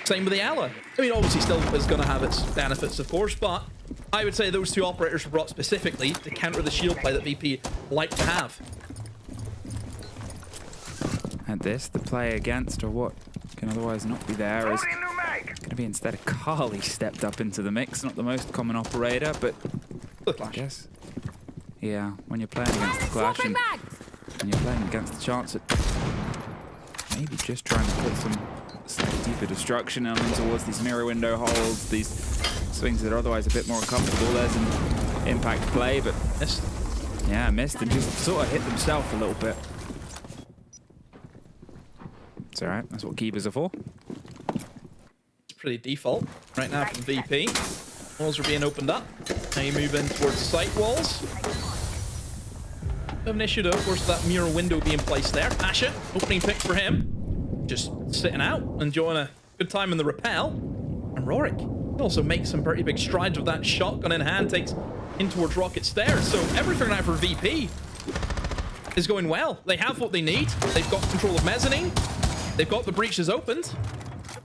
Speaker 15: Same with the Ela. I mean, obviously still is going to have its benefits, of course, but I would say those two operators were brought specifically to counter the shield play that VP like to have.
Speaker 14: And this, the play against, or what can otherwise not be there, is going to be instead a Kali stepped up into the mix. Not the most common operator, but I guess, yeah, when you're playing against the Clash and when you're playing against the chance at maybe just trying to put some slightly deeper destruction element towards these mirror window holes, these swings that are otherwise a bit more uncomfortable. There's an impact play, but missed. Yeah, missed and just sort of hit themselves a little bit. It's all right. That's what keepers are for.
Speaker 15: It's pretty default right now from VP. Walls are being opened up. Now you move in towards the site walls. Bit of an issue though, of course, that mirror window being placed there. Asher, opening pick for him. Just sitting out, enjoying a good time in the rappel. And Rorik also makes some pretty big strides with that shotgun in hand, takes in towards Rocket Stairs. So everything now for VP is going well. They have what they need. They've got control of mezzanine. They've got the breaches opened.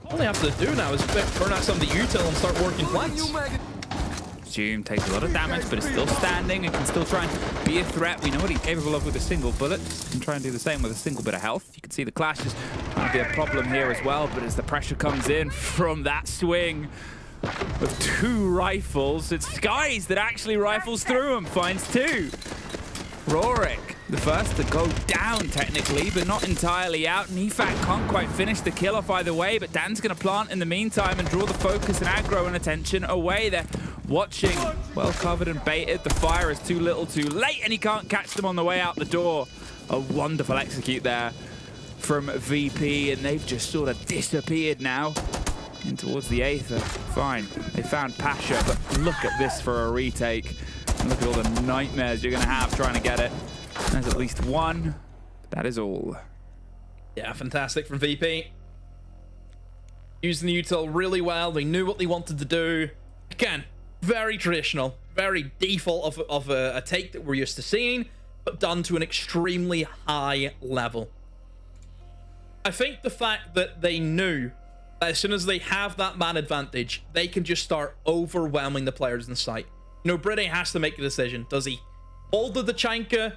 Speaker 15: All they have to do now is burn out some of the util and start working plants.
Speaker 14: Doom takes a lot of damage, but is still standing and can still try and be a threat. We know what he's capable of with a single bullet. Can try and do the same with a single bit of health. You can see the Clash is trying to be a problem here as well, but as the pressure comes in from that swing with 2 rifles, it's Skies that actually rifles through him, finds 2. Rorik The first to go down technically, but not entirely out. Nefat can't quite finish the kill off either way, but Dan's going to plant in the meantime and draw the focus and aggro and attention away. They're watching, well covered and baited. The fire is too little too late, and he can't catch them on the way out the door. A wonderful execute there from VP, and they've just sort of disappeared now in towards the Aether. Fine, they found Pasha, but look at this for a retake. And look at all the nightmares you're going to have trying to get it. There's at least one. That is all.
Speaker 15: Yeah, fantastic from VP. Using the util really well. They knew what they wanted to do. Again, very traditional, very default of a take that we're used to seeing, but done to an extremely high level. I think the fact that they knew that as soon as they have that man advantage, they can just start overwhelming the players in sight. You know, Brede has to make a decision. Does he hold the Chanka?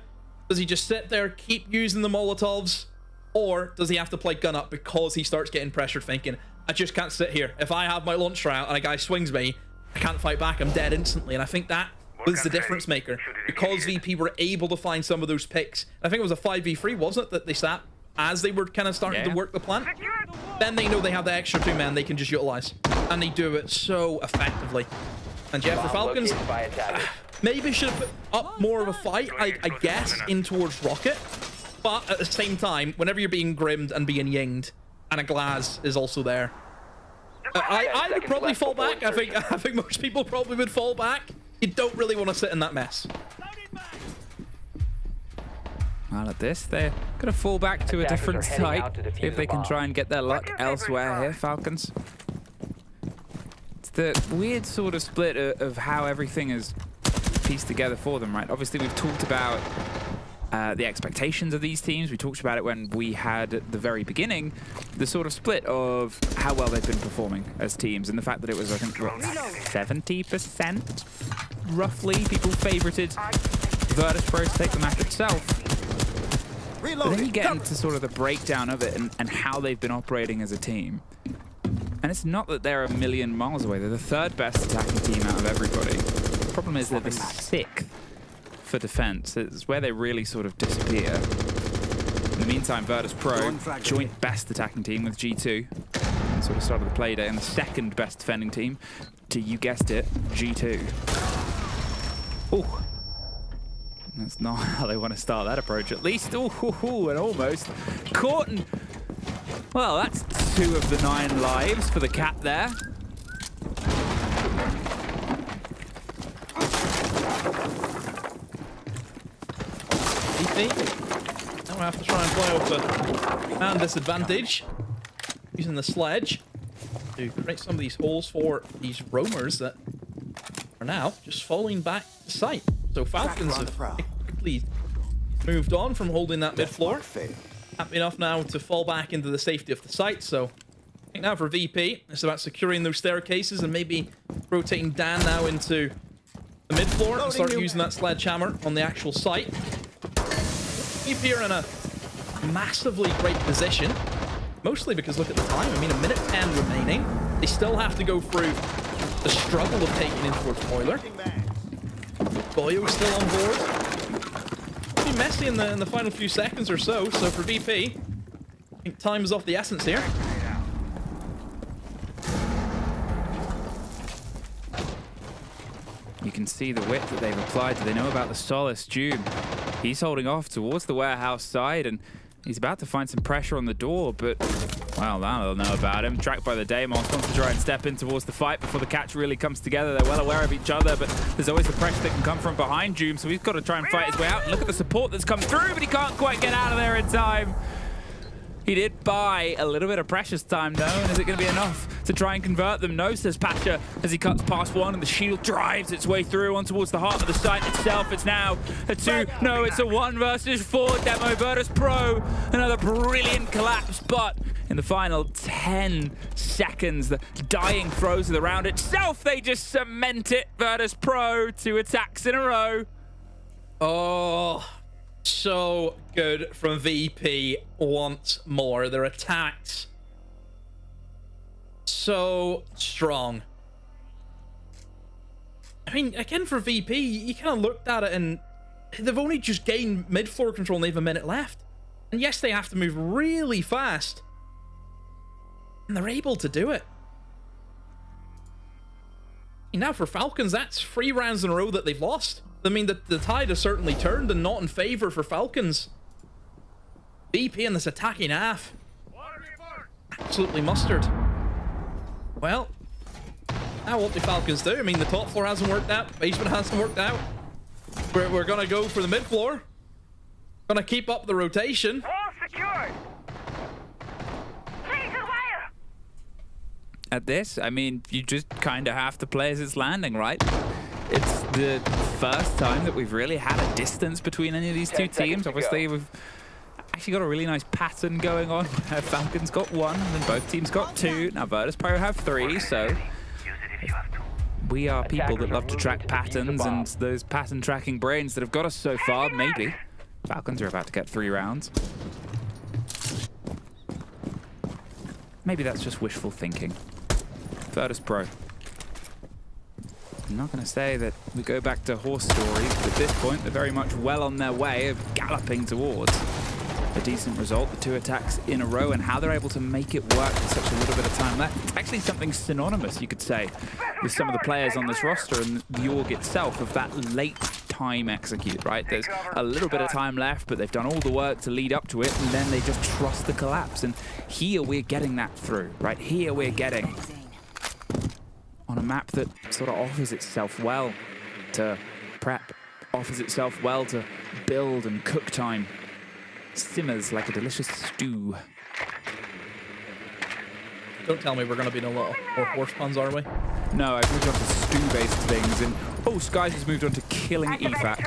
Speaker 15: Does he just sit there, keep using the Molotovs? Or does he have to play gun up because he starts getting pressured, thinking, I just can't sit here. If I have my launcher out and a guy swings me, I can't fight back, I'm dead instantly. And I think that was the difference maker. Because VP were able to find some of those picks. I think it was a 5v3, wasn't it, that they sat as they were kind of starting to work the plan? Then they know they have the extra 2 men they can just utilize. And they do it so effectively. And yeah, for Falcons, maybe should have put up more of a fight, I guess, in towards Rocket. But at the same time, whenever you're being grimmed and being yinged, and a Glass is also there, I would probably fall back. I think most people probably would fall back. You don't really want to sit in that mess.
Speaker 14: Well, at this, they're going to fall back to a different site if they can try and get their luck elsewhere here, Falcons. It's the weird sort of split of how everything is pieced together for them, right? Obviously, we've talked about the expectations of these teams. We talked about it when we had, at the very beginning, the sort of split of how well they've been performing as teams, and the fact that it was, I think, what, 70% roughly people favorited Virtus.pro to take the map itself. But then you get into sort of the breakdown of it and how they've been operating as a team. And it's not that they're a million miles away. They're the 3rd best attacking team out of everybody. The problem is they're the 6th for defense. It's where they really sort of disappear. In the meantime, Virtus.pro, joint best attacking team with G2. Sort of started the play day, and the 2nd best defending team to, you guessed it, G2. Ooh. That's not how they want to start that approach, at least. Ooh, and almost caught. And, well, that's 2 of the 9 lives for the cat there.
Speaker 15: Now we have to try and play off the man disadvantage, using the sledge to create some of these holes for these roamers that are now just falling back to sight. So Falcons have quickly moved on from holding that mid floor. Happy enough now to fall back into the safety of the site. So I think now for VP, it's about securing those staircases and maybe rotating Dan now into the mid floor and start using that sledgehammer on the actual site. VP are in a massively great position, mostly because look at the time. I mean, 1:10 remaining. They still have to go through the struggle of taking in towards Boiler. Goyo's still on board. Pretty messy in the final few seconds or so. So for VP, I think time is of the essence here.
Speaker 14: You can see the width that they've applied. Do they know about the Solace Doom? He's holding off towards the warehouse side, and he's about to find some pressure on the door, but, well, that'll know about him. Tracked by the Deimos, wants to try and step in towards the fight before the catch really comes together. They're well aware of each other, but there's always the pressure that can come from behind Doom, so he's got to try and fight his way out. Look at the support that's come through, but he can't quite get out of there in time. He did buy a little bit of precious time, though, and is it going to be enough to try and convert them? No, says Pasha, as he cuts past one, and the shield drives its way through on towards the heart of the site itself. It's now a 2. No, it's a 1 versus 4 demo. Virtus.pro, another brilliant collapse, but in the final 10 seconds, the dying throws of the round itself, they just cement it. Virtus.pro, 2 attacks in a row.
Speaker 15: Oh, so good from VP once more. Their attacks so strong. I mean, again, for VP, you kind of looked at it and they've only just gained mid-floor control and they have a minute left. And yes, they have to move really fast. And they're able to do it. And now for Falcons, that's 3 rounds in a row that they've lost. I mean, the tide has certainly turned and not in favor for Falcons. VP in this attacking half. Absolutely mustard. Well, now what do Falcons do? I mean, the top floor hasn't worked out. Basement hasn't worked out. We're going to go for the mid floor. Going to keep up the rotation.
Speaker 18: All secured.
Speaker 14: At this, I mean, you just kind of have to play as it's landing, right? It's the first time that we've really had a distance between any of these two teams. Obviously, we've actually got a really nice pattern going on. Falcons got 1, and then both teams got 2. Now Virtus Pro have 3, so we are people that love to track patterns, and those pattern tracking brains that have got us so far, maybe. Falcons are about to get 3 rounds. Maybe that's just wishful thinking. Virtus Pro. I'm not going to say that we go back to horse stories, but at this point, they're very much well on their way of galloping towards a decent result. The 2 attacks in a row, and how they're able to make it work with such a little bit of time left. Actually, something synonymous, you could say, with some of the players on this roster and the org itself of that late time execute, right? There's a little bit of time left, but they've done all the work to lead up to it, and then they just trust the collapse. And here we're getting that through, right? Here we're getting on a map that sort of offers itself well to prep, offers itself well to build and cook time. Simmers like a delicious stew.
Speaker 15: Don't tell me we're going to be in a lot more horse puns, are we?
Speaker 14: No, I've moved on to stew-based things, and oh, Skies has moved on to killing EFAC.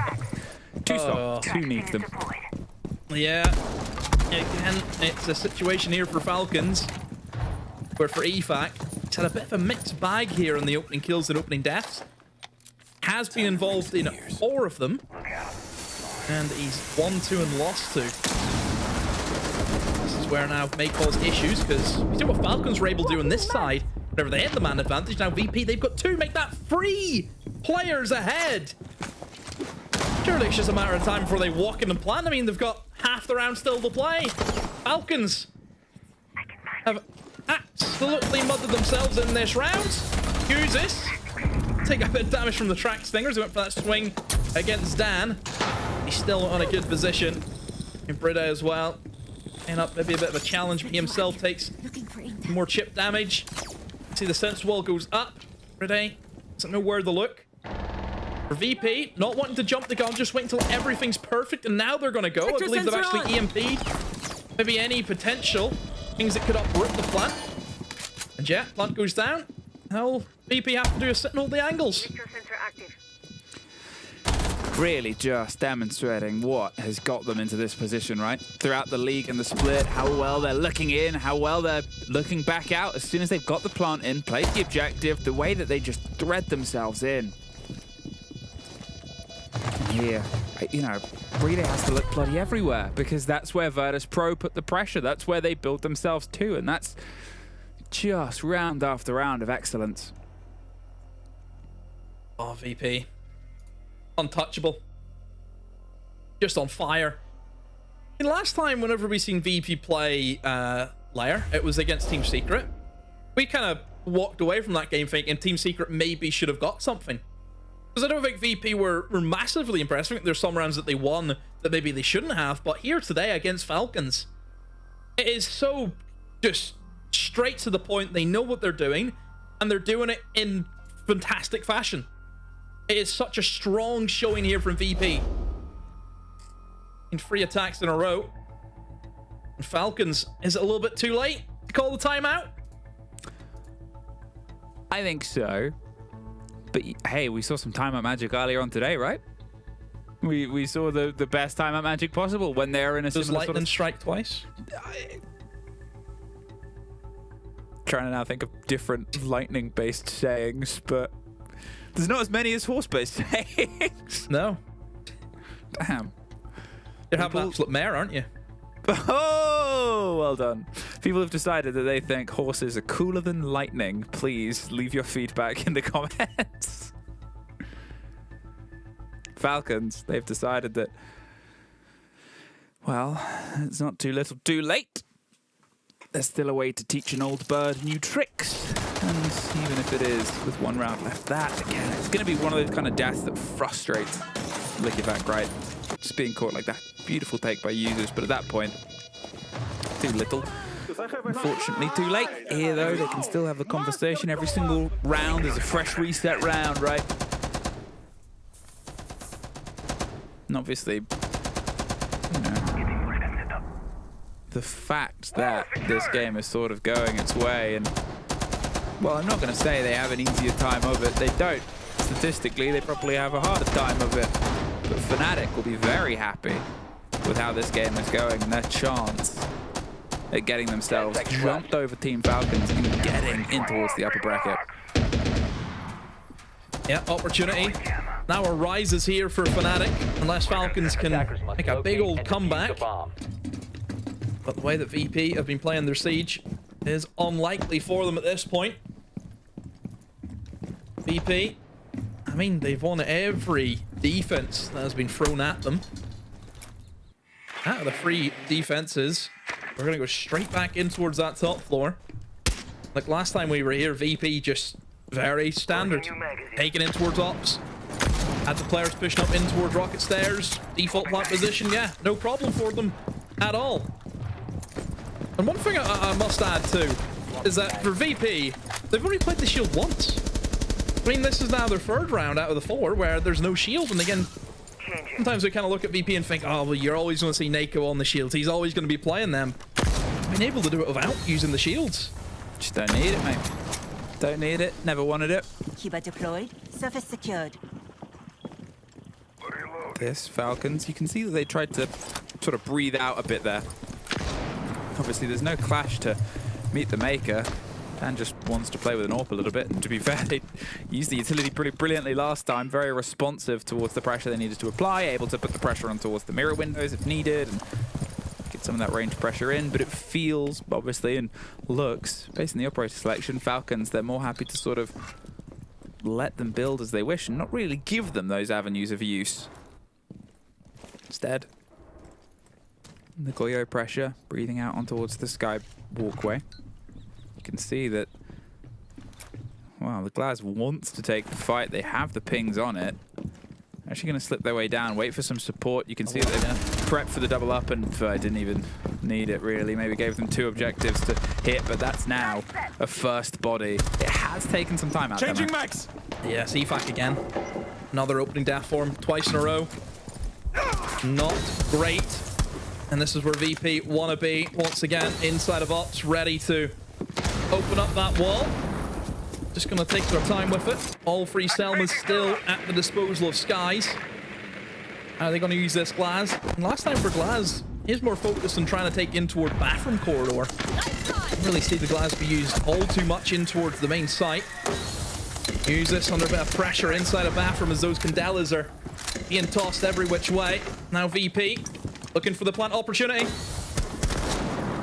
Speaker 14: 2 stock, 2 needs them.
Speaker 15: Yeah, again, it's a situation here for Falcons, where for EFAC, he's had a bit of a mixed bag here in the opening kills and opening deaths. Has been involved in 4 of them, and he's 1-2 and lost 2. This is where now it may cause issues, because you see what Falcons were able to do on this side. Whenever they had the man advantage, now VP, they've got 2, make that 3 players ahead. Surely it's just a matter of time before they walk in and plan. I mean, they've got half the round still to play. Falcons have absolutely muddled themselves in this round. Use this. Take a bit of damage from the track stingers. He went for that swing against Dan. He's still on a good position. And Brida as well. And up maybe a bit of a challenge, but he himself takes more chip damage. See the sense wall goes up. Brida doesn't know where to look. For VP, not wanting to jump the gun, just wait until everything's perfect, and now they're going to go. I believe they've actually EMP'd maybe any potential things that could uproot the plant. And yeah, plant goes down. Now VP have to do is sit and hold the angles.
Speaker 14: Really just demonstrating what has got them into this position, right? Throughout the league and the split, how well they're looking in, how well they're looking back out as soon as they've got the plant in, played the objective, the way that they just thread themselves in. Here, you know, Brida has to look bloody everywhere because that's where Virtus Pro put the pressure. That's where they built themselves to, and that's just round after round of excellence.
Speaker 15: Oh, VP. Untouchable. Just on fire. And last time, whenever we seen VP play Lair, it was against Team Secret. We kind of walked away from that game thinking Team Secret maybe should have got something. Because I don't think VP were massively impressed. I think there's some rounds that they won that maybe they shouldn't have. But here today against Falcons, it is so just straight to the point. They know what they're doing, and they're doing it in fantastic fashion. It is such a strong showing here from VP. In 3 attacks in a row. And Falcons, is it a little bit too late to call the timeout?
Speaker 14: I think so. But hey, we saw some timeout magic earlier on today, right? We saw the best timeout magic possible when they're in a
Speaker 15: Does lightning strike twice?
Speaker 14: Trying to now think of different lightning-based sayings, but there's not as many as horse-based sayings.
Speaker 15: No.
Speaker 14: Damn.
Speaker 15: You're having an absolute mare, aren't you?
Speaker 14: Oh, well done. People have decided that they think horses are cooler than lightning. Please leave your feedback in the comments. Falcons, they've decided that, well, it's not too little too late. There's still a way to teach an old bird new tricks. And even if it is with 1 round left, that, again, it's going to be one of those kind of deaths that frustrates Liquivac, right? Just being caught like that. Beautiful take by users, but at that point, too little. Unfortunately, too late. Here, though, they can still have the conversation. Every single round is a fresh reset round, right? And obviously, you know, the fact that this game is sort of going its way, and, well, I'm not going to say they have an easier time of it. They don't. Statistically, they probably have a harder time of it. But Fnatic will be very happy with how this game is going and their chance at getting themselves jumped over Team Falcons and getting in towards the upper bracket.
Speaker 15: Yeah, opportunity. Now arises here for Fnatic, unless Falcons can make a big old comeback. But the way that VP have been playing their siege is unlikely for them at this point. VP, I mean, they've won every defense that has been thrown at them. Out of the 3 defenses, we're going to go straight back in towards that top floor. Like last time we were here, VP just very standard. Taking in towards ops. Had the players pushing up in towards rocket stairs. Default plant position, yeah, no problem for them at all. And one thing I must add too, is that for VP, they've only played the shield once. I mean, this is now their 3rd round out of the 4 where there's no shield, and again, sometimes we kind of look at VP and think, oh, well, you're always going to see Nako on the shields. He's always going to be playing them. Been able to do it without using the shields.
Speaker 14: Just don't need it, mate. Don't need it. Never wanted it.
Speaker 1: Kiba deployed. Surface secured.
Speaker 14: This Falcons, you can see that they tried to sort of breathe out a bit there. Obviously, there's no clash to meet the Maker. Dan just wants to play with an AWP a little bit. And to be fair, they used the utility pretty brilliantly last time. Very responsive towards the pressure they needed to apply. Able to put the pressure on towards the mirror windows if needed. And get some of that range pressure in. But it feels, obviously, and looks, based on the operator selection, Falcons, they're more happy to sort of let them build as they wish and not really give them those avenues of use. Instead, the Goyo pressure breathing out on towards the sky walkway. You can see that, wow, the Glaz wants to take the fight. They have the pings on it. Actually going to slip their way down, wait for some support. You can see that they've prepped for the double up, and I didn't even need it really. Maybe gave them 2 objectives to hit, but that's now a first body. It has taken some time out there.
Speaker 15: Changing max. Yeah, CFAC again. Another opening death for him twice in a row. Not great. And this is where VP wanna be once again inside of ops, ready to open up that wall. Just gonna take their time with it. All 3 Selmas still at the disposal of Skies. How are they gonna use this Glaz? And last time for Glaz, he's more focused on trying to take in toward bathroom corridor. Didn't really see the Glaz be used all too much in towards the main site. Use this under a bit of pressure inside a bathroom as those Candelas are being tossed every which way. Now VP looking for the plant opportunity.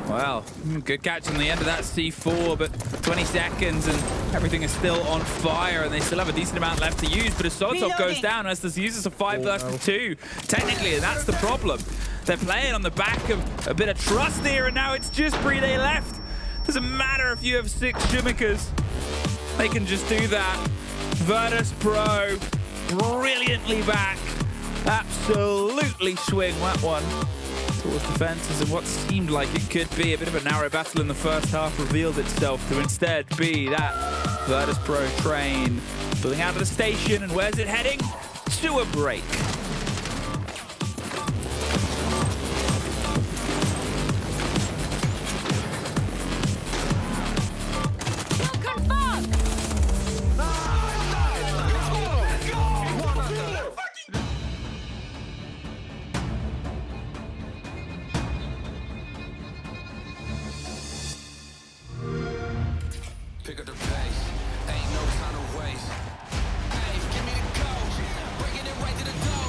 Speaker 14: Wow, good catch on the end of that C4, but 20 seconds and everything is still on fire, and they still have a decent amount left to use, but as Solotov goes down, as this uses a 5 versus 2, technically, and that's the problem. They're playing on the back of a bit of trust here, and now it's just Bree they left. Doesn't matter if you have 6 Shimikers. They can just do that. Virtus Pro, brilliantly back. Absolutely swing that one towards defenses, and what seemed like it could be a bit of a narrow battle in the first half revealed itself to instead be that Virtus Pro train pulling out of the station, and where's it heading? To a break.
Speaker 22: Pick up the pace, ain't no time to waste. Hey, give me the code, breaking it right to the door.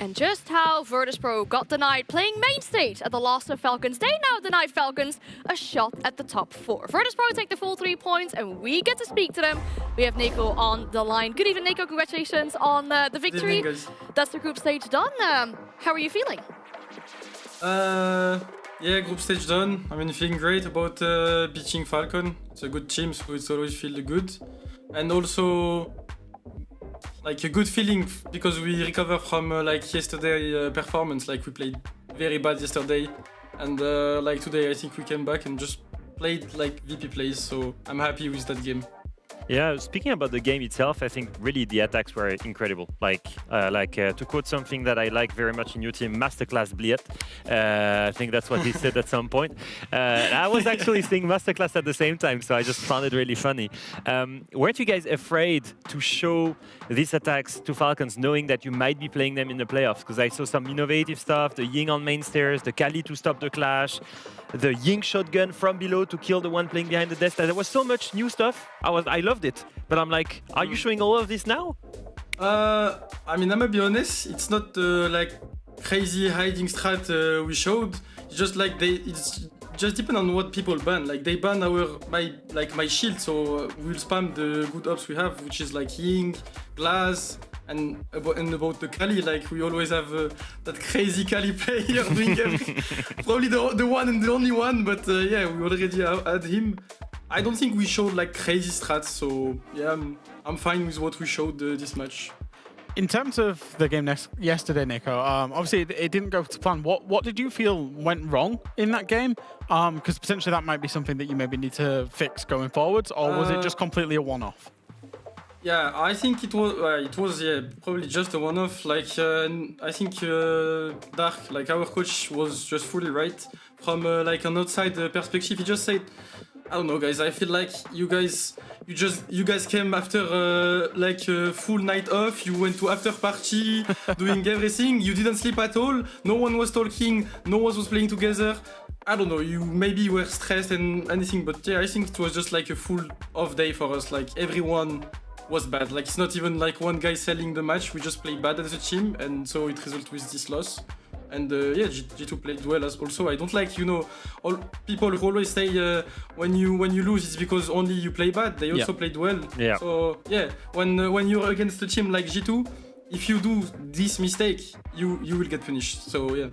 Speaker 12: And just how Virtus.pro got denied playing main stage at the loss of Falcons, they now denied Falcons a shot at the top 4. Virtus.pro take the full 3 points, and we get to speak to them. We have Nico on the line. Good evening, Nico. Congratulations on the victory.
Speaker 3: Evening, guys.
Speaker 12: That's the group stage done. How are you feeling?
Speaker 3: Yeah, group stage done. I mean, feeling great about beating Falcon. It's a good team, so it's always feel good. And also, like a good feeling because we recover from like yesterday performance. Like we played very bad yesterday, and like today I think we came back and just played like VP plays. So I'm happy with that game.
Speaker 2: Yeah, speaking about the game itself, I think really the attacks were incredible. Like to quote something that I like very much in your team, Masterclass Bliet. I think that's what he said at some point. I was actually saying Masterclass at the same time, so I just found it really funny. Weren't you guys afraid to show these attacks to Falcons, knowing that you might be playing them in the playoffs? Because I saw some innovative stuff, the Ying on main stairs, the Kali to stop the clash, the Ying shotgun from below to kill the one playing behind the desk. There was so much new stuff. I loved it. But I'm like, are you showing all of this now?
Speaker 3: I mean, I'm gonna be honest. It's not like crazy hiding strat we showed. It's just like it's just depend on what people ban. Like they ban my shield, so we'll spam the good ops we have, which is like Ying, Glass, and about the Kali. Like we always have that crazy Kali player doing probably the one and the only one. But yeah, we already had him. I don't think we showed like crazy strats, so yeah, I'm fine with what we showed this match.
Speaker 4: In terms of the game yesterday, Nico, obviously it didn't go to plan. What did you feel went wrong in that game? Because potentially that might be something that you maybe need to fix going forwards, or was it just completely a one-off?
Speaker 3: Yeah, I think it was yeah, probably just a one-off. Like I think Dark, like our coach, was just fully right from like an outside perspective. He just said, I don't know, guys. I feel like you guys came after like a full night off. You went to after party, doing everything. You didn't sleep at all. No one was talking. No one was playing together. I don't know. You maybe were stressed and anything, but yeah, I think it was just like a full off day for us. Like everyone was bad. Like it's not even like one guy selling the match. We just played bad as a team, and so it resulted with this loss. And yeah, G2 played well as also. I don't like, you know, all people who always say when you lose it's because only you play bad. They also played well.
Speaker 2: Yeah.
Speaker 3: So yeah, when you're against a team like G2, if you do this mistake, you will get punished. So yeah.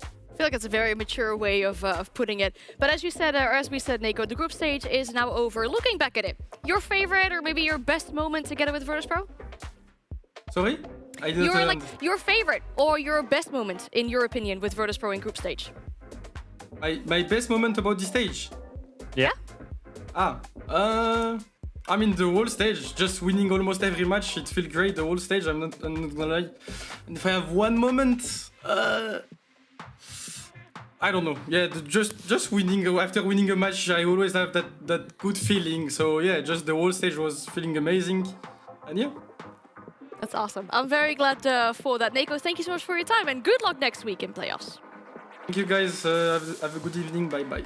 Speaker 12: I feel like it's a very mature way of putting it. But as you said, or as we said, Nico, the group stage is now over. Looking back at it, your favorite or maybe your best moment together with Virtus.pro?
Speaker 3: Sorry?
Speaker 12: Your favorite or your best moment, in your opinion, with Virtus.pro in group stage?
Speaker 3: My best moment about this stage?
Speaker 2: Yeah.
Speaker 3: I mean the whole stage, just winning almost every match, it feels great, the whole stage, I'm not gonna lie. And if I have one moment, I don't know. Yeah, just winning, after winning a match, I always have that good feeling. So yeah, just the whole stage was feeling amazing. And yeah.
Speaker 12: That's awesome. I'm very glad for that. Nico, thank you so much for your time and good luck next week in playoffs.
Speaker 3: Thank you guys. Have a good evening. Bye-bye.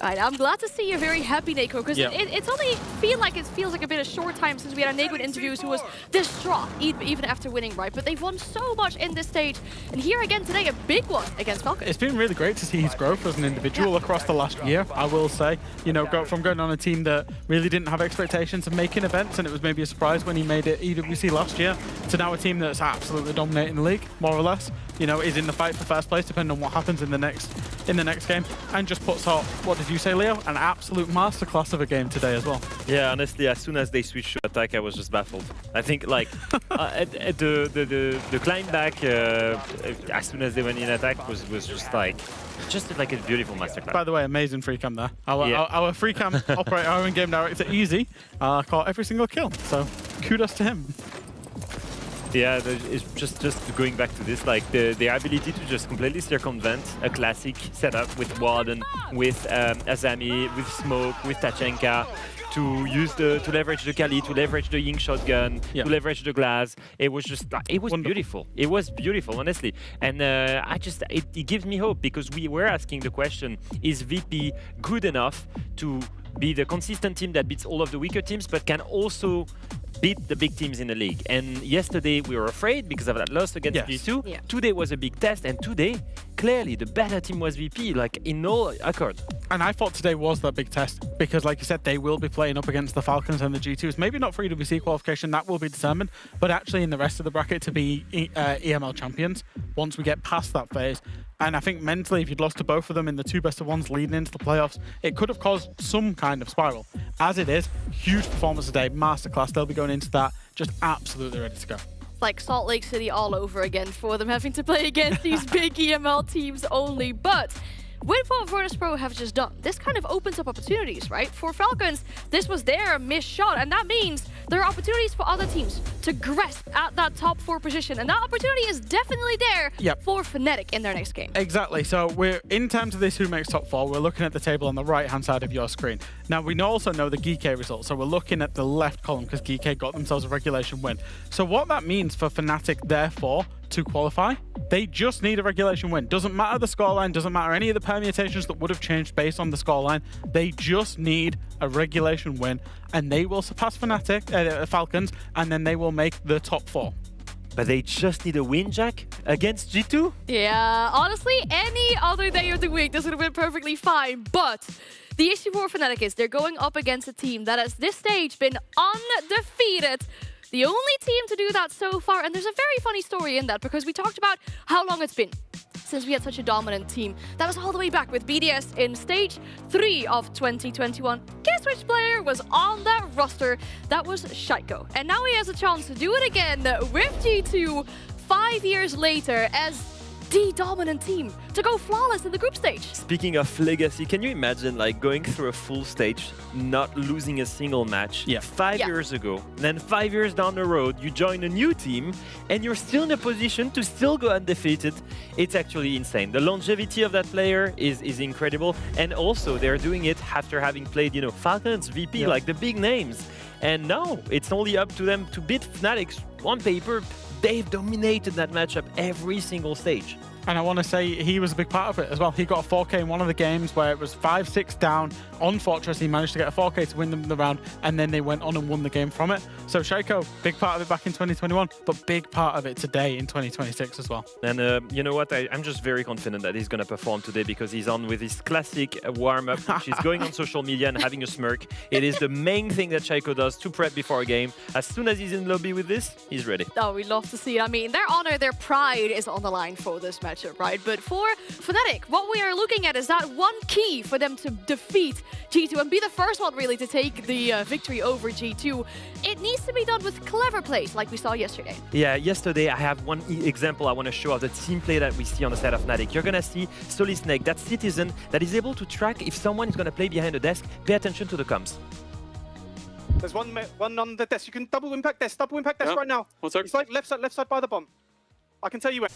Speaker 12: All right, I'm glad to see you're very happy, Nico, because it's only feels like a bit of short time since we had a Nico interviews who was distraught even after winning, right? But they've won so much in this stage, and here again today, a big one against Falcons.
Speaker 4: It's been really great to see his growth as an individual across the last year, I will say. You know, from going on a team that really didn't have expectations of making events, and it was maybe a surprise when he made it EWC last year, to now a team that's absolutely dominating the league, more or less. You know, is in the fight for first place, depending on what happens in the next game, and just puts out, what did you say, Leo? An absolute masterclass of a game today as well.
Speaker 2: Yeah, honestly, as soon as they switched to attack, I was just baffled. I think like the climb back as soon as they went in attack was just like a beautiful masterclass.
Speaker 4: By the way, amazing free cam there. Our free cam operator, our in-game director, Easy, caught every single kill. So kudos to him.
Speaker 2: Yeah, it's just going back to this, like the ability to just completely circumvent a classic setup with Warden, with Azami, with Smoke, with Tachenka, to use to leverage the Kali, to leverage the Ying shotgun, to leverage the Glass. It was beautiful. It was beautiful, honestly. And it gives me hope, because we were asking the question: is VP good enough to be the consistent team that beats all of the weaker teams, but can also beat the big teams in the league. And yesterday we were afraid because of that loss against G2.
Speaker 12: Yeah.
Speaker 2: Today was a big test, and today, clearly, the better team was VP, like in all accord.
Speaker 4: And I thought today was that big test because, like you said, they will be playing up against the Falcons and the G2s. Maybe not for EWC qualification, that will be determined, but actually in the rest of the bracket to be EML champions once we get past that phase. And I think mentally, if you'd lost to both of them in the 2 best of 1s leading into the playoffs, it could have caused some kind of spiral. As it is, huge performance today, masterclass. They'll be going into that just absolutely ready to go.
Speaker 12: Like Salt Lake City all over again for them having to play against these big EML teams only. But with what Virtus.pro have just done, this kind of opens up opportunities, right? For Falcons, this was their missed shot, and that means there are opportunities for other teams to grasp at that top 4 position, and that opportunity is definitely there for Fnatic in their next game.
Speaker 4: Exactly. So we're in terms of this who makes top 4, we're looking at the table on the right-hand side of your screen. Now we also know the GK results, so we're looking at the left column because GK got themselves a regulation win. So what that means for Fnatic, therefore, to qualify, they just need a regulation win. Doesn't matter the scoreline, doesn't matter any of the permutations that would have changed based on the scoreline. They just need a regulation win, and they will surpass Falcons, and then they will make the top 4.
Speaker 2: But they just need a win, Jack, against G2?
Speaker 12: Yeah, honestly, any other day of the week, this would have been perfectly fine. But the issue for Fnatic is they're going up against a team that has this stage been undefeated. The only team to do that so far, and there's a very funny story in that because we talked about how long it's been since we had such a dominant team. That was all the way back with BDS in stage 3 of 2021. Guess which player was on that roster? That was Shaiko. And now he has a chance to do it again with G2 5 years later as the dominant team to go flawless in the group stage.
Speaker 2: Speaking of legacy, can you imagine like going through a full stage, not losing a single match 5 years ago, and then 5 years down the road, you join a new team and you're still in a position to still go undefeated? It's actually insane. The longevity of that player is incredible, and also they're doing it after having played, you know, Falcons, VP, like the big names. And now it's only up to them to beat Fnatic. On paper, they've dominated that matchup every single stage.
Speaker 4: And I want to say he was a big part of it as well. He got a 4K in one of the games where it was 5-6 down on Fortress. He managed to get a 4K to win them the round, and then they went on and won the game from it. So Shaiko, big part of it back in 2021, but big part of it today in 2026 as well.
Speaker 2: And you know what? I'm just very confident that he's going to perform today because he's on with his classic warm-up, which is going on social media and having a smirk. It is the main thing that Shaiko does to prep before a game. As soon as he's in lobby with this, he's ready.
Speaker 12: Oh, we love to see it. I mean, their honor, their pride is on the line for this matchup, right? But for Fnatic, what we are looking at is that one key for them to defeat G2 and be the first one really to take the victory over G2. It needs to be done with clever plays like we saw yesterday.
Speaker 2: Yeah, yesterday I have one example I want to show of the team play that we see on the side of Fnatic. You're going to see Solid Snake, that citizen that is able to track if someone is going to play behind the desk. Pay attention to the comms.
Speaker 13: There's one on the desk. You can double impact desk right now. It's like left side by the bomb. I can tell you where.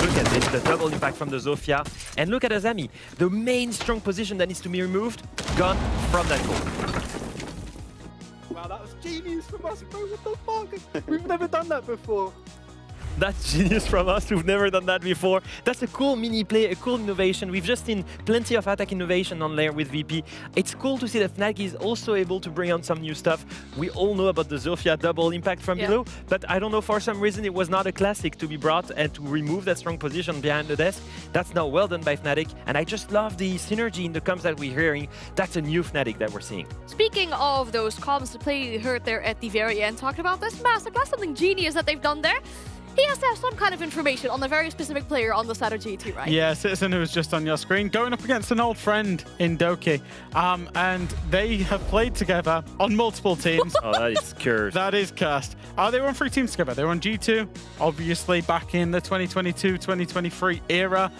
Speaker 2: Look at this, the double impact from the Zofia. And look at Azami, the main strong position that needs to be removed, gone from that goal.
Speaker 13: Wow, that was genius from us, bro. What the fuck? We've never done that before.
Speaker 2: That's genius from us. We've never done that before. That's a cool mini play, a cool innovation. We've just seen plenty of attack innovation on layer with VP. It's cool to see that Fnatic is also able to bring on some new stuff. We all know about the Zofia double impact from below, but I don't know, for some reason it was not a classic to be brought and to remove that strong position behind the desk. That's now well done by Fnatic, and I just love the synergy in the comms that we're hearing. That's a new Fnatic that we're seeing.
Speaker 12: Speaking of those comms, the play you heard there at the very end talking about this masterclass, something genius that they've done there. He has to have some kind of information on the very specific player on the side of G2, right?
Speaker 4: Yeah, Citizen, who was just on your screen, going up against an old friend in Doki. And they have played together on multiple teams.
Speaker 2: Oh, that is cursed.
Speaker 4: That is cursed. They were on 3 teams together. They were on G2, obviously, back in the 2022-2023 era.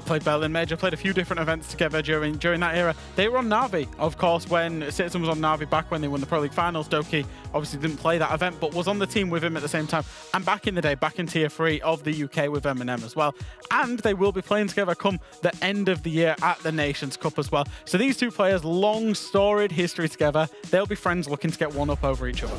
Speaker 4: Played Berlin Major, played a few different events together during that era. They were on Na'Vi, of course, when Citizen was on Na'Vi back when they won the Pro League Finals. Doki obviously didn't play that event, but was on the team with him at the same time. And back in the day, back in Tier 3 of the UK with M&M as well. And they will be playing together come the end of the year at the Nations Cup as well. So these two players, long storied history together. They'll be friends looking to get one up over each other.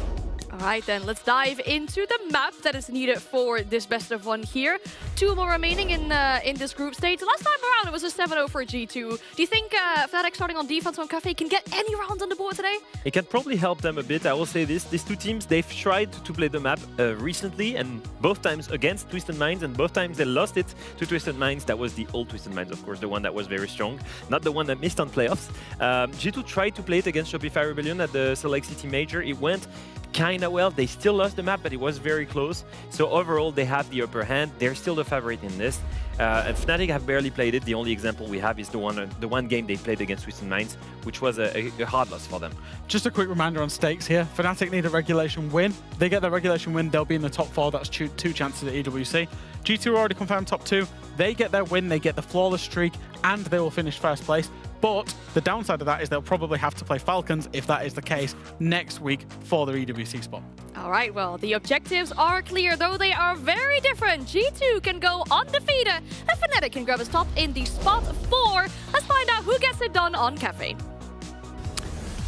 Speaker 12: All right, then let's dive into the map that is needed for this best of one here. 2 2 more remaining in this group stage. Last time around, it was a 7-0 for G2. Do you think Fnatic starting on defense on Cafe can get any rounds on the board today?
Speaker 2: It can probably help them a bit. I will say this. These two teams, they've tried to play the map recently, and both times against Twisted Minds, and both times they lost it to Twisted Minds. That was the old Twisted Minds, of course, the one that was very strong, not the one that missed on playoffs. G2 tried to play it against Shopify Rebellion at the Select City Major. It went kind of well. They still lost the map, but it was very close. So overall, they have the upper hand. They're still the favorite in this. And Fnatic have barely played it. The only example we have is the one game they played against Twisted Minds, which was a hard loss for them.
Speaker 4: Just a quick reminder on stakes here. Fnatic need a regulation win. They get their regulation win, they'll be in the top 4. That's 2 chances at EWC. G2 already confirmed top 2. They get their win, they get the flawless streak, and they will finish first place. But the downside of that is they'll probably have to play Falcons, if that is the case, next week for their EWC spot.
Speaker 12: All right, well, the objectives are clear, though they are very different. G2 can go undefeated, and Fnatic can grab a spot in the spot 4. Let's find out who gets it done on Cafe.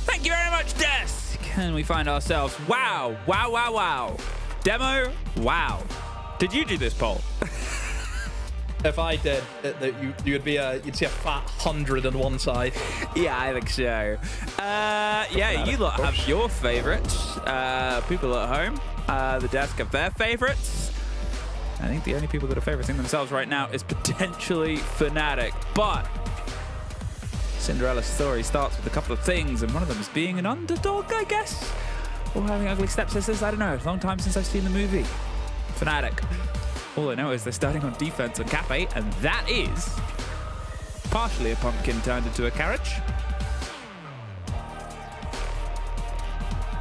Speaker 14: Thank you very much, Desk. And we find ourselves, wow. Demo, wow. Did you do this poll?
Speaker 15: If I did, you'd see a fat 100 on one side.
Speaker 14: Yeah, I think so. Yeah, you lot have your favorites. People at home, the Desk have their favorites. I think the only people that are favoriting themselves right now is potentially Fnatic. But Cinderella's story starts with a couple of things, and one of them is being an underdog, I guess, or having ugly stepsisters. I don't know. It's a long time since I've seen the movie. Fnatic. All I know is they're starting on defense on Cafe, and that is partially a pumpkin turned into a carriage.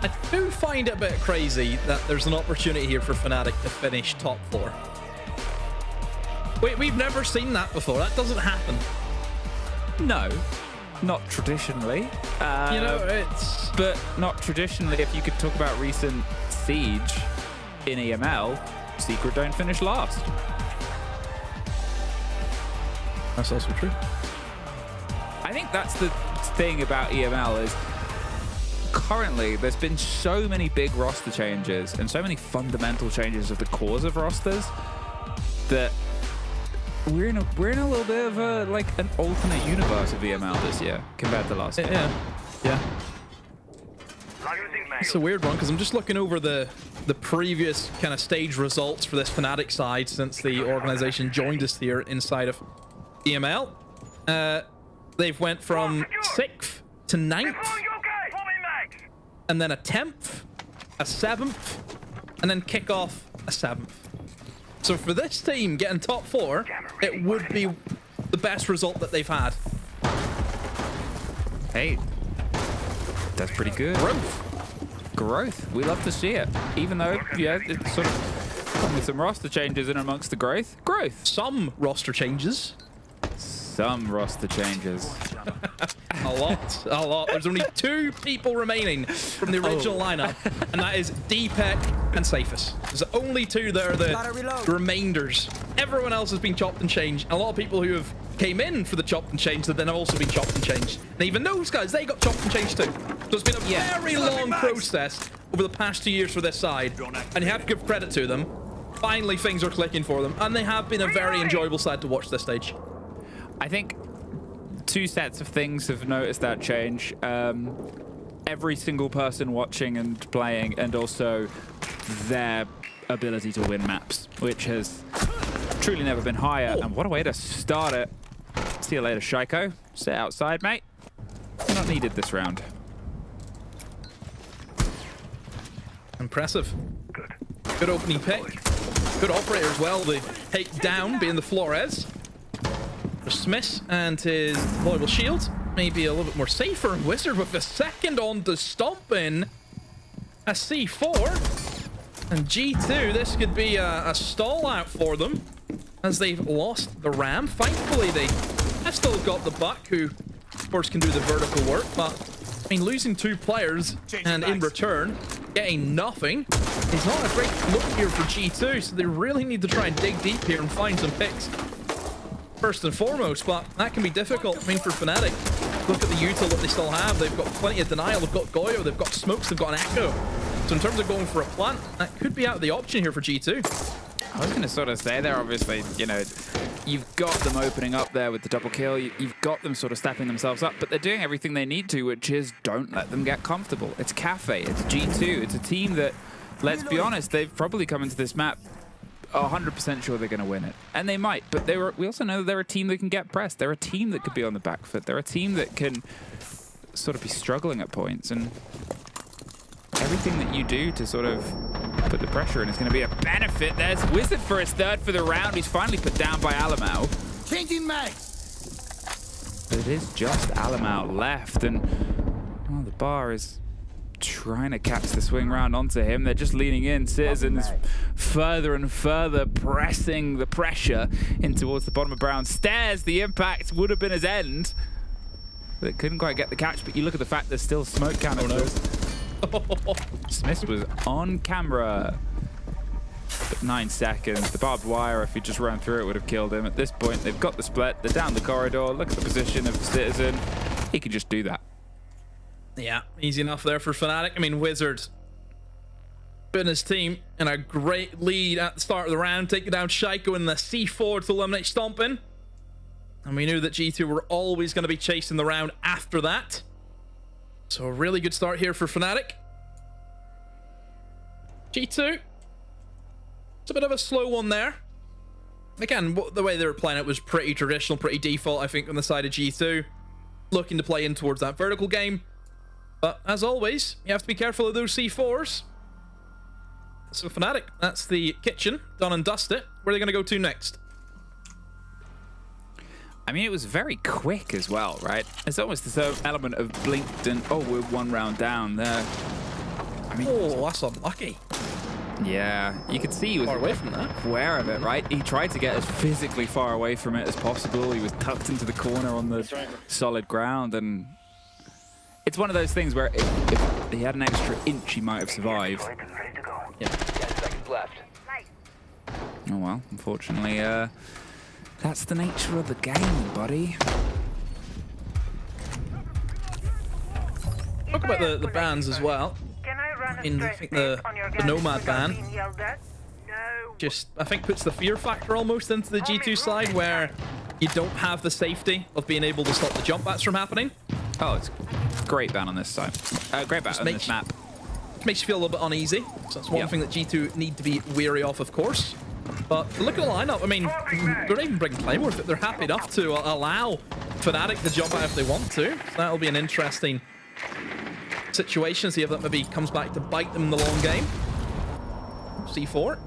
Speaker 15: I do find it a bit crazy that there's an opportunity here for Fnatic to finish top 4. Wait, we've never seen that before. That doesn't happen.
Speaker 14: No, not traditionally.
Speaker 15: You know, it's...
Speaker 14: But not traditionally. If you could talk about recent Siege in EML, Secret don't finish last.
Speaker 15: That's also true.
Speaker 14: I think that's the thing about EML is currently there's been so many big roster changes and so many fundamental changes of the cores of rosters that we're in a little bit of a an alternate universe of EML this year compared to last year.
Speaker 15: Yeah. It's a weird one because I'm just looking over the previous kind of stage results for this Fnatic side since the organization joined us here inside of EML. They've went from 6th to 9th, and then a 10th, a 7th, and then kick off a 7th. So for this team getting top 4, it would be the best result that they've had.
Speaker 14: Hey, that's pretty good. Growth. We love to see it. Even though, yeah, it's sort of come with some roster changes in amongst the growth.
Speaker 15: Some roster changes.
Speaker 14: Some roster changes.
Speaker 15: A lot. There's only 2 people remaining from the original lineup, and that is Deepek and Safus. There's only 2 that are the remainders. Everyone else has been chopped and changed. A lot of people who have came in for the chopped and changed that then have also been chopped and changed. And even those guys, they got chopped and changed too. So it's been a very long process over the past 2 years for this side, and you have to give credit to them. Finally, things are clicking for them, and they have been a very enjoyable side to watch this stage.
Speaker 14: I think 2 sets of things have noticed that change. Every single person watching and playing, and also their ability to win maps, which has truly never been higher. And what a way to start it. See you later, Shaiko. Sit outside, mate. You're not needed this round.
Speaker 15: Impressive. Good opening pick. Good operator as well. The take down being the Flores. For Smith and his Loyal Shield. Maybe a little bit more safer. Wizard with a second on to stomp in a C4. And G2, this could be a stall out for them as they've lost the Ram. Thankfully, they have still got the Buck, who, of course, can do the vertical work. But, I mean, losing 2 players and in return, getting nothing is not a great look here for G2. So they really need to try and dig deep here and find some picks first and foremost. But that can be difficult. I mean, for Fnatic, look at the util that they still have. They've got plenty of denial. They've got Goyo. They've got smokes. They've got an echo. So in terms of going for a plant, that could be out of the option here for G2.
Speaker 14: I was going to sort of say there, obviously, you know, you've got them opening up there with the double kill. You've got them sort of stepping themselves up, but they're doing everything they need to, which is don't let them get comfortable. It's Cafe, it's G2, it's a team that, let's be honest, they've probably come into this map 100% sure they're going to win it. And they might, but we also know that they're a team that can get pressed. They're a team that could be on the back foot. They're a team that can sort of be struggling at points, and everything that you do to sort of put the pressure in is going to be a benefit. There's Wizard for his third for the round. He's finally put down by Alamau.
Speaker 19: Changing mags.
Speaker 14: But it is just Alamau left, and well, the bar is trying to catch the swing round onto him. They're just leaning in. Citizen is further and further pressing the pressure in towards the bottom of Brown stairs. The impact would have been his end, but it couldn't quite get the catch. But you look at the fact there's still smoke canisters. Smith was on camera. But 9 seconds. The barbed wire, if he just ran through it, would have killed him. At this point, they've got the split. They're down the corridor. Look at the position of the Citizen. He can just do that.
Speaker 15: Yeah, easy enough there for Fnatic. I mean, Wizard putting his team in a great lead at the start of the round, taking down Shaiko in the C4 to eliminate Stompin. And we knew that G2 were always going to be chasing the round after that. So a really good start here for Fnatic. G2. It's a bit of a slow one there. Again, the way they were playing it was pretty traditional, pretty default, I think, on the side of G2. Looking to play in towards that vertical game. But as always, you have to be careful of those C4s. So Fnatic, that's the kitchen. Done and dusted. Where are they going to go to next?
Speaker 14: I mean, it was very quick as well, right? There's almost this element of blinked and, oh, we're one round down there. I mean,
Speaker 15: oh, that's unlucky.
Speaker 14: Yeah, you could see he was
Speaker 15: far away from that.
Speaker 14: Aware of it, right? He tried to get as physically far away from it as possible. He was tucked into the corner on the solid ground, and it's one of those things where if he had an extra inch, he might have survived.
Speaker 15: Yeah.
Speaker 16: 10 seconds left.
Speaker 14: Oh well, unfortunately, that's the nature of the game, buddy.
Speaker 15: Talk about the bans as well. I think the Nomad ban just, I think, puts the fear factor almost into the G2 side, where you don't have the safety of being able to stop the jump bats from happening.
Speaker 14: Oh, it's a great ban on this side. Great ban on this map.
Speaker 15: Makes you feel a little bit uneasy. So that's one thing that G2 need to be wary of course. But look at the lineup. I mean, they're even bringing Claymores. They're happy enough to allow Fnatic to jump out if they want to. So that'll be an interesting situation. See if that maybe comes back to bite them in the long game. C4.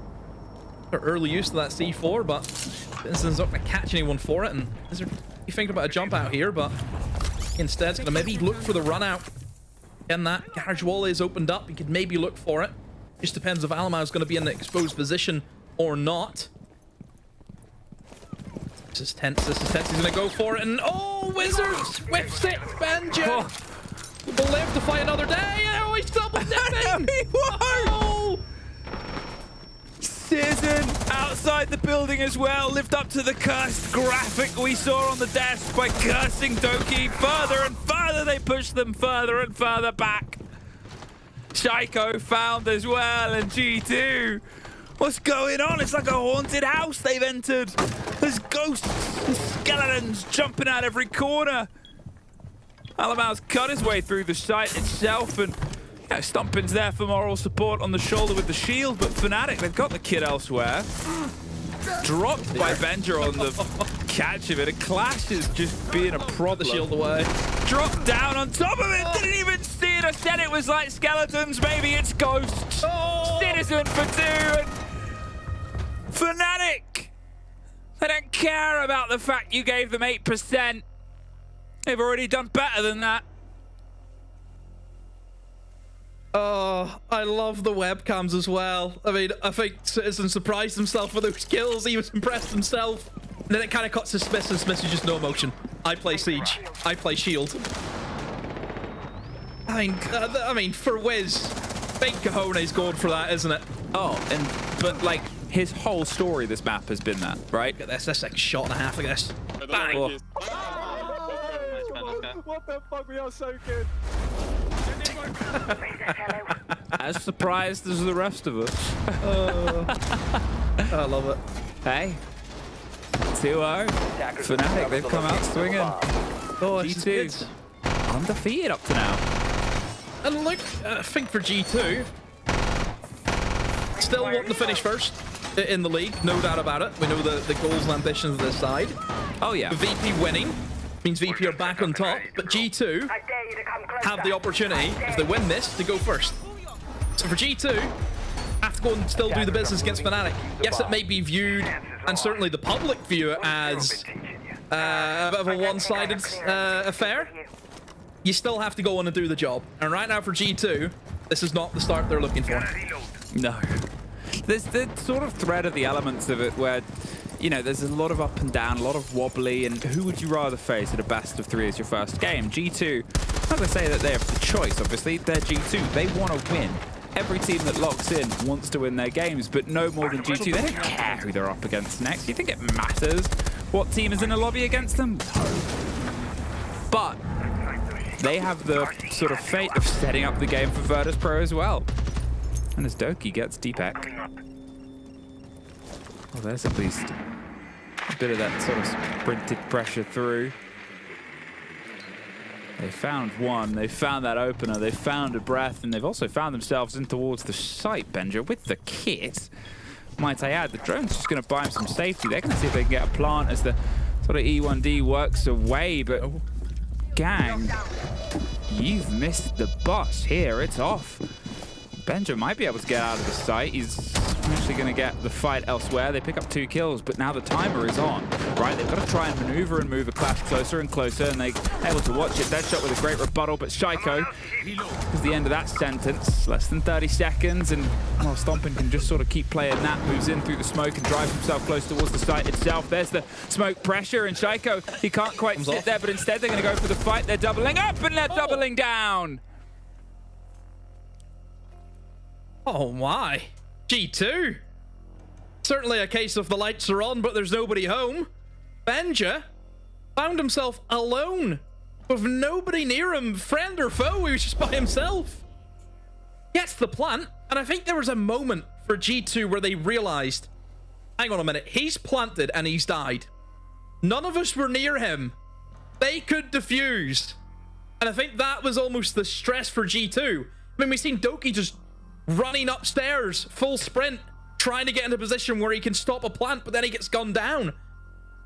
Speaker 15: They're early use to that C4, but Vincent's not going to catch anyone for it. And you think about a jump out here, but instead it's going to maybe look for the run out. And that garage wall is opened up. You could maybe look for it. Just depends if Alamau is going to be in the exposed position or not. This is tense. This is tense. He's going to go for it. And oh, Wizards whiffs it. Banjo. Will live to fight another day. Oh, he's double dipping.
Speaker 14: Oh! Citizen outside the building as well. Lived up to the cursed graphic we saw on the desk by cursing Doki. Further and further they push them further and further back. Shaiko found as well, and G2. What's going on? It's like a haunted house they've entered. There's ghosts and skeletons jumping out every corner. Alamau's cut his way through the site itself, and Stompin's there for moral support on the shoulder with the shield, but Fnatic, they've got the kid elsewhere. Dropped by Benja on the catch of it. A clash is just being a problem.
Speaker 15: The shield away.
Speaker 14: Dropped down on top of it. Didn't even see it. I said it was like skeletons. Maybe it's ghosts.
Speaker 15: Oh!
Speaker 14: Citizen for 2. And Fnatic. They don't care about the fact you gave them 8%. They've already done better than that.
Speaker 15: Oh, I love the webcams as well. I mean, I think Citizen surprised himself with those kills. He was impressed himself. And then it kind of cuts to Smith, and Smith is just no emotion. I play Siege. I play Shield. I mean, for Wiz, big cojones going for that, isn't it?
Speaker 14: Oh, but like, his whole story this map has been that, right?
Speaker 15: Look at this. That's like a shot and a half, I guess. Bang!
Speaker 8: Oh.
Speaker 13: What the fuck? We are so good.
Speaker 14: As surprised as the rest of us.
Speaker 15: I love it.
Speaker 14: Hey. 2-0. Fnatic, they've come out swinging.
Speaker 15: Oh,
Speaker 14: G2 undefeated up to now.
Speaker 15: And look, I think for G2, still want to finish first in the league, no doubt about it. We know the goals and ambitions of this side.
Speaker 14: Oh yeah.
Speaker 15: VP winning means VP are back on top, but G2 have the opportunity, if they win this, to go first. So for G2, have to go and still do the business against Fnatic. Yes, it may be viewed, and certainly the public view it as a bit of a one-sided affair. You still have to go on and do the job. And right now for G2, this is not the start they're looking for.
Speaker 14: No. There's the sort of thread of the elements of it where, you know, there's a lot of up and down, a lot of wobbly, and who would you rather face at a best of 3 as your first game? G2, not to say that they have the choice, obviously, they're G2, they want to win. Every team that locks in wants to win their games, but no more than G2. They don't care who they're up against next. Do you think it matters what team is in a lobby against them? No. But they have the sort of fate of setting up the game for Virtus Pro as well. And as Doki gets Deepak. Oh, there's at least a bit of that sort of sprinted pressure through. They found one, they found that opener, they found a breath, and they've also found themselves in towards the site, Benja, with the kit. Might I add, the drone's just going to buy him some safety. They're going to see if they can get a plant as the sort of E1D works away, but gang, you've missed the bus here, it's off. Benja might be able to get out of the site. He's actually going to get the fight elsewhere. They pick up 2 kills, but now the timer is on, right? They've got to try and maneuver and move a clash closer and closer, and they're able to watch it. Deadshot with a great rebuttal, but Shaiko is the end of that sentence. Less than 30 seconds, and well, Stompin can just sort of keep playing that, moves in through the smoke and drives himself close towards the site itself. There's the smoke pressure, and Shaiko, he can't quite sit there, but instead they're going to go for the fight. They're doubling up, and they're doubling down.
Speaker 15: Oh my. G2. Certainly a case of the lights are on, but there's nobody home. Benja found himself alone with nobody near him, friend or foe. He was just by himself. Gets the plant, and I think there was a moment for G2 where they realized, hang on a minute, he's planted and he's died. None of us were near him. They could defuse. And I think that was almost the stress for G2. I mean, we've seen Doki just running upstairs, full sprint, trying to get into a position where he can stop a plant, but then he gets gunned down.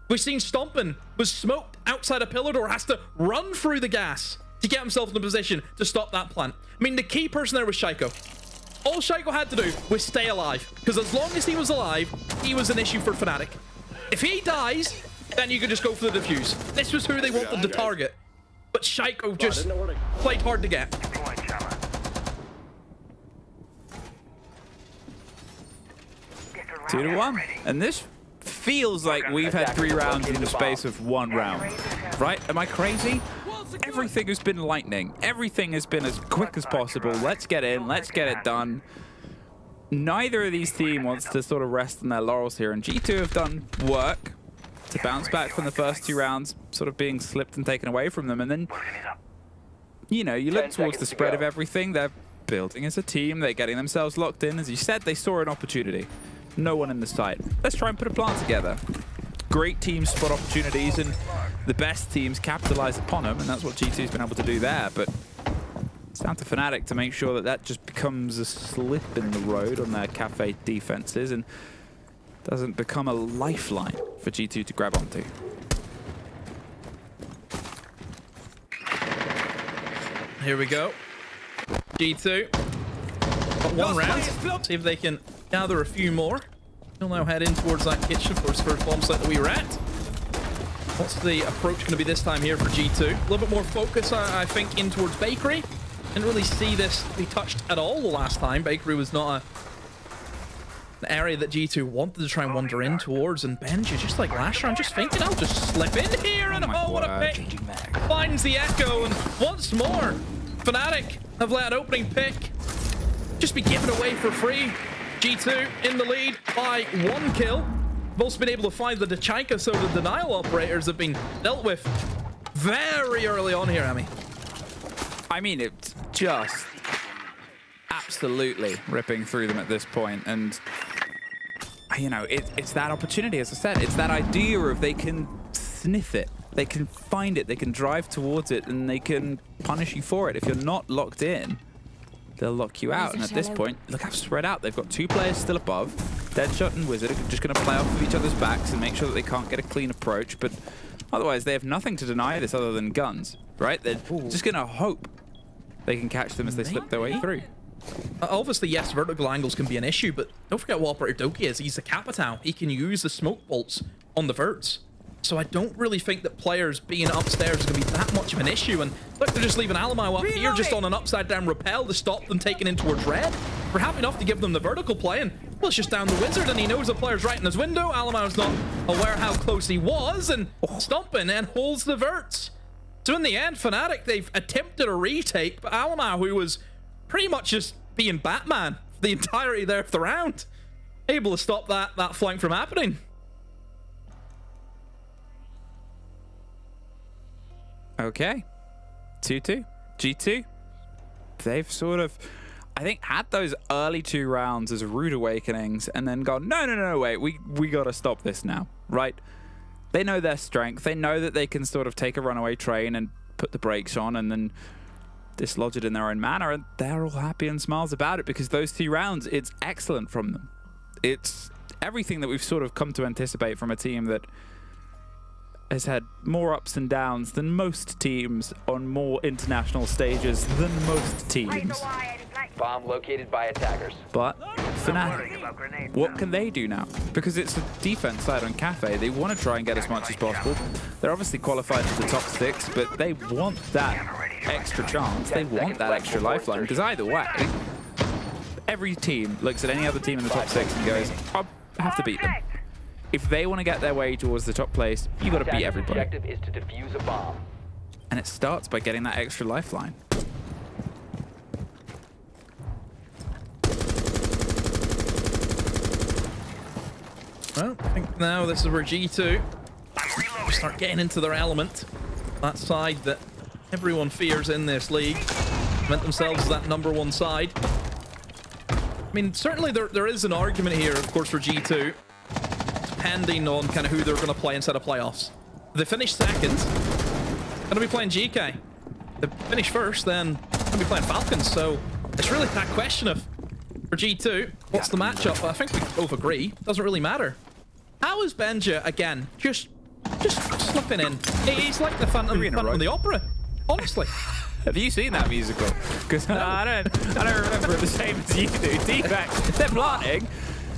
Speaker 15: We've seen Stompin was smoked outside a pillar door, has to run through the gas to get himself in a position to stop that plant. I mean, the key person there was Shaiko. All Shaiko had to do was stay alive, because as long as he was alive, he was an issue for Fnatic. If he dies, then you could just go for the defuse. This was who they wanted to target. But Shaiko just played hard to get.
Speaker 14: 2-1, and this feels like we've had 3 rounds in the space of 1 round, right? Am I crazy? Everything has been lightning. Everything has been as quick as possible. Let's get in, let's get it done. Neither of these teams wants to sort of rest on their laurels here, and G2 have done work to bounce back from the first 2 rounds, sort of being slipped and taken away from them, and then, you know, you look towards the spread of everything. They're building as a team, they're getting themselves locked in. As you said, they saw an opportunity. No one in the site. Let's try and put a plant together. Great teams spot opportunities, and the best teams capitalize upon them, and that's what G2's been able to do there. But it's down to Fnatic to make sure that that just becomes a slip in the road on their cafe defenses and doesn't become a lifeline for G2 to grab onto.
Speaker 15: Here we go. G2 got 1 round. See if they can gather a few more. We'll now head in towards that kitchen for his first bomb site that we were at. What's the approach going to be this time here for G2? A little bit more focus, I think, in towards Bakery. Didn't really see this be touched at all the last time. Bakery was not an area that G2 wanted to try and wander in towards, and Benji, just like last round, just thinking, I'll just slip in here, and oh, what a pick! Finds the echo, and once more, Fnatic have let an opening pick just be given away for free. G2 in the lead by 1 kill. They've also been able to find the Dechanka, so the denial operators have been dealt with very early on here, Ami.
Speaker 14: I mean, it's just absolutely ripping through them at this point. And, you know, it's that opportunity, as I said. It's that idea of they can sniff it. They can find it. They can drive towards it, and they can punish you for it. If you're not locked in, they'll lock you out. And at this point, look how spread out. They've got 2 players still above. Deadshot and Wizard are just going to play off of each other's backs and make sure that they can't get a clean approach. But otherwise, they have nothing to deny this other than guns, right? They're just going to hope they can catch them as they slip their way through.
Speaker 15: Obviously, yes, vertical angles can be an issue, but don't forget what Operator Doki is. He's a Capitao. He can use the smoke bolts on the verts. So I don't really think that players being upstairs is going to be that much of an issue. And look, they're just leaving Alamo up here just on an upside-down rappel to stop them taking in towards red. We're happy enough to give them the vertical play, and well, it's just down the Wizard, and he knows the player's right in his window. Alamo's not aware how close he was, and stomping and holds the verts. So in the end, Fnatic, they've attempted a retake, but Alamo, who was pretty much just being Batman for the entirety there of the round, able to stop that flank from happening.
Speaker 14: Okay, 2-2, G2. They've sort of, I think, had those early 2 rounds as rude awakenings and then gone, no, wait, we got to stop this now, right? They know their strength. They know that they can sort of take a runaway train and put the brakes on and then dislodge it in their own manner, and they're all happy and smiles about it because those 2 rounds, it's excellent from them. It's everything that we've sort of come to anticipate from a team that has had more ups and downs than most teams on more international stages than most teams.
Speaker 16: Bomb located by attackers.
Speaker 14: But Fnatic, what can they do now? Because it's a defense side on Cafe. They want to try and get as much as possible. They're obviously qualified for the top 6, but they want that extra chance. They want that extra lifeline, because either way, every team looks at any other team in the top 6 and goes, I have to beat them. If they want to get their way towards the top place, you got to beat everybody.
Speaker 16: Objective is to defuse a bomb.
Speaker 14: And it starts by getting that extra lifeline.
Speaker 15: Well, I think now this is where G2 start getting into their element. That side that everyone fears in this league. Meant themselves as that #1 side. I mean, certainly there is an argument here, of course, for G2. Depending on kind of who they're going to play inside of playoffs. If they finish second, they're going to be playing GK. If they finish first, then they're going to be playing Falcons. So it's really that question of, for G2, what's the matchup? I think we both agree. Doesn't really matter. How is Benja, again, just slipping in? He's like the Phantom of the Opera, honestly.
Speaker 14: Have you seen that musical? Because no. I don't remember it the same as you do. D-back, if they're planting,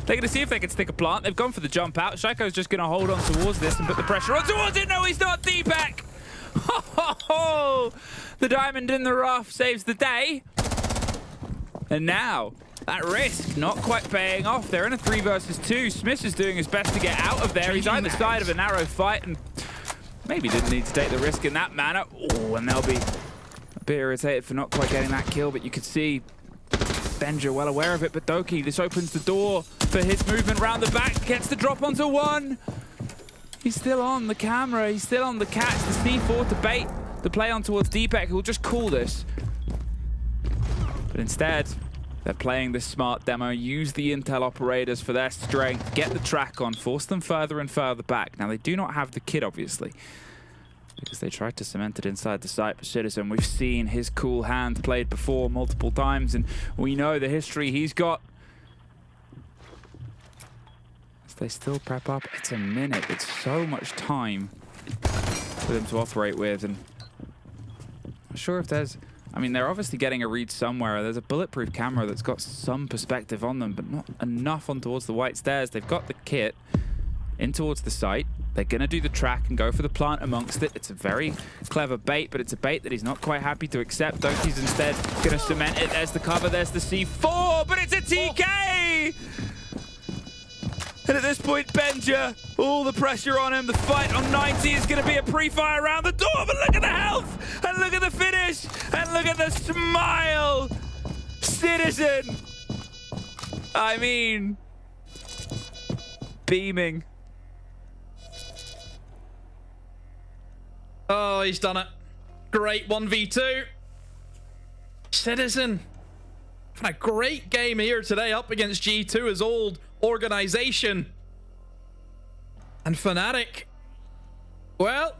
Speaker 14: they're going to see if they can stick a plant. They've gone for the jump out. Shaco's just going to hold on towards this and put the pressure on towards it. No, he's not. D-back. The diamond in the rough saves the day. And now, that risk not quite paying off. They're in a 3 versus 2. Smith is doing his best to get out of there. He's either side of a narrow fight and maybe didn't need to take the risk in that manner. Oh, and they'll be a bit irritated for not quite getting that kill, but you could see Benja well aware of it, but Doki, this opens the door for his movement round the back, gets the drop onto 1. He's still on the camera, he's still on the catch, the C4 to bait the play on towards Deepak, who will just call this. But instead, they're playing this smart demo, use the intel operators for their strength, get the track on, force them further and further back. Now, they do not have the kit, obviously, because they tried to cement it inside the site for Citizen. We've seen his cool hand played before multiple times, and we know the history he's got. As they still prep up, it's a minute. It's so much time for them to operate with, and I'm not sure if there's... I mean, they're obviously getting a read somewhere. There's a bulletproof camera that's got some perspective on them, but not enough on towards the white stairs. They've got the kit in towards the site. They're going to do the track and go for the plant amongst it. It's a very clever bait, but it's a bait that he's not quite happy to accept. Doki's instead going to cement it. There's the cover, there's the C4, but it's a TK! And at this point, Benja, all the pressure on him. The fight on 90 is going to be a pre-fire around the door, but look at the health! And look at the finish! And look at the smile! Citizen! I mean, beaming.
Speaker 15: Oh, he's done it. Great 1v2. Citizen. a great game here today up against G2, his old organization. And Fnatic, well,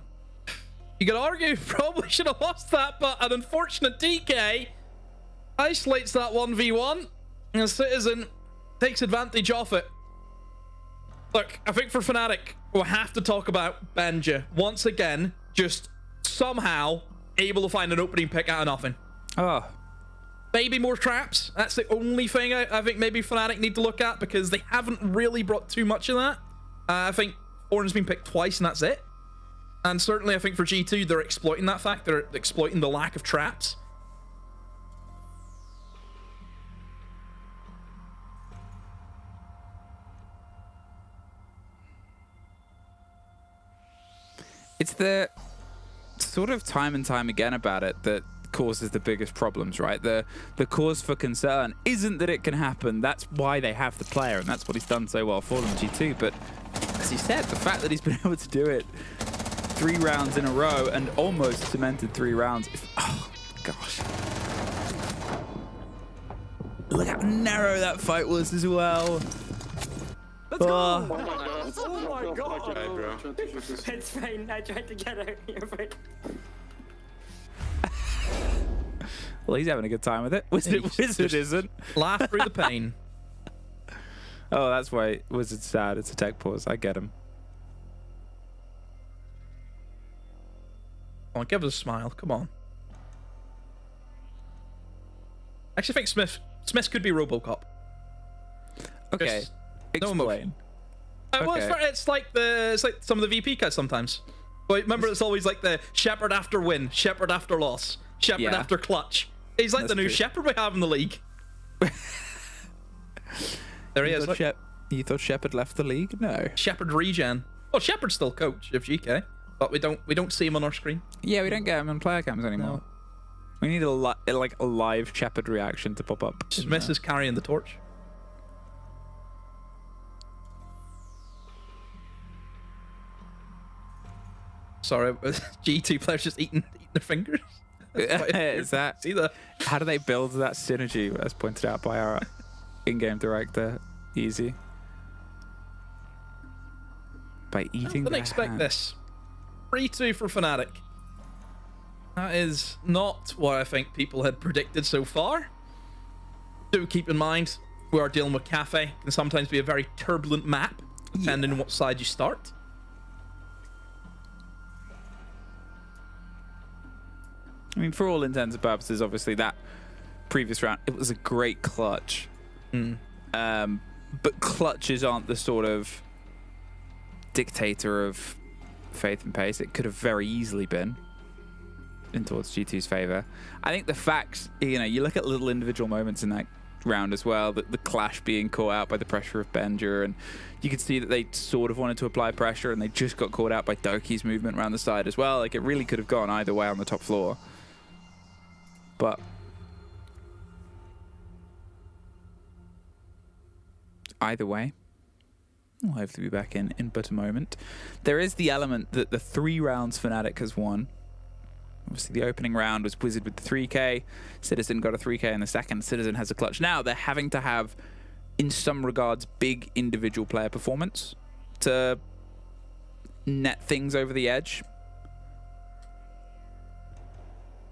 Speaker 15: you could argue probably should have lost that, but an unfortunate DK isolates that 1v1, and Citizen takes advantage of it. Look, I think for Fnatic, we'll have to talk about Benja once again, just somehow able to find an opening pick out of nothing.
Speaker 14: Oh.
Speaker 15: Maybe more traps. That's the only thing I think maybe Fnatic need to look at, because they haven't really brought too much of that. I think Orange's been picked twice and that's it. And certainly I think for G2, they're exploiting that fact. They're exploiting the lack of traps.
Speaker 14: It's the sort of time and time again about it that causes the biggest problems, right? The cause for concern isn't that it can happen. That's why they have the player, and that's what he's done so well for them, G2. But as he said, the fact that he's been able to do it 3 rounds in a row and almost cemented 3 rounds. Oh, gosh. Look how narrow that fight was as well.
Speaker 8: Let's go!
Speaker 14: Oh
Speaker 8: my god! Okay, bro. It's fine, I tried to get out here, but...
Speaker 14: Well, he's having a good time with it. Wizard isn't.
Speaker 15: Laugh through the pain.
Speaker 14: Oh, that's why Wizard's sad. It's a tech pause. I get him.
Speaker 15: Come on, give us a smile. Come on. I actually think Smith could be RoboCop.
Speaker 14: Okay.
Speaker 15: No emotion. Well, it's like some of the VP cuts sometimes. Well, remember, it's always like the Shepherd after win, Shepherd after loss, Shepherd after clutch. He's like the new Shepherd we have in the league. There he is.
Speaker 14: You thought Shepherd left the league? No.
Speaker 15: Shepherd regen. Oh, Shepherd's still coach of GK, but we don't see him on our screen.
Speaker 14: Yeah, we don't get him on player cams anymore. No. We need a live Shepherd reaction to pop up.
Speaker 15: Smith is carrying the torch. Sorry, G2 players just eating their fingers.
Speaker 14: Is that? How do they build that synergy, as pointed out by our in-game director? Easy. By eating.
Speaker 15: I didn't expect this. 3-2 for Fnatic. That is not what I think people had predicted so far. Do keep in mind we are dealing with Cafe. It can sometimes be a very turbulent map, depending on what side you start.
Speaker 14: I mean, for all intents and purposes, obviously that previous round, it was a great clutch. But clutches aren't the sort of dictator of faith and pace. It could have very easily been in towards G2's favor. I think the facts, you look at little individual moments in that round as well, the Clash being caught out by the pressure of Benja, and you could see that they sort of wanted to apply pressure and they just got caught out by Doki's movement around the side as well. Like, it really could have gone either way on the top floor. But either way, we'll hopefully be back in but a moment. There is the element that the 3 rounds Fnatic has won. Obviously, the opening round was Wizard with the 3k. Citizen got a 3k in the second. Citizen has a clutch. Now they're having to have, in some regards, big individual player performance to net things over the edge.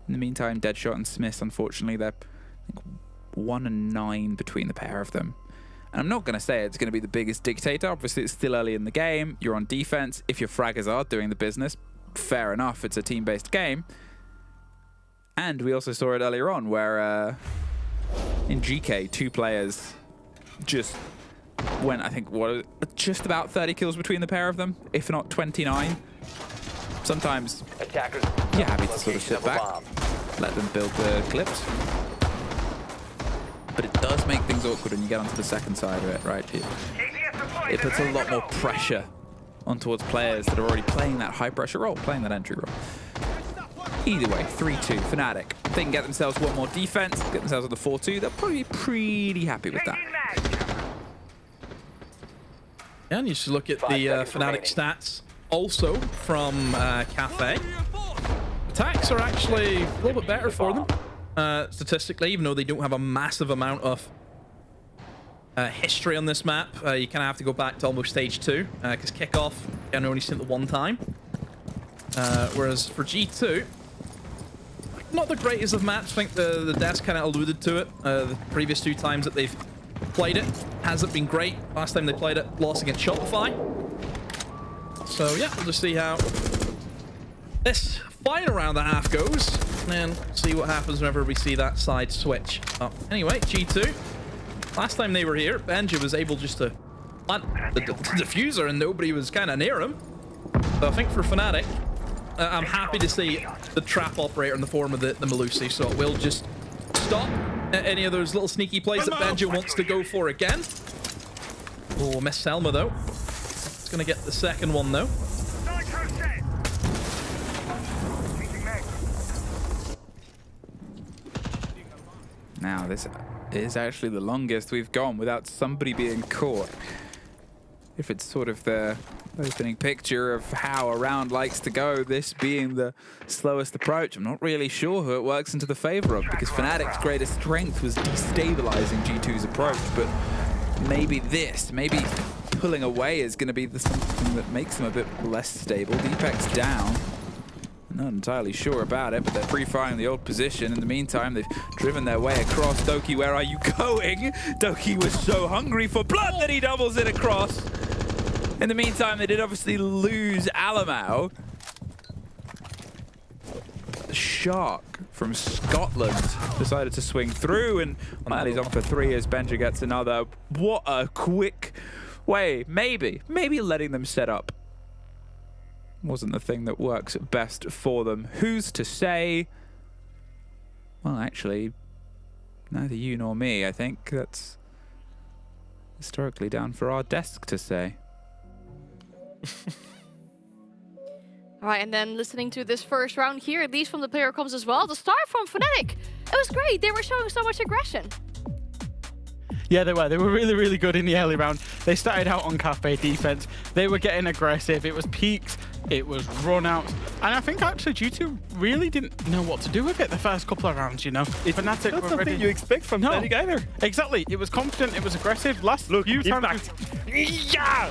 Speaker 14: In the meantime, Deadshot and Smith, unfortunately, they're 1 and 9 between the pair of them. And I'm not going to say it's going to be the biggest dictator. Obviously, it's still early in the game. You're on defense. If your fraggers are doing the business, fair enough. It's a team-based game. And we also saw it earlier on where in GK, 2 players just went, I think, just about 30 kills between the pair of them, if not 29. Sometimes you're happy to sort of sit back, let them build the clips. But it does make things awkward when you get onto the second side of it, right? It puts a lot more pressure on towards players that are already playing that high pressure role, playing that entry role. Either way, 3-2, Fnatic. If they can get themselves 1 more defense, get themselves on the 4-2, they'll probably be pretty happy with that.
Speaker 15: Yeah, and you should look at the Fnatic stats also from Cafe. Attacks are actually a little bit better for them. statistically, even though they don't have a massive amount of history on this map. You kind of have to go back to almost stage 2, because kickoff can only seen it one time. Whereas for G2, not the greatest of maps. I think the desk kind of alluded to it. The previous 2 times that they've played it hasn't been great. Last time they played it, lost against Shopify. So yeah, we'll just see how this final round the half goes, and see what happens whenever we see that side switch. Anyway, G2. Last time they were here, Benji was able just to plant the diffuser and nobody was kind of near him. So I think for Fnatic, I'm happy to see the trap operator in the form of the Melusi, so it will just stop any of those little sneaky plays that Benji wants to go for again. Oh, miss Selma though. It's going to get the second one though.
Speaker 14: Now this is actually the longest we've gone without somebody being caught. If it's sort of the opening picture of how a round likes to go, this being the slowest approach, I'm not really sure who it works into the favor of, because Fnatic's greatest strength was destabilizing G2's approach, but maybe pulling away is going to be something that makes them a bit less stable. Deepak's down. Not entirely sure about it, but they're pre-firing the old position. In the meantime, they've driven their way across. Doki, where are you going? Doki was so hungry for blood that he doubles it across. In the meantime, they did obviously lose Alamau. The Shark from Scotland decided to swing through, and well, he's on for 3 as Benja gets another. What a quick way. Maybe letting them set up wasn't the thing that works best for them. Who's to say? Well, actually, neither you nor me. I think that's historically down for our desk to say.
Speaker 12: All right, and then listening to this first round here, at least from the player comms as well, the start from Fnatic, it was great. They were showing so much aggression.
Speaker 4: Yeah, they were. They were really, really good in the early round. They started out on cafe defense. They were getting aggressive. It was peaks. It was run-outs. And I think actually G2 really didn't know what to do with it the first couple of rounds, you know. Fnatic
Speaker 2: Not
Speaker 4: were
Speaker 2: something
Speaker 4: ready.
Speaker 2: you expect from Fnatic either.
Speaker 4: Exactly. It was confident. It was aggressive. Last few times.
Speaker 2: Yeah!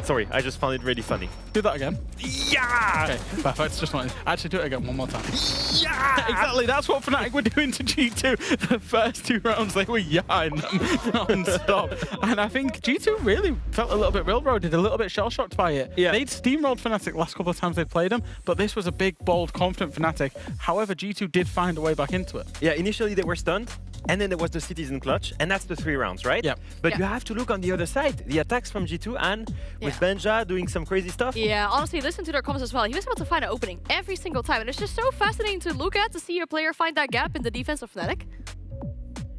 Speaker 2: Sorry, I just found it really funny.
Speaker 4: Do that again.
Speaker 2: Yeah!
Speaker 4: Okay, perfect. Just wanted. Actually, do it again one more time.
Speaker 2: Yeah!
Speaker 4: Exactly. That's what Fnatic were doing to G2. The first 2 rounds, they were yawing them non-stop. And I think G2 really felt a little bit railroaded, a little bit shell-shocked by it.
Speaker 2: Yeah.
Speaker 4: They'd steamrolled Fnatic the last couple of times they'd played them, but this was a big, bold, confident Fnatic. However, G2 did find a way back into it.
Speaker 2: Yeah, initially they were stunned, and then there was the Citizen Clutch, and that's the 3 rounds, right?
Speaker 4: Yeah.
Speaker 2: But you have to look on the other side. The attacks from G2 and with Benja doing some crazy stuff.
Speaker 12: Yeah, honestly, listen to their comments as well. He was able to find an opening every single time, and it's just so fascinating to look at, to see your player find that gap in the defense of Fnatic.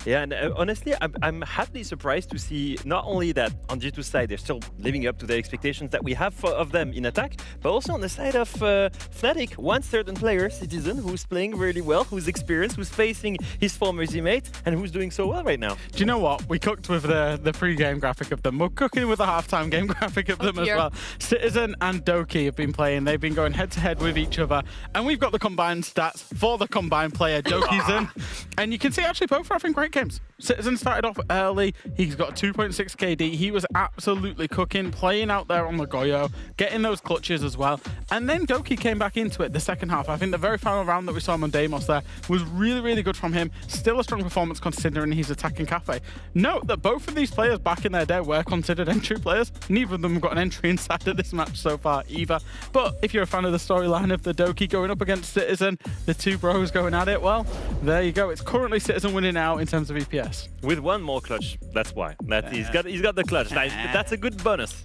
Speaker 2: Yeah, and honestly, I'm happily surprised to see not only that on G2's side they're still living up to the expectations that we have of them in attack, but also on the side of Fnatic, one certain player, Citizen, who's playing really well, who's experienced, who's facing his former teammate, and who's doing so well right now.
Speaker 4: Do you know what? We cooked with the pre-game graphic of them. We're cooking with the halftime game graphic of them as well. Citizen and Doki have been playing. They've been going head-to-head with each other, and we've got the combined stats for the combined player, Doki's in. And you can see actually both are having great games. Citizen started off early. He's got 2.6 KD. He was absolutely cooking, playing out there on the Goyo, getting those clutches as well. And then Doki came back into it the second half. I think the very final round that we saw him on Deimos there was really, really good from him. Still a strong performance considering he's attacking Cafe. Note that both of these players back in their day were considered entry players. Neither of them have got an entry inside of this match so far either. But if you're a fan of the storyline of the Doki going up against Citizen, the 2 bros going at it, well, there you go. It's currently Citizen winning out in terms of EPS.
Speaker 2: With 1 more clutch, that's why. He's got the clutch. That's a good bonus.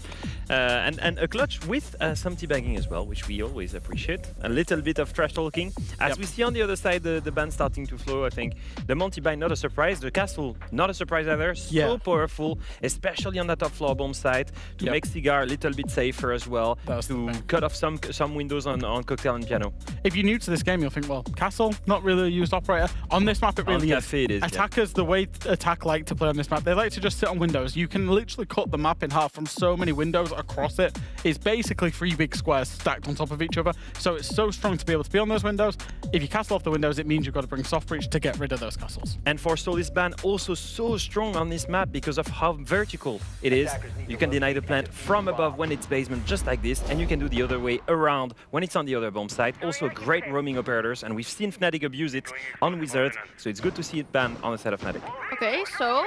Speaker 2: And a clutch with some teabagging as well, which we always appreciate. A little bit of trash talking. As we see on the other side, the band starting to flow, I think. The Monty bind, not a surprise. The castle, not a surprise either. So powerful, especially on the top floor bomb side, to make Cigar a little bit safer as well, to cut off some windows on Cocktail and Piano.
Speaker 4: if you're new to this game, you'll think, well, Castle, not really a used operator. On this map, it really is.
Speaker 2: It is.
Speaker 4: Attackers, the way Attack like to play on this map, they like to just sit on windows. You can literally cut the map in half from so many windows across it. It's basically 3 big squares stacked on top of each other. So it's so strong to be able to be on those windows. If you castle off the windows, it means you've got to bring soft breach to get rid of those castles.
Speaker 2: And for Solis Ban, also so strong on this map because of how vertical it is. You can deny the plant from above when it's basement, just like this, and you can do the other way around when it's on the other bomb site. Also great roaming operators, and we've seen Fnatic abuse it on Wizard, so it's good to see it banned on the side of Fnatic.
Speaker 12: Okay, so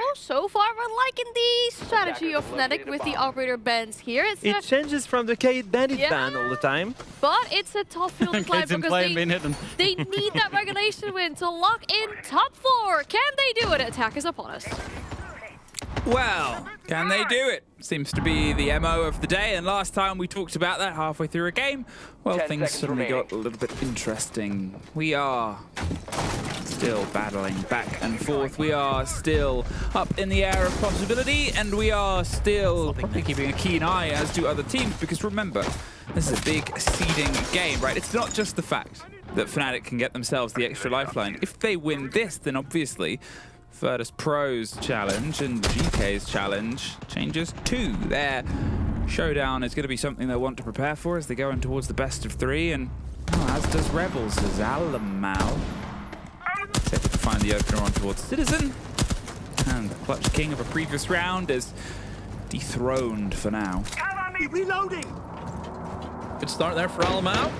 Speaker 12: far we're liking the strategy of Fnatic with the operator bans here.
Speaker 2: It changes from the Kate Bandit ban all the time.
Speaker 12: But it's a tough field to climb because they need that regulation win to lock in top 4. Can they do it? Attack is upon us.
Speaker 14: Well, can they do it? Seems to be the MO of the day, and last time we talked about that halfway through a game, well, things suddenly got a little bit interesting. We are still battling back and forth. We are still up in the air of possibility, and we are still probably keeping a keen eye as do other teams, because remember, this is a big seeding game, right? It's not just the fact that Fnatic can get themselves the extra lifeline. If they win this, then obviously Virtus Pro's challenge and GK's challenge changes too. Their showdown is going to be something they'll want to prepare for as they go in towards the best of 3, and as does Rebels as Alamau. Able to find the opener on towards Citizen, and the clutch king of a previous round is dethroned for now.
Speaker 9: Reloading.
Speaker 15: Good start there for Alamau.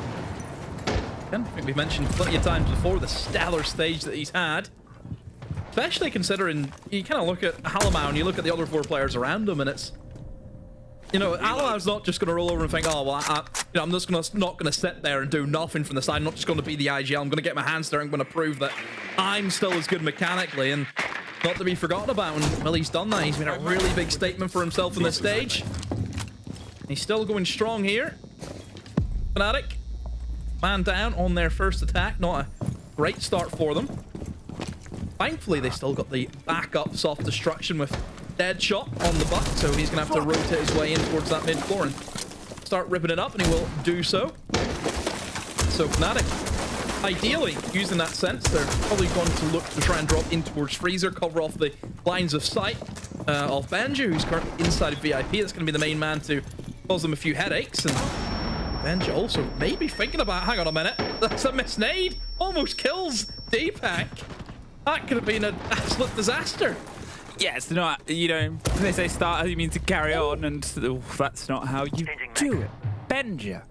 Speaker 15: I think we've mentioned plenty of times before the stellar stage that he's had. Especially considering you kind of look at Alamau and you look at the other 4 players around him, and it's, you know, Alamau's not just going to roll over and think, oh, well, I'm just not going to sit there and do nothing from the side. I'm not just going to be the IGL. I'm going to get my hands there. I'm going to prove that I'm still as good mechanically and not to be forgotten about. And, well, he's done that. He's made a really big statement for himself on this stage. He's still going strong here. Fnatic, man down on their first attack. Not a great start for them. Thankfully, they still got the backup soft destruction with Deadshot on the butt, so he's going to have to rotate his way in towards that mid floor and start ripping it up, and he will do so. So Fnatic, ideally, using that sense, they're probably going to look to try and drop in towards Freezer, cover off the lines of sight of Benja, who's currently inside of VIP. That's going to be the main man to cause them a few headaches, and Benja also maybe thinking about, hang on a minute, that's a miss nade, almost kills Deepak. That could have been an absolute disaster.
Speaker 14: Yeah, it's not, you know, they say start, you mean to carry on, and that's not how you do it. Benja.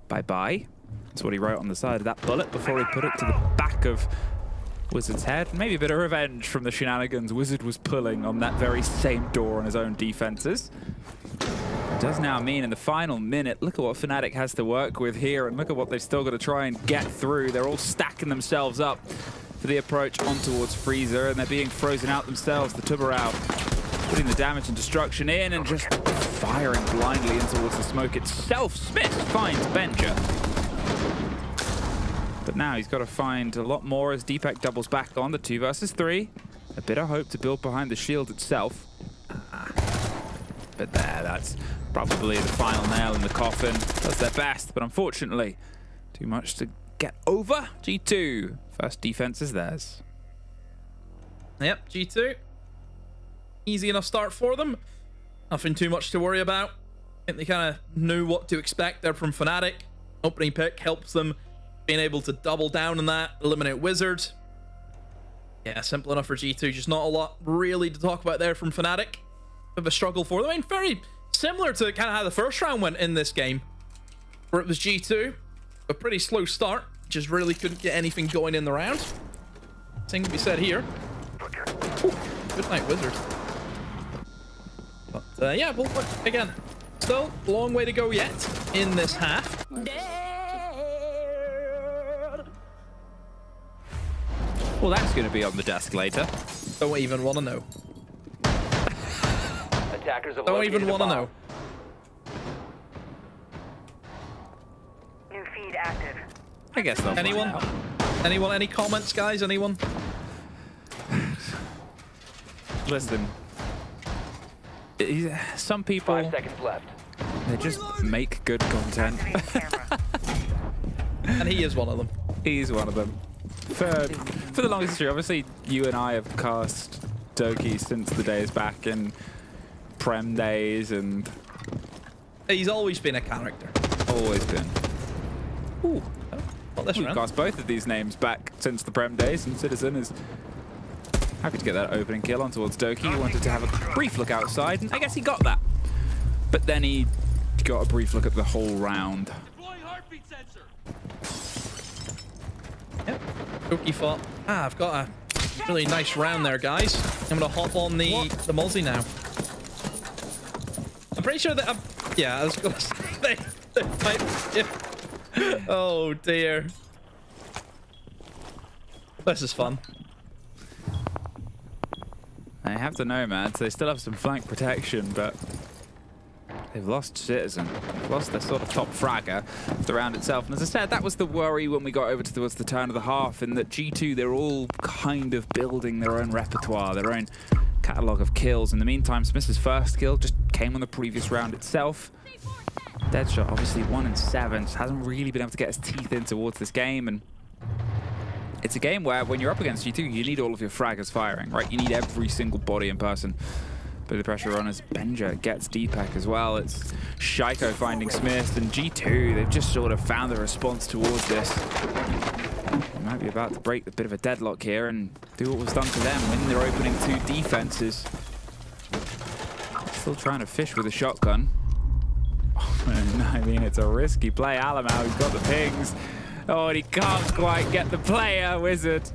Speaker 14: Bye-bye. That's what he wrote on the side of that bullet before he put it to the back of Wizard's head. Maybe a bit of revenge from the shenanigans Wizard was pulling on that very same door on his own defenses. It does now mean in the final minute, look at what Fnatic has to work with here, and look at what they've still got to try and get through. They're all stacking themselves up for the approach on towards Freezer, and they're being frozen out themselves. The Tubarao putting the damage and destruction in and just firing blindly in towards the smoke itself. Smith finds Benja. But now he's got to find a lot more as Deepak doubles back on the 2 versus 3. A bit of hope to build behind the shield itself. But that's probably the final nail in the coffin. Does their best, but unfortunately, too much to get over. G2, first defense is theirs.
Speaker 15: Yep, G2. Easy enough start for them. Nothing too much to worry about. I think they kind of knew what to expect there from Fnatic. Opening pick helps them being able to double down on that, eliminate Wizard. Yeah, simple enough for G2. Just not a lot really to talk about there from Fnatic. Bit of a struggle for them. I mean, very similar to kind of how the first round went in this game, where it was G2. A pretty slow start, just really couldn't get anything going in the round. Same can be said here. Ooh, good night, Wizard. But yeah, well, again, still a long way to go yet in this half.
Speaker 14: Well, that's going to be on the desk later.
Speaker 15: Don't even want to know.
Speaker 16: Attackers have
Speaker 15: Don't even want to know.
Speaker 1: New feed active.
Speaker 14: I guess they'll
Speaker 15: Anyone? Anyone? Any comments, guys? Anyone?
Speaker 14: Listen. Some people,
Speaker 16: 5 seconds left.
Speaker 14: they just make good content.
Speaker 15: And he is one of them.
Speaker 14: He's one of them. For the longest history, obviously, you and I have cast Doki since the days back in Prem days, and
Speaker 15: he's always been a character.
Speaker 14: Always been.
Speaker 15: Ooh, not this
Speaker 14: We've
Speaker 15: round.
Speaker 14: cast both of these names back since the Prem days, and Citizen is happy to get that opening kill on towards Doki. He wanted to have a brief look outside, and I guess he got that. But then he got a brief look at the whole round.
Speaker 15: Yep. Doki thought, I've got a really nice round there, guys. I'm gonna hop on the multi now. I'm pretty sure that yeah, I was gonna say oh dear. This is fun.
Speaker 14: I have to know, man. So they still have some flank protection, but they've lost Citizen. They've lost their sort of top fragger of the round itself. And as I said, that was the worry when we got over towards the turn of the half, in that G2, they're all kind of building their own repertoire, their own catalogue of kills. In the meantime, Smith's first kill just came on the previous round itself. Deadshot, obviously 1-7, just hasn't really been able to get his teeth in towards this game. And it's a game where when you're up against G2, you need all of your fraggers firing, right? You need every single body in person. But the pressure on as Benja gets Deepak as well. It's Shaiko finding Smith, and G2, they've just sort of found the response towards this. They might be about to break a bit of a deadlock here and do what was done to them, win their opening 2 defenses. Still trying to fish with a shotgun. Oh, man, I mean, it's a risky play. Alamau, he's got the pings. Oh, and he can't quite get the player, Wizard.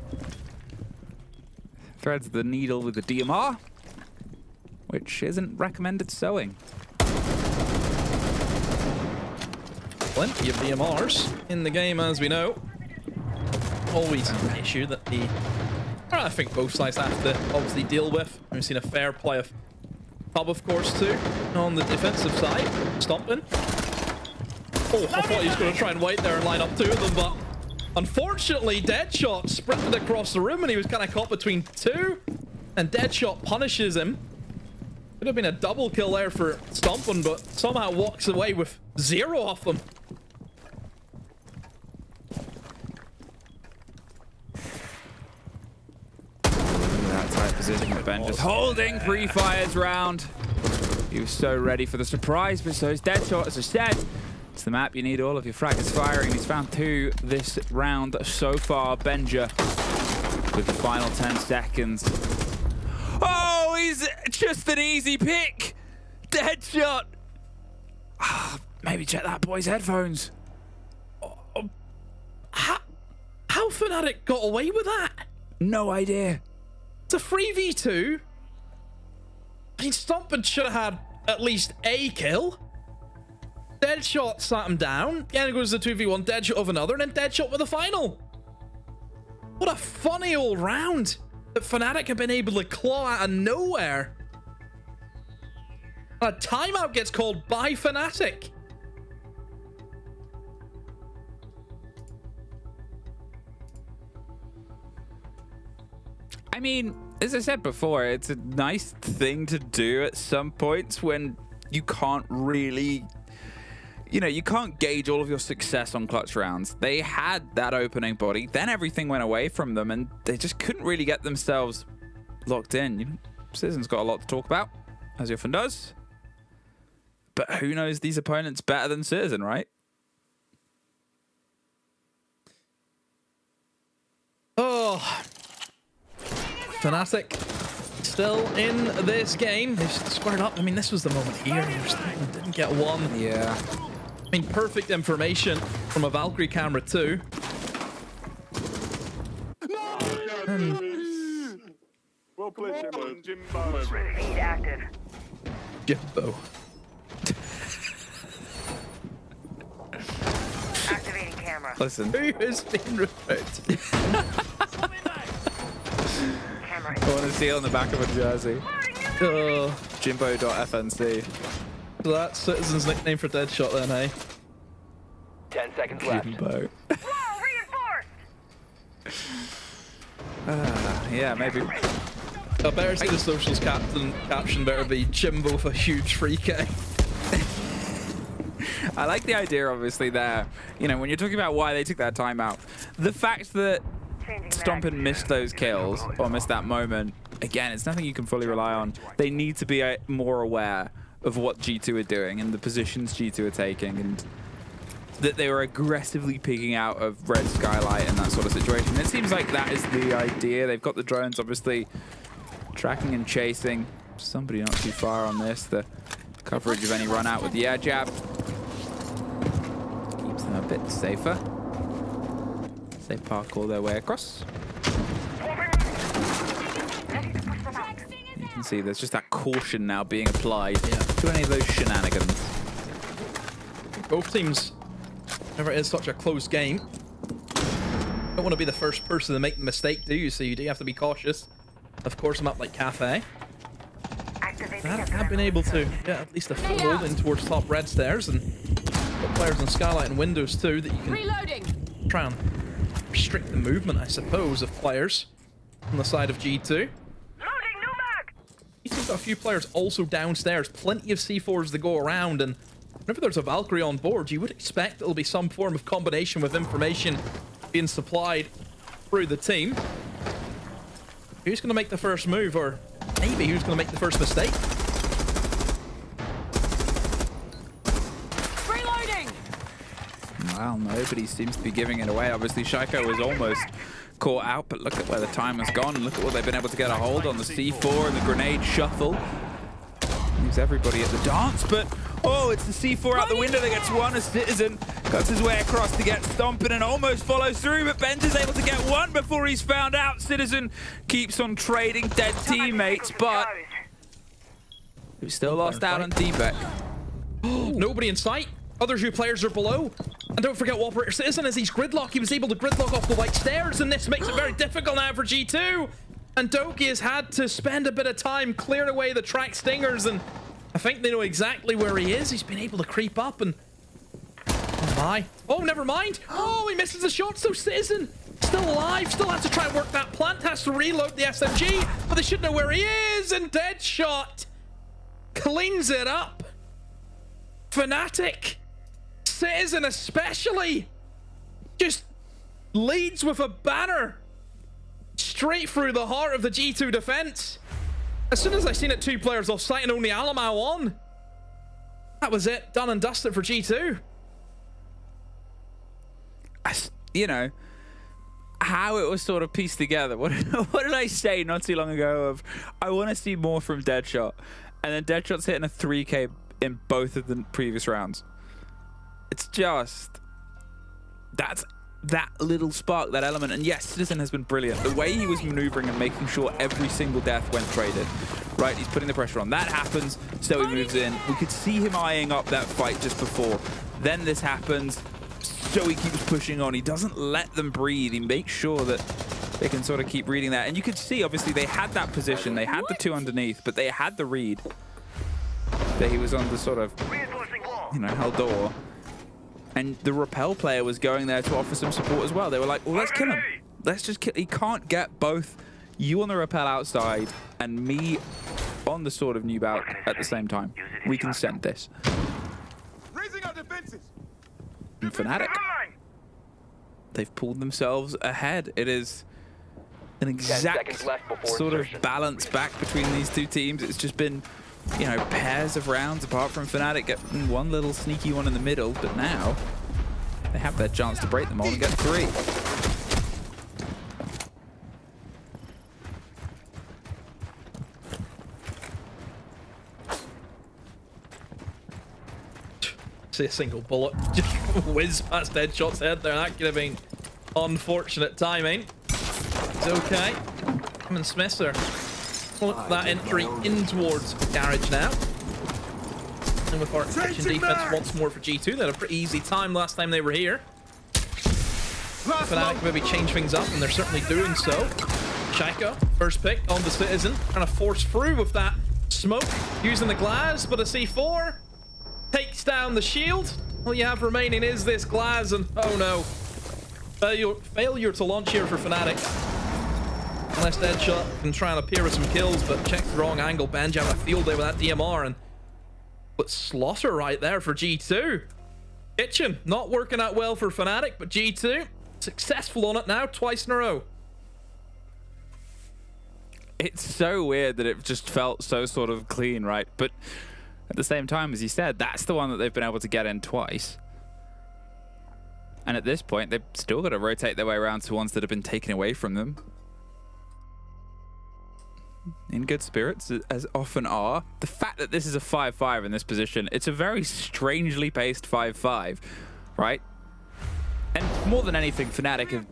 Speaker 14: Threads the needle with the DMR, which isn't recommended sewing.
Speaker 15: Plenty of DMRs in the game, as we know. Always an issue that I think both sides have to obviously deal with. We've seen a fair play of Pub, of course, too, on the defensive side. Stomping. Oh, I thought he was going to try and wait there and line up 2 of them, but unfortunately, Deadshot sprinted across the room and he was kind of caught between 2, and Deadshot punishes him. Could have been a double kill there for Stomping, but somehow walks away with 0 off them.
Speaker 14: That tight position that Ben just holding pre-fires round. He was so ready for the surprise, but so is Deadshot. As I said, it's the map. You need all of your fraggers firing. He's found 2 this round so far. Benja with the final 10 seconds. Oh, he's just an easy pick. Deadshot. Maybe check that boy's headphones.
Speaker 15: How Fnatic got away with that?
Speaker 14: No idea.
Speaker 15: It's a 3v2. I mean, Stompin should have had at least a kill. Deadshot sat him down. Again, it goes to 2v1, Deadshot of another, and then Deadshot with the final. What a funny old round that Fnatic have been able to claw out of nowhere. A timeout gets called by Fnatic.
Speaker 14: I mean, as I said before, it's a nice thing to do at some points when you can't really, you can't gauge all of your success on clutch rounds. They had that opening body, then everything went away from them, and they just couldn't really get themselves locked in. Citizen's got a lot to talk about, as he often does. But who knows these opponents better than Citizen, right?
Speaker 15: Oh, Fnatic still in this game. They've squared up. I mean, this was the moment here. Didn't get one.
Speaker 14: Yeah.
Speaker 15: I mean, perfect information from a Valkyrie camera too.
Speaker 19: Well played, Jimbo.
Speaker 18: Feed active.
Speaker 15: Jimbo.
Speaker 18: Activating camera.
Speaker 14: Listen.
Speaker 15: Who has been referred to?
Speaker 14: I want to see it on the back of a jersey. Jimbo.FNC.
Speaker 15: So that's Citizen's nickname for Deadshot then, hey?
Speaker 16: 10 seconds left.
Speaker 14: Jimbo.
Speaker 18: Whoa, reinforced!
Speaker 14: Yeah, maybe.
Speaker 15: I better see the socials caption better be Jimbo with a huge free kick.
Speaker 14: I like the idea, obviously, there. You know, when you're talking about why they took that timeout, the fact that Stompin missed those kills or missed that moment, again, it's nothing you can fully rely on. They need to be more aware of what G2 are doing and the positions G2 are taking, and that they were aggressively peeking out of red skylight and that sort of situation. It seems like that is the idea. They've got the drones, obviously, tracking and chasing. Somebody not too far on this. The coverage of any run out with the air jab keeps them a bit safer. They parkour their way across. You can see there's just that caution now being applied to any of those shenanigans.
Speaker 15: Both teams, whenever it is such a close game, don't want to be the first person to make the mistake, do you? So you do have to be cautious. Of course, a map like Cafe have been able to get at least a foothold in towards top red stairs, and got players on Skylight and Windows too that you can try and restrict the movement, I suppose, of players on the side of G2. G2's got a few players also downstairs, plenty of C4s to go around, and whenever there's a Valkyrie on board, you would expect it'll be some form of combination with information being supplied through the team. Who's going to make the first move, or maybe who's going to make the first mistake?
Speaker 10: Reloading!
Speaker 14: Well, nobody seems to be giving it away. Obviously, Shaiko was almost caught out, but look at where the time has gone, and look at what they've been able to get a hold on. The C4 and the grenade shuffle leaves everybody at the dance, but oh, it's the C4 out the window that gets one. A Citizen cuts his way across to get Stompin and almost follows through, but Benz is able to get one before he's found out. Citizen keeps on trading dead teammates, but he's still lost out on D-Beck.
Speaker 15: Nobody in sight. Other two players are below. And don't forget Operator Citizen, as he's gridlock, he was able to gridlock off the white stairs, and this makes it very difficult now for G2. And Doki has had to spend a bit of time clearing away the track stingers, and I think they know exactly where he is. He's been able to creep up, and oh my. Oh, never mind. Oh, he misses the shot, so Citizen still alive, still has to try and work that plant, has to reload the SMG, but they should know where he is, and Deadshot cleans it up. Fnatic, Citizen especially, just leads with a banner straight through the heart of the G2 defense. As soon as I seen it, two players off site and only Alamau on, that was it, done and dusted for G2.
Speaker 14: You know, how it was sort of pieced together. What did I say not too long ago of, I want to see more from Deadshot, and then Deadshot's hitting a 3K in both of the previous rounds. It's just, that's that little spark, that element. And yes, Citizen has been brilliant. The way he was maneuvering and making sure every single death went traded. Right, he's putting the pressure on. That happens, so he moves in. We could see him eyeing up that fight just before. Then this happens, so he keeps pushing on. He doesn't let them breathe. He makes sure that they can sort of keep reading that. And you could see, obviously, they had that position. They had the two underneath, but they had the read that he was on the sort of, you know, hell door. And the Repel player was going there to offer some support as well. They were like, well, let's kill him. Let's just kill. He can't get both you on the Repel outside and me on the sort of noob out at the same time. We can send this. And Fnatic, they've pulled themselves ahead. It is an exact sort of balance back between these two teams. It's just been, you know, pairs of rounds apart from Fnatic getting one little sneaky one in the middle, but now they have their chance to break them all and get three.
Speaker 15: See a single bullet just whiz past Deadshot's head there. That could have been unfortunate timing. It's okay. Him and Smith are that entry in towards Garage now. And with our kitchen defense once more for G2, they had a pretty easy time last time they were here. Fnatic maybe change things up, and they're certainly doing so. Shaiko, first pick on the Citizen, trying to force through with that smoke, using the glass, but a C4 takes down the shield. All you have remaining is this glass, and oh no. Failure to launch here for Fnatic. Unless Deadshot can try and appear with some kills, but checks the wrong angle. Benji having a field day with that DMR, and but slaughter right there for G2. Kitchen, not working out well for Fnatic, but G2, successful on it now, twice in a row.
Speaker 14: It's so weird that it just felt so sort of clean, right? But at the same time, as you said, that's the one that they've been able to get in twice. And at this point, they've still got to rotate their way around to ones that have been taken away from them. In good spirits, as often are. The fact that this is a 5-5 in this position, it's a very strangely paced 5-5, right? And more than anything, Fnatic have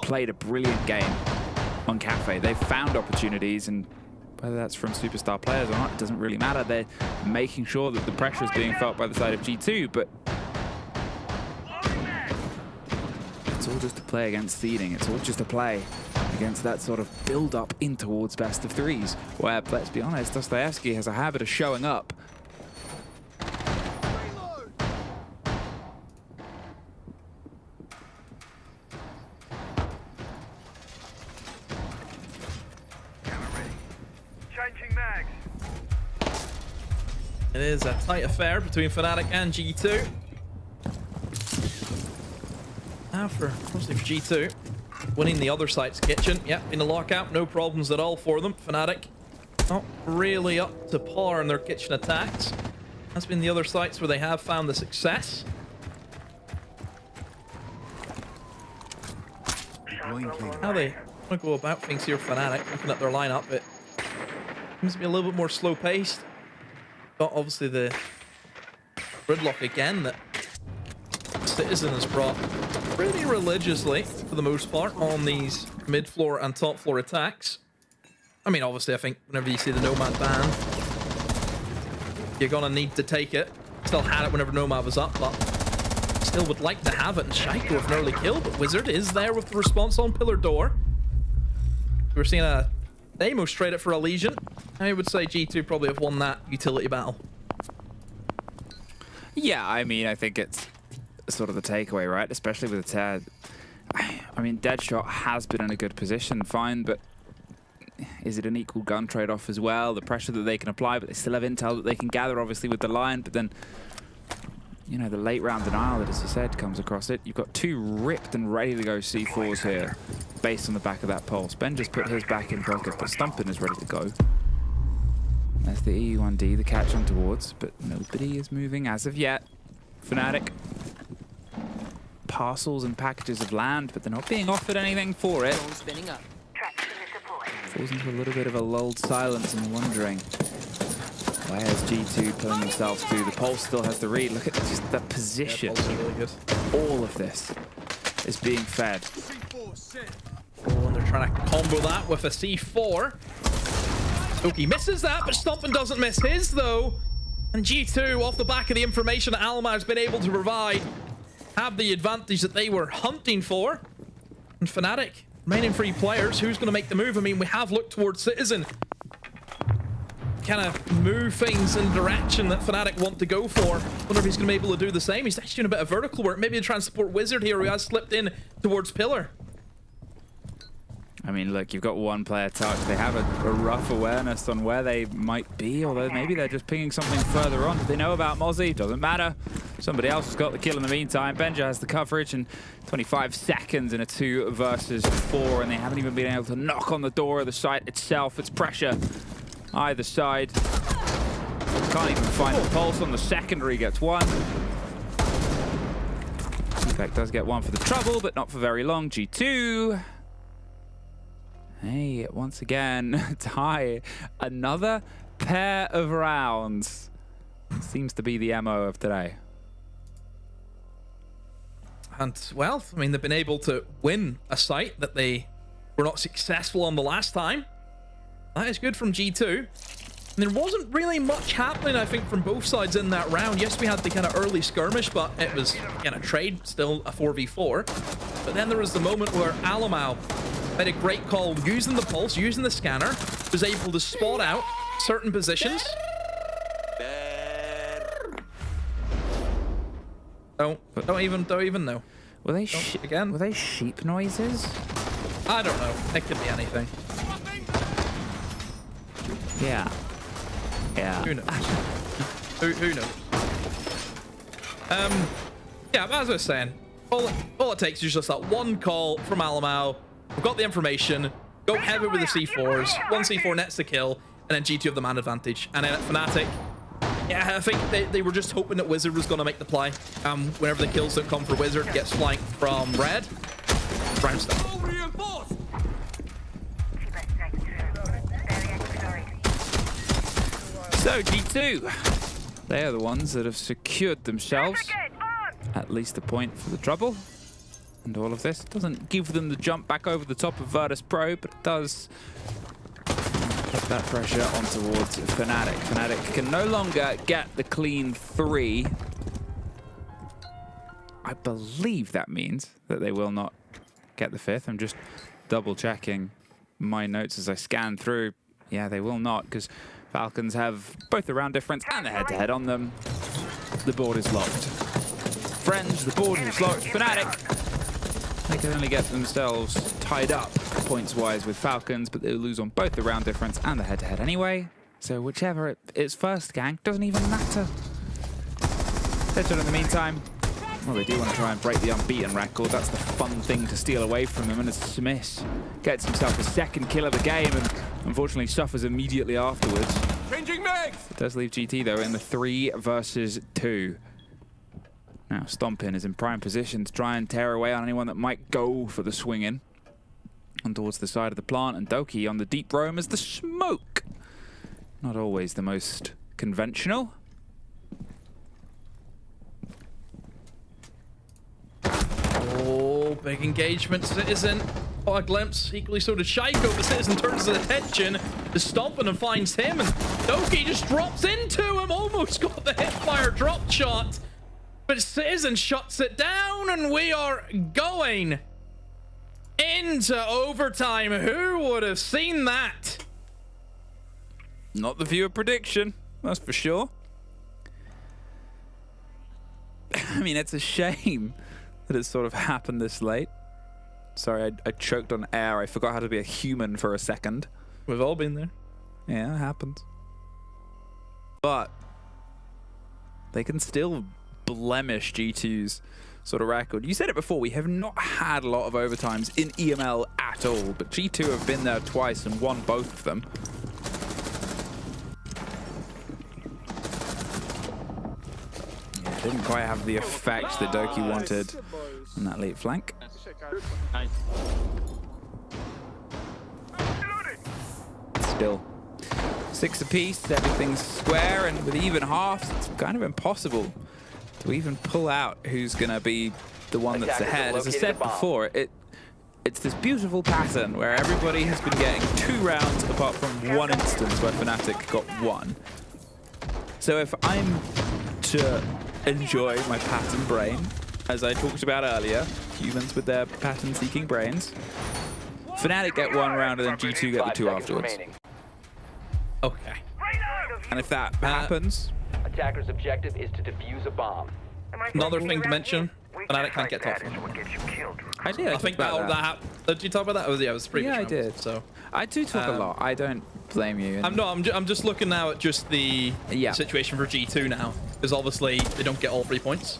Speaker 14: played a brilliant game on Cafe. They've found opportunities, and whether that's from superstar players or not, it doesn't really matter. They're making sure that the pressure is being felt by the side of G2, but it's all just a play against seeding. It's all just a play against that sort of build-up in towards best of threes, where, let's be honest, Dostoevsky has a habit of showing up.
Speaker 15: It is a tight affair between Fnatic and G2. Now for G2, winning the other site's kitchen. Yep, in the lockout, no problems at all for them. Fnatic not really up to par in their kitchen attacks. That's been the other sites where they have found the success. How they want to go about things here, Fnatic, looking at their lineup, it seems to be a little bit more slow-paced. Got obviously the gridlock again that Citizen has brought pretty religiously, for the most part, on these mid-floor and top-floor attacks. I mean, obviously, I think whenever you see the Nomad ban, you're gonna need to take it. Still had it whenever Nomad was up, but still would like to have it. And Shaiko with an early kill, but Wizard is there with the response on Pillar Door. We're seeing a Nemo straight up for a Legion. I would say G2 probably have won that utility battle.
Speaker 14: Yeah, I mean, I think it's sort of the takeaway, right? Especially with the Ted. I mean, Deadshot has been in a good position, fine, but is it an equal gun trade-off as well? The pressure that they can apply, but they still have intel that they can gather, obviously, with the line, but then, you know, the late round denial that, as you said, comes across it. You've got two ripped and ready to go C4s here, based on the back of that pulse. Ben just put his back in pocket, but Stumpin is ready to go. There's the EU1D, the catch on towards, but nobody is moving as of yet. Fnatic. Parcels and packages of land, but they're not being offered anything for it.
Speaker 21: Spinning up.
Speaker 14: Falls into a little bit of a lulled silence and wondering, where's G2 pulling themselves to? The pulse still has the read. Look at just the position.
Speaker 15: Yeah, really good.
Speaker 14: All of this is being fed.
Speaker 15: Oh, and they're trying to combo that with a C4. Toki misses that, but Stumpin doesn't miss his, though. And G2, off the back of the information that Alma's been able to provide, have the advantage that they were hunting for. And Fnatic, remaining 3 players, who's going to make the move? I mean, we have looked towards Citizen. Kind of move things in the direction that Fnatic want to go for. Wonder if he's going to be able to do the same. He's actually doing a bit of vertical work. Maybe a transport Wizard here who has slipped in towards Pillar.
Speaker 14: I mean, look, you've got one player touch. They have a rough awareness on where they might be, although maybe they're just pinging something further on. Do they know about Mozzie? Doesn't matter. Somebody else has got the kill in the meantime. Benja has the coverage, and 25 seconds in a 2 versus 4, and they haven't even been able to knock on the door of the site itself. It's pressure either side. Can't even find the pulse on the secondary. Gets one. Defect does get one for the trouble, but not for very long. G2. Hey, once again, tie another pair of rounds. Seems to be the MO of today.
Speaker 15: And, well, I mean, they've been able to win a site that they were not successful on the last time. That is good from G2. And there wasn't really much happening, I think, from both sides in that round. Yes, we had the kind of early skirmish, but it was, again, a trade, still a 4v4. But then there was the moment where Alamau made a great call, using the pulse, using the scanner, was able to spot out certain positions. Don't even know.
Speaker 14: Were they Were they sheep noises?
Speaker 15: I don't know. It could be anything.
Speaker 14: Yeah. Yeah.
Speaker 15: Who knows? Who knows? Yeah, as I was saying, all it takes is just that one call from Alamau. We've got the information. Go heavy with the C4s. One C4 nets the kill, and then G2 have the man advantage. And then Fnatic, yeah, I think they were just hoping that Wizard was going to make the play. Whenever the kills don't come for Wizard, gets flanked from Red. Brownstone.
Speaker 14: So G2, they are the ones that have secured themselves at least a point for the trouble. And all of this doesn't give them the jump back over the top of Virtus Pro, but it does put that pressure on towards Fnatic. Fnatic can no longer get the clean 3. I believe that means that they will not get the 5th. I'm just double checking my notes as I scan through. Yeah, they will not, because Falcons have both the round difference and the head-to-head on them. The board is locked. Friends, the board is locked. Fnatic, they can only get themselves tied up points-wise with Falcons, but they'll lose on both the round difference and the head-to-head anyway. So whichever it's first, gang, doesn't even matter. Deadshot in the meantime. Well, they do want to try and break the unbeaten record. That's the fun thing to steal away from them. And as Smith gets himself a second kill of the game and unfortunately suffers immediately afterwards.
Speaker 9: Changing mags!
Speaker 14: It does leave GT, though, in the 3 versus 2. Now, Stompin is in prime position to try and tear away on anyone that might go for the swing-in. And towards the side of the plant, and Doki on the deep roam as the smoke. Not always the most conventional.
Speaker 15: Oh, big engagement, Citizen. Oh, a glimpse. Equally so did Shaiko, but Citizen turns his attention to Stompin and finds him, and Doki just drops into him. Almost got the hipfire drop shot, but Citizen shuts it down, and we are going into overtime. Who would have seen that?
Speaker 14: Not the viewer prediction, that's for sure. I mean, it's a shame that it's sort of happened this late. Sorry, I choked on air. I forgot how to be a human for a second.
Speaker 15: We've all been there.
Speaker 14: Yeah, it happens. But they can still blemish G2's sort of record. You said it before, we have not had a lot of overtimes in EML at all, but G2 have been there twice and won both of them. Didn't quite have the effect that Doki wanted on that late flank. Still 6 apiece, everything's square, and with even halves, it's kind of impossible to even pull out who's gonna be the one that's ahead. As I said before, it's this beautiful pattern where everybody has been getting 2 rounds apart from one instance where Fnatic got 1. So if I'm to enjoy my pattern brain, as I talked about earlier, humans with their pattern-seeking brains, Fnatic get 1 round and then G2 get the 2 afterwards.
Speaker 15: Okay.
Speaker 14: And if that happens...
Speaker 16: Attacker's objective is to defuse a bomb.
Speaker 15: Another thing to mention, Fnatic can't get top 4.
Speaker 14: I did.
Speaker 15: I think that did you talk about that? Yeah, it was pretty.
Speaker 14: Yeah, I did.
Speaker 15: So
Speaker 14: I do talk a lot. I don't blame you.
Speaker 15: I'm just looking now at just the situation for G2 now, because obviously they don't get all 3 points.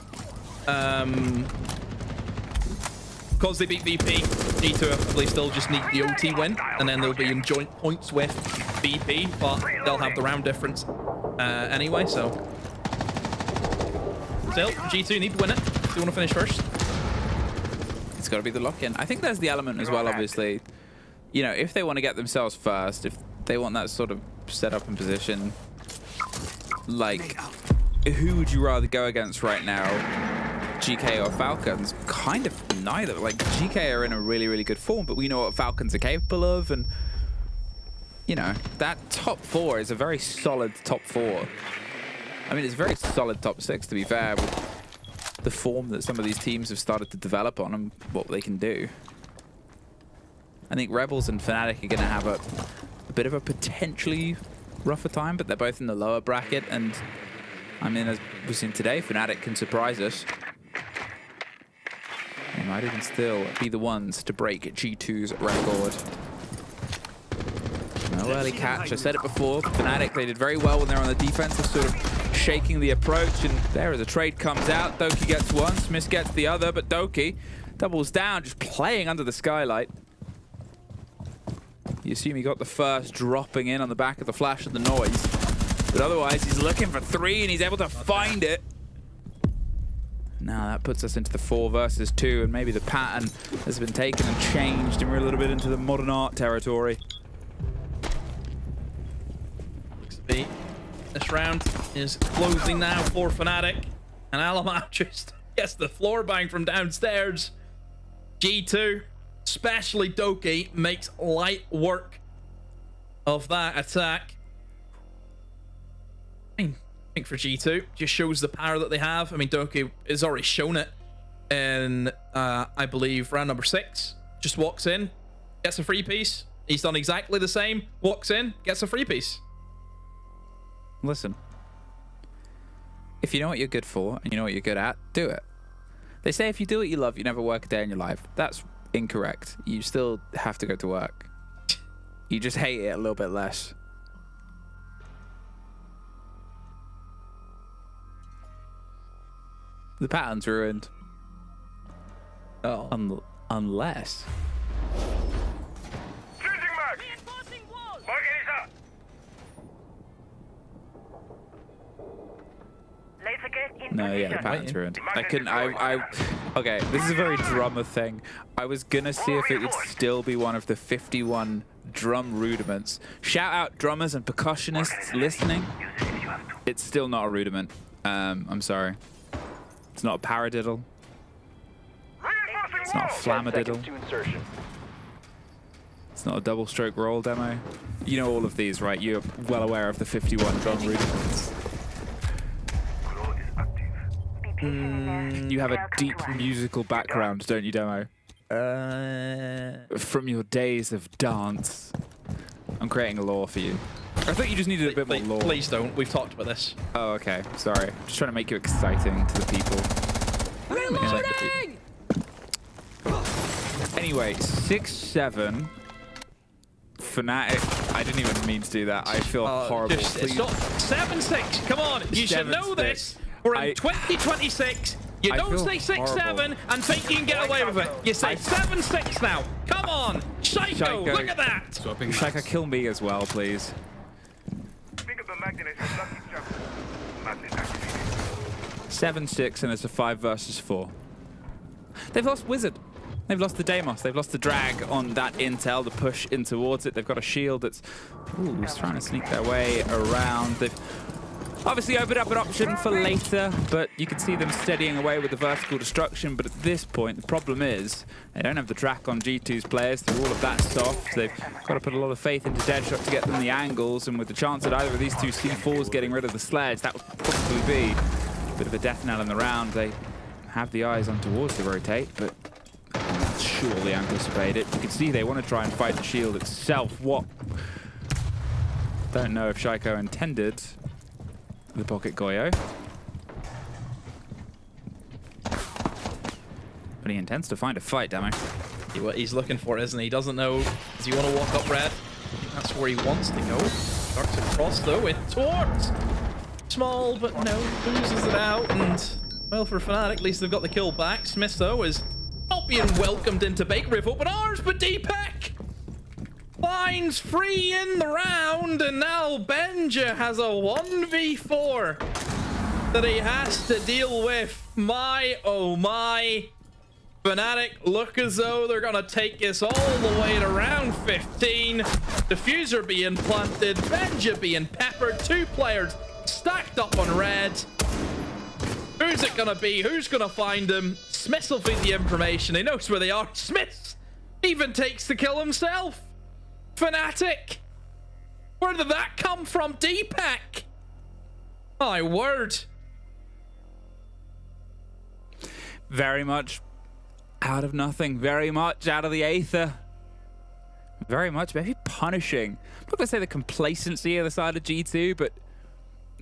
Speaker 15: Because they beat VP, G2 probably still just need the OT win, and then they'll be in joint points with VP, but they'll have the round difference anyway. So still, G2 need to win it. They want to finish first.
Speaker 14: It's got to be the lock-in. I think there's the element as well, obviously. You know, if they want to get themselves first, if they want that sort of setup and position, like, who would you rather go against right now? GK or Falcons? Kind of neither. Like, GK are in a really, really good form, but we know what Falcons are capable of, and, you know, that top 4 is a very solid top 4. I mean, it's a very solid top 6, to be fair, with the form that some of these teams have started to develop on and what they can do. I think Rebels and Fnatic are going to have a bit of a potentially rougher time, but they're both in the lower bracket, and I mean, as we've seen today, Fnatic can surprise us. They might even still be the ones to break G2's record. No early catch. I said it before. Fnatic, they did very well when they're on the defensive sort of shaking the approach, and there as a trade comes out, Doki gets one, Smith gets the other, but Doki doubles down, just playing under the skylight. You assume he got the first, dropping in on the back of the flash of the noise, but otherwise he's looking for 3 and he's able to find it. Now that puts us into the 4 versus 2, and maybe the pattern has been taken and changed, and we're a little bit into the modern art territory.
Speaker 15: This round is closing now for Fnatic, and Alamar just gets the floor bang from downstairs. G2, especially Doki, makes light work of that attack. I think for G2, just shows the power that they have. I mean, Doki has already shown it in, I believe, round number 6. Just walks in, gets a free piece. He's done exactly the same. Walks in, gets a free piece.
Speaker 14: Listen, if you know what you're good for and you know what you're good at, do it. They say if you do what you love, you never work a day in your life. That's incorrect. You still have to go to work. You just hate it a little bit less. The pattern's ruined.
Speaker 15: Oh.
Speaker 14: Unless... No, yeah, the pattern's ruined. I couldn't, okay, this is a very drummer thing. I was gonna see if it would still be one of the 51 drum rudiments. Shout out drummers and percussionists listening. It's still not a rudiment. I'm sorry. It's not a paradiddle. It's not a flammadiddle. It's not a double stroke roll demo. You know all of these, right? You're well aware of the 51 drum rudiments. You have a deep musical background, don't you, Demo? From your days of dance. I'm creating a lore for you. I thought you just needed a bit more lore.
Speaker 15: Please don't. We've talked about this.
Speaker 14: Oh, okay. Sorry. Just trying to make you exciting to the people.
Speaker 21: Reloading!
Speaker 14: Anyway, 6-7. Fnatic. I didn't even mean to do that. I feel horrible.
Speaker 15: Stop. 7-6. Come on. You should know this. We're in 2026. You don't say 6-7 and think you can get away with it. You say 7-6 now. Come on. Psycho, look at that.
Speaker 14: Psycho, kill me as well, please. 7-6 and it's a 5 versus 4. They've lost Wizard. They've lost the Deimos. They've lost the drag on that intel, the push in towards it. They've got a shield that's trying to sneak their way around. They've obviously opened up an option for later, but you can see them steadying away with the vertical destruction. But at this point, the problem is they don't have the track on G2's players through all of that stuff. So they've got to put a lot of faith into Deadshot to get them the angles. And with the chance that either of these two C4s getting rid of the sledge, that would probably be a bit of a death knell in the round. They have the eyes on towards the rotate, but surely anticipate it. You can see they want to try and fight the shield itself. What? Don't know if Shaiko intended the pocket Goyo. But he intends to find a fight, damn it.
Speaker 15: What he's looking for, isn't he? He doesn't know. Does he want to walk up red? I think that's where he wants to go. Starts across though with towards. Small, but no, loses it out. And well, for Fnatic, at least they've got the kill back. Smith though is not being welcomed into Big Riff open arms, but Deepak finds free in the round, and now Benja has a 1v4 that he has to deal with. My, oh my. Fnatic look as though they're gonna take this all the way to round 15. Diffuser being planted, Benja being peppered, 2 players stacked up on red. Who's it gonna be? Who's gonna find him? Smith will feed the information. He knows where they are. Smith even takes the kill himself. Fnatic. Where did that come from? Deepak. My word.
Speaker 14: Very much out of nothing. Very much out of the aether. Very much maybe punishing. I'm not going to say the complacency of the side of G2, but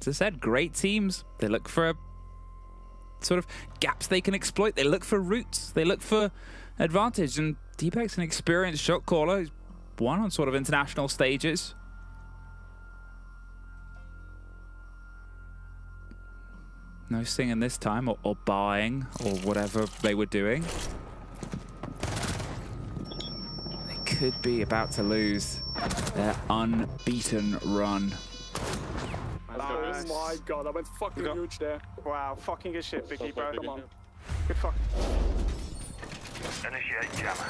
Speaker 14: as I said, great teams. They look for sort of gaps they can exploit. They look for routes. They look for advantage. And Deepak's an experienced shot caller. He's won on sort of international stages. No singing this time, or buying, or whatever they were doing. They could be about to lose their unbeaten run.
Speaker 8: Oh my god, that went fucking huge there.
Speaker 13: Wow, fucking good shit, Biggie, bro. Come on. Good fuck.
Speaker 22: Initiate jammer.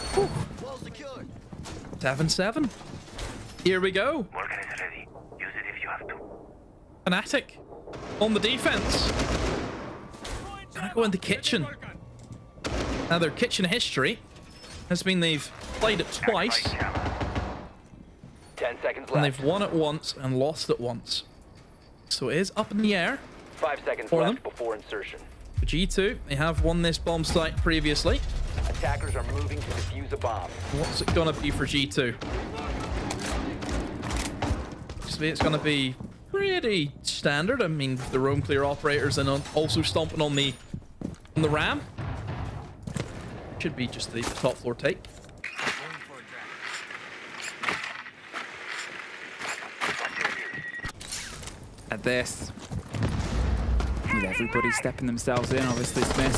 Speaker 15: 7-7. Here we go.
Speaker 22: Morgan is ready. Use it if you have to.
Speaker 15: Fnatic on the defense. Gonna go into kitchen. Now their kitchen history has been they've played it twice.
Speaker 16: 10 seconds left.
Speaker 15: And they've won it once and lost it once. So it is up in the air.
Speaker 16: 5 seconds
Speaker 15: for
Speaker 16: left
Speaker 15: them.
Speaker 16: before insertion.
Speaker 15: For G2, they have won this bomb site previously.
Speaker 16: Attackers are moving to defuse a bomb.
Speaker 15: What's it gonna be for G2? It's gonna be pretty standard. I mean, the roam clear operators and also stomping on the ram. Should be just the top floor take.
Speaker 14: At this, with everybody stepping themselves in, obviously Smith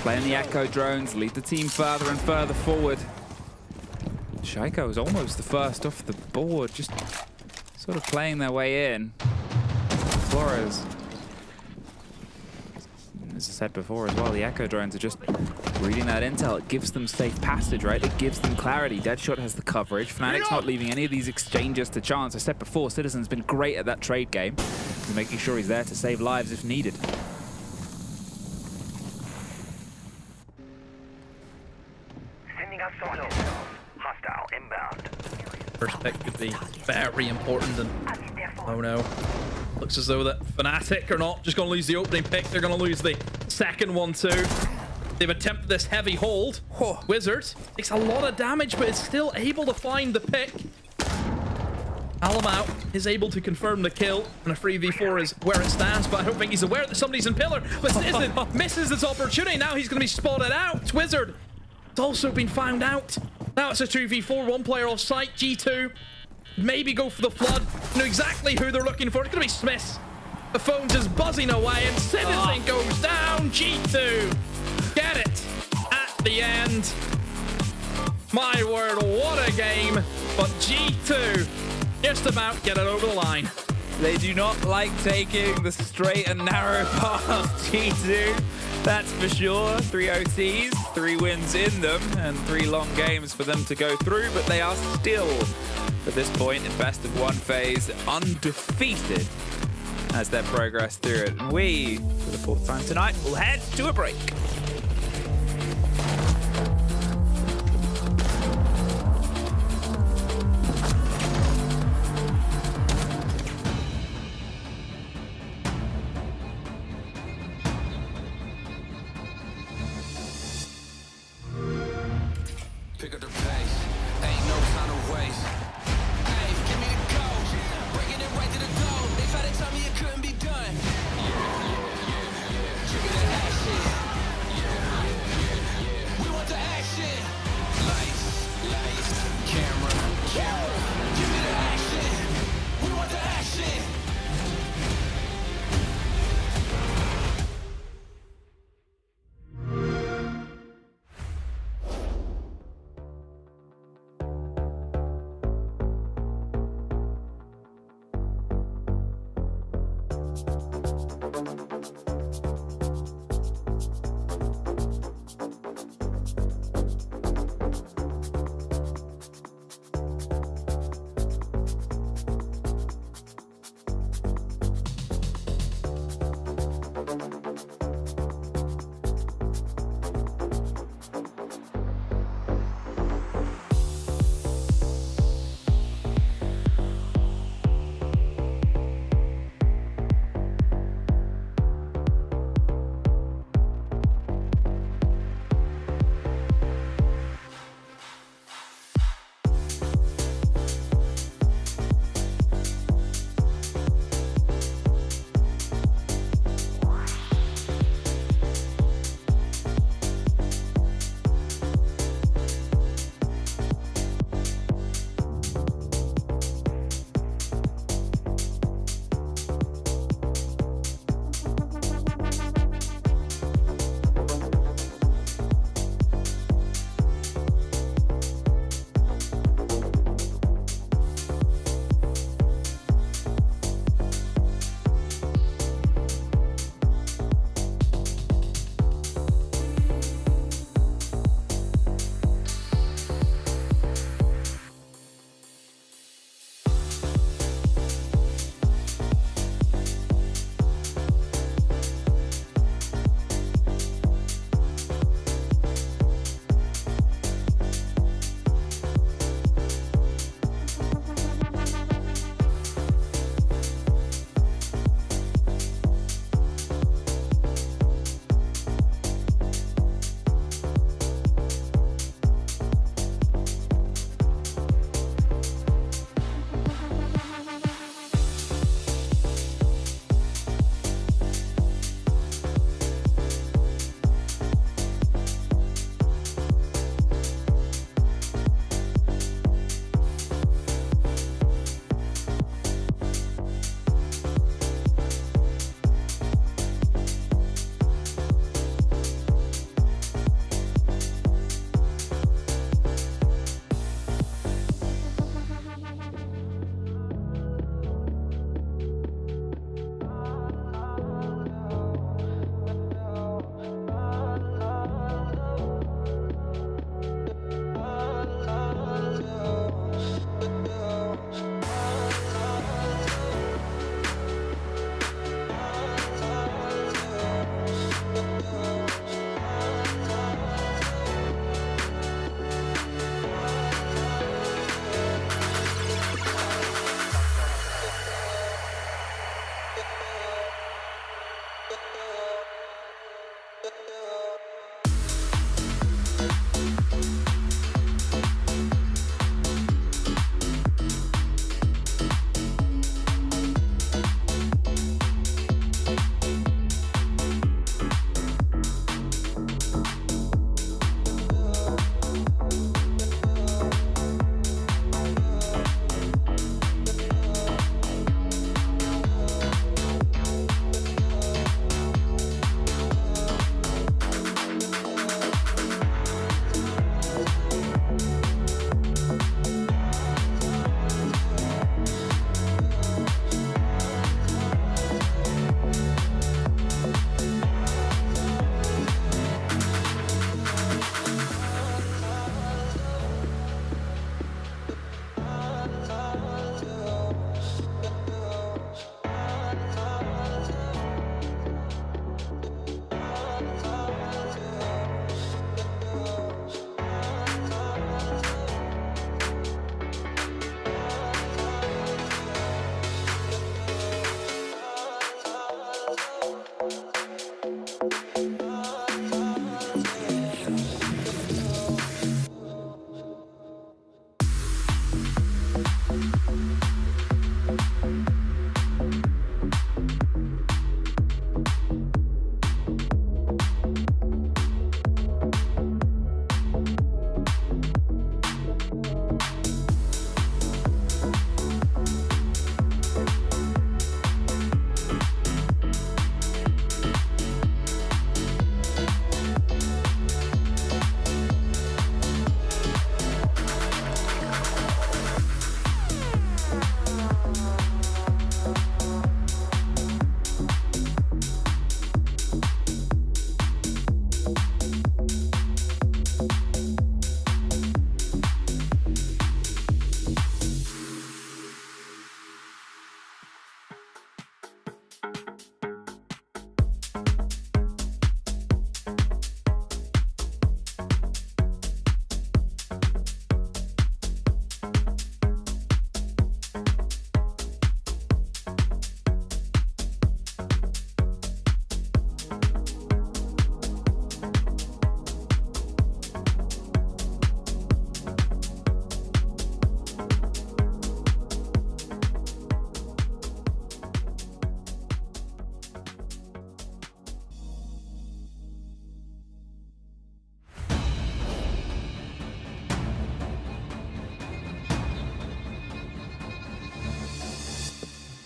Speaker 14: playing the echo drones, lead the team further and further forward. Shaiko is almost the first off the board, just sort of playing their way in. Flores, as I said before as well, the echo drones are just reading that intel. It gives them safe passage, right? It gives them clarity. Deadshot has the coverage. Fnatic's not leaving any of these exchanges to chance. I said before, Citizen's been great at that trade game, making sure he's there to save lives if needed.
Speaker 22: Sending out sources. Hostile inbound.
Speaker 15: First pick could be very important, and oh no. Looks as though that Fnatic are not just going to lose the opening pick, they're going to lose the second one too. They've attempted this heavy hold. Wizard takes a lot of damage, but is still able to find the pick. Alamau is able to confirm the kill, and a 3v4 is where it stands, but I don't think he's aware that somebody's in pillar. But Citizen misses this opportunity. Now he's going to be spotted out. Wizard has also been found out. Now it's a 2v4, one player off site. G2 maybe go for the flood. You know exactly who they're looking for. It's going to be Smith. The phone's just buzzing away, and Citizen goes down. G2 get it at the end. My word, what a game. But G2 just about get it over the line.
Speaker 14: They do not like taking the straight and narrow path, G2. That's for sure. 3 OTs, 3 wins in them, and 3 long games for them to go through, but they are still, at this point, in best of 1 phase, undefeated as they progress through it. And we, for the 4th time tonight, will head to a break.
Speaker 22: Pick up the pace, ain't no kind of waste. Hey, give me the code, breaking it right to the goal. They tried to tell me it couldn't be done. Trigger the action. We want the action. Lights, camera. Give me the action. We want the action.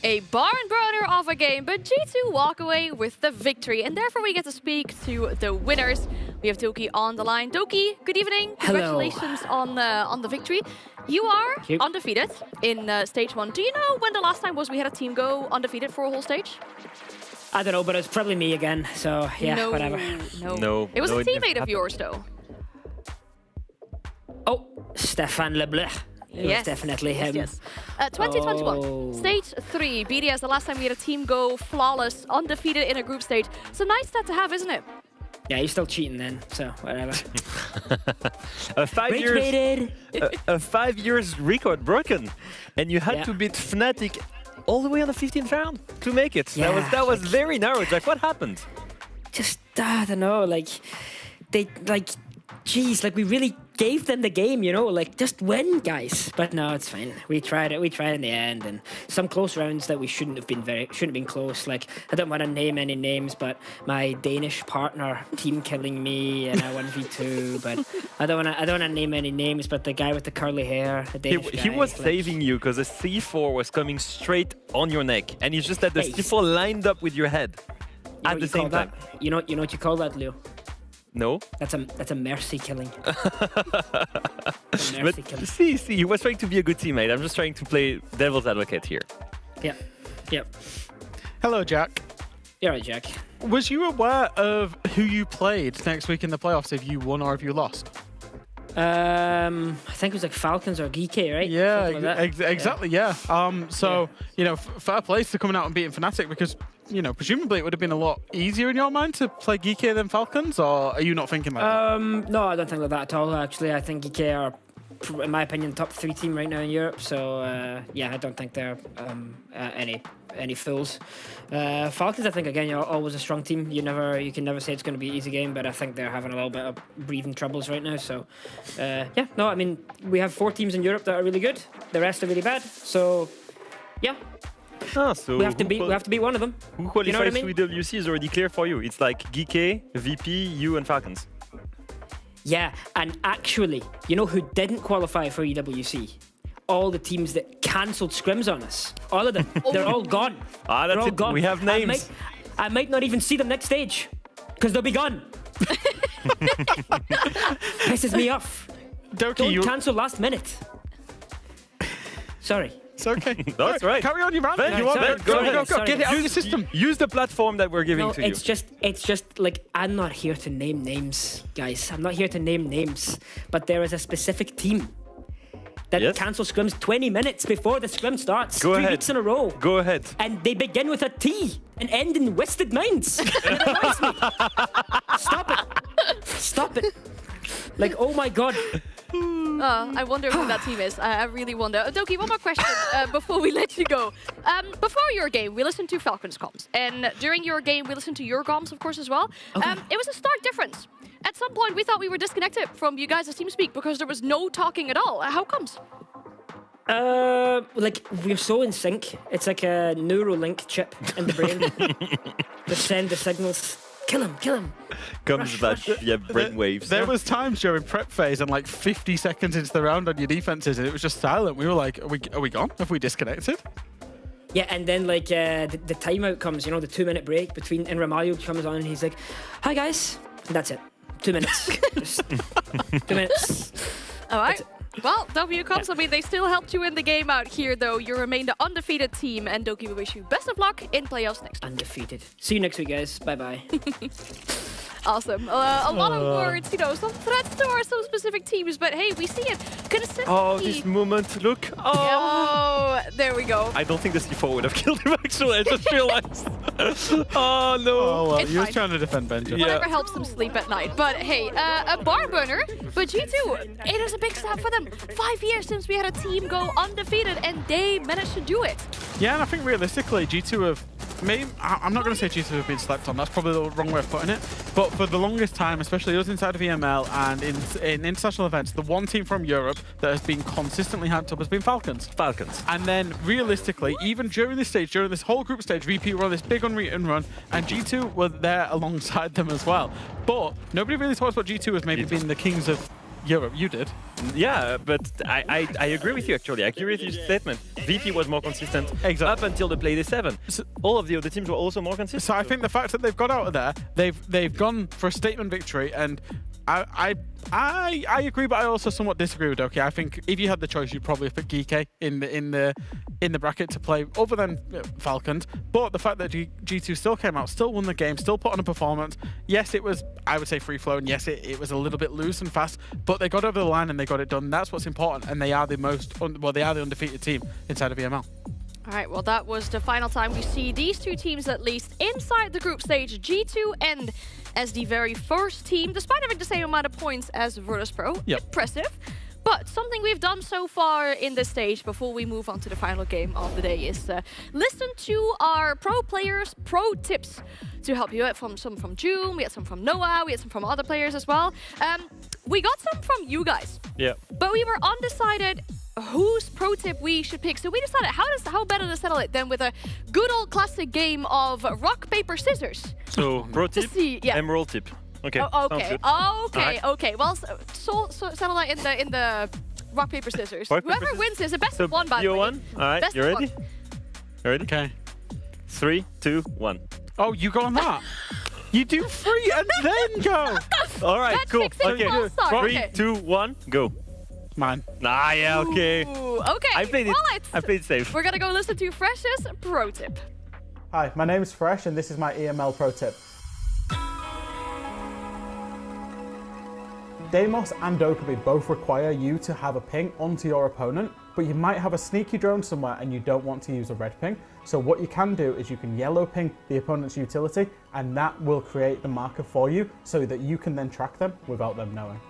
Speaker 12: A barn burner of a game, but G2 walk away with the victory, and therefore we get to speak to the winners. We have Doki on the line. Doki, good evening. Congratulations on the victory. You are undefeated in stage 1. Do you know when the last time was we had a team go undefeated for a whole stage?
Speaker 8: I don't know, but it's probably me again. So yeah, whatever.
Speaker 12: No. It was a teammate of yours, though.
Speaker 8: Oh, Stefan Leblanc. It was definitely him.
Speaker 12: Yes. 2021, stage 3. BDS, the last time we had a team go flawless, undefeated in a group stage. It's a nice stat to have, isn't it?
Speaker 8: Yeah, you're still cheating then, so whatever.
Speaker 2: a 5 years record broken, and you had to beat Fnatic all the way on the 15th round to make it.
Speaker 8: Yeah,
Speaker 2: that was very narrow. Jack, what happened?
Speaker 8: Just I don't know, geez, we really gave them the game, you know, just win, guys. But no, it's fine. We tried it. We tried in the end, and some close rounds that we shouldn't have been close. I don't want to name any names, but my Danish partner team killing me in a 1v2. But I don't want to name any names. But the guy with the curly hair, the Danish guy,
Speaker 2: he was saving you because the C4 was coming straight on your neck, and you just had the C4 lined up with your head at the same time.
Speaker 8: You know what you call that, Leo?
Speaker 2: No.
Speaker 8: That's a mercy killing.
Speaker 2: See, he was trying to be a good teammate. I'm just trying to play devil's advocate here.
Speaker 8: Yeah.
Speaker 4: Hello, Jack.
Speaker 8: You're right, Jack.
Speaker 4: Was you aware of who you played next week in the playoffs, if you won or if you lost?
Speaker 8: I think it was Falcons or Geeky, right?
Speaker 4: Yeah, exactly, yeah. Fair play to coming out and beating Fnatic because, presumably it would have been a lot easier in your mind to play Geeky than Falcons, or are you not thinking like that?
Speaker 8: No, I don't think like that at all, actually. I think Geeky are, in my opinion, top 3 team right now in Europe, so I don't think they're any fools. Falcons, I think, again, you're always a strong team. You can never say it's going to be an easy game, but I think they're having a little bit of breathing troubles right now. So, we have 4 teams in Europe that are really good. The rest are really bad. So, yeah.
Speaker 2: So
Speaker 8: we have to beat one of them.
Speaker 2: Who qualifies to EWC is already clear for you. It's like GK, VP, you, and Falcons.
Speaker 8: Yeah, and actually, you know who didn't qualify for EWC? All the teams that cancelled scrims on us. All of them. They're all gone.
Speaker 2: That's it. Gone. We have names.
Speaker 8: I might not even see them next stage because they'll be gone. Pisses me off.
Speaker 4: Doki,
Speaker 8: Don't cancel last minute. Sorry.
Speaker 4: It's okay.
Speaker 2: That's right.
Speaker 4: Carry on your rant.
Speaker 2: Go ahead.
Speaker 4: Go. Get it out of your system.
Speaker 2: Use the platform that we're giving to you.
Speaker 8: It's just I'm not here to name names, guys. I'm not here to name names. But there is a specific team that cancels scrims 20 minutes before the scrim starts.
Speaker 2: Go
Speaker 8: 3
Speaker 2: ahead.
Speaker 8: weeks in a row.
Speaker 2: Go ahead.
Speaker 8: And they begin with a T and end in Wasted Minds. It annoys me. Stop it. Oh my god.
Speaker 12: I wonder who that team is. I really wonder. Doki, one more question before we let you go. Before your game, we listened to Falcons comms. And during your game, we listened to your comms, of course, as well.
Speaker 8: Okay.
Speaker 12: It was a stark difference. At some point, we thought we were disconnected from you guys' TeamSpeak because there was no talking at all. How comes?
Speaker 8: We're so in sync. It's like a Neuralink chip in the brain that send the signals. Kill him.
Speaker 2: Comes that via brainwaves.
Speaker 4: There was times during prep phase and 50 seconds into the round on your defenses and it was just silent. We were like, are we gone? Have we disconnected?
Speaker 8: Yeah, and then the timeout comes, the 2-minute break between, and Ramalho comes on and he's like, hi guys. And that's it. 2 minutes. Just 2 minutes.
Speaker 12: All right. Well, W comes. They still helped you in the game out here, though. You remain the undefeated team, and Doki, we wish you best of luck in playoffs next week.
Speaker 8: Undefeated. See you next week, guys. Bye-bye.
Speaker 12: Awesome. A lot of words, some threats to some specific teams, but hey, we see it consistently.
Speaker 2: Oh, this moment, look.
Speaker 12: Oh, there we go.
Speaker 2: I don't think the C4 would have killed him, actually. I just realized. Oh, no.
Speaker 4: Oh, well,
Speaker 12: It's
Speaker 4: he was
Speaker 12: fine.
Speaker 4: trying to defend Benji.
Speaker 12: Whatever helps them sleep at night. But hey, a barn burner, but G2, it is a big step for them. 5 years since we had a team go undefeated, and they managed to do it.
Speaker 4: Yeah, and I think realistically, G2 have I'm not going to say G2 have been slept on. That's probably the wrong way of putting it. But for the longest time, especially us inside of EML and in international events, the one team from Europe that has been consistently hyped up has been Falcons. And then realistically, even during this stage, during this whole group stage, VP were on this big unbeaten run, and G2 were there alongside them as well. But nobody really talks about G2 as maybe being the kings of Europe. You did.
Speaker 2: Yeah, but I agree with you, actually. I agree with your statement. VP was more consistent up until the Play Day 7. So all of the other teams were also more consistent.
Speaker 4: So I think the fact that they've got out of there, they've gone for a statement victory, and I agree, but I also somewhat disagree with Doki. I think if you had the choice, you'd probably put GK in the bracket to play other than Falcons. But the fact that G2 still came out, still won the game, still put on a performance. Yes, it was, I would say, free flow, and yes, it was a little bit loose and fast, but they got over the line and they got it done. That's what's important, and they are the they are the undefeated team inside of EML.
Speaker 12: All right, well, that was the final time we see these two teams, at least, inside the group stage. G2 and as the very first team, despite having the same amount of points as Virtus.pro.
Speaker 4: Yep.
Speaker 12: Impressive. But something we've done so far in this stage, before we move on to the final game of the day, is listen to our pro players' pro tips to help you out. Some from June, we had some from Noah, we had some from other players as well. We got some from you guys.
Speaker 2: Yeah.
Speaker 12: But we were undecided whose pro tip we should pick. So we decided how better to settle it than with a good old classic game of rock, paper, scissors.
Speaker 2: So pro tip, emerald tip. Okay.
Speaker 12: Oh, okay.
Speaker 2: Right.
Speaker 12: Okay. Well, so settle that in the rock, paper, scissors. Whoever wins is the best of one, by the way.
Speaker 2: All right.
Speaker 12: Best
Speaker 2: You
Speaker 12: of
Speaker 2: ready?
Speaker 12: one.
Speaker 2: You ready?
Speaker 4: Okay.
Speaker 2: 3, 2, 1.
Speaker 4: Oh, you go on that. You do 3 and then go.
Speaker 2: All right.
Speaker 12: That's
Speaker 2: cool.
Speaker 12: fixing
Speaker 2: Okay.
Speaker 12: false start.
Speaker 2: 3,
Speaker 12: Okay.
Speaker 2: 2, 1, go.
Speaker 4: Mine.
Speaker 2: Ah, yeah. Okay.
Speaker 12: Ooh, okay.
Speaker 2: I played it.
Speaker 12: Right.
Speaker 2: I played it safe.
Speaker 12: We're gonna go listen to Fresh's pro tip.
Speaker 11: Hi, my name is Fresh, and this is my EML pro tip. Deimos and Dokkaebi both require you to have a ping onto your opponent, but you might have a sneaky drone somewhere and you don't want to use a red ping. So what you can do is you can yellow ping the opponent's utility, and that will create the marker for you so that you can then track them without them knowing.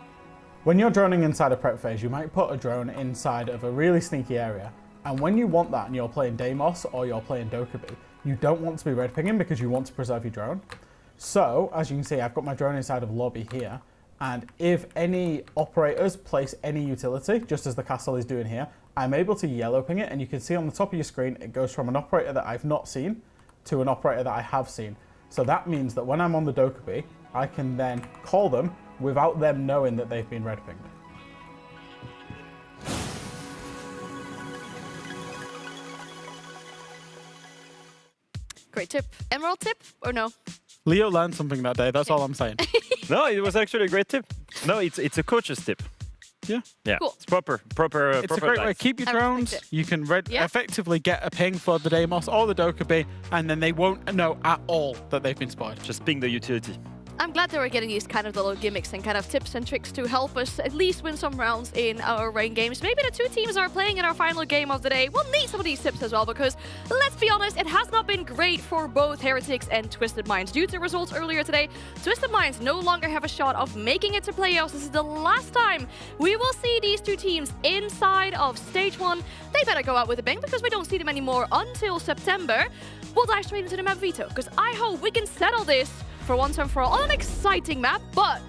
Speaker 11: When you're droning inside a prep phase, you might put a drone inside of a really sneaky area, and when you want that and you're playing Deimos or you're playing Dokkaebi, you don't want to be red pinging because you want to preserve your drone. So, as you can see, I've got my drone inside of lobby here, and if any operators place any utility, just as the castle is doing here, I'm able to yellow ping it, and you can see on the top of your screen, it goes from an operator that I've not seen to an operator that I have seen. So that means that when I'm on the Dokkaebi, I can then call them without them knowing that they've been red pinged.
Speaker 12: Great tip. Emerald tip or no?
Speaker 4: Leo learned something that day. That's all I'm saying.
Speaker 2: No, it was actually a great tip. No, it's a coach's tip.
Speaker 4: Yeah.
Speaker 2: Yeah.
Speaker 12: Cool.
Speaker 2: It's proper.
Speaker 4: It's a great way. Keep your drones. You can effectively get a ping for the Deimos or the Dokkaebi, and then they won't know at all that they've been spotted.
Speaker 2: Just ping the utility.
Speaker 12: I'm glad they were getting these kind of little gimmicks and kind of tips and tricks to help us at least win some rounds in our rain games. Maybe the two teams are playing in our final game of the day. We'll need some of these tips as well, because let's be honest, it has not been great for both Heretics and Twisted Minds. Due to results earlier today, Twisted Minds no longer have a shot of making it to playoffs. This is the last time we will see these two teams inside of stage 1. They better go out with a bang, because we don't see them anymore until September. We'll dive straight into the map veto, because I hope we can settle this for once and for all on an exciting map, but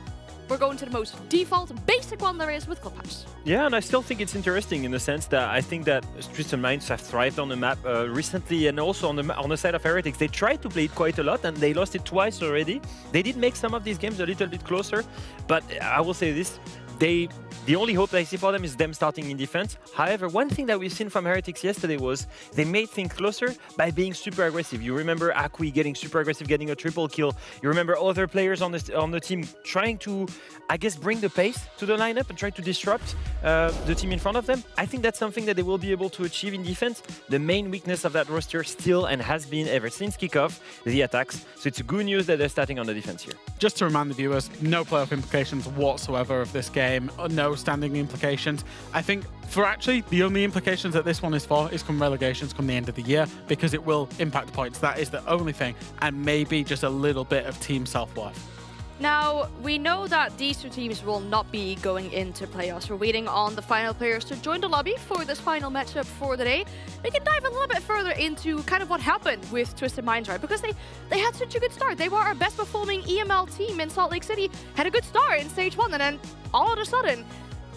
Speaker 12: we're going to the most default, basic one there is with Clubhouse.
Speaker 2: Yeah, and I still think it's interesting in the sense that I think that Twisted Minds have thrived on the map recently, and also on the side of Heretics. They tried to play it quite a lot, and they lost it twice already. They did make some of these games a little bit closer, but I will say this. The only hope I see for them is them starting in defense. However, one thing that we've seen from Heretics yesterday was they made things closer by being super aggressive. You remember Akui getting super aggressive, getting a triple kill. You remember other players on the team trying to, I guess, bring the pace to the lineup and try to disrupt the team in front of them. I think that's something that they will be able to achieve in defense. The main weakness of that roster still and has been ever since kickoff, the attacks. So it's good news that they're starting on the defense here.
Speaker 4: Just to remind the viewers, no playoff implications whatsoever of this game. No standing implications. I think for actually the only implications that this one is for is come relegations come the end of the year, because it will impact points. That is the only thing, and maybe just a little bit of team self-worth.
Speaker 12: Now, we know that these two teams will not be going into playoffs. We're waiting on the final players to join the lobby for this final matchup for the day. We can dive a little bit further into kind of what happened with Twisted Minds, right? Because they had such a good start. They were our best performing EML team in Salt Lake City, had a good start in stage 1, and then all of a sudden,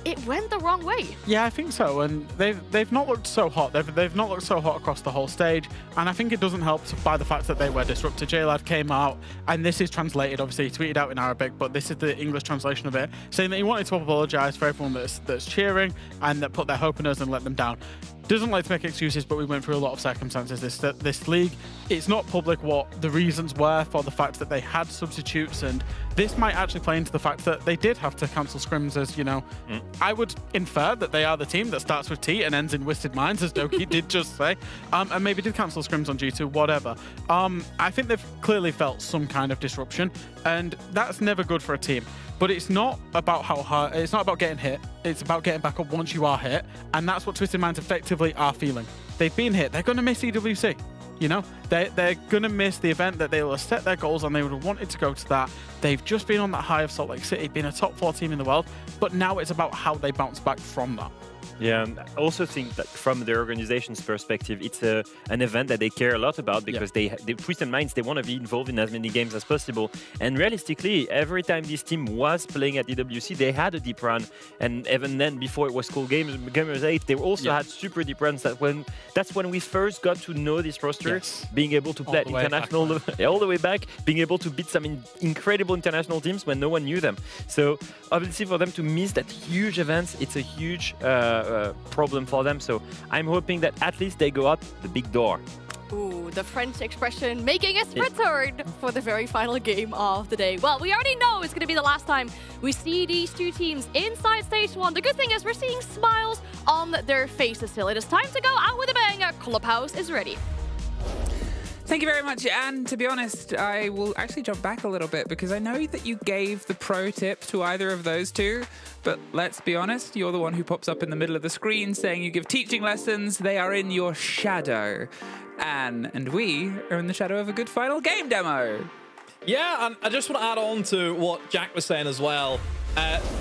Speaker 12: it went the wrong way.
Speaker 4: Yeah, I think so. And they've not looked so hot. They've not looked so hot across the whole stage. And I think it doesn't help by the fact that they were disrupted. J-Lad came out, and this is translated, obviously, he tweeted out in Arabic, but this is the English translation of it, saying that he wanted to apologise for everyone that's cheering and that put their hope in us and let them down. Doesn't like to make excuses, but we went through a lot of circumstances. This league, it's not public what the reasons were for the fact that they had substitutes, and this might actually play into the fact that they did have to cancel scrims, as you know. I would infer that they are the team that starts with T and ends in Twisted Minds, as Doki did just say, and maybe did cancel scrims on G2, whatever. I think they've clearly felt some kind of disruption, and that's never good for a team. But it's not about how hard, it's not about getting hit, it's about getting back up once you are hit, and that's what Twisted Minds effectively are feeling. They've been hit, they're going to miss EWC. You know, they're going to miss the event that they will have set their goals on. They would have wanted to go to that. They've just been on that high of Salt Lake City, been a top 4 team in the world, but now it's about how they bounce back from that.
Speaker 2: Yeah, and I also think that from the organization's perspective, it's an event that they care a lot about because they Twisted Minds, they want to be involved in as many games as possible. And realistically, every time this team was playing at EWC, they had a deep run. And even then, before it was called Gamers 8, they also had super deep runs. That's when we first got to know this roster, being able to play at international all the way back, being able to beat some incredible international teams when no one knew them. So obviously for them to miss that huge events, it's a huge problem for them. So I'm hoping that at least they go out the big door.
Speaker 12: Ooh, the French expression making its return for the very final game of the day. Well, we already know it's going to be the last time we see these two teams inside Stage 1. The good thing is we're seeing smiles on their faces still. It is time to go out with a bang. Clubhouse is ready.
Speaker 14: Thank you very much, and to be honest, I will actually jump back a little bit because I know that you gave the pro tip to either of those two, but let's be honest, you're the one who pops up in the middle of the screen saying you give teaching lessons. They are in your shadow, and we are in the shadow of a good final game demo.
Speaker 15: Yeah, and I just want to add on to what Jack was saying as well.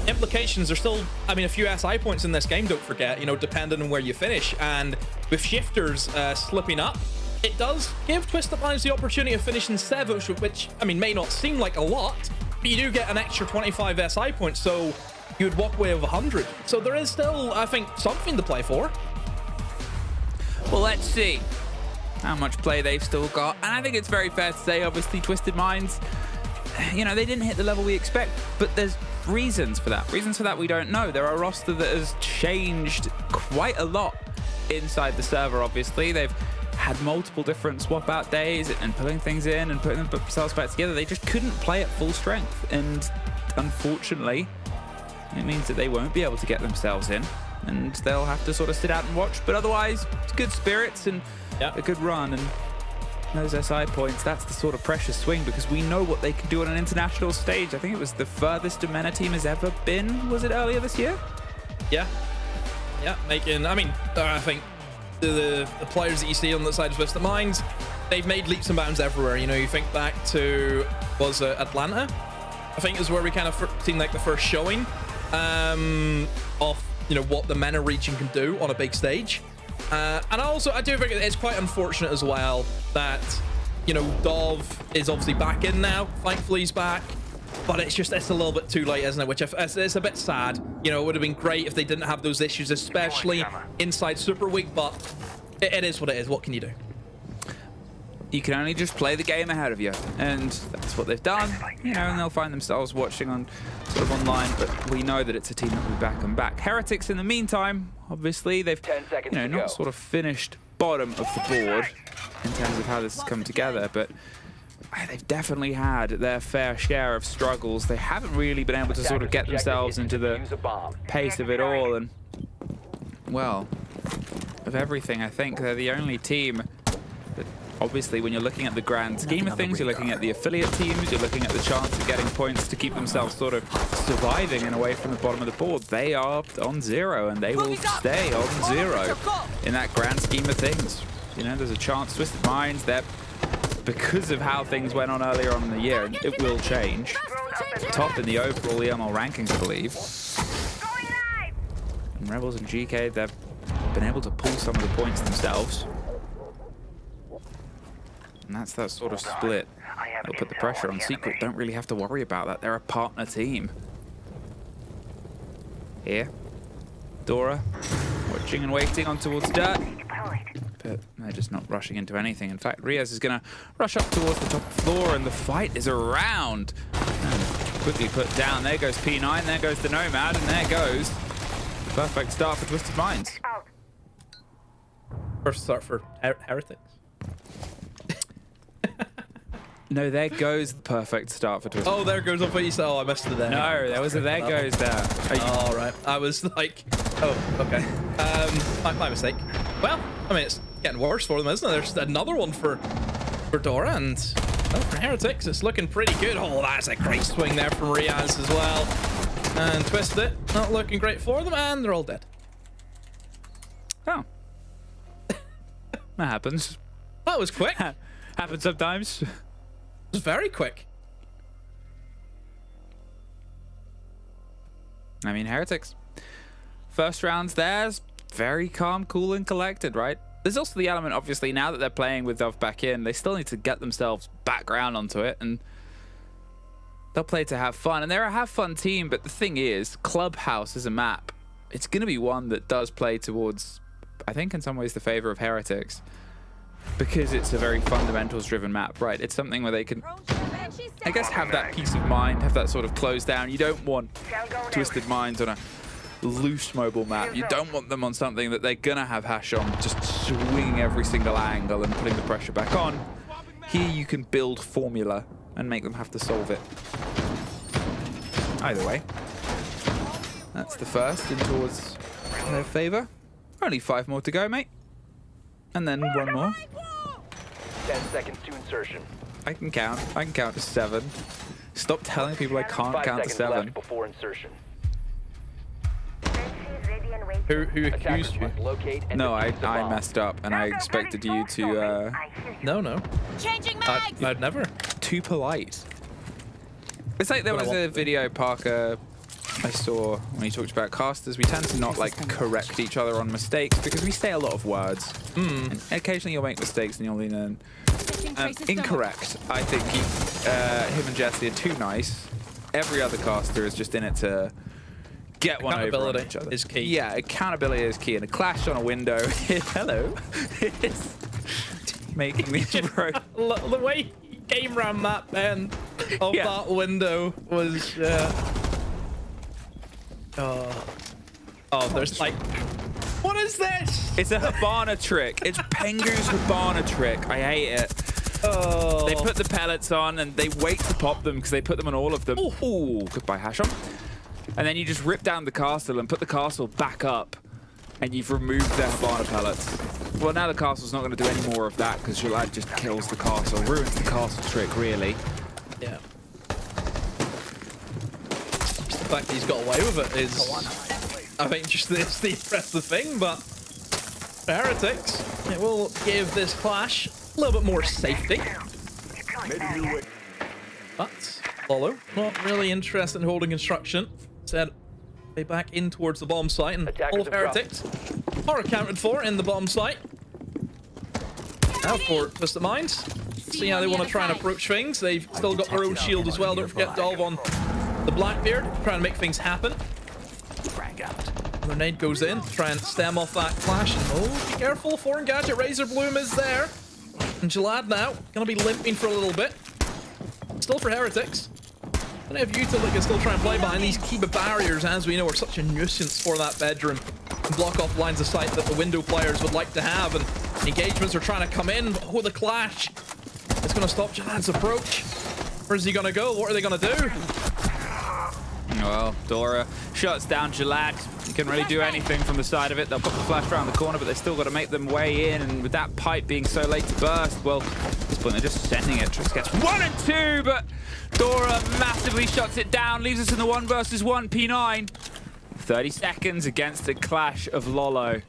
Speaker 15: Implications are still, I mean, a few SI points in this game, don't forget, you know, depending on where you finish, and with shifters slipping up, it does give Twisted Minds the opportunity of finishing 7th, which, I mean, may not seem like a lot, but you do get an extra 25 SI points, so you would walk away with 100. So there is still, I think, something to play for.
Speaker 14: Well, let's see how much play they've still got. And I think it's very fair to say, obviously, Twisted Minds, you know, they didn't hit the level we expect, but there's reasons for that. Reasons for that we don't know. They're a roster that has changed quite a lot inside the server, obviously. They've had multiple different swap out days and pulling things in and putting themselves back together. They just couldn't play at full strength, and unfortunately it means that they won't be able to get themselves in and they'll have to sort of sit out and watch. But otherwise, it's good spirits and a good run, and those SI points, that's the sort of pressure swing because we know what they can do on an international stage. I think it was the furthest a MENA team has ever been. Was it earlier this year?
Speaker 15: Yeah, making, I mean, I think the players that you see on the side of Twisted Minds, they've made leaps and bounds everywhere. You know, you think back to, was it Atlanta? I think is where we kind of seen like the first showing of, you know, what the MENA region can do on a big stage. And also, I do think it's quite unfortunate as well that, you know, Dov is obviously back in now. Thankfully, he's back. But it's a little bit too late, isn't it? Which it's a bit sad. You know, it would have been great if they didn't have those issues, especially inside Super Week. But it is what it is. What can you do?
Speaker 14: You can only just play the game ahead of you, and that's what they've done. You know, and they'll find themselves watching on sort of online. But we know that it's a team that will be back and back. Heretics, in the meantime, obviously they've not sort of finished bottom of the board in terms of how this has come together, but they've definitely had their fair share of struggles. They haven't really been able to sort of get themselves into the pace of it all. And, well, of everything, I think they're the only team that, obviously, when you're looking at the grand scheme of things, you're looking at the affiliate teams, you're looking at the chance of getting points to keep themselves sort of surviving and away from the bottom of the board. They are on 0, and they will stay on 0 in that grand scheme of things. You know, there's a chance Twisted Minds, they're, because of how things went on earlier on in the year, and it will change, top in the overall EML rankings, I believe. And Rebels and GK, they've been able to pull some of the points themselves. And that's that sort of split. They'll put the pressure on. Secret don't really have to worry about that. They're a partner team. Here, Dora watching and waiting on towards dirt. But they're just not rushing into anything. In fact, Riaz is going to rush up towards the top floor, and the fight is around. And quickly put down. There goes P9, there goes the Nomad, and there goes the perfect start for Twisted Minds.
Speaker 15: First start for Heretics.
Speaker 14: No, there goes the perfect start for Twisted.
Speaker 15: Oh, there goes. I thought you said, oh, I missed it there.
Speaker 14: No, there was a there goes there.
Speaker 15: All right. I was like, oh, okay. My mistake. Well, I mean, it's getting worse for them, isn't it? There's another one for Dora, and well, for Heretics, it's looking pretty good. Oh, that's a great swing there from Riaz as well. And Twisted, not looking great for them, and they're all dead.
Speaker 14: Oh. That happens.
Speaker 15: That was quick.
Speaker 14: Happens sometimes.
Speaker 15: It was very quick.
Speaker 14: I mean, Heretics. First round's theirs. Very calm, cool, and collected, right? There's also the element, obviously, now that they're playing with Dove back in, they still need to get themselves back around onto it, and they'll play to have fun. And they're a have-fun team, but the thing is, Clubhouse is a map. It's going to be one that does play towards, I think, in some ways, the favor of Heretics. Because it's a very fundamentals-driven map, right? It's something where they can, I guess, have that peace of mind, have that sort of close down. You don't want Twisted Minds on a loose mobile map. You don't want them on something that they're gonna have hash on, just swinging every single angle and putting the pressure back on. Here you can build formula and make them have to solve it. Either way, that's the first in towards their favor. Only 5 more to go, mate. And then 1 more.
Speaker 16: 10 seconds to insertion.
Speaker 14: I can count. I can count to 7. Stop telling people I can't count to 7.
Speaker 16: Left before insertion.
Speaker 15: Who accused you?
Speaker 14: No, I messed up, and I expected you to.
Speaker 15: No.
Speaker 10: Changing mags.
Speaker 15: I'd never.
Speaker 14: Too polite. It's like there was a video Parker I saw when he talked about casters. We tend to not like correct each other on mistakes because we say a lot of words. And occasionally you'll make mistakes and you'll lean in. Incorrect. I think him and Jesse are too nice. Every other caster is just in it to get one over on each other.
Speaker 15: Is key.
Speaker 14: Yeah, accountability is key, and a clash on a window. Hello. Is making me
Speaker 15: the way he came around that bend of that window was. Oh, there's like. What is this?
Speaker 14: It's a Hibana trick. It's Pengu's Hibana trick. I hate it.
Speaker 15: Oh.
Speaker 14: They put the pellets on and they wait to pop them because they put them on all of them. Ooh, goodbye, Hasham. And then you just rip down the castle and put the castle back up, and you've removed their Hibana pellets. Well, now the castle's not going to do any more of that because your lad just kills the castle, ruins the castle trick, really.
Speaker 15: Yeah. The fact that he's got away with it is, I think, just the impressive thing, but Heretics, it will give this clash a little bit more safety. But Lolo, not really interested in holding construction. Said they back in towards the bomb site, and all of Heretics are accounted for in the bomb site. Now for Twisted Minds, see how they want to try and approach things. They've still got their own shield as well. Don't forget Dolv on the Blackbeard, trying to make things happen. Grenade goes in, try and stem off that clash. And oh, be careful, foreign gadget, Razor Bloom is there. And Jalad now, gonna be limping for a little bit. Still for Heretics. And if Utility can still try and play behind these Kiba barriers, as we know, are such a nuisance for that bedroom. And block off lines of sight that the window players would like to have. And engagements are trying to come in. Oh, the clash. It's gonna stop Jalad's approach. Where's he gonna go? What are they gonna do?
Speaker 14: Well, Dora shuts down Jalad. You can really do anything from the side of it. They'll put the flash around the corner, but they've still got to make them way in. And with that pipe being so late to burst, well, at this point they're just sending it. Triss gets 1 and 2, but Dora massively shuts it down, leaves us in the 1 versus 1 P9. 30 seconds against a clash of Lolo.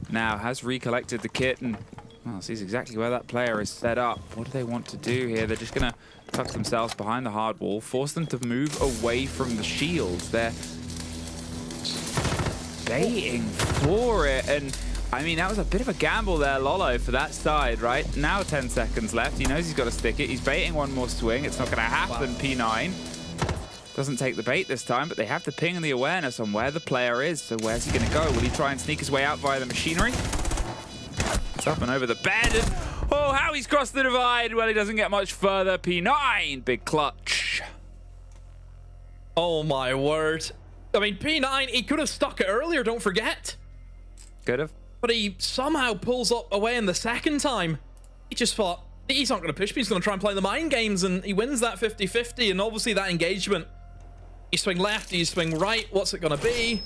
Speaker 14: Now has recollected the kit and well, sees exactly where that player is set up. What do they want to do here? They're just going to tuck themselves behind the hard wall, force them to move away from the shields. They're baiting for it, and I mean, that was a bit of a gamble there, Lolo, for that side, right? Now 10 seconds left. He knows he's got to stick it. He's baiting one more swing. It's not going to happen, P9. Doesn't take the bait this time, but they have the ping and the awareness on where the player is. So where's he going to go? Will he try and sneak his way out via the machinery? It's up and over the bed. And, oh, how he's crossed the divide. Well, he doesn't get much further. P9, big clutch.
Speaker 15: Oh, my word. I mean, P9, he could have stuck it earlier, don't forget.
Speaker 14: Could have.
Speaker 15: But he somehow pulls up away in the second time. He just thought, he's not going to push me, he's going to try and play the mind games, and he wins that 50-50, and obviously that engagement. You swing left, you swing right, what's it going to be?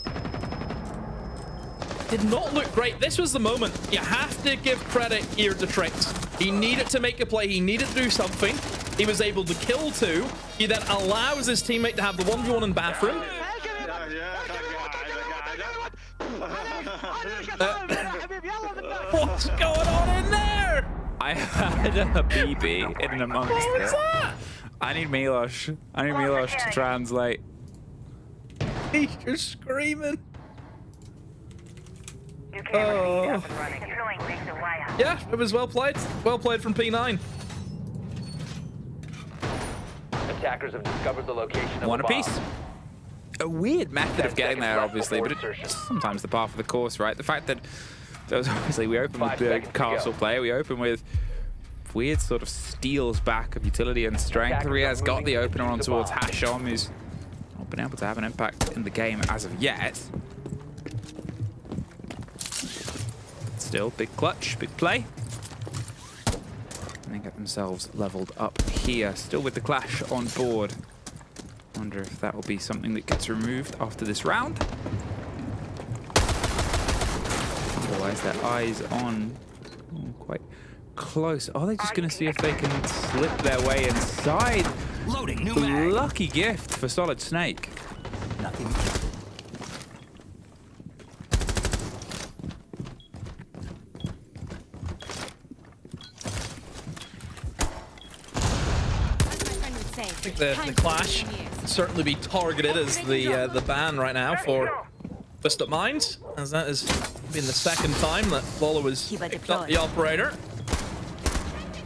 Speaker 15: Did not look great. This was the moment. You have to give credit here to Tricks. He needed to make a play, he needed to do something. He was able to kill 2. He then allows his teammate to have the 1v1 in bathroom. What's going on in there?
Speaker 14: I had a BB in amongst it.
Speaker 15: What was that?
Speaker 14: I need Milos. I need Milos to translate.
Speaker 15: He's just screaming.
Speaker 18: Oh.
Speaker 15: Yeah, it was well played. Well played from P9.
Speaker 16: Attackers have discovered the location of
Speaker 14: One
Speaker 16: a bomb.
Speaker 14: apiece. A weird method of getting there, obviously, but it's sometimes the path of the course, right? The fact that obviously we open with the castle player, we open with weird sort of steals back of utility and strength. Riaz got the opener on towards Hashom, who's not been able to have an impact in the game as of yet. Still, big clutch, big play. And they get themselves leveled up here, still with the clash on board. Wonder if that will be something that gets removed after this round. Otherwise, their eyes on quite close. Are they just going to see if they can slip their way inside?
Speaker 17: Loading new mag.
Speaker 14: Lucky gift for Solid Snake.
Speaker 17: Nothing.
Speaker 15: I think the clash can certainly be targeted as the ban right now for Twisted Minds, as that has been the second time that Vola was picked up the operator.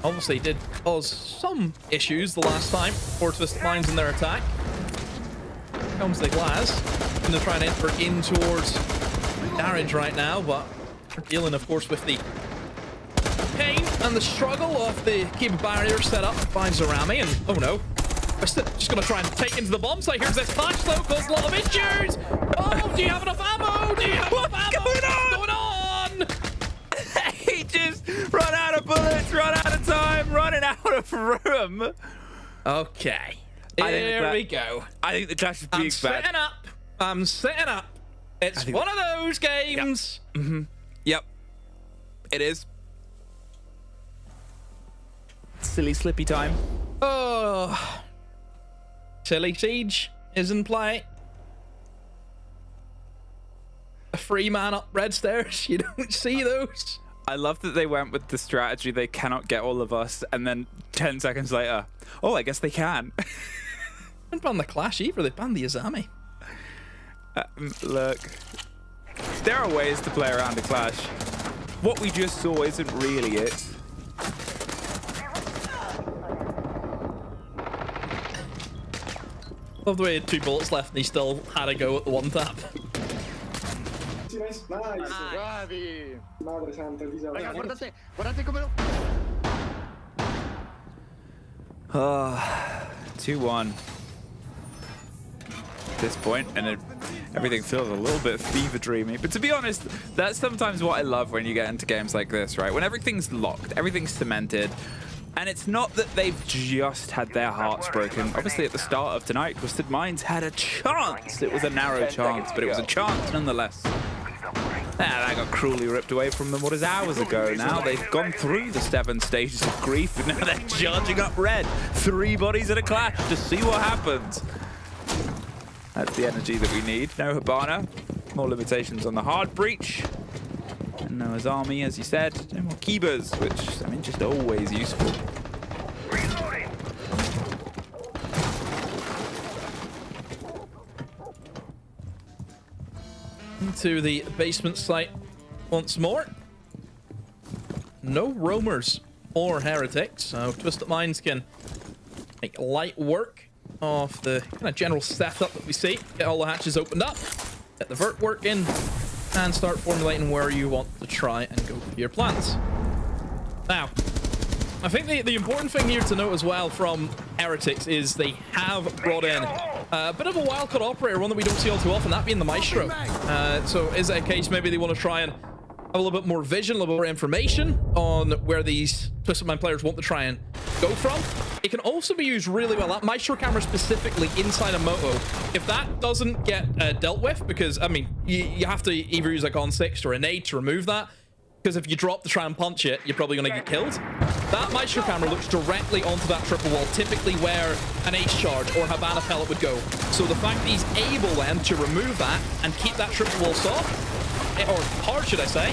Speaker 15: Obviously did cause some issues the last time for Twisted Minds in their attack. Here comes the glass. Going to try and enter in towards Garage right now, but they're dealing, of course, with the pain and the struggle of the keep barrier set up by Zarami, and oh no. Just gonna try and take into the bomb site. Here's this clash though, causes a lot of issues. Oh, do you have enough ammo? Do you have enough ammo? What's going on?
Speaker 14: He just run out of bullets, run out of time, running out of room.
Speaker 15: Okay, here we go.
Speaker 14: I think the clash is being bad.
Speaker 15: I'm setting up. It's one of those games.
Speaker 14: Yep. Yep, it is. Silly slippy time.
Speaker 15: Oh. Chili Siege is in play. A 3-man up red stairs. You don't see those.
Speaker 14: I love that they went with the strategy they cannot get all of us, and then 10 seconds later, oh, I guess they can.
Speaker 15: They didn't ban the Clash either, they banned the Azami.
Speaker 14: Look, there are ways to play around a Clash. What we just saw isn't really it.
Speaker 15: Love the way he had 2 bullets left and he still had a go at the one tap.
Speaker 19: Nice. Bravi. Madre santa, guardate, guardate come lo...
Speaker 14: 2-1 at this point, and everything feels a little bit fever dreamy. But to be honest, that's sometimes what I love when you get into games like this, right? When everything's locked, everything's cemented. And it's not that they've just had their hearts broken. Obviously, at the start of tonight, Twisted Minds had a chance. It was a narrow chance, but it was a chance nonetheless. That got cruelly ripped away from them, what is hours ago now. They've gone through the 7 stages of grief, and now they're charging up red. 3 bodies at a clash to see what happens. That's the energy that we need. No Hibana, more limitations on the hard breach. And Noah's army, as you said, no more Kibas, which, I mean, just always useful.
Speaker 15: Into the basement site once more. No roamers or heretics, so Twisted Minds can make light work of the kind of general setup that we see. Get all the hatches opened up, get the vert working, and start formulating where you want to try and go for your plans. Now, I think the important thing here to note as well from Heretics is they have brought in a bit of a wildcard operator, one that we don't see all too often, that being the Maestro. So is it a case maybe they want to try and have a little bit more vision, a little bit more information on where these Twisted Mind players want to try and go from? It can also be used really well. That Maestro camera specifically inside a Moto, if that doesn't get dealt with, because, I mean, you have to either use like on 6 or a nade to remove that, because if you drop to try and punch it, you're probably going to get killed. That Maestro camera looks directly onto that triple wall, typically where an Ace Charge or Havana Pellet would go. So the fact that he's able then to remove that and keep that triple wall soft, or hard should I say,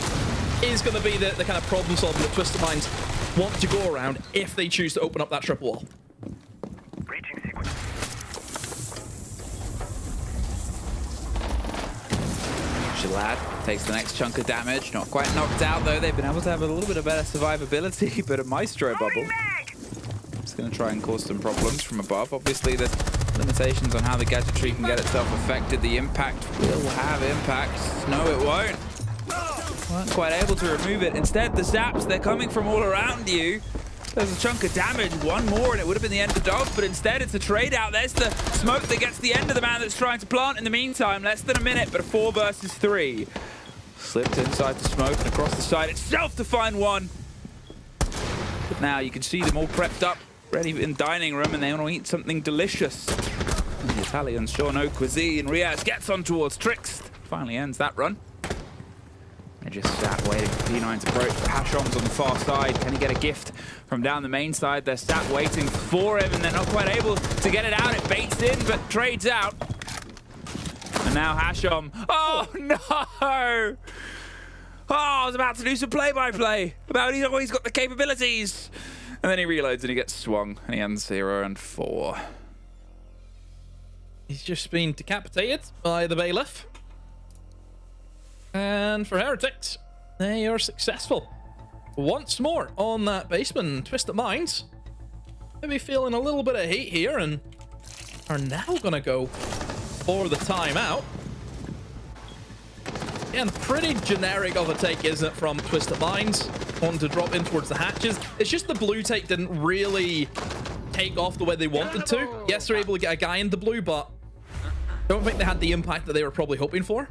Speaker 15: is going to be the kind of problem solving that Twisted Minds want to go around if they choose to open up that triple wall.
Speaker 22: Breaching sequence.
Speaker 14: Lad takes the next chunk of damage. Not quite knocked out though. They've been able to have a little bit of better survivability, but a Maestro bubble. It's going to try and cause some problems from above. Obviously, there's limitations on how the gadgetry can get itself affected. The impact will have impact. No, it won't. Weren't quite able to remove it. Instead, the zaps, they're coming from all around you. There's a chunk of damage, one more, and it would have been the end of dogs, but instead it's a trade out. There's the smoke that gets the end of the man that's trying to plant in the meantime. Less than a minute, but a 4 versus 3. Slipped inside the smoke and across the side itself to find one. But now you can see them all prepped up, ready in dining room, and they want to eat something delicious. And the Italians sure know cuisine. Riaz gets on towards Trixt. Finally ends that run. They're just sat waiting for P9's approach. But Hashom's on the far side. Can he get a gift from down the main side? They're sat waiting for him, and they're not quite able to get it out. It baits in, but trades out. And now Hashom. Oh, no! Oh, I was about to do some play-by-play about he's always got the capabilities. And then he reloads and he gets swung, and he ends 0 and 4.
Speaker 15: He's just been decapitated by the Bailiff. And for Heretics, they are successful once more on that basement. Twisted Minds maybe feeling a little bit of heat here and are now going to go for the timeout. Again, pretty generic of a take, isn't it, from Twisted Minds? Wanting to drop in towards the hatches. It's just the blue take didn't really take off the way they wanted to. Yes, they're able to get a guy in the blue, but I don't think they had the impact that they were probably hoping for.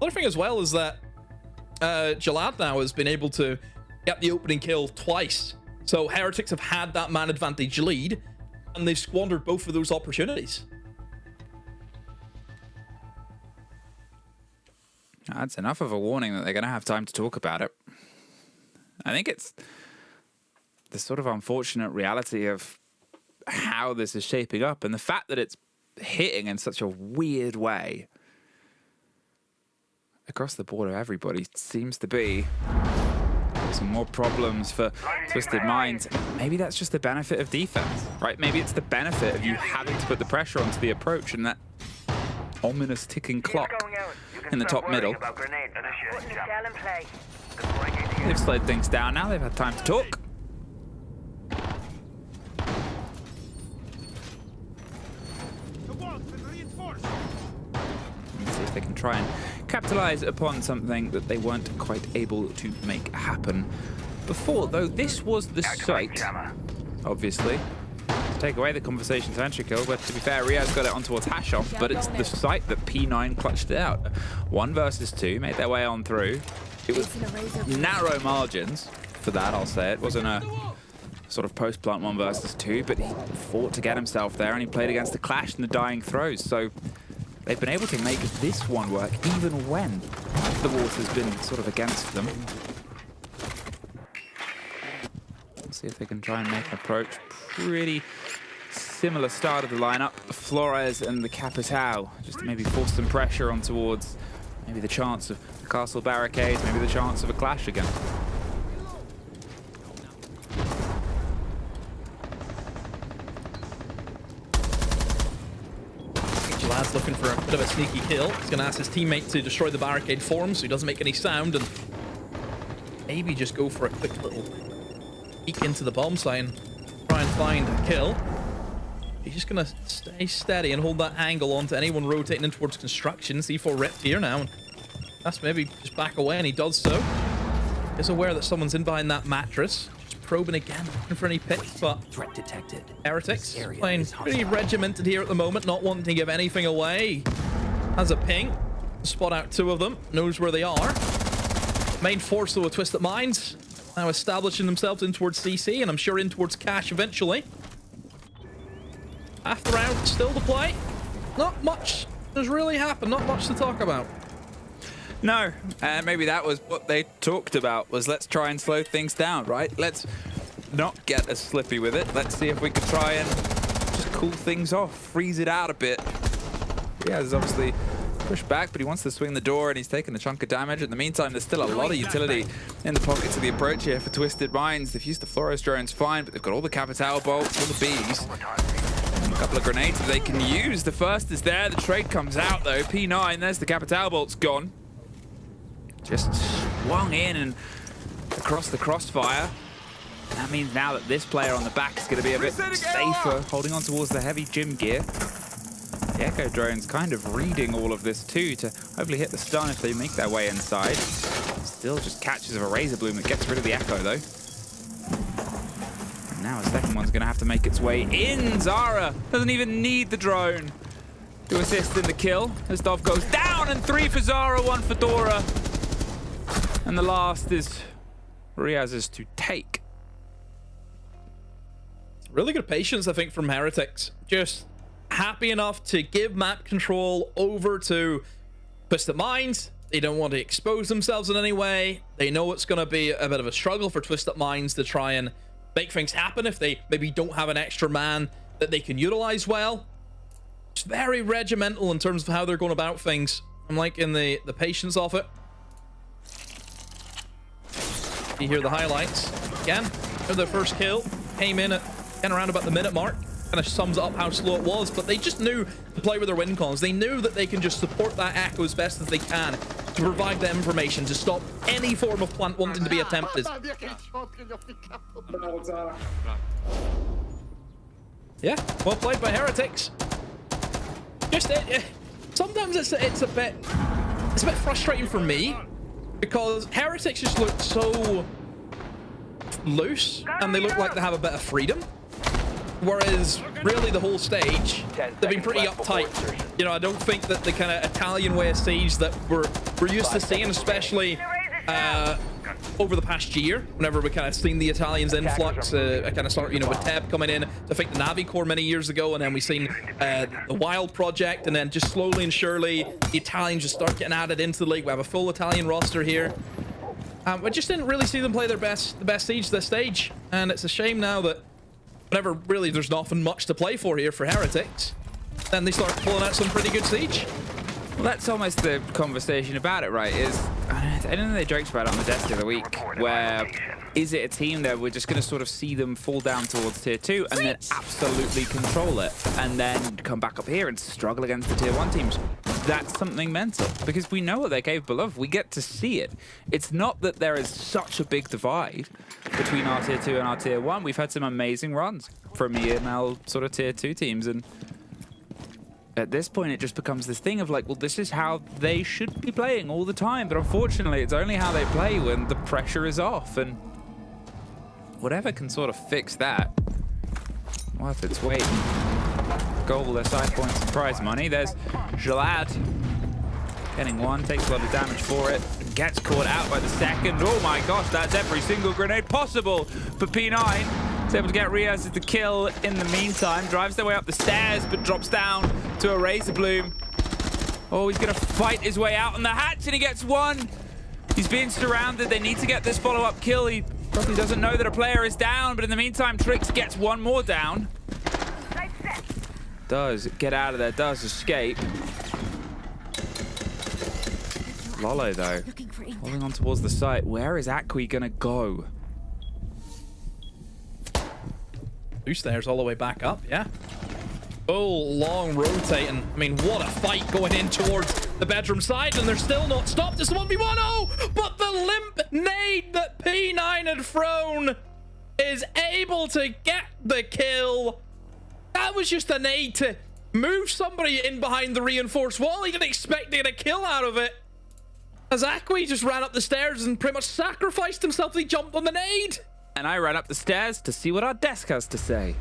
Speaker 15: Other thing as well is that Jalad now has been able to get the opening kill twice. So Heretics have had that man advantage lead, and they've squandered both of those opportunities.
Speaker 14: That's enough of a warning that they're going to have time to talk about it. I think it's the sort of unfortunate reality of how this is shaping up, and the fact that it's hitting in such a weird way across the board of everybody seems to be some more problems for Twisted Minds. Maybe that's just the benefit of defense, right? Maybe it's the benefit of you having to put the pressure onto the approach and that ominous ticking clock in the top middle. They've slowed things down now. They've had time to talk. Let's see if they can try and capitalize upon something that they weren't quite able to make happen before, though this was the site, obviously, to take away the conversation to entry kill, but to be fair, Riaz got it on towards Hashom, but it's the site that P9 clutched it out. 1 versus 2, made their way on through. It was narrow margins for that, I'll say. It wasn't a sort of post-plant 1 versus 2, but he fought to get himself there, and he played against the clash and the dying throws, so they've been able to make this one work even when the water's been sort of against them. Let's see if they can try and make an approach. Pretty similar start of the lineup. Flores and the Capitao, just to maybe force some pressure on towards maybe the chance of the castle barricades, maybe the chance of a clash again.
Speaker 15: Lad's looking for a bit of a sneaky kill. He's going to ask his teammate to destroy the barricade for him so he doesn't make any sound and maybe just go for a quick little peek into the bomb site and try and find a kill. He's just going to stay steady and hold that angle onto anyone rotating in towards construction. C4 ripped here now. That's maybe just back away, and he does so. Is aware that someone's in behind that mattress. Just probing again, looking for any picks, but
Speaker 17: threat detected.
Speaker 15: Heretics playing pretty regimented here at the moment, not wanting to give anything away. Has a ping. Spot out 2 of them. Knows where they are. Main force though with Twisted Minds. Now establishing themselves in towards CC, and I'm sure in towards Cash eventually. Half the round still to play. Not much has really happened. Not much to talk about.
Speaker 14: No, and maybe that was what they talked about, was let's try and slow things down, right? Let's not get as slippy with it. Let's see if we could try and just cool things off, freeze it out a bit. Yeah, there's obviously pushed back, but he wants to swing the door, and he's taking a chunk of damage. In the meantime, there's still a lot of utility in the pockets of the approach here for Twisted Minds. They've used the Floros drones fine, but they've got all the Capital bolts, all the bees. A couple of grenades that they can use. The first is there. The trade comes out, though. P9, there's the Capital bolts gone. Just swung in and across the crossfire. And that means now that this player on the back is going to be a bit safer, holding on towards the heavy gym gear. The Echo drone's kind of reading all of this too, to hopefully hit the stun if they make their way inside. Still just catches of a Razor Bloom that gets rid of the Echo, though. And now a second one's going to have to make its way in. Zara doesn't even need the drone to assist in the kill. As Dov goes down, and 3 for Zara, 1 for Dora. And the last is Riaz's to take.
Speaker 15: Really good patience, I think, from Heretics. Just happy enough to give map control over to Twisted Minds. They don't want to expose themselves in any way. They know it's going to be a bit of a struggle for Twisted Minds to try and make things happen if they maybe don't have an extra man that they can utilize well. It's very regimental in terms of how they're going about things. I'm liking the patience of it. You hear the highlights. Again, their first kill came in at around about the minute mark. Kind of sums up how slow it was, but they just knew to play with their win cons. They knew that they can just support that Echo as best as they can to provide the information to stop any form of plant wanting to be attempted. Yeah, well played by Heretics. Just sometimes it's a bit frustrating for me, because Heretics just look so loose and they look like they have a bit of freedom. Whereas really the whole stage, they've been pretty uptight. You know, I don't think that the kind of Italian way of siege that we're used to seeing, especially over the past year, whenever we kind of seen the Italians influx, I kind of start, you know, with Teb coming in, I think the Navi Corps many years ago, and then we've seen the Wild Project, and then just slowly and surely the Italians just start getting added into the league. We have a full Italian roster here. I just didn't really see them play the best siege this stage, and it's a shame now that whenever really there's nothing much to play for here for Heretics, then they start pulling out some pretty good siege.
Speaker 14: Well, that's almost the conversation about it, right? I don't know, they joked about it on the desk the other week, where is it a team that we're just going to sort of see them fall down towards tier 2 and then absolutely control it, and then come back up here and struggle against the tier 1 teams? That's something mental, because we know what they're capable of. We get to see it. It's not that there is such a big divide between our tier 2 and our tier 1. We've had some amazing runs from EML sort of tier 2 teams, and at this point, it just becomes this thing of like, well, this is how they should be playing all the time. But unfortunately, it's only how they play when the pressure is off. And whatever can sort of fix that, worth its weight. Goal, their side points, and prize money. There's Jalad getting one, takes a lot of damage for it, and gets caught out by the second. Oh my gosh, that's every single grenade possible. But P9 is able to get Riaz the kill in the meantime. Drives their way up the stairs, but drops down to a Razor Bloom. Oh, he's going to fight his way out on the hatch, and he gets one. He's being surrounded. They need to get this follow-up kill. He probably doesn't know that a player is down, but in the meantime, Trix gets one more down. Does get out of there, does escape. Lolo, though, holding on towards the site. Where is Akwi going to go?
Speaker 15: 2 stairs all the way back up, yeah. Oh, long rotating. I mean, what a fight going in towards the bedroom side, and they're still not stopped. It's 1v1. Oh, but the limp nade that P9 had thrown is able to get the kill. That was just a nade to move somebody in behind the reinforced wall. He didn't expect to get a kill out of it. As Akwi just ran up the stairs and pretty much sacrificed himself. He jumped on the nade.
Speaker 14: And I ran up the stairs to see what our desk has to say.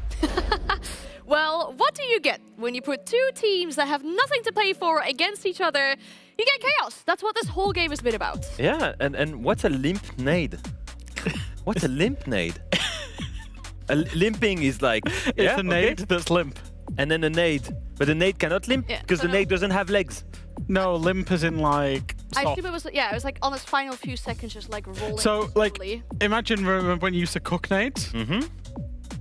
Speaker 12: Well, what do you get when you put two teams that have nothing to play for against each other? You get chaos. That's what this whole game has been about.
Speaker 2: Yeah, and what's a limp nade? What's a limp nade? Limping is like...
Speaker 4: It's a nade that's limp.
Speaker 2: And then a nade. But the nade cannot limp because the nade doesn't have legs.
Speaker 4: No, limp is in like...
Speaker 12: I
Speaker 4: soft.
Speaker 12: assume it was, it was like on its final few seconds, just like rolling.
Speaker 4: So, like,
Speaker 12: slowly.
Speaker 4: imagine remember when you used to cook nades?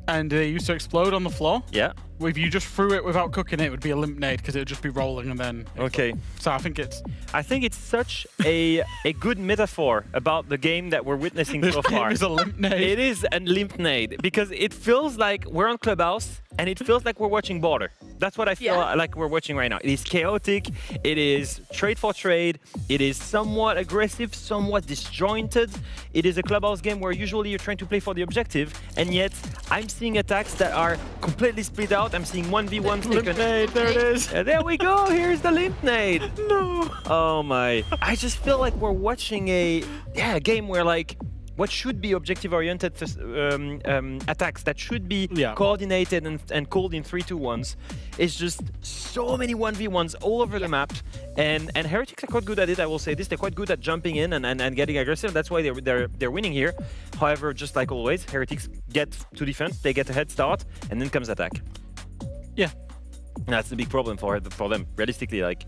Speaker 4: And they used to explode on the floor?
Speaker 2: Yeah.
Speaker 4: If you just threw it without cooking it would be a limp nade because it would just be rolling and then...
Speaker 2: Okay.
Speaker 4: So I think it's
Speaker 2: such a good metaphor about the game that we're witnessing so far.
Speaker 4: This game is a limp nade.
Speaker 2: It is a limp nade because it feels like we're on Clubhouse and it feels like we're watching Border. That's what I feel like we're watching right now. It is chaotic. It is trade for trade. It is somewhat aggressive, somewhat disjointed. It is a Clubhouse game where usually you're trying to play for the objective, and yet I'm seeing attacks that are completely split out. I'm seeing 1v1
Speaker 4: limp nade, there it is.
Speaker 2: There we go. Here's the limp nade.
Speaker 4: No.
Speaker 2: Oh my. I just feel like we're watching a game where like what should be objective-oriented attacks that should be coordinated and called in 3-2-1s is just so many 1v1s all over the map. And Heretics are quite good at it, I will say this. They're quite good at jumping in and getting aggressive. That's why they're winning here. However, just like always, Heretics get to defense, they get a head start, and then comes attack.
Speaker 4: Yeah.
Speaker 2: That's the big problem for them, realistically. Like,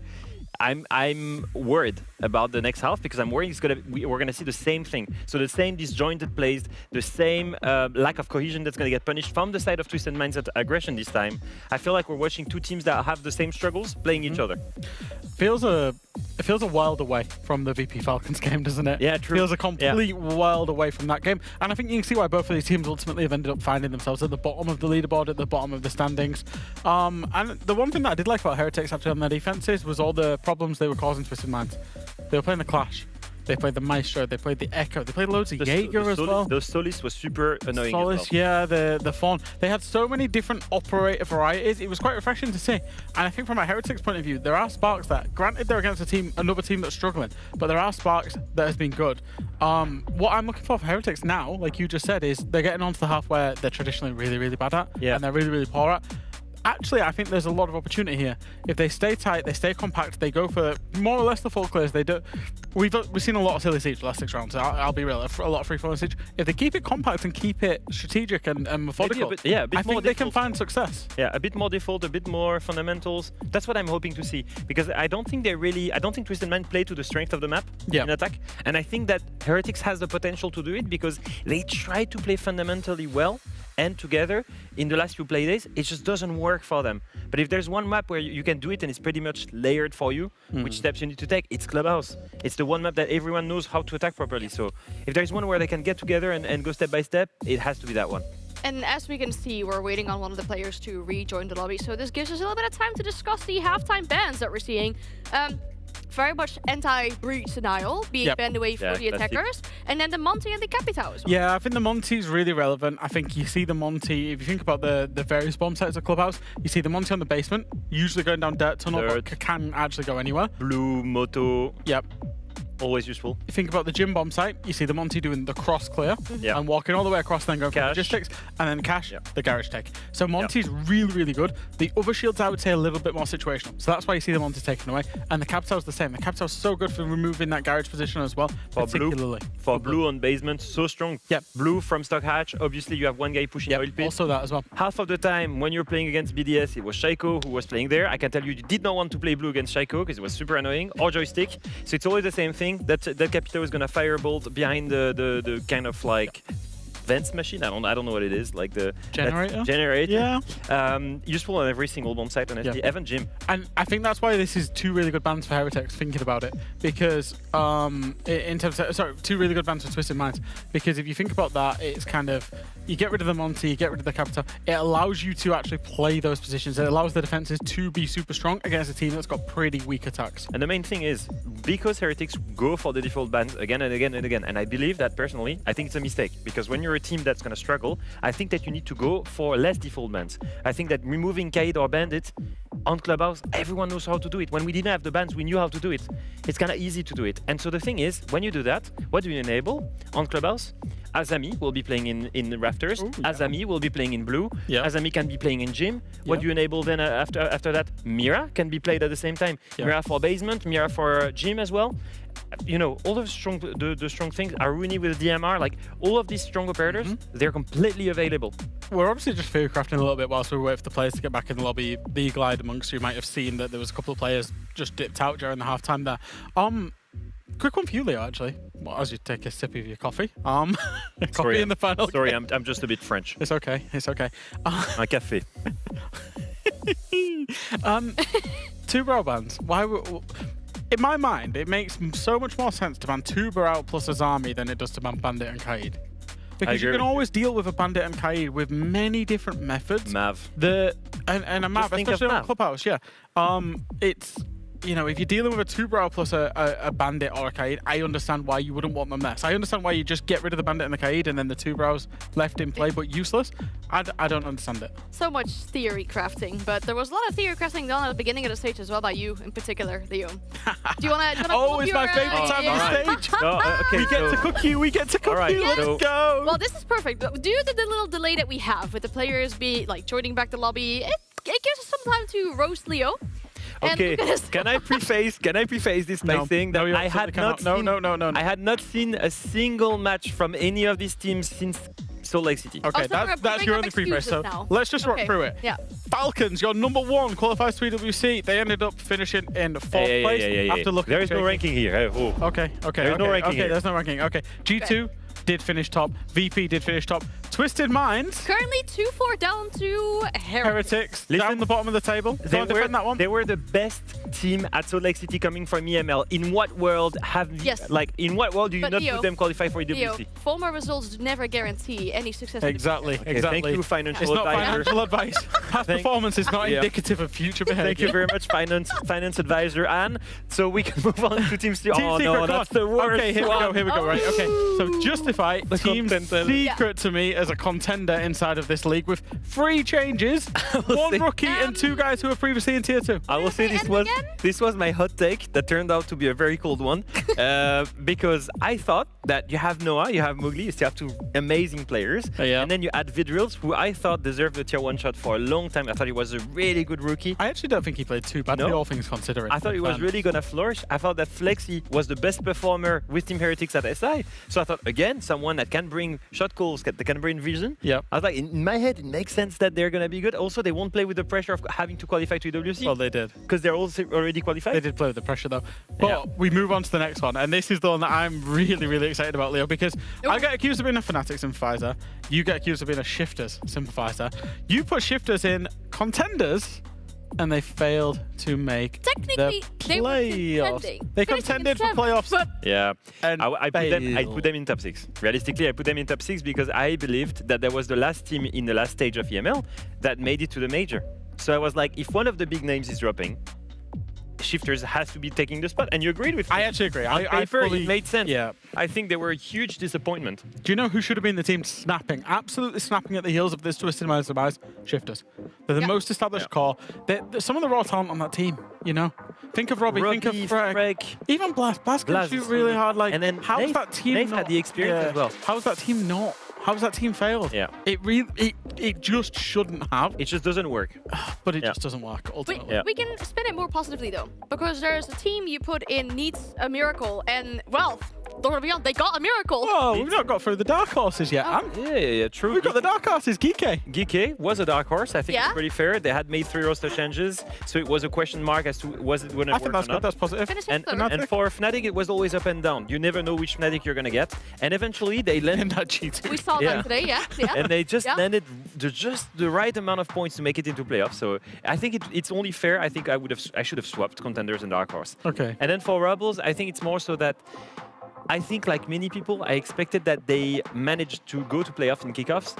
Speaker 2: I'm worried about the next half because I'm worried we're gonna see the same thing. So the same disjointed plays, the same lack of cohesion that's gonna get punished from the side of Twisted Minds at aggression this time. I feel like we're watching two teams that have the same struggles playing each other.
Speaker 4: It feels a world away from the VP Falcons game, doesn't it?
Speaker 2: Yeah, true.
Speaker 4: Feels a complete world away from that game. And I think you can see why both of these teams ultimately have ended up finding themselves at the bottom of the leaderboard, at the bottom of the standings. And the one thing that I did like about Heretics actually on their defenses was all the problems they were causing Twisted Minds. They were playing the Clash. They played the Maestro, they played the Echo, they played loads of Jaeger as well.
Speaker 2: The Solis was super annoying
Speaker 4: Solis,
Speaker 2: as well.
Speaker 4: yeah, the Fawn. They had so many different operator varieties. It was quite refreshing to see. And I think from a Heretics point of view, there are sparks that, granted they're against another team that's struggling, but there are sparks that has been good. What I'm looking for Heretics now, like you just said, is they're getting onto the half where they're traditionally really, really bad at, and they're really, really poor at. Actually, I think there's a lot of opportunity here. If they stay tight, they stay compact, they go for more or less the full clears. They do. We've seen a lot of silly siege the last 6 rounds. I'll be real, a lot of free-flowing siege. If they keep it compact and keep it strategic and methodical, I think they can find success.
Speaker 2: Yeah, a bit more default, a bit more fundamentals. That's what I'm hoping to see because I don't think Twisted Mind play to the strength of the map in attack, and I think that Heretics has the potential to do it because they try to play fundamentally well and together in the last few play days. It just doesn't work for them. But if there's one map where you can do it and it's pretty much layered for you, which steps you need to take, it's Clubhouse. It's the one map that everyone knows how to attack properly. So if there's one where they can get together and go step by step, it has to be that one.
Speaker 12: And as we can see, we're waiting on one of the players to rejoin the lobby. So this gives us a little bit of time to discuss the halftime bans that we're seeing. Very much anti-breach denial being banned away for the attackers, and then the Monty and the Capitao as well.
Speaker 4: Yeah, I think the Monty is really relevant. I think you see the Monty, if you think about the various bomb sites of Clubhouse, you see the Monty on the basement, usually going down dirt tunnel, but can actually go anywhere.
Speaker 2: Blue, Moto.
Speaker 4: Yep.
Speaker 2: Always useful.
Speaker 4: You think about the gym bomb site, you see the Monty doing the cross clear and walking all the way across, then going for logistics, and then Cash, the garage tech. So Monty's really, really good. The other shields, I would say, a little bit more situational. So that's why you see the Monty taken away. And the Capitao's the same. The Capitao's so good for removing that garage position as well, particularly.
Speaker 2: For blue on basement, so strong.
Speaker 4: Yep.
Speaker 2: Blue from stock hatch, obviously you have one guy pushing oil pit.
Speaker 4: Also that as well.
Speaker 2: Half of the time when you're playing against BDS, it was Shaiko who was playing there. I can tell you did not want to play blue against Shaiko because it was super annoying, or joystick. So it's always the same thing. That Capitao is gonna firebolt behind the kind of like vents machine. I don't know what it is, like the generator.
Speaker 4: Yeah.
Speaker 2: Useful on every single bomb site, honestly. Even Jim.
Speaker 4: And I think that's why this is 2 really good bans for Heretics, thinking about it. Because in terms of, sorry, 2 really good bans for Twisted Minds. Because if you think about that, it's kind of you get rid of the Monty, you get rid of the Capita. It allows you to actually play those positions. It allows the defenses to be super strong against a team that's got pretty weak attacks.
Speaker 2: And the main thing is, because Heretics go for the default bans again and again and again, and I believe that personally, I think it's a mistake. Because when you're a team that's going to struggle, I think that you need to go for less default bans. I think that removing Kaid or Bandit on Clubhouse, everyone knows how to do it. When we didn't have the bans, we knew how to do it. It's kind of easy to do it. And so the thing is, when you do that, what do you enable on Clubhouse? Azami will be playing in the rafters. Azami will be playing in blue. Azami can be playing in gym. What do you enable then after that? Mira can be played at the same time. Mira for basement, Mira for gym as well. You know, all of the strong things are Rooney with DMR, like all of these strong operators, they're completely available.
Speaker 4: We're obviously just theory crafting a little bit whilst we wait for the players to get back in the lobby. The Eagle-eyed amongst you might have seen that there was a couple of players just dipped out during the halftime there. Quick one for you, Leo, actually. Well, as you take a sip of your coffee. Coffee in the final.
Speaker 2: Sorry, I'm just a bit French.
Speaker 4: It's okay. It's okay.
Speaker 2: Un café.
Speaker 4: 2 bro bans. Why? In my mind, it makes so much more sense to ban 2 Barao plus Azami than it does to ban Bandit and Kaid. Because you can always deal with a Bandit and Kaid with many different methods.
Speaker 2: Mav.
Speaker 4: And a Mav, especially on Clubhouse, yeah. It's, you know, if you're dealing with a 2 Barao plus a Bandit or a Kaid, I understand why you wouldn't want them there. So I understand why you just get rid of the Bandit and the Kaid and then the 2 Baraos left in play but useless. I don't understand it.
Speaker 12: So much theory crafting, but there was a lot of theory crafting done at the beginning of the stage as well by you in particular, Leo. Do you want to
Speaker 4: Oh, it's my favorite time on stage.
Speaker 2: Okay,
Speaker 4: we get to cook you, we get to cook you, let's go.
Speaker 12: Well, this is perfect, but due to the little delay that we have with the players joining back the lobby, it gives us some time to roast Leo.
Speaker 2: Okay, can I preface this by saying that I had not seen a single match from any of these teams since Salt Lake City.
Speaker 4: Okay, that's your only preface. So let's just run through it.
Speaker 12: Yeah.
Speaker 4: Falcons, your number 1 qualifies to EWC. They ended up finishing in 4th place after looking.
Speaker 2: There is no ranking here.
Speaker 4: Okay.
Speaker 2: There's no ranking here.
Speaker 4: There's no ranking. Okay. G2 did finish top. VP did finish top. Twisted Minds.
Speaker 12: Currently 2-4 down to
Speaker 4: Heretics. Down the bottom of the table.
Speaker 2: They were the best team at Salt Lake City coming from EML. In what world in what world do you not put them qualify for EWC?
Speaker 12: Leo, former results never guarantee any success.
Speaker 4: Exactly.
Speaker 2: Thank you, financial
Speaker 4: advisor. It's not financial advice. Past performance is not indicative of future behavior.
Speaker 2: Thank you very much, finance advisor Anne. So we can move on to Team Secret. Oh no, that's the worst.
Speaker 4: Okay, here we go. Right. Okay. So justify Team Secret to me as a contender inside of this league with 3 changes, 1 rookie and 2 guys who were previously in tier 2.
Speaker 2: I will say this was my hot take that turned out to be a very cold one because I thought that you have Noah, you have Mowgli, you still have 2 amazing players, and then you add Vidrils, who I thought deserved the tier 1 shot for a long time. I thought he was a really good rookie.
Speaker 4: I actually don't think he played too badly, all things considering.
Speaker 2: I thought he was really gonna flourish. I thought that Flexi was the best performer with Team Heretics at SI. So I thought, again, someone that can bring shot calls, that can bring vision.
Speaker 4: Yeah.
Speaker 2: I was like, in my head, it makes sense that they're gonna be good. Also, they won't play with the pressure of having to qualify to EWC.
Speaker 4: Well, they did.
Speaker 2: Because they're also already qualified.
Speaker 4: They did play with the pressure, though. But we move on to the next one. And this is the one that I'm really, really excited about, Leo, because I get accused of being a Fnatic sympathizer. You get accused of being a Shifters sympathizer. You put Shifters in contenders, and they failed to make the playoffs. They contended for playoffs.
Speaker 2: Yeah, and I put them in top 6. Realistically, I put them in top 6 because I believed that there was the last team in the last stage of EML that made it to the major. So I was like, if one of the big names is dropping, Shifters has to be taking the spot, and you agreed with me.
Speaker 4: I actually agree.
Speaker 2: On paper, it made sense.
Speaker 4: Yeah.
Speaker 2: I think they were a huge disappointment.
Speaker 4: Do you know who should have been the team snapping, absolutely snapping at the heels of this Twisted Minds demise? Shifters. They're the most established core. They're some of the raw talent on that team, you know? Think of Robbie, think of Frek. Even Blast. Blast can shoot really hard. Like, and then how's that team
Speaker 2: Nate had the experience as well.
Speaker 4: How's that team not? How's that team failed?
Speaker 2: Yeah.
Speaker 4: It just shouldn't have.
Speaker 2: It just doesn't work.
Speaker 4: But it just doesn't work, ultimately.
Speaker 12: We can spin it more positively, though. Because there's a team you put in needs a miracle. And, well, don't be honest, they got a miracle.
Speaker 4: Oh, we've not got through the dark horses yet,
Speaker 2: Yeah, true.
Speaker 4: We've got the dark horses, Geeke.
Speaker 2: Geeke was a dark horse. I think it's pretty fair. They had made 3 roster changes, so it was a question mark as to was it going to work or not.
Speaker 4: I think that's good. That's positive.
Speaker 2: And for Fnatic, it was always up and down. You never know which Fnatic you're going to get. And eventually, they landed
Speaker 4: that G2.
Speaker 12: We saw that today, yeah.
Speaker 2: And they just landed just the right amount of points to make it into playoffs. So I think it's only fair. I think I should have swapped contenders and dark horse.
Speaker 4: Okay.
Speaker 2: And then for Rebels, I think it's more so that I think, like many people, I expected that they managed to go to playoffs and kickoffs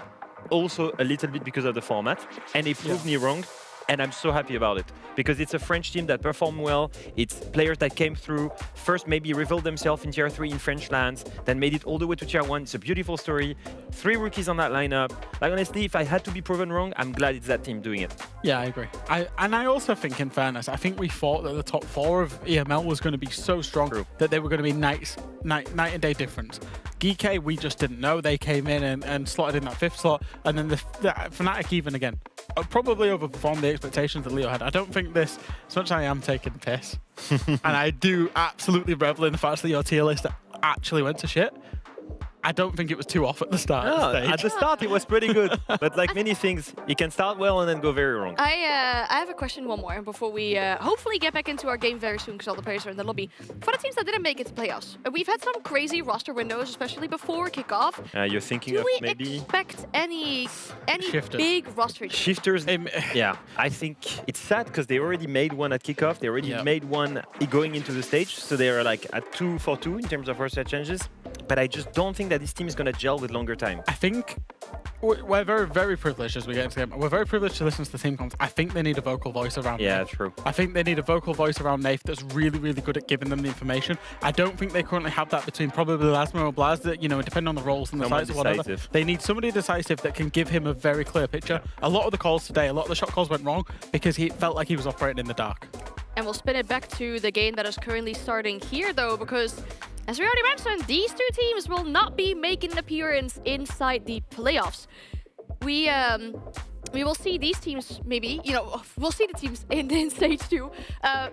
Speaker 2: also a little bit because of the format, and they proved me wrong. And I'm so happy about it because it's a French team that performed well. It's players that came through, first maybe revealed themselves in Tier 3 in French lands, then made it all the way to Tier 1. It's a beautiful story. 3 rookies on that lineup. Like, honestly, if I had to be proven wrong, I'm glad it's that team doing it.
Speaker 4: Yeah, I agree. I also think, in fairness, I think we thought that the top 4 of EML was going to be so strong that they were going to be night and day difference. GK, we just didn't know. They came in and slotted in that 5th slot, and then the Fnatic even again probably overperformed the expectations that Leo had. I don't think this, as much as I am taking piss, and I do absolutely revel in the fact that your tier list actually went to shit, I don't think it was too off at the start.
Speaker 2: At the start, it was pretty good. But like many things, you can start well and then go very wrong.
Speaker 12: I have a question, one more, before we hopefully get back into our game very soon, because all the players are in the lobby. For the teams that didn't make it to playoffs, we've had some crazy roster windows, especially before kickoff.
Speaker 2: You're thinking of maybe...
Speaker 12: Do we expect any
Speaker 2: Shifters.
Speaker 12: big roster changes?
Speaker 2: Shifters, yeah. I think it's sad because they already made one at kickoff. They already made one going into the stage. So they are like at 2 for 2 in terms of roster changes. But I just don't think that this team is going to gel with longer time.
Speaker 4: I think we're very, very privileged as we get into the game. We're very privileged to listen to the team comms. I think they need a vocal voice around
Speaker 2: Yeah,
Speaker 4: Nath.
Speaker 2: true.
Speaker 4: I think they need a vocal voice around Nath that's really, really good at giving them the information. I don't think they currently have that between probably Lasmo and Blaz, that, you know, depending on the roles and the sites or whatever.
Speaker 2: Decisive.
Speaker 4: They need somebody decisive that can give him a very clear picture. A lot of the calls today, a lot of the shot calls went wrong because he felt like he was operating in the dark.
Speaker 12: And we'll spin it back to the game that is currently starting here, though, because as we already mentioned, these 2 teams will not be making an appearance inside the playoffs. We will see these teams maybe, you know, we'll see the teams in stage 2,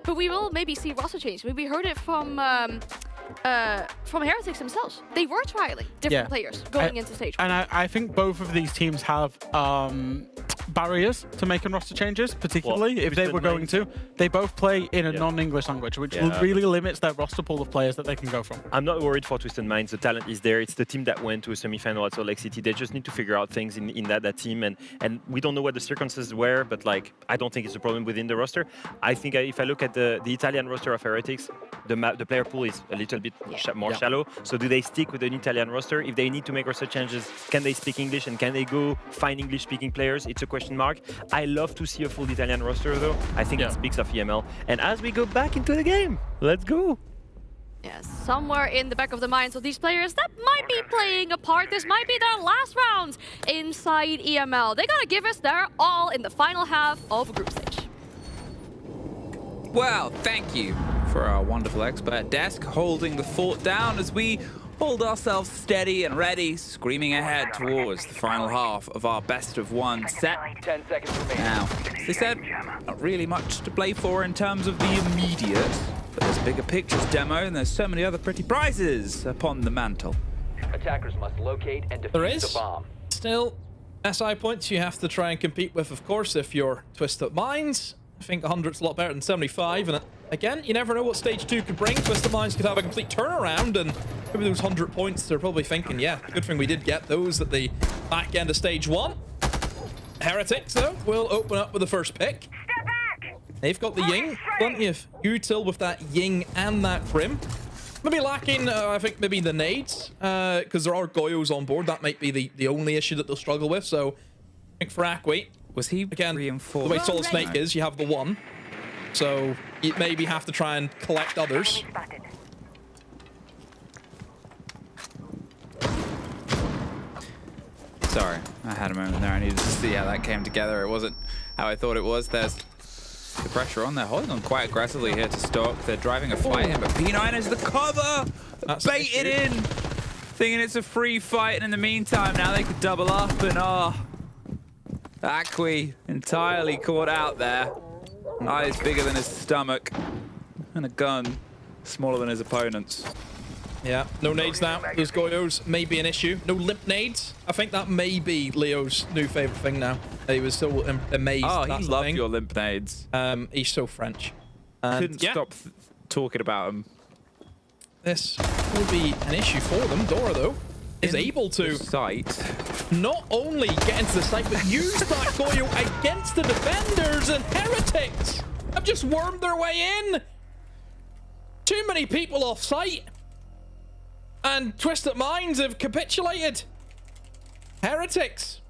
Speaker 12: but we will maybe see roster change. We heard it from Heretics themselves. They were trialing different players going into stage 1.
Speaker 4: And I think both of these teams have barriers to making roster changes, particularly if they were going to. They both play in a non-English language, which really limits their roster pool of players that they can go from.
Speaker 2: I'm not worried for Twisted Minds. The talent is there. It's the team that went to a semi-final at Salt Lake City. They just need to figure out things in that team. And we don't know what the circumstances were, but like I don't think it's a problem within the roster. I think if I look at the Italian roster of Heretics, the player pool is a little bit more shallow. So do they stick with an Italian roster? If they need to make roster changes, can they speak English and can they go find English-speaking players? It's a question mark. I love to see a full Italian roster though. I think it speaks of EML. And as we go back into the game, let's go.
Speaker 12: Yeah, somewhere in the back of the minds of these players that might be playing a part. This might be their last round inside EML. They gotta give us their all in the final half of a group stage.
Speaker 14: Well, thank you for our wonderful expert desk holding the fort down as we hold ourselves steady and ready, screaming ahead towards the final half of our best-of-1 set.
Speaker 16: 10 seconds remaining.
Speaker 14: Now, as they said, not really much to play for in terms of the immediate, but there's bigger pictures demo and there's so many other pretty prizes upon the mantle.
Speaker 16: Attackers must locate and
Speaker 15: There
Speaker 16: defuse
Speaker 15: is
Speaker 16: the bomb.
Speaker 15: still SI points you have to try and compete with, of course, if you're Twisted Minds. I think 100's a lot better than 75, and again, you never know what stage 2 could bring. Twisted Minds could have a complete turnaround, and maybe those 100 points, they're probably thinking, yeah, good thing we did get those at the back end of stage 1. Heretics, though, will open up with the first pick. They've got the Ying, plenty of util with that Ying and that Prim. Maybe lacking, I think, maybe the nades, because there are Goyos on board. That might be the only issue that they'll struggle with, so I think for Akwi,
Speaker 14: was he
Speaker 15: again,
Speaker 14: reinforced?
Speaker 15: the way Solid Snake is, you have the 1, so you maybe have to try and collect others.
Speaker 14: Sorry, I had a moment there. I needed to see how that came together. It wasn't how I thought it was. There's the pressure on. They're holding on quite aggressively here to Stock. They're driving a fight in, but P9 is the cover.
Speaker 15: That's
Speaker 14: baited in, thinking it's a free fight. And in the meantime, now they could double up. And Akwi entirely caught out there. Eyes bigger than his stomach, and a gun smaller than his opponent's.
Speaker 15: Yeah, no nades now. Those Goyos may be an issue. No limp nades. I think that may be Leo's new favorite thing now. He was so amazed.
Speaker 14: Oh,
Speaker 15: that's
Speaker 14: he
Speaker 15: the
Speaker 14: loved
Speaker 15: thing.
Speaker 14: your limp nades.
Speaker 15: He's so French. And
Speaker 14: couldn't stop talking about him.
Speaker 15: This will be an issue for them. Dora, though, is able to not only get into the site, but use that Goyo against the defenders, and Heretics have just wormed their way in. Too many people off site. And Twisted Minds have capitulated. Heretics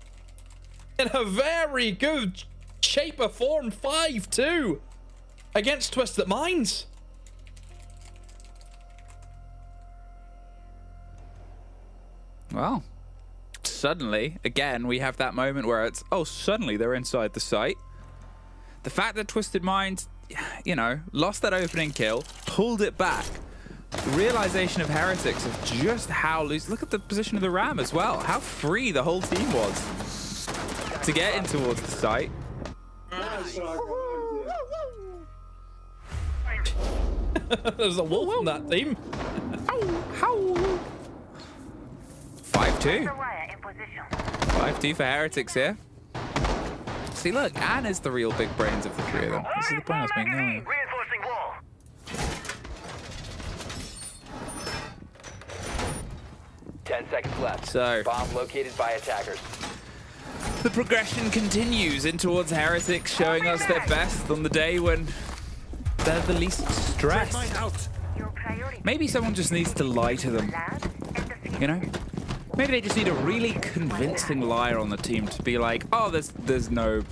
Speaker 15: in a very good shape of form. 5-2 against Twisted Minds.
Speaker 14: Well, suddenly, again, we have that moment where it's, oh, suddenly they're inside the site. The fact that Twisted Minds, you know, lost that opening kill, pulled it back. The realization of Heretics of just how loose. Look at the position of the Ram as well. How free the whole team was to get in towards the site.
Speaker 15: There's a wolf in that team.
Speaker 14: 5-2. 5-2 for Heretics here. See, look, Anne is the real big brains of the three of them. This is the point I was making earlier.
Speaker 22: Reinforcing wall. 10 seconds left.
Speaker 14: So,
Speaker 22: Bomb located by attackers.
Speaker 14: the progression continues in towards Heretics, showing us their best on the day when they're the least stressed. Maybe someone just needs to lie to them, you know? Maybe they just need a really convincing liar on the team to be like, oh, there's no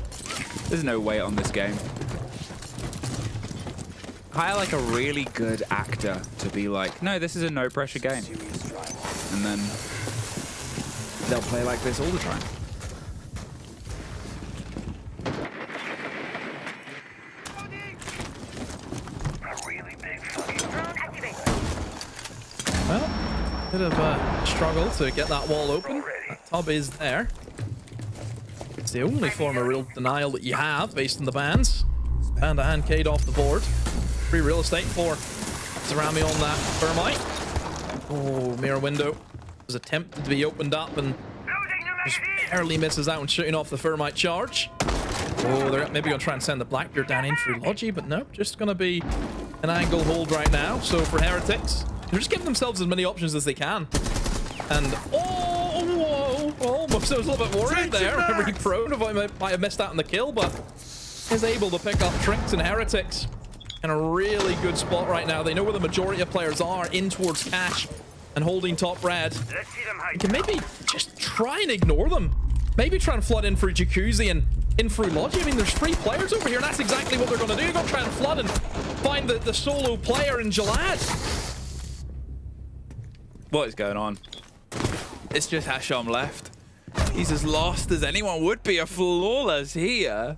Speaker 14: weight on this game. Hire like a really good actor to be like, no, this is a no pressure game. And then they'll play like this all the time.
Speaker 15: Well, bit of a struggle to get that wall open. That tub is there. It's the only form of real denial that you have based on the bans. Band and Cade off the board. Free real estate for Zarami on that thermite. Oh, mirror window was attempted to be opened up and just barely misses out and shooting off the thermite charge. Oh, they're maybe gonna try and send the Blackbeard down in through Logi, but no, just gonna be an angle hold right now. So for Heretics, they're just giving themselves as many options as they can. And almost I was a little bit worried there. Really prone if I might have missed out on the kill, but is able to pick up Trinks and Heretics in a really good spot right now. They know where the majority of players are, in towards Cash and holding top red. You can maybe just try and ignore them. Maybe try and flood in through Jacuzzi and in through Logi. I mean, there's 3 players over here, and that's exactly what they're going to do. They're going to try and flood and find the solo player in Jalad.
Speaker 14: What is going on? It's just Hasham left. He's as lost as anyone would be. A flawless here.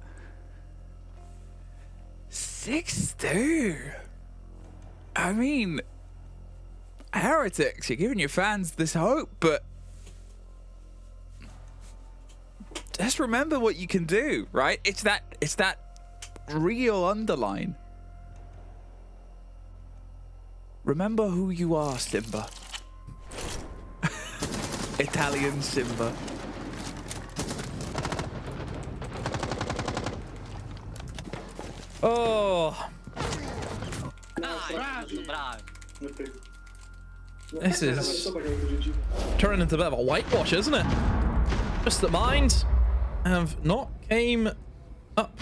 Speaker 14: 6-2. I mean, Heretics, you're giving your fans this hope, but just remember what you can do, right? It's that real underline. Remember who you are, Simba. Italian Simba.
Speaker 15: Oh. This is turning into a bit of a whitewash, isn't it? Just the Minds have not came up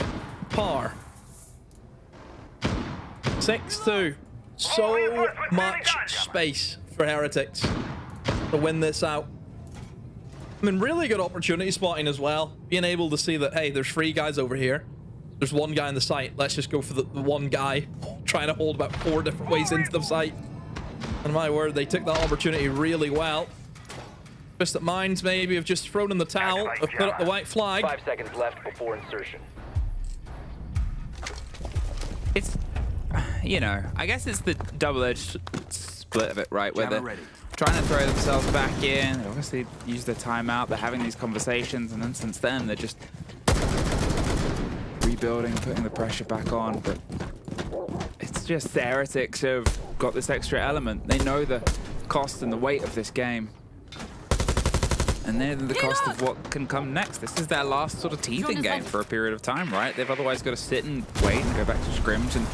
Speaker 15: par. 6-2. So much space for Heretics to win this out. I mean, really good opportunity spotting as well. Being able to see that, hey, there's 3 guys over here. There's 1 guy in the site. Let's just go for the one guy. Trying to hold about 4 different ways into the site. And my word, they took that opportunity really well. Just that Minds maybe have just thrown in the towel, have put up the white flag.
Speaker 22: 5 seconds left before insertion.
Speaker 14: It's, you know, I guess it's the double-edged split of it, right? Where they're trying to throw themselves back in. They obviously use their timeout. They're having these conversations, and then since then, they're just rebuilding, putting the pressure back on. But it's just the Heretics have got this extra element. They know the cost and the weight of this game. And then the cost of what can come next. This is their last sort of teething game for a period of time, right? They've otherwise got to sit and wait and go back to scrims and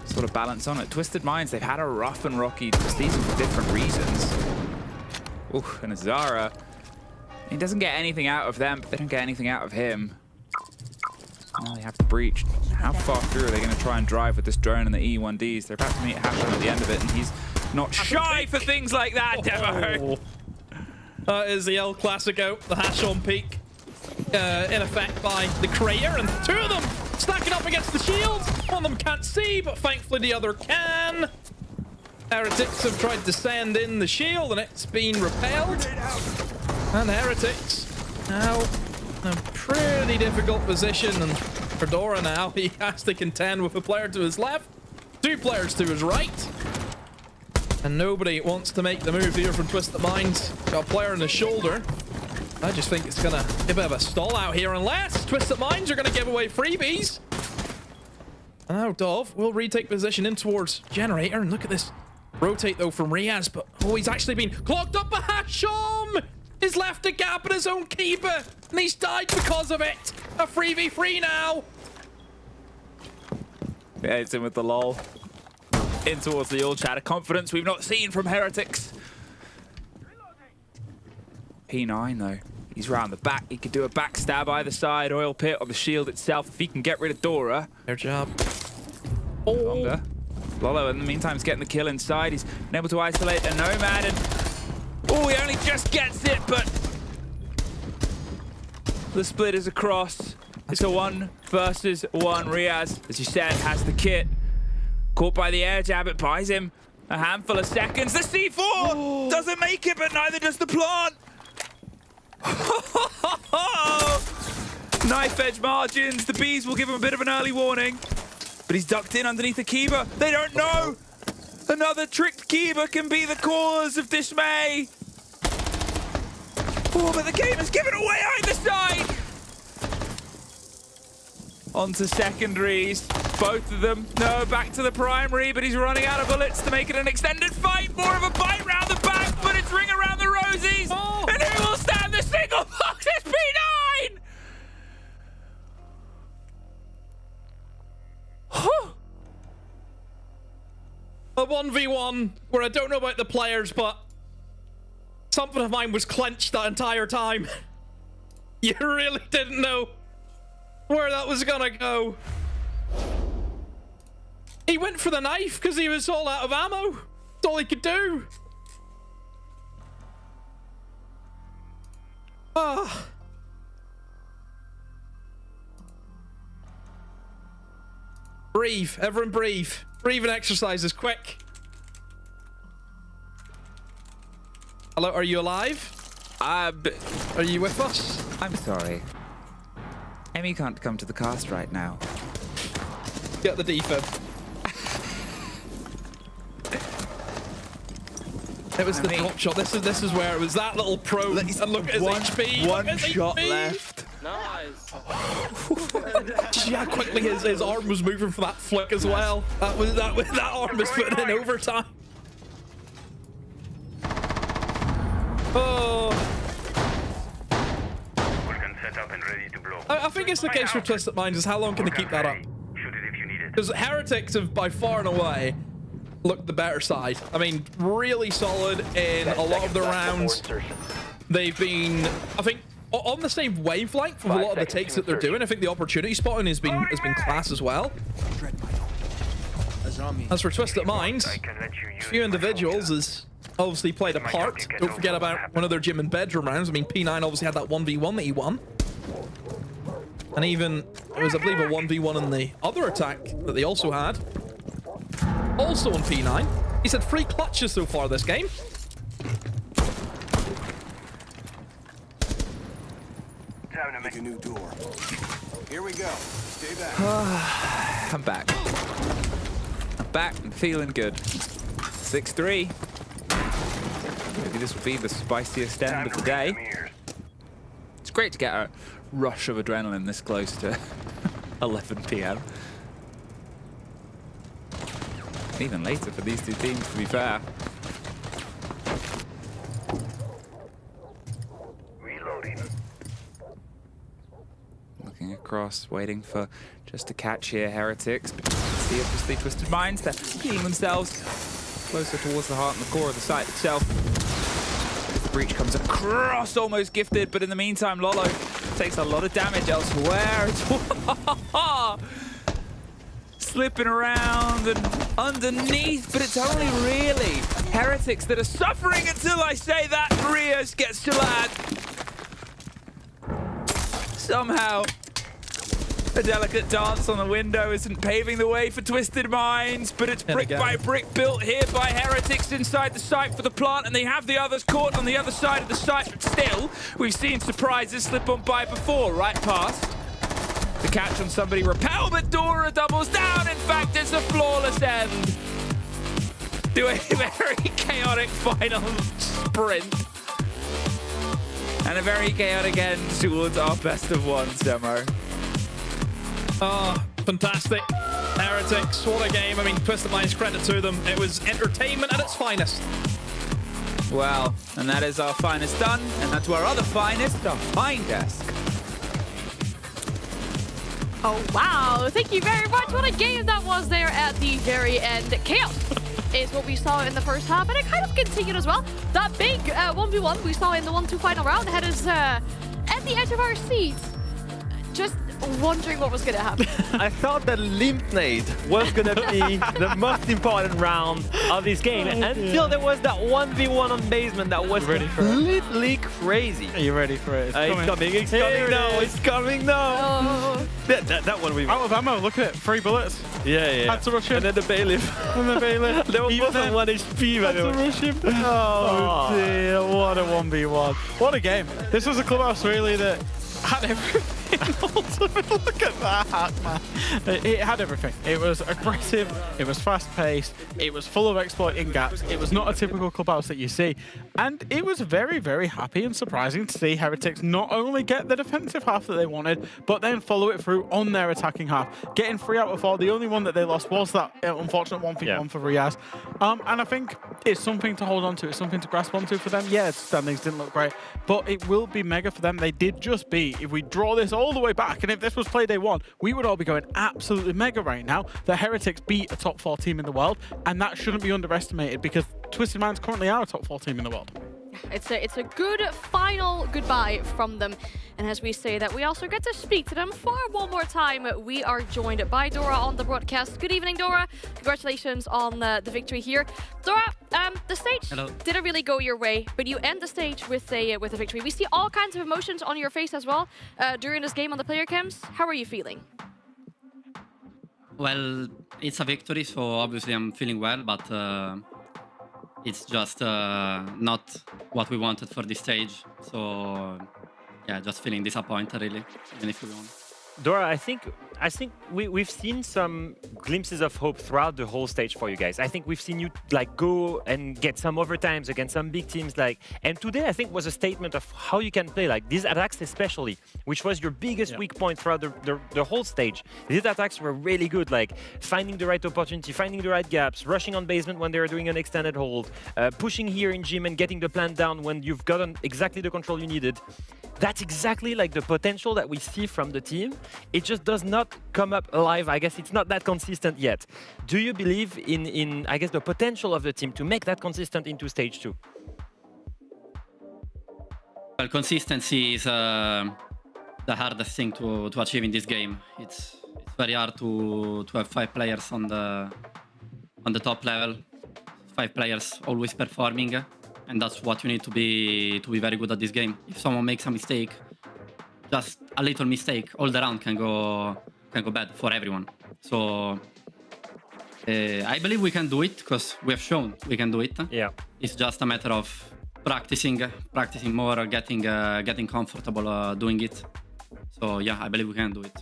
Speaker 14: sort of balance on it. Twisted Minds, they've had a rough and rocky season for different reasons. Ooh, and Azara, he doesn't get anything out of them, but they don't get anything out of him. Well, they have the breach. How far through are they going to try and drive with this drone and the E1Ds? They're about to meet Hasham at the end of it, and he's not shy for things like that, Devo.
Speaker 15: That is the El Clasico, the Hasham peak. in effect by the Krayer, and two of them stacking up against the shields. One of them can't see, but thankfully the other can. Heretics have tried to send in the shield, and it's been repelled. And Heretics now in a pretty difficult position, and for Dora now, he has to contend with a player to his left, two players to his right. And nobody wants to make the move here from Twisted Minds. Got a player on his shoulder. I just think it's gonna be a bit of a stall out here unless Twisted Minds are gonna give away freebies. And now Dov will retake position in towards Generator, and look at this rotate though from Riaz, but oh, he's actually been clogged up by Hasham! He's left a gap in his own keeper, and he's died because of it. A 3v3 now.
Speaker 14: Yeah, it's in with the lull. In towards the old chat of confidence we've not seen from Heretics. P9 though, he's round the back. He could do a backstab either side, oil pit or the shield itself if he can get rid of Dora.
Speaker 15: Fair job.
Speaker 14: Oh. Longer. Lolo in the meantime is getting the kill inside. He's been able to isolate a Nomad, and oh, he only just gets it, but the split is across. It's a 1 versus 1. Riaz, as you said, has the kit. Caught by the air jab, it buys him a handful of seconds. The C4 doesn't make it, but neither does the plant. Knife edge margins. The bees will give him a bit of an early warning, but he's ducked in underneath the Kiba. They don't know. Another tricked Kiba can be the cause of dismay. Oh, but the game is given away either side. On to secondaries. Both of them. No, back to the primary, but he's running out of bullets to make it an extended fight. More of a bite round the back, but it's ring around the rosies. Oh. And who will stand the single box? It's P9!
Speaker 15: A 1v1 where I don't know about the players, but something of mine was clenched that entire time. You really didn't know where that was gonna go. He went for the knife because he was all out of ammo. That's all he could do. Ah. Breathe, everyone breathe. Breathing exercises, quick. Hello, are you alive? Are you with us?
Speaker 14: I'm sorry. Emmy can't come to the cast right now.
Speaker 15: Get the defib. It was the drop shot. This is where it was that little probe. And look at his HP.
Speaker 14: One shot left.
Speaker 15: Nice. See how quickly his arm was moving for that flick as well. That arm was putting in overtime. Oh. I think it's the case for Twisted Minds is how long can they keep that up? Because Heretics have by far and away looked the better side. I mean, really solid in a lot of the rounds. They've been, I think, on the same wavelength with a lot of the takes that they're doing. I think the opportunity spotting has been class as well. As for Twisted Minds, a few individuals has obviously played a part. Don't forget about one of their gym and bedroom rounds. I mean, P9 obviously had that 1v1 that he won. And even, it was, I believe, a 1v1 in the other attack that they also had. Also on P9. He's had 3 clutches so far this game.
Speaker 22: Time to make a new door. Here we go. Stay back.
Speaker 14: I'm back. I'm back and feeling good. 6-3. Maybe this will be the spiciest end of the day. It's great to get a rush of adrenaline this close to 11 p.m. Even later for these two teams, to be fair.
Speaker 22: Reloading.
Speaker 14: Looking across, waiting for just a catch here, Heretics. But you can see, obviously, Twisted Minds, they're getting themselves closer towards the heart and the core of the site itself. The breach comes across, almost gifted, but in the meantime, Lolo takes a lot of damage elsewhere. Slipping around and underneath, but it's only really Heretics that are suffering until I say that. Rios gets to land. somehow a delicate dance on the window isn't paving the way for Twisted Minds, but it's brick by brick built here by Heretics inside the site for the plant, and they have the others caught on the other side of the site, but still, we've seen surprises slip on by before, right past. The catch on somebody repel, but Dora doubles down. In fact, it's a flawless end to a very chaotic final sprint. And a very chaotic end towards our best of one, Demo.
Speaker 15: Oh, fantastic. Heretics, what a game. I mean, Twisted Minds, credit to them. It was entertainment at its finest.
Speaker 14: Well, and that is our finest done, and that's our other finest, our fine desk.
Speaker 12: Oh, wow. Thank you very much. What a game that was there at the very end. Chaos is what we saw in the first half, and it kind of continued as well. That big 1v1 we saw in the 1-2 final round had us at the edge of our seats, just wondering what was going to happen.
Speaker 2: I thought that Limp Nade was going to be the most important round of this game until there was that 1v1 on basement that was completely crazy.
Speaker 4: Are you ready for it?
Speaker 2: It's coming now. It's coming now.
Speaker 12: Oh.
Speaker 2: That one we
Speaker 4: out of ammo, look at it, 3 bullets.
Speaker 2: Yeah.
Speaker 4: Had to rush him.
Speaker 2: And then the bailiff. They were both on 1 HP, by the way.
Speaker 4: Rush him. Oh dear, what a 1v1. What a game. This was a clubhouse really that had everything. Look at that, man. It had everything. It was aggressive, it was fast-paced, it was full of exploiting gaps, it was not a typical clubhouse that you see, and it was very, very happy and surprising to see Heretics not only get the defensive half that they wanted, but then follow it through on their attacking half. Getting 3 out of 4, the only one that they lost was that unfortunate 1v1 for Riaz. And I think it's something to hold on to, it's something to grasp onto for them. Yeah, standings didn't look great, but it will be mega for them. They did just beat, if we draw this all the way back, and if this was play day 1, we would all be going absolutely mega right now. The Heretics beat a top 4 team in the world, and that shouldn't be underestimated because Twisted Minds currently are a top 4 team in the world.
Speaker 12: It's a good final goodbye from them. And as we say that, we also get to speak to them for one more time. We are joined by Dora on the broadcast. Good evening, Dora. Congratulations on the victory here. Dora, the stage didn't really go your way, but you end the stage with a victory. We see all kinds of emotions on your face as well during this game on the player cams. How are you feeling?
Speaker 7: Well, it's a victory, so obviously I'm feeling well, but it's just not what we wanted for this stage. So yeah, just feeling disappointed really, even if we won.
Speaker 2: Dora, I think we've seen some glimpses of hope throughout the whole stage for you guys. I think we've seen you like go and get some overtimes against some big teams, and today I think was a statement of how you can play, like these attacks especially, which was your biggest weak point throughout the whole stage. These attacks were really good, like finding the right opportunity, finding the right gaps, rushing on basement when they were doing an extended hold, pushing here in gym and getting the plant down when you've gotten exactly the control you needed. That's exactly like the potential that we see from the team. It just does not come up alive. I guess it's not that consistent yet. Do you believe in I guess, the potential of the team to make that consistent into stage 2?
Speaker 7: Well, consistency is the hardest thing to achieve in this game. It's very hard to have 5 players on the top level, 5 players always performing. And that's what you need to be very good at this game. If someone makes a mistake, just a little mistake, all the round can go bad for everyone. So I believe we can do it because we have shown we can do it.
Speaker 2: Yeah.
Speaker 7: It's just a matter of practicing more, getting comfortable doing it. So yeah, I believe we can do it.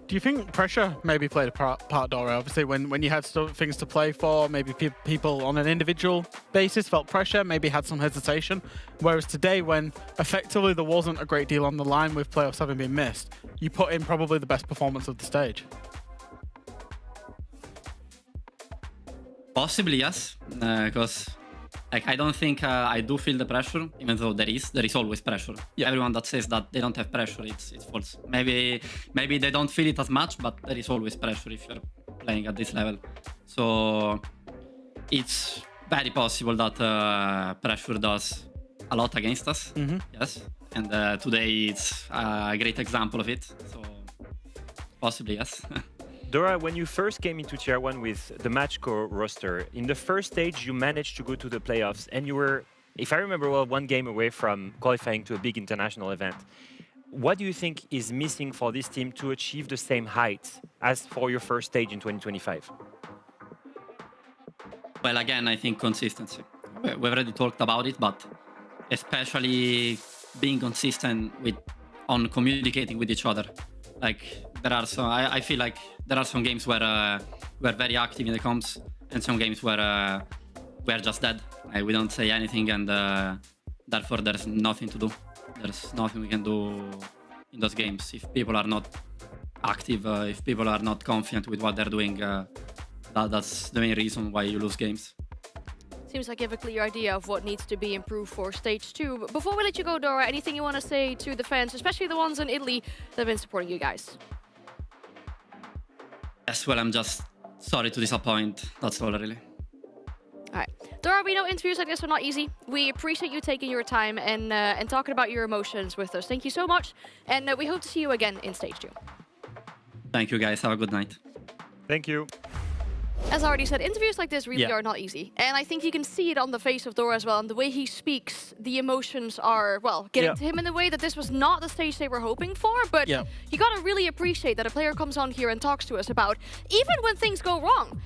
Speaker 4: Do you think pressure maybe played a part, Dora? Obviously, when you had things to play for, maybe people on an individual basis felt pressure, maybe had some hesitation. Whereas today, when effectively there wasn't a great deal on the line with playoffs having been missed, you put in probably the best performance of the stage.
Speaker 7: Possibly, yes, because I don't think I do feel the pressure, even though there is always pressure. Yeah. Everyone that says that they don't have pressure, it's false. Maybe they don't feel it as much, but there is always pressure if you're playing at this level. So it's very possible that pressure does a lot against us. Yes, and today it's a great example of it. So possibly, yes.
Speaker 2: Dora, when you first came into Tier 1 with the Matchco roster, in the first stage you managed to go to the playoffs and you were, if I remember well, 1 game away from qualifying to a big international event. what do you think is missing for this team to achieve the same heights as for your first stage in 2025?
Speaker 7: Well, again, I think consistency. We've already talked about it, but especially being consistent on communicating with each other. Like there are some, I feel like there are some games where we're very active in the comms, and some games where we're just dead. We don't say anything, and therefore there's nothing to do. There's nothing we can do in those games if people are not active, if people are not confident with what they're doing. That's the main reason why you lose games.
Speaker 12: Seems like you have a clear idea of what needs to be improved for stage 2. But before we let you go, Dora, anything you want to say to the fans, especially the ones in Italy that have been supporting you guys?
Speaker 7: Yes, well, I'm just sorry to disappoint. That's all, really.
Speaker 12: All right. Dora, we know interviews like this are not easy. We appreciate you taking your time and talking about your emotions with us. Thank you so much. And we hope to see you again in stage 2.
Speaker 7: Thank you, guys. Have a good night.
Speaker 2: Thank you.
Speaker 12: As I already said, interviews like this really are not easy. And I think you can see it on the face of Dora as well. And the way he speaks, the emotions are, well, getting to him in a way that this was not the stage they were hoping for. But you got to really appreciate that a player comes on here and talks to us about, even when things go wrong,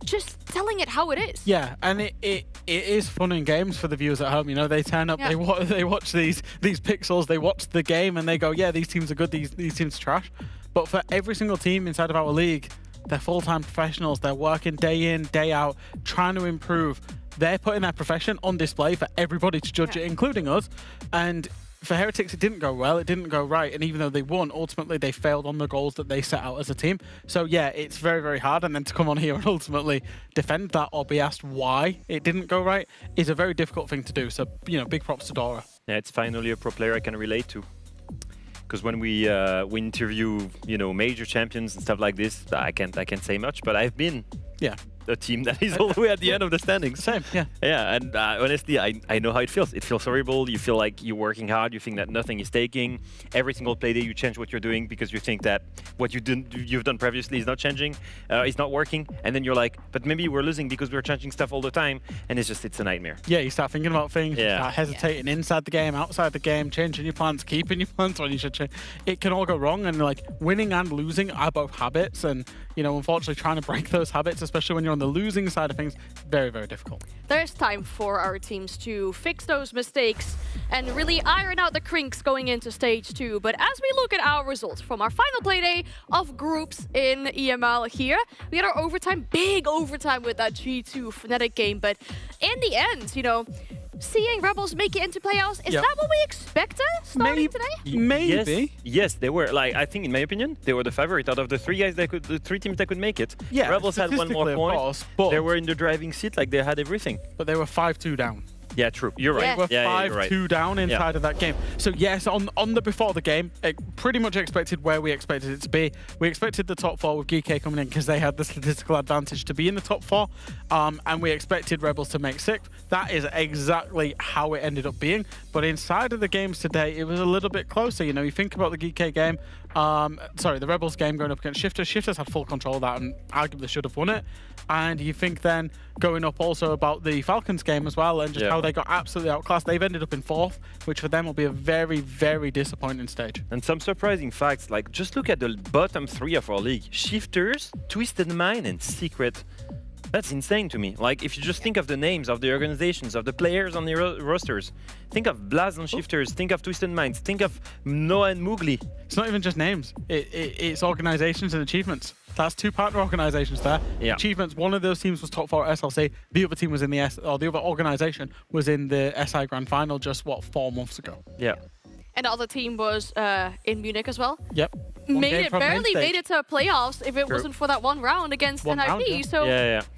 Speaker 12: just telling it how it is.
Speaker 4: Yeah, and it is fun in games for the viewers at home. You know, they turn up, they watch these pixels, they watch the game, and they go, yeah, these teams are good, these teams are trash. But for every single team inside of our league, they're full-time professionals. They're working day in, day out, trying to improve. They're putting their profession on display for everybody to judge it, including us. And for Heretics, it didn't go well. It didn't go right. And even though they won, ultimately they failed on the goals that they set out as a team. So yeah, it's very, very hard. And then to come on here and ultimately defend that or be asked why it didn't go right is a very difficult thing to do. So, you know, big props to Dora.
Speaker 2: Yeah, it's finally a pro player I can relate to. Because when we interview, you know, major champions and stuff like this, I can't say much, but I've been a team that is all the way at the end of the standings.
Speaker 4: Same, yeah.
Speaker 2: Yeah, and honestly, I know how it feels. It feels horrible. You feel like you're working hard. You think that nothing is taking. Every single play day, you change what you're doing because you think that what you've done previously is not changing, is not working. And then you're like, but maybe we're losing because we're changing stuff all the time. And it's a nightmare.
Speaker 4: Yeah, you start thinking about things. You start hesitating inside the game, outside the game, changing your plans, keeping your plans when you should change. It can all go wrong. And like winning and losing are both habits. And, you know, unfortunately trying to break those habits, especially when you're on the losing side of things, very, very difficult.
Speaker 12: There's time for our teams to fix those mistakes and really iron out the kinks going into stage 2. But as we look at our results from our final play day of groups in EML here, we had our overtime, big overtime with that G2 Fnatic game. But in the end, you know, seeing Rebels make it into playoffs, is that what we expected starting today?
Speaker 4: Maybe.
Speaker 2: Yes, they were. Like, I think, in my opinion, they were the favorite out of the three teams that could make it.
Speaker 4: Yeah,
Speaker 2: Rebels had one more point.
Speaker 4: Course, but
Speaker 2: they were in the driving seat, like they had everything.
Speaker 4: But they were 5-2 down.
Speaker 2: Yeah, true. You're right.
Speaker 4: They were 5-2 down inside of that game. So yes, on the before the game, it pretty much expected where we expected it to be. We expected the top 4 with GK coming in because they had the statistical advantage to be in the top 4. And we expected Rebels to make 6th. That is exactly how it ended up being. But inside of the games today, it was a little bit closer. You know, you think about the GK game, the Rebels game going up against Shifters. Shifters had full control of that and arguably should have won it. And you think then going up also about the Falcons game as well and just how they got absolutely outclassed. They've ended up in 4th, which for them will be a very, very disappointing stage.
Speaker 2: And some surprising facts, like just look at the bottom 3 of our league. Shifters, Twisted Mind, and Secret. That's insane to me. Like, if you just think of the names of the organizations, of the players on the rosters, think of Blaz and Shifters, think of Twisted Minds, think of Noah and Moogly.
Speaker 4: It's not even just names. It's organizations and achievements. That's 2 partner organizations there.
Speaker 2: Yeah.
Speaker 4: Achievements, one of those teams was top 4 at SLC. The other team was in the the other organization was in the SI Grand Final just, 4 months ago.
Speaker 2: Yeah.
Speaker 12: And the other team was in Munich as well.
Speaker 4: Yep.
Speaker 12: Barely made it to playoffs if it wasn't for that one round against NIP. So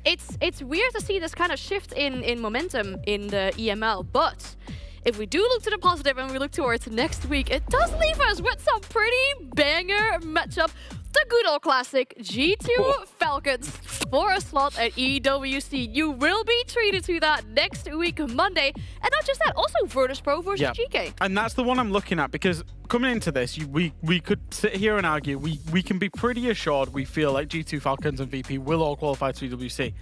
Speaker 12: it's weird to see this kind of shift in momentum in the EML. But if we do look to the positive and we look towards next week, it does leave us with some pretty banger matchup. The good old classic G2 Falcons for a slot at EWC. You will be treated to that next week, Monday. And not just that, also Virtus Pro versus GK.
Speaker 4: And that's the one I'm looking at because coming into this, we could sit here and argue. We can be pretty assured we feel like G2 Falcons and VP will all qualify to EWC.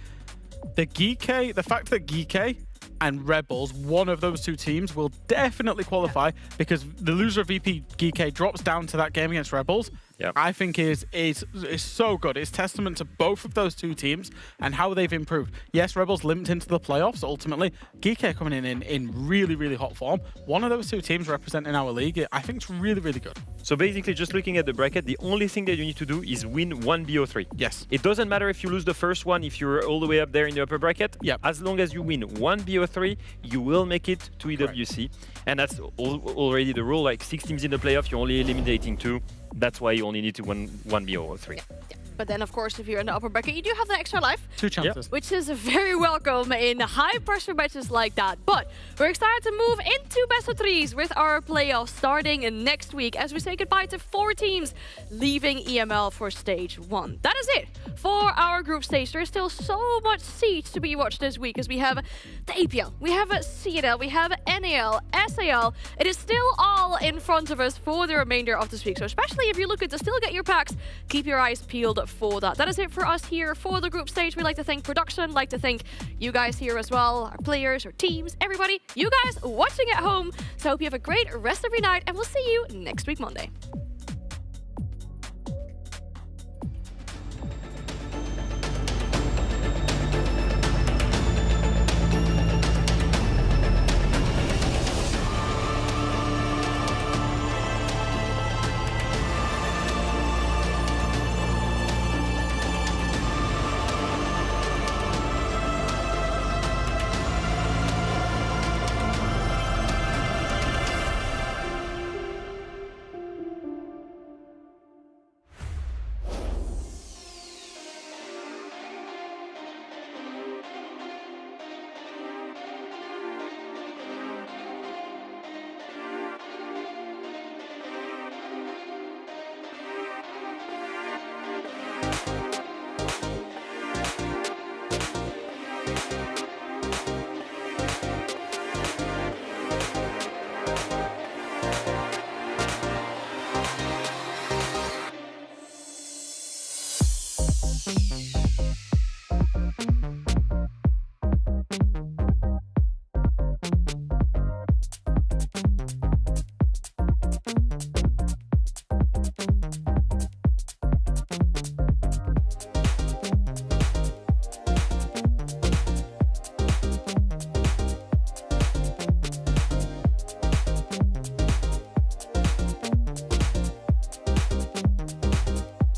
Speaker 4: The fact that GK and Rebels, one of those two teams will definitely qualify because the loser of VP GK drops down to that game against Rebels.
Speaker 2: Yep.
Speaker 4: I think is so good. It's testament to both of those two teams and how they've improved. Yes, Rebels limped into the playoffs ultimately. GK coming in really, really hot form. One of those two teams representing our league, I think it's really, really good.
Speaker 2: So basically, just looking at the bracket, the only thing that you need to do is win one BO3.
Speaker 4: Yes.
Speaker 2: It doesn't matter if you lose the first one, if you're all the way up there in the upper bracket.
Speaker 4: Yep.
Speaker 2: As long as you win one BO3, you will make it to EWC. And that's already the rule. Like 6 teams in the playoff, you're only eliminating 2. That's why you only need to win one BO3.
Speaker 12: Yeah. But then, of course, if you're in the upper bracket, you do have the extra life.
Speaker 4: 2 chances.
Speaker 12: Which is very welcome in high-pressure matches like that. But we're excited to move into best of 3s with our playoffs starting next week as we say goodbye to 4 teams leaving EML for stage 1. That is it for our group stage. There's still so much Siege to be watched this week as we have the APL, we have CNL, we have NAL, SAL. It is still all in front of us for the remainder of this week. So especially if you're looking to still get your packs, keep your eyes peeled for that. That is it for us here for the group stage. We'd like to thank production, like to thank you guys here as well, our players, our teams, everybody, you guys watching at home. So I hope you have a great rest of your night and we'll see you next week Monday.